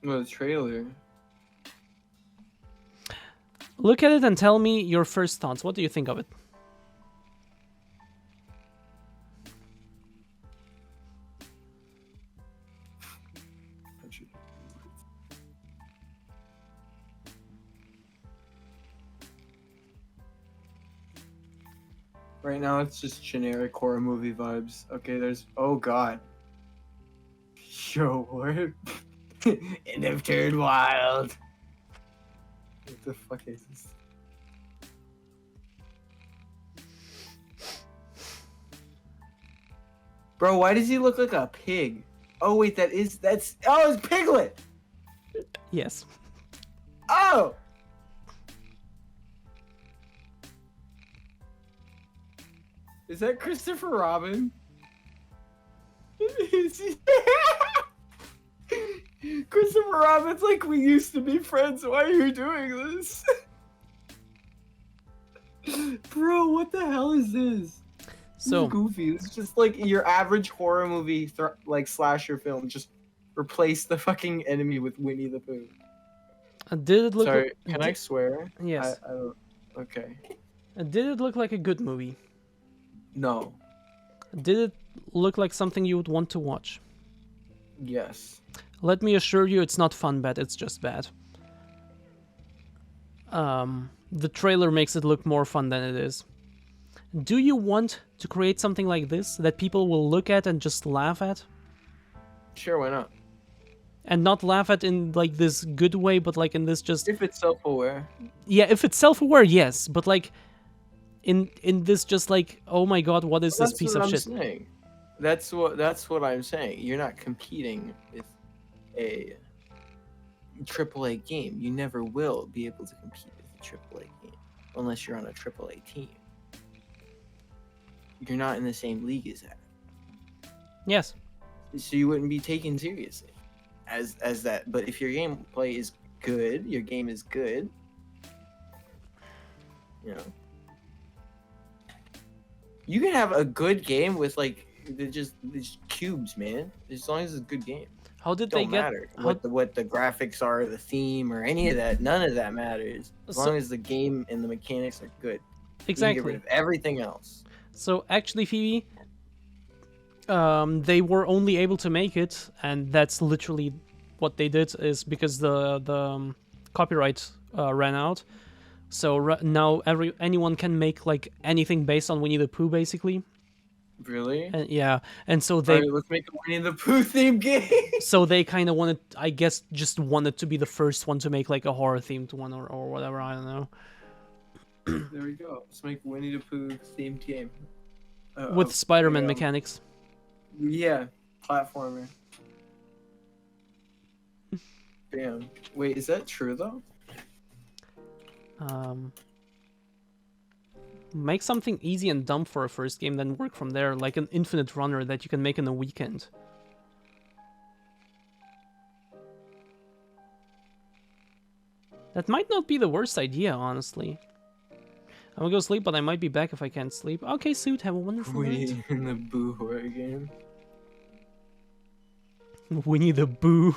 The trailer. Look at it and tell me your first thoughts. What do you think of it? Right now, it's just generic horror movie vibes. Okay, there's. Oh god. Yo, what? And I've turned wild. What the fuck is this? Bro, why does he look like a pig? Oh wait, that's. Oh, it's Piglet. Yes. Oh. Is that Christopher Robin? Christopher Robin's like, we used to be friends. Why are you doing this? Bro, what the hell is this? So this is goofy. It's just like your average horror movie, like slasher film. Just replace the fucking enemy with Winnie the Pooh. Did it look? Sorry, can I swear? Yes. I don't. Okay. Did it look like a good movie? No. Did it look like something you would want to watch? Yes. Let me assure you, it's not fun bad. It's just bad. The trailer makes it look more fun than it is. Do you want to create something like this that people will look at and just laugh at? Sure, why not? And not laugh at in like this good way, but like in this just... If it's self-aware. Yeah, if it's self-aware, yes. But like in this just like, oh my god, what is this piece of shit? Saying. That's what I'm saying. You're not competing with a AAA game. You never will be able to compete with a AAA game unless you're on a AAA team. You're not in the same league as that. Yes. So you wouldn't be taken seriously as that. But if your gameplay is good, your game is good, you know, you can have a good game with like just cubes, man. As long as it's a good game. How did Don't they get matter what the graphics are, the theme, or any of that. None of that matters as long as the game and the mechanics are good. Exactly. You can get rid of everything else. So actually, Phoebe, they were only able to make it, and that's literally what they did, is because the copyright ran out. So now anyone can make like anything based on Winnie the Pooh, basically. Really? And, yeah, and so they... Alright, let's make a Winnie the Pooh themed game. So they kind of wanted, I guess, just wanted to be the first one to make like a horror themed one or whatever. I don't know. There we go. Let's make Winnie the Pooh themed game. With Spider-Man mechanics. Yeah, platformer. Damn. Wait, is that true though? Make something easy and dumb for a first game, then work from there, like an infinite runner that you can make in a weekend. That might not be the worst idea, honestly. I'm gonna go sleep, but I might be back if I can't sleep. Okay, Suit, have a wonderful night. Winnie in the Boo horror game. Winnie the Boo.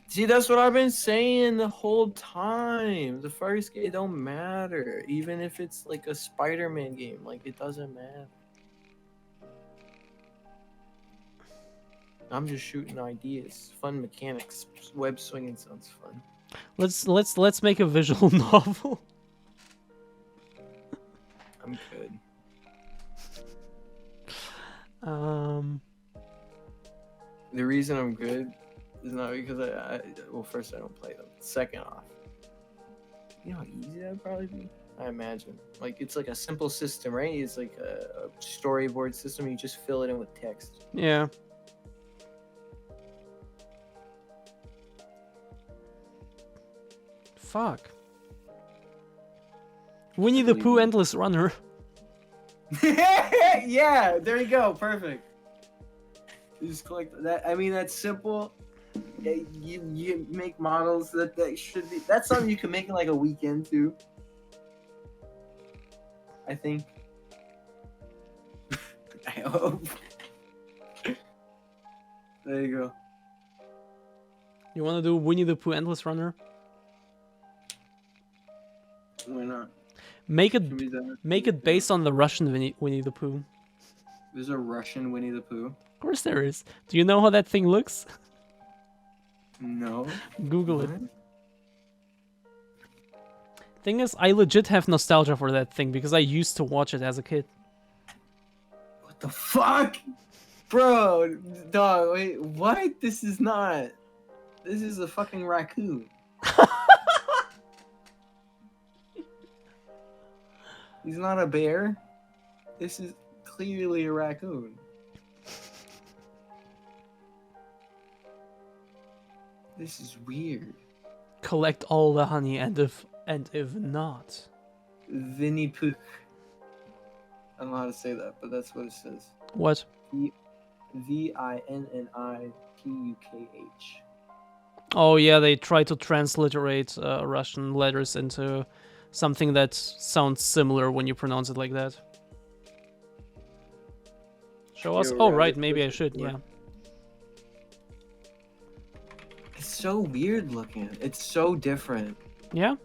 See, that's what I've been saying the whole time. The first game don't matter. Even if it's like a Spider-Man game, like it doesn't matter. I'm just shooting ideas. Fun mechanics. Web swinging sounds fun. Let's make a visual novel. I'm good. The reason I'm good is not because well, first I don't play them. Second off, you know how easy that would probably be. I imagine. Like it's like a simple system, right? It's like a storyboard system. You just fill it in with text. Yeah. Fuck. Winnie the Pooh Endless Runner. Yeah, there you go. Perfect. You just click that. I mean, that's simple. You make models that should be. That's something you can make in like a weekend too. I think. I hope. There you go. You want to do Winnie the Pooh Endless Runner? Why not? Make it based on the Russian Winnie the Pooh. There's a Russian Winnie the Pooh. Of course there is. Do you know how that thing looks? No. Google it. Thing is, I legit have nostalgia for that thing because I used to watch it as a kid. What the fuck? Bro, dog, wait, what? This is not. This is a fucking raccoon. He's not a bear. This is clearly a raccoon. This is weird. Collect all the honey, and if not, Vinnie Pooh. I don't know how to say that, but that's what it says. What? Vinnipukh. Oh yeah, they try to transliterate Russian letters into something that sounds similar when you pronounce it like that. Show us? Oh right, maybe I should, yeah. It's so weird looking. It's so different. Yeah?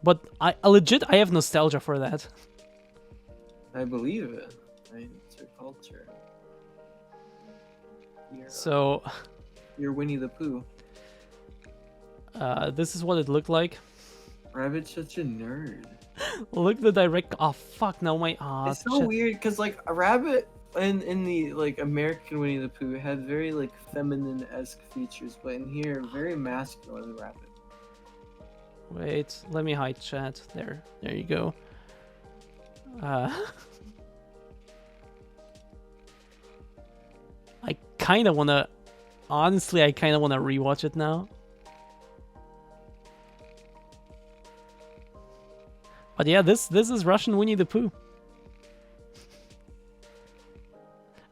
But I legit, I have nostalgia for that. I believe it. It's your culture. So... You're Winnie the Pooh. This is what it looked like. Rabbit's such a nerd. Look the direct... Oh, fuck, now my... it's so weird, because, like, a rabbit in the, like, American Winnie the Pooh had very, like, feminine-esque features, but in here, very masculine rabbit. Wait, let me hide chat. There you go. I kind of want to... Honestly, I kind of want to rewatch it now. But yeah, this is Russian Winnie the Pooh.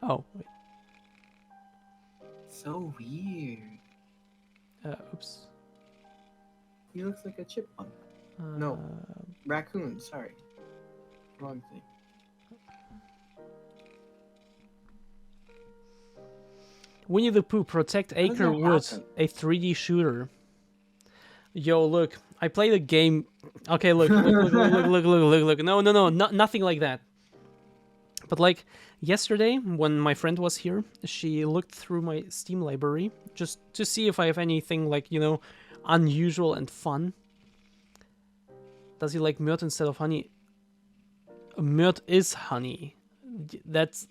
Oh, wait. So weird. Oops. He looks like a chipmunk. No, raccoon, sorry. Wrong thing. Winnie the Pooh, Protect Acre Woods, a 3D shooter. Yo, look, I played a game. Okay, look. No, nothing like that. But like yesterday, when my friend was here, she looked through my Steam library just to see if I have anything like, you know, unusual and fun. Does he like myrrh instead of honey? Myrrh is honey. That's...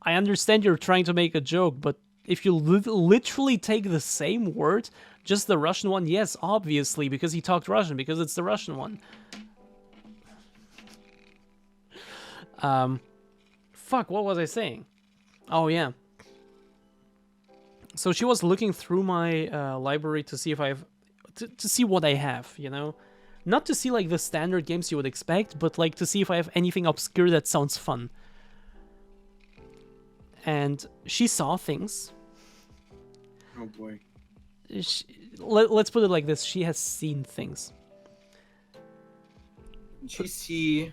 I understand you're trying to make a joke, but if you literally take the same word, just the Russian one, yes, obviously, because he talked Russian, because it's the Russian one. Fuck, what was I saying? Oh, yeah. So she was looking through my library to see if I have... To see what I have, you know? Not to see, like, the standard games you would expect, but, like, to see if I have anything obscure that sounds fun. And she saw things. Oh, boy. Let's put it like this. She has seen things. Did she see...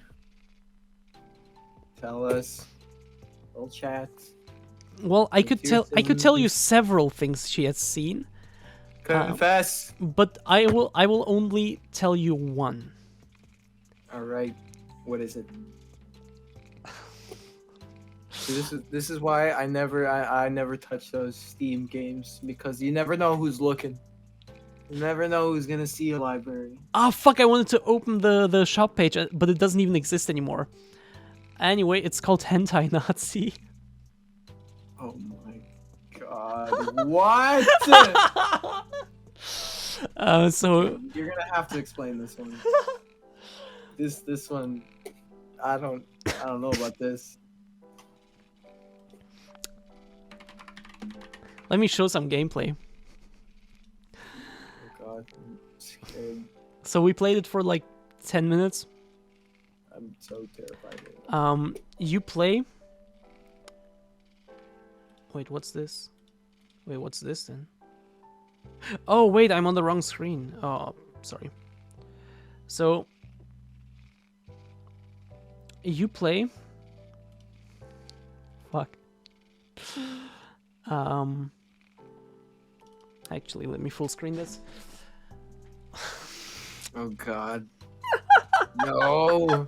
Tell us. Little chat. Well, I could tell you several things she has seen. Confess. But I will only tell you one. All right. What is it? This is why I never touch those Steam games, because you never know who's looking. You never know who's gonna see your library. Ah, fuck! I wanted to open the shop page, but it doesn't even exist anymore. Anyway, it's called Hentai Nazi. Oh my God, what? So You're gonna have to explain this one. This one, I don't know about this. let me show some gameplay. Oh God, I'm scared. So we played it for like 10 minutes. I'm so terrified of it. You play. Wait, what's this? Wait, what's this then? Oh, wait, I'm on the wrong screen. Oh, sorry. So, you play. Fuck. Actually, let me full screen this. Oh God. No.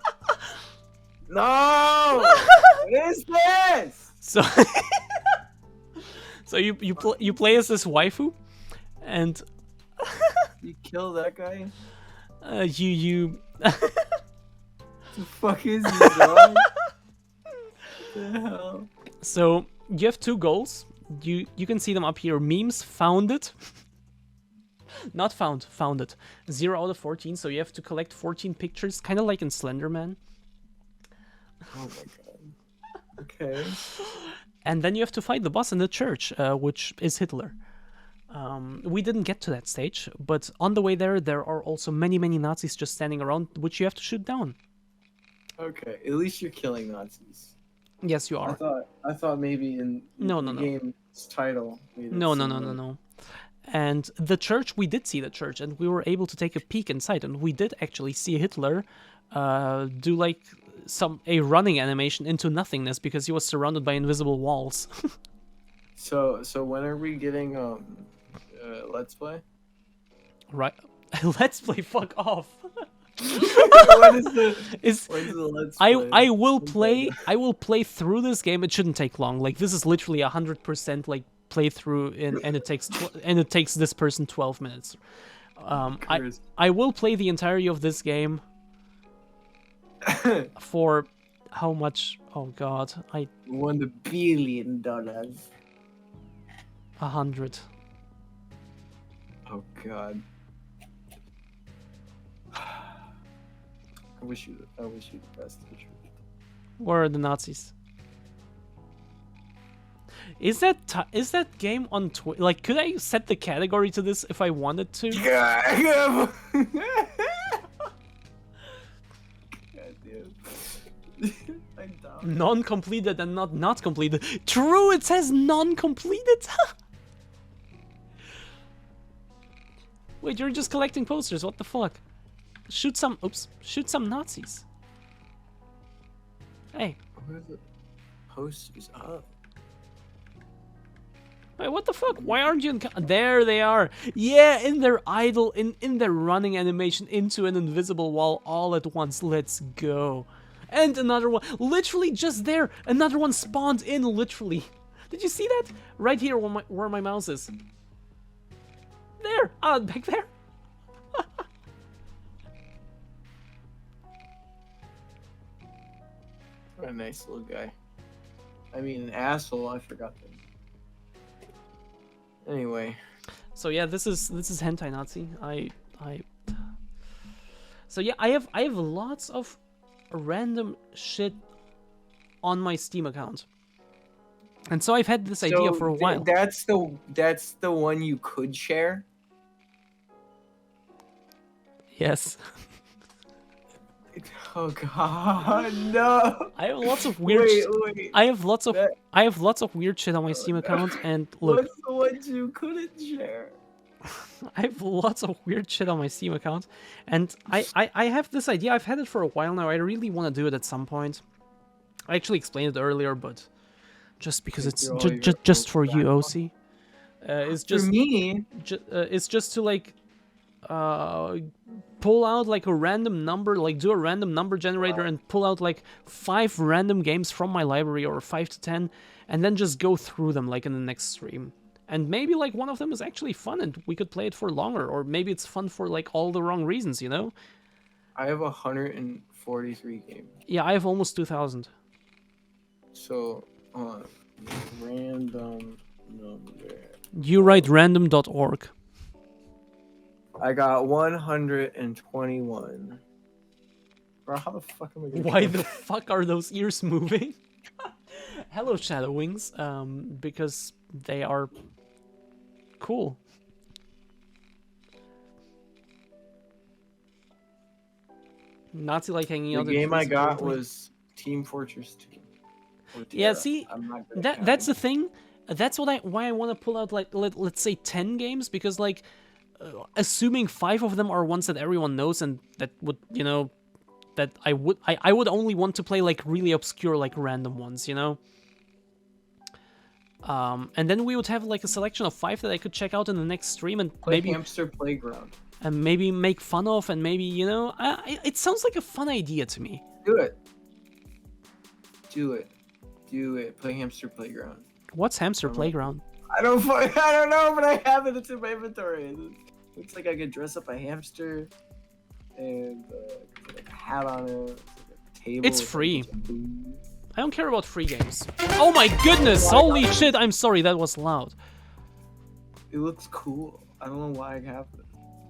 No. What is this? So, so you play as this waifu, and You kill that guy? you. The fuck is he, dog? What the hell? So you have two goals. You can see them up here. Memes founded. Not founded. 0 out of 14. So you have to collect 14 pictures, kind of like in Slenderman. Oh my God. Okay. And then you have to fight the boss in the church, which is Hitler. We didn't get to that stage, but on the way there are also many Nazis just standing around, which you have to shoot down. Okay. At least you're killing Nazis. Yes, you are. I thought maybe in No. the game's title. No. And the church, we did see the church, and we were able to take a peek inside, and we did actually see Hitler do like a running animation into nothingness because he was surrounded by invisible walls. So when are we getting Let's Play? Right. Let's Play, fuck off. What is the Let's Play? I will play through this game. It shouldn't take long. Like, this is literally 100% like playthrough, and it takes this person 12 minutes. I will play the entirety of this game for how much? Oh God, $1 billion. 100. Oh God. I wish you the best, the truth. Where are the Nazis? Is that game on Twitch? Like, could I set the category to this if I wanted to? God damn. Non-completed and not completed. True, it says non-completed. Wait, you're just collecting posters. What the fuck? Shoot some Nazis. Hey. Where are the posters up? Wait, what the fuck? Why aren't you in... There they are. Yeah, in their idle, in their running animation into an invisible wall all at once. Let's go. And another one. Literally just there. Another one spawned in, literally. Did you see that? Right here where my mouse is. There. Back there. What a nice little guy. I mean, an asshole. I forgot that. Anyway. So yeah, this is hentai Nazi. So yeah, I have lots of random shit on my Steam account, and so I've had this idea for a while. That's the one you could share. Yes. Oh God, no! I have lots of weird. Wait. I have lots of weird shit on my Steam account, and look. What's the one you couldn't share? I have lots of weird shit on my Steam account, and I have this idea. I've had it for a while now. I really want to do it at some point. I actually explained it earlier, but just because it's just for you, Osii. It's just for me. It's just to like pull out like a random number, like do a random number generator and pull out like 5 random games from my library, or 5 to 10, and then just go through them like in the next stream. And maybe like one of them is actually fun and we could play it for longer, or maybe it's fun for like all the wrong reasons, you know? I have 143 games. Yeah, I have almost 2,000. So, random number. You write random.org. I got 121. Bro, how the fuck am I gonna Why get the that? fuck are those ears moving? Hello, Shadow Wings. Because they are cool. Nazi like hanging The out. game I got apparently. was Team Fortress 2. Yeah, Terra. see, I'm not good at that's counting. the thing. That's why I want to pull out like let's say 10 games, because like assuming 5 of them are ones that everyone knows and that would, you know, that I would only want to play like really obscure like random ones, you know. And then we would have like a selection of 5 that I could check out in the next stream and Play maybe Hamster Playground. and maybe make fun of, and maybe, you know, it sounds like a fun idea to me. Do it. Do it. Do it. Play Hamster Playground. What's Hamster Playground? I don't know, but I have it. It's in my inventory. It looks like I could dress up a hamster and put a hat on it. It's like a table. It's with free. a bunch of food. I don't care about free games. Oh my goodness! Holy shit! I'm sorry, that was loud. It looks cool. I don't know why I have it.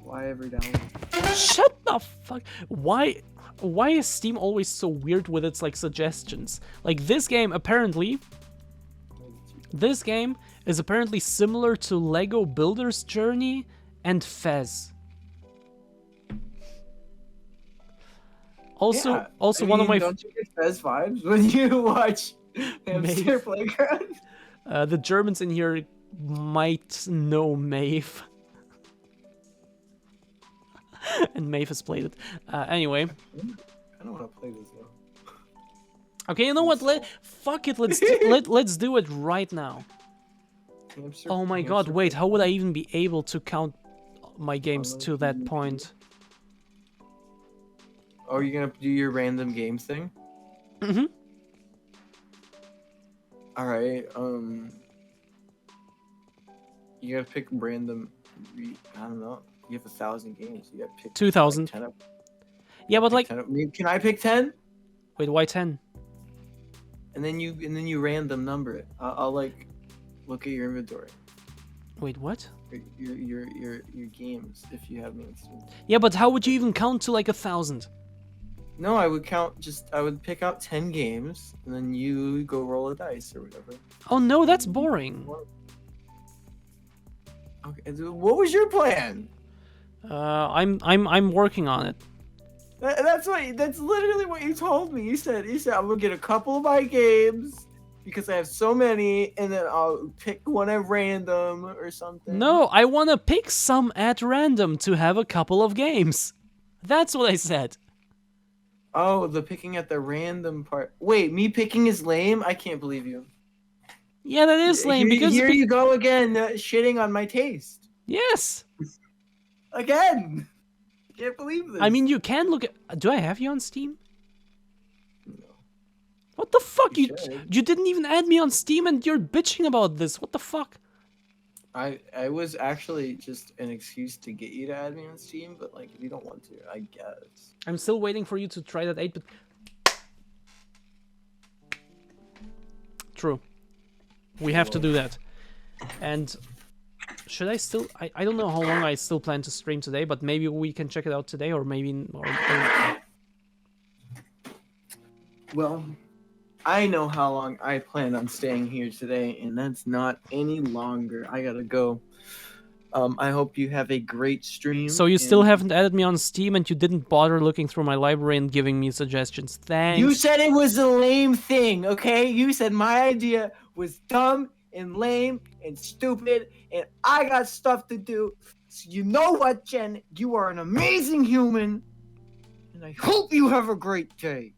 Why every download? Shut the fuck! Why is Steam always so weird with its like suggestions? Like this game apparently. This game is apparently similar to Lego Builder's Journey and Fez. Also, Yeah, also I one of mean, my don't you get Fez vibes when you watch Hamster Playground? the Germans in here might know Maeve. And Maeve has played it. Anyway. I don't want to play this though. Okay, you know what? Fuck it. Let's do it right now. Oh my god! Wait, how would I even be able to count my games to that point? Oh, you're gonna do your random games thing? Mm-hmm. All right. You gotta pick random. I don't know. You have 1,000 games. You gotta pick 2,000. Like 10 Yeah, but like. 10 of, can I pick 10? Wait, why 10? And then you random number it. I'll like look at your inventory. Wait, what? Your games if you have me on Steam. Yeah, but how would you even count to like 1,000? No, I would count. I would pick out 10 games, and then you go roll a dice or whatever. Oh no, that's boring. Okay, what was your plan? I'm working on it. That's literally what you told me. You said I'm gonna get a couple of my games because I have so many, and then I'll pick one at random or something. No, I want to pick some at random to have a couple of games. That's what I said. Oh, the picking at the random part. Wait, me picking is lame? I can't believe you. Yeah, that is lame because here you go again, shitting on my taste. Yes. Again. Can't believe this. I mean, you can look at. Do I have you on Steam? No. What the fuck? You didn't even add me on Steam, and you're bitching about this. What the fuck? I was actually just an excuse to get you to add me on Steam, but like if you don't want to, I guess. I'm still waiting for you to try that 8-bit. True. We have to do that. And should I still? I don't know how long I still plan to stream today, but maybe we can check it out today, or maybe. Well, I know how long I plan on staying here today, and that's not any longer. I gotta go. I hope you have a great stream. So you still haven't added me on Steam, and you didn't bother looking through my library and giving me suggestions. Thanks. You said it was a lame thing, okay? You said my idea was dumb and lame and stupid, and I got stuff to do. So you know what, Jen? You are an amazing human, and I hope you have a great day.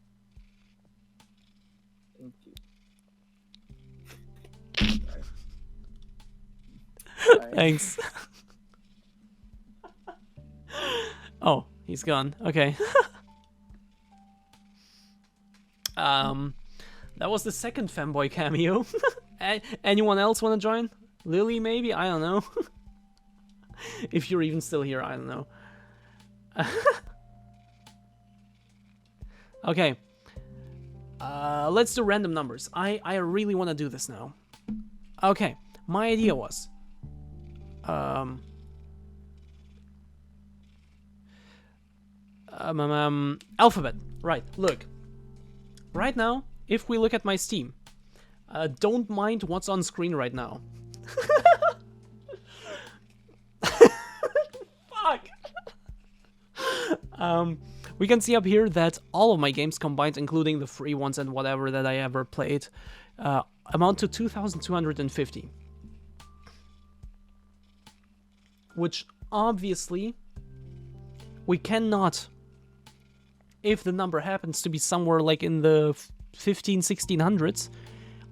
Thank you. Thanks. Oh, he's gone. Okay. That was the second fanboy cameo. Anyone else want to join? Lily, maybe? I don't know. If you're even still here, I don't know. Okay. Let's do random numbers. I really want to do this now. Okay. my idea was, alphabet. Right, look. Right now, if we look at my Steam, don't mind what's on screen right now. Fuck! We can see up here that all of my games combined, including the free ones and whatever that I ever played, amount to 2,250. Which, obviously, we cannot, if the number happens to be somewhere like in the 1600s,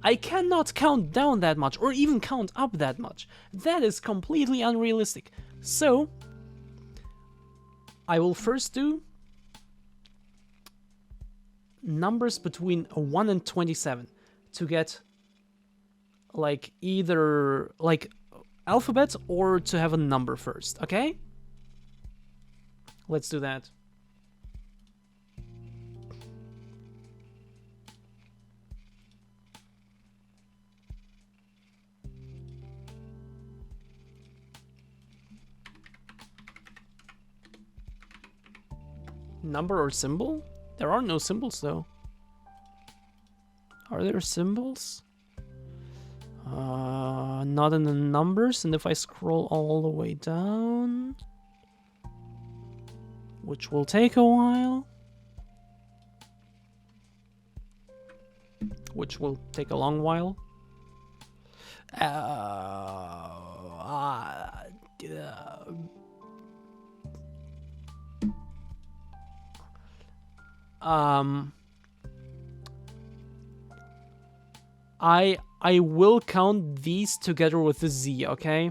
I cannot count down that much, or even count up that much. That is completely unrealistic. So, I will first do numbers between 1 and 27 to get like either like alphabet or to have a number first, okay? Let's do that. Number or symbol? There are no symbols though. Are there symbols? Not in the numbers, and if I scroll all the way down, which will take a while, which will take a long while. I will count these together with the Z, okay?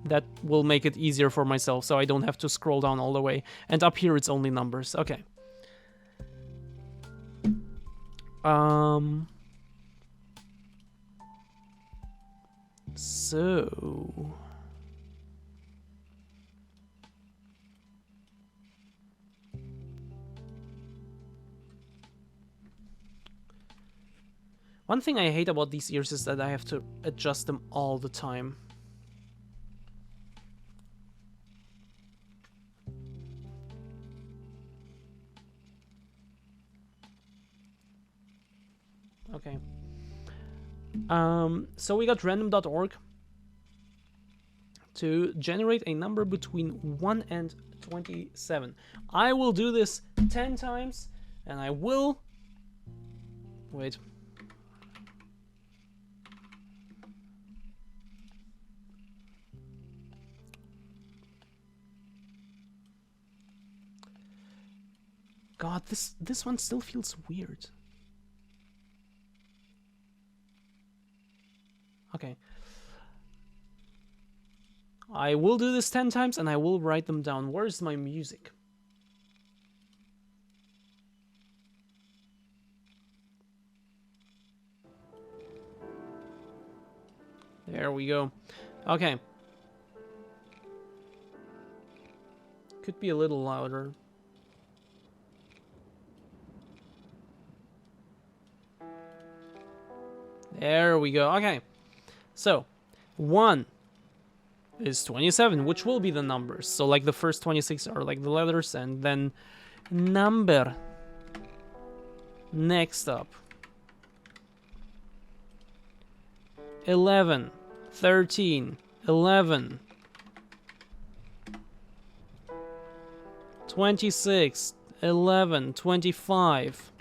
That will make it easier for myself, so I don't have to scroll down all the way. And up here it's only numbers, okay. So... One thing I hate about these ears is that I have to adjust them all the time. Okay. So we got random.org to generate a number between 1 and 27. I will do this 10 times, and I will... Wait. God, this one still feels weird. Okay. I will do this 10 times and I will write them down. Where's my music? There we go. Okay. Could be a little louder. There we go. Okay. So, 1 is 27, which will be the numbers. So, like, the first 26 are like the letters, and then number. Next up. 11, 13, 11. 26, 11, 25.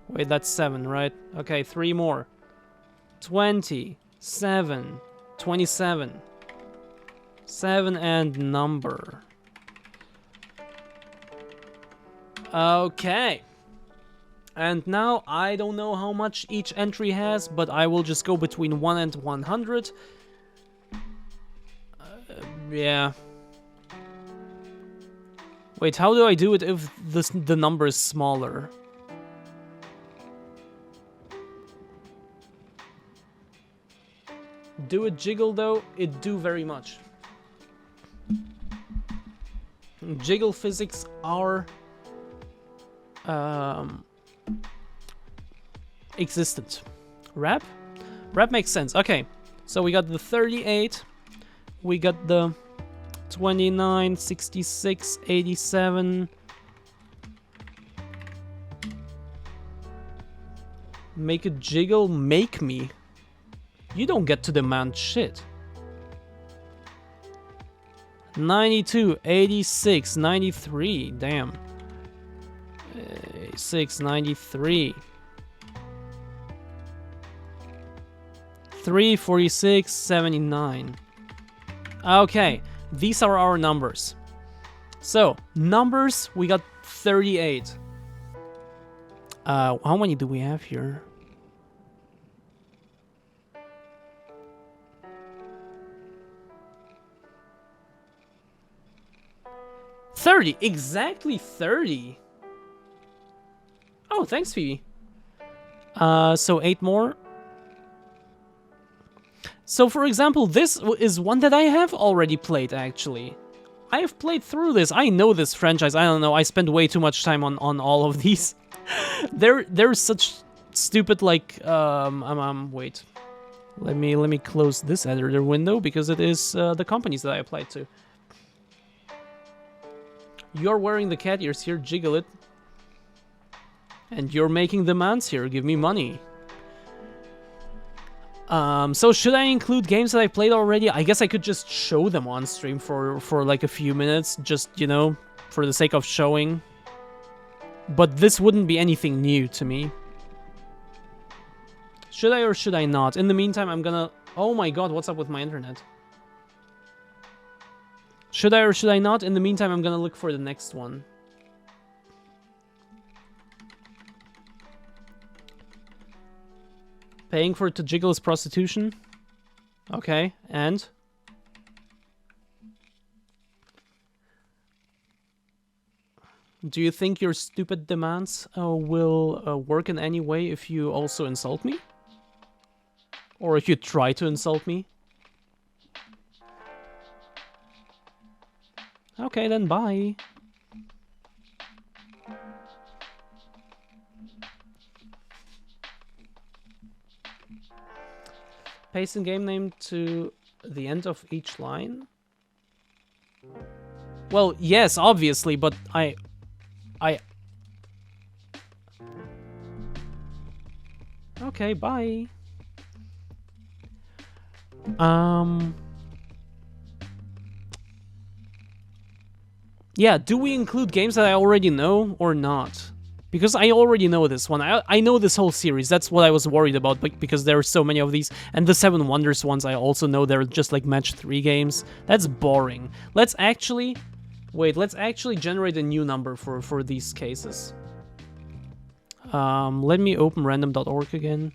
Wait, that's 7, right? Okay, 3 more. 27, 27. 7 and number. Okay. And now, I don't know how much each entry has, but I will just go between 1 and 100. Yeah. Wait, how do I do it if the number is smaller? Do it jiggle though? It do very much. Jiggle physics are existent. Rap? Rep makes sense. Okay, so we got the 38, we got the 29, 66, 87. Make it jiggle, make me. You don't get to demand shit. 92, 86, 93, damn. 86, 93. 346, 79. Okay, these are our numbers. So, numbers, we got 38. How many do we have here? $30, exactly 30. Oh, thanks, Phoebe. So 8 more. So, for example, this is one that I have already played, actually. I have played through this. I know this franchise. I don't know. I spend way too much time on all of these. They're such stupid, like, wait. Let me close this editor window because it is the companies that I applied to. You're wearing the cat ears here, jiggle it. And you're making demands here, give me money. So should I include games that I played already? I guess I could just show them on stream for like a few minutes, just, you know, for the sake of showing. But this wouldn't be anything new to me. Should I or should I not? In the meantime, I'm gonna... Oh my god, what's up with my internet? Should I or should I not? In the meantime, I'm gonna look for the next one. Paying for it to jiggle is prostitution? Okay, and? Do you think your stupid demands will work in any way if you also insult me? Or if you try to insult me? Okay, then bye. Paste in game name to the end of each line? Well, yes, obviously, but I... Okay, bye. Yeah, do we include games that I already know or not? Because I already know this one. I know this whole series. That's what I was worried about, because there are so many of these. And the Seven Wonders ones, I also know they're just like match 3 games. That's boring. Let's actually... Wait, let's actually generate a new number for these cases. Let me open random.org again.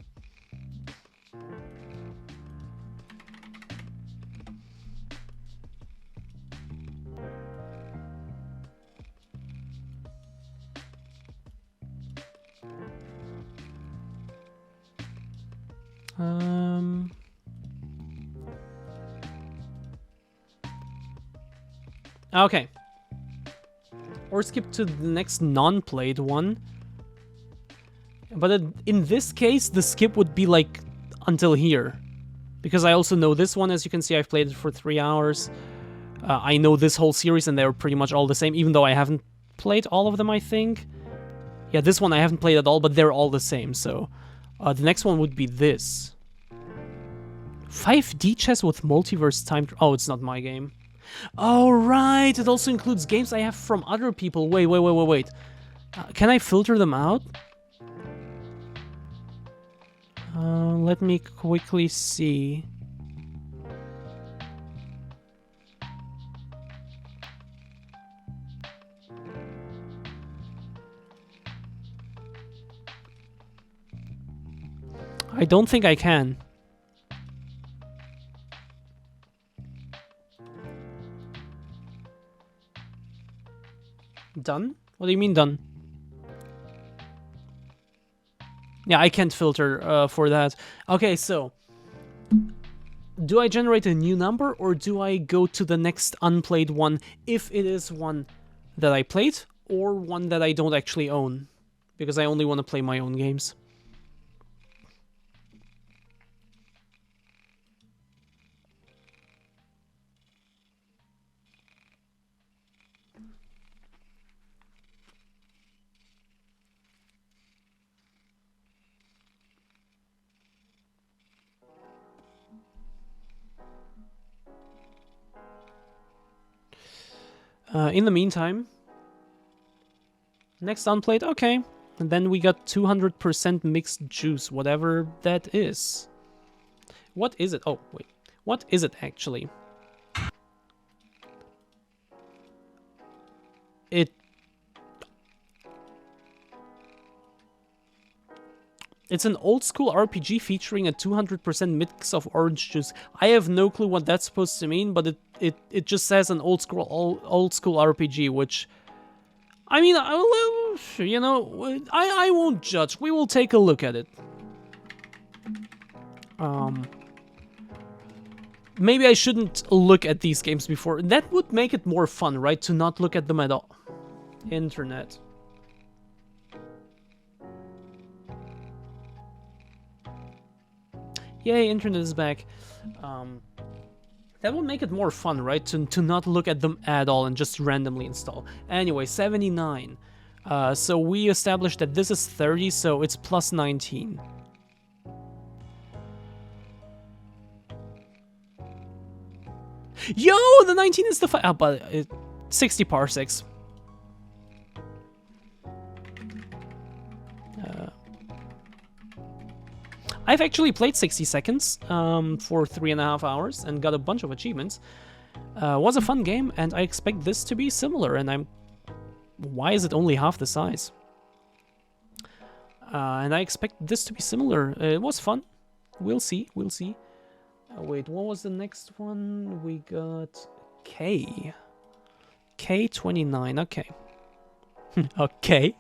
Okay. Or skip to the next non-played one. But in this case, the skip would be like until here. Because I also know this one, as you can see, I've played it for 3 hours. I know this whole series and they're pretty much all the same, even though I haven't played all of them, I think. Yeah, this one I haven't played at all, but they're all the same, so... the next one would be this. 5D chess with multiverse time... Oh, it's not my game. Oh, right! It also includes games I have from other people. Wait. Can I filter them out? Let me quickly see. I don't think I can. Done? What do you mean done? Yeah, I can't filter for that. Okay, so... Do I generate a new number, or do I go to the next unplayed one if it is one that I played, or one that I don't actually own? Because I only want to play my own games. In the meantime, next unplayed, okay. And then we got 200% mixed juice, whatever that is. What is it? Oh, wait. What is it actually? It's an old school RPG featuring a 200% mix of orange juice. I have no clue what that's supposed to mean, but it just says an old school RPG, which, I mean, you know, I won't judge. We will take a look at it. Maybe I shouldn't look at these games before. That would make it more fun, right? To not look at them at all. Internet. Yay, internet is back. That would make it more fun, right? To not look at them at all and just randomly install. Anyway, 79. So we established that this is 30, so it's plus 19. Yo, the 19 is the but 60 parsecs. I've actually played 60 seconds for 3.5 hours and got a bunch of achievements. Was a fun game, and I expect this to be similar. And why is it only half the size? And I expect this to be similar. It was fun. We'll see. We'll see. Wait, what was the next one? We got K. K29, okay. Okay.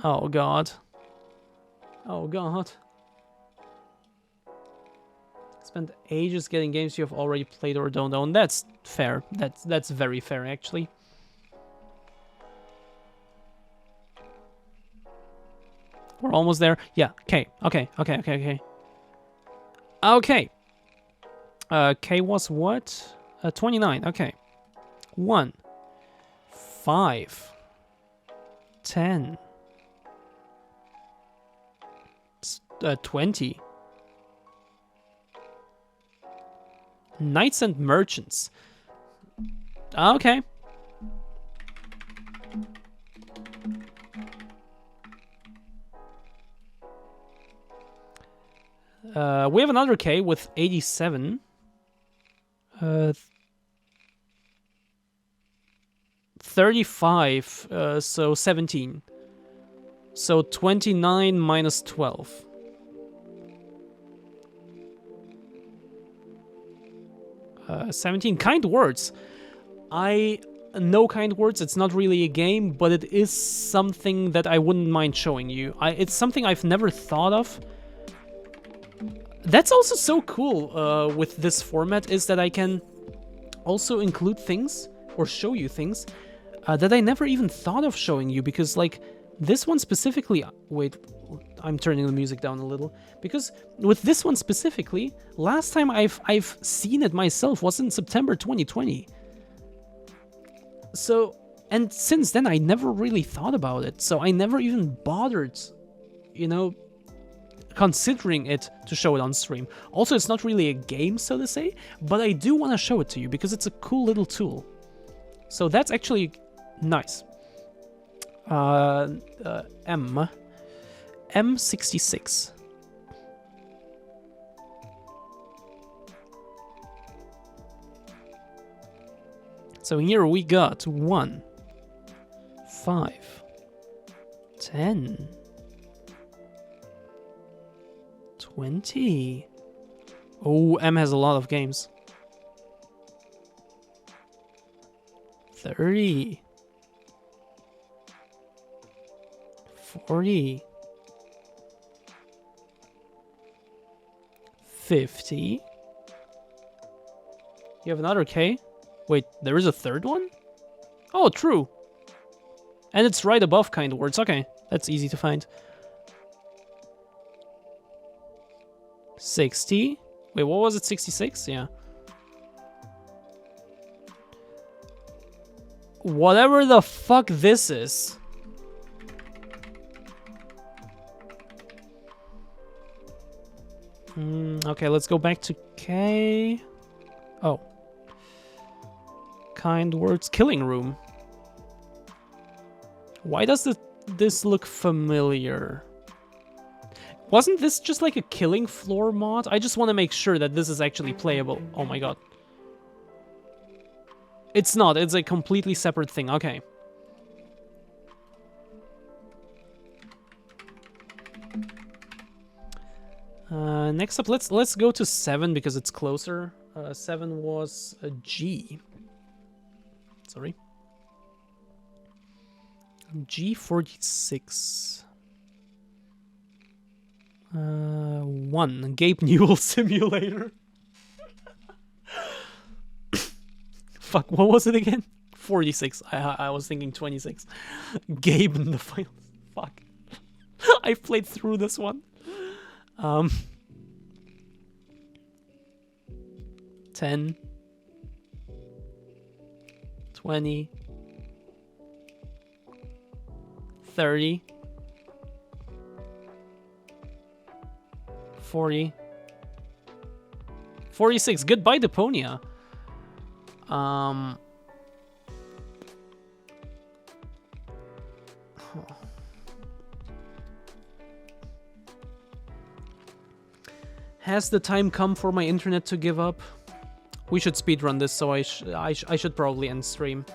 Oh god. Oh god. Spent ages getting games you have already played or don't own. That's fair. That's very fair, actually. We're almost there. Yeah, okay. Okay. K was what? 29, okay. 1, 5, 10, 20. Knights and Merchants. Okay. We have another K with 87. 35, so 17. So 29 minus 12. Uh, 17. Kind words. I know kind words. It's not really a game, but it is something that I wouldn't mind showing you. It's something I've never thought of. That's also so cool with this format, is that I can also include things or show you things that I never even thought of showing you, because like this one specifically, wait, I'm turning the music down a little, because with this one specifically, last time I've seen it myself was in September 2020. So, and since then I never really thought about it, so I never even bothered, you know, considering it to show it on stream. Also, it's not really a game, so to say, but I do want to show it to you because it's a cool little tool. So that's actually nice. M66. So here we got 1, 5, 10, 20. Oh, M has a lot of games. 30. 40. 50. You have another K? Wait, there is a third one? Oh, true. And it's right above kind words. Okay, that's easy to find. 60. Wait, what was it? 66? Yeah. Whatever the fuck this is. Okay, let's go back to K. Oh. Kind words. Killing room. Why does this look familiar? Wasn't this just like a killing floor mod? I just want to make sure that this is actually playable. Oh my god. It's not. It's a completely separate thing. Okay. Next up, let's go to 7 because it's closer. 7 was a G. Sorry. G46. 1. Gabe Newell Simulator. Fuck, what was it again? 46. I was thinking 26. Gabe in the finals. Fuck. I've played through this one. 10. 20. 30. 40. 46. Goodbye, Deponia. Has the time come for my internet to give up? We should speedrun this, so I should probably end stream.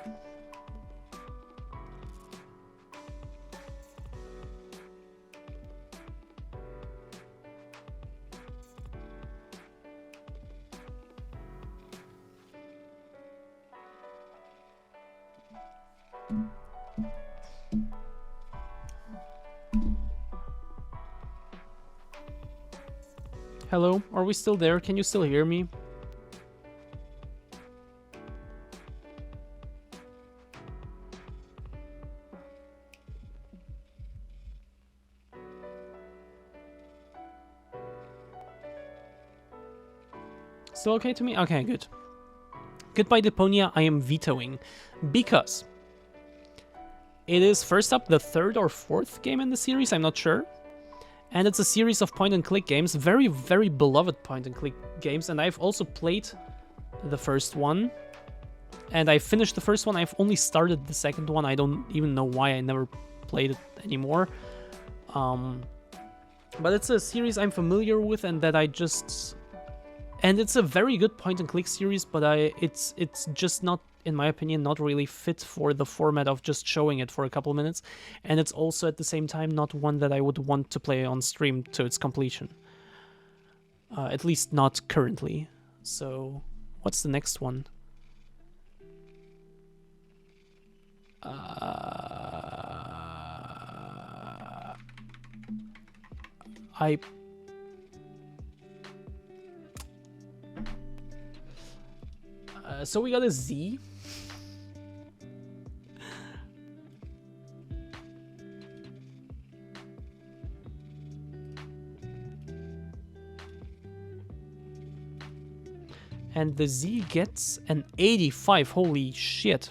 Hello, are we still there? Can you still hear me? Still okay to me? Okay, good. Goodbye, Deponia, I am vetoing. Because it is, first up, the 3rd or 4th game in the series, I'm not sure. And it's a series of point-and-click games, very, very beloved point-and-click games, and I've also played the first one. And I finished the first one, I've only started the second one, I don't even know why I never played it anymore. But it's a series I'm familiar with and that I just... And it's a very good point-and-click series, but it's just not, in my opinion, not really fit for the format of just showing it for a couple minutes. And it's also, at the same time, not one that I would want to play on stream to its completion. At least not currently. So, what's the next one? So we got a Z. And the Z gets an 85. Holy shit.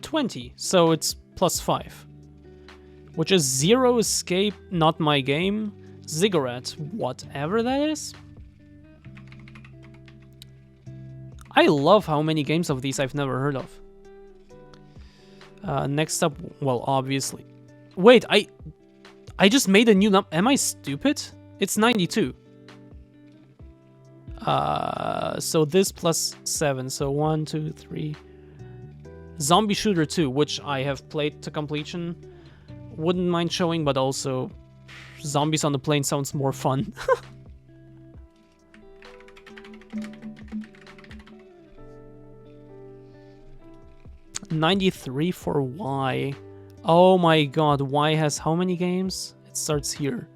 $20, so it's +5. Which is Zero Escape, Not My Game, Ziggurat, whatever that is. I love how many games of these I've never heard of. Next up, well, obviously. Wait, I just made a new number. Am I stupid? It's 92. So this +7, so 1, 2, 3. Zombie Shooter 2, which I have played to completion. Wouldn't mind showing, but also Zombies on the Plane sounds more fun. $93 for Y. Oh my god, Y has how many games? It starts here.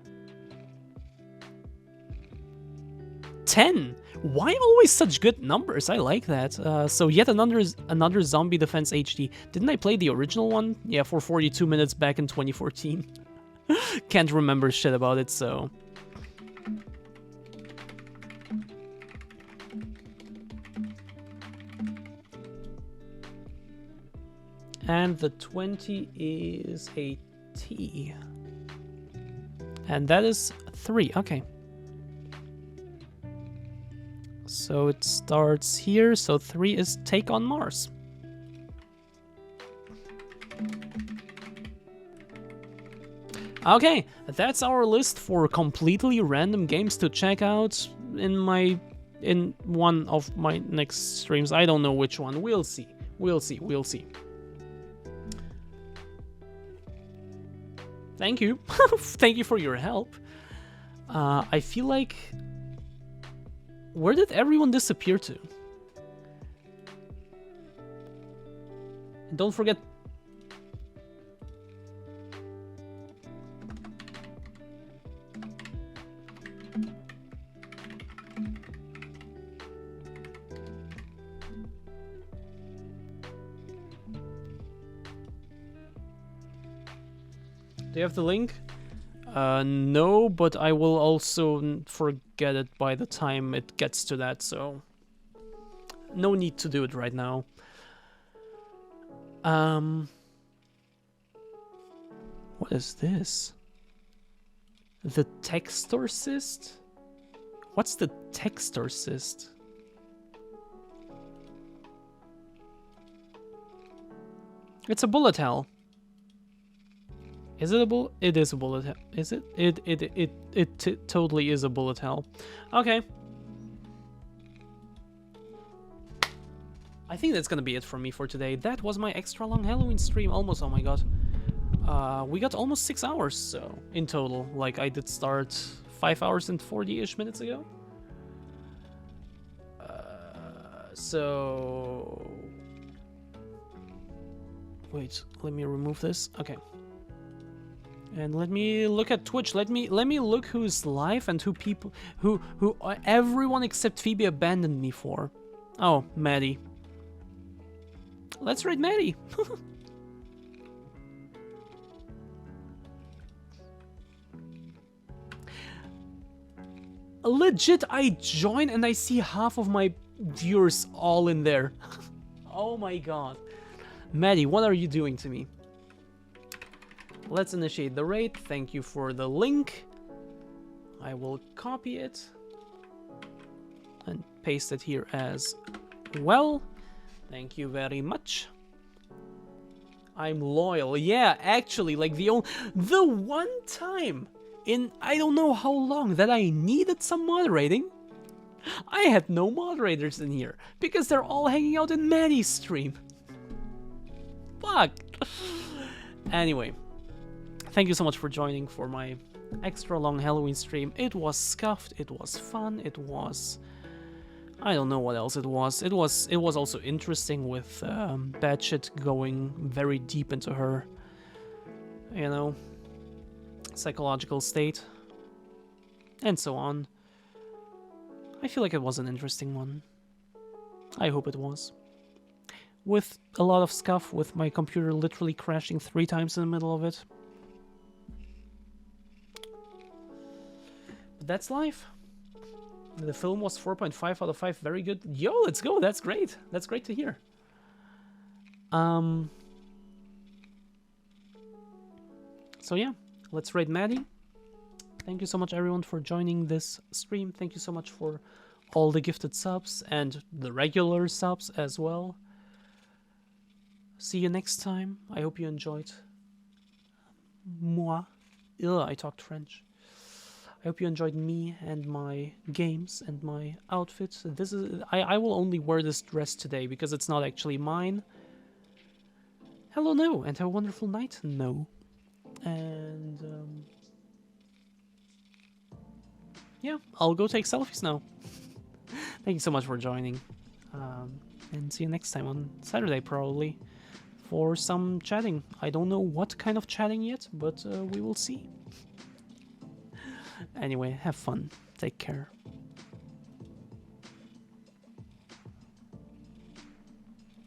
10! Why always such good numbers? I like that. So yet another Zombie Defense HD. Didn't I play the original one? Yeah, for 42 minutes back in 2014. Can't remember shit about it, so... And the 20 is a T. And that is 3. Okay. So it starts here. So 3 is Take on Mars. Okay, that's our list for completely random games to check out in one of my next streams. I don't know which one. We'll see. We'll see. Thank you. Thank you for your help. I feel like... Where did everyone disappear to? And don't forget... Do you have the link? No, but I will also forget it by the time it gets to that, so... No need to do it right now. What is this? The Textorcist? What's the Textorcist? It's a bullet hell. Is it a bullet? It is a bullet hell. Is it? It totally is a bullet hell. Okay. I think that's gonna be it from me for today. That was my extra long Halloween stream. Almost, oh my god. We got almost 6 hours, so, in total. Like, I did start 5 hours and 40-ish minutes ago. So... Wait, let me remove this. Okay. And let me look at Twitch. Let me look who's live and who everyone except Phoebe abandoned me for. Oh, Maddie. Let's raid Maddie. Legit, I join and I see half of my viewers all in there. Oh my god. Maddie, what are you doing to me? Let's initiate the raid. Thank you for the link. I will copy it and paste it here as well. Thank you very much. I'm loyal. Yeah, actually, like the one time in I don't know how long that I needed some moderating, I had no moderators in here because they're all hanging out in Maddie's stream. Fuck. Anyway. Thank you so much for joining for my extra long Halloween stream. It was scuffed, it was fun, it was... I don't know what else it was. It was also interesting with Batshit going very deep into her, you know, psychological state, and so on. I feel like it was an interesting one. I hope it was. With a lot of scuff, with my computer literally crashing 3 times in the middle of it. That's life. The film was 4.5 out of 5. Very good. Yo, let's go. That's great. That's great to hear. So yeah, let's raid Maddie. Thank you so much everyone for joining this stream. Thank you so much for all the gifted subs and the regular subs as well. See you next time. I hope you enjoyed. Moi. Ugh, I talked French. I hope you enjoyed me and my games and my outfits. This is I will only wear this dress today because it's not actually mine. Hello, No, and have a wonderful night, No. And yeah, I'll go take selfies now. Thank you so much for joining. And see you next time on Saturday probably for some chatting. I don't know what kind of chatting yet, but we will see. Anyway, have fun. Take care.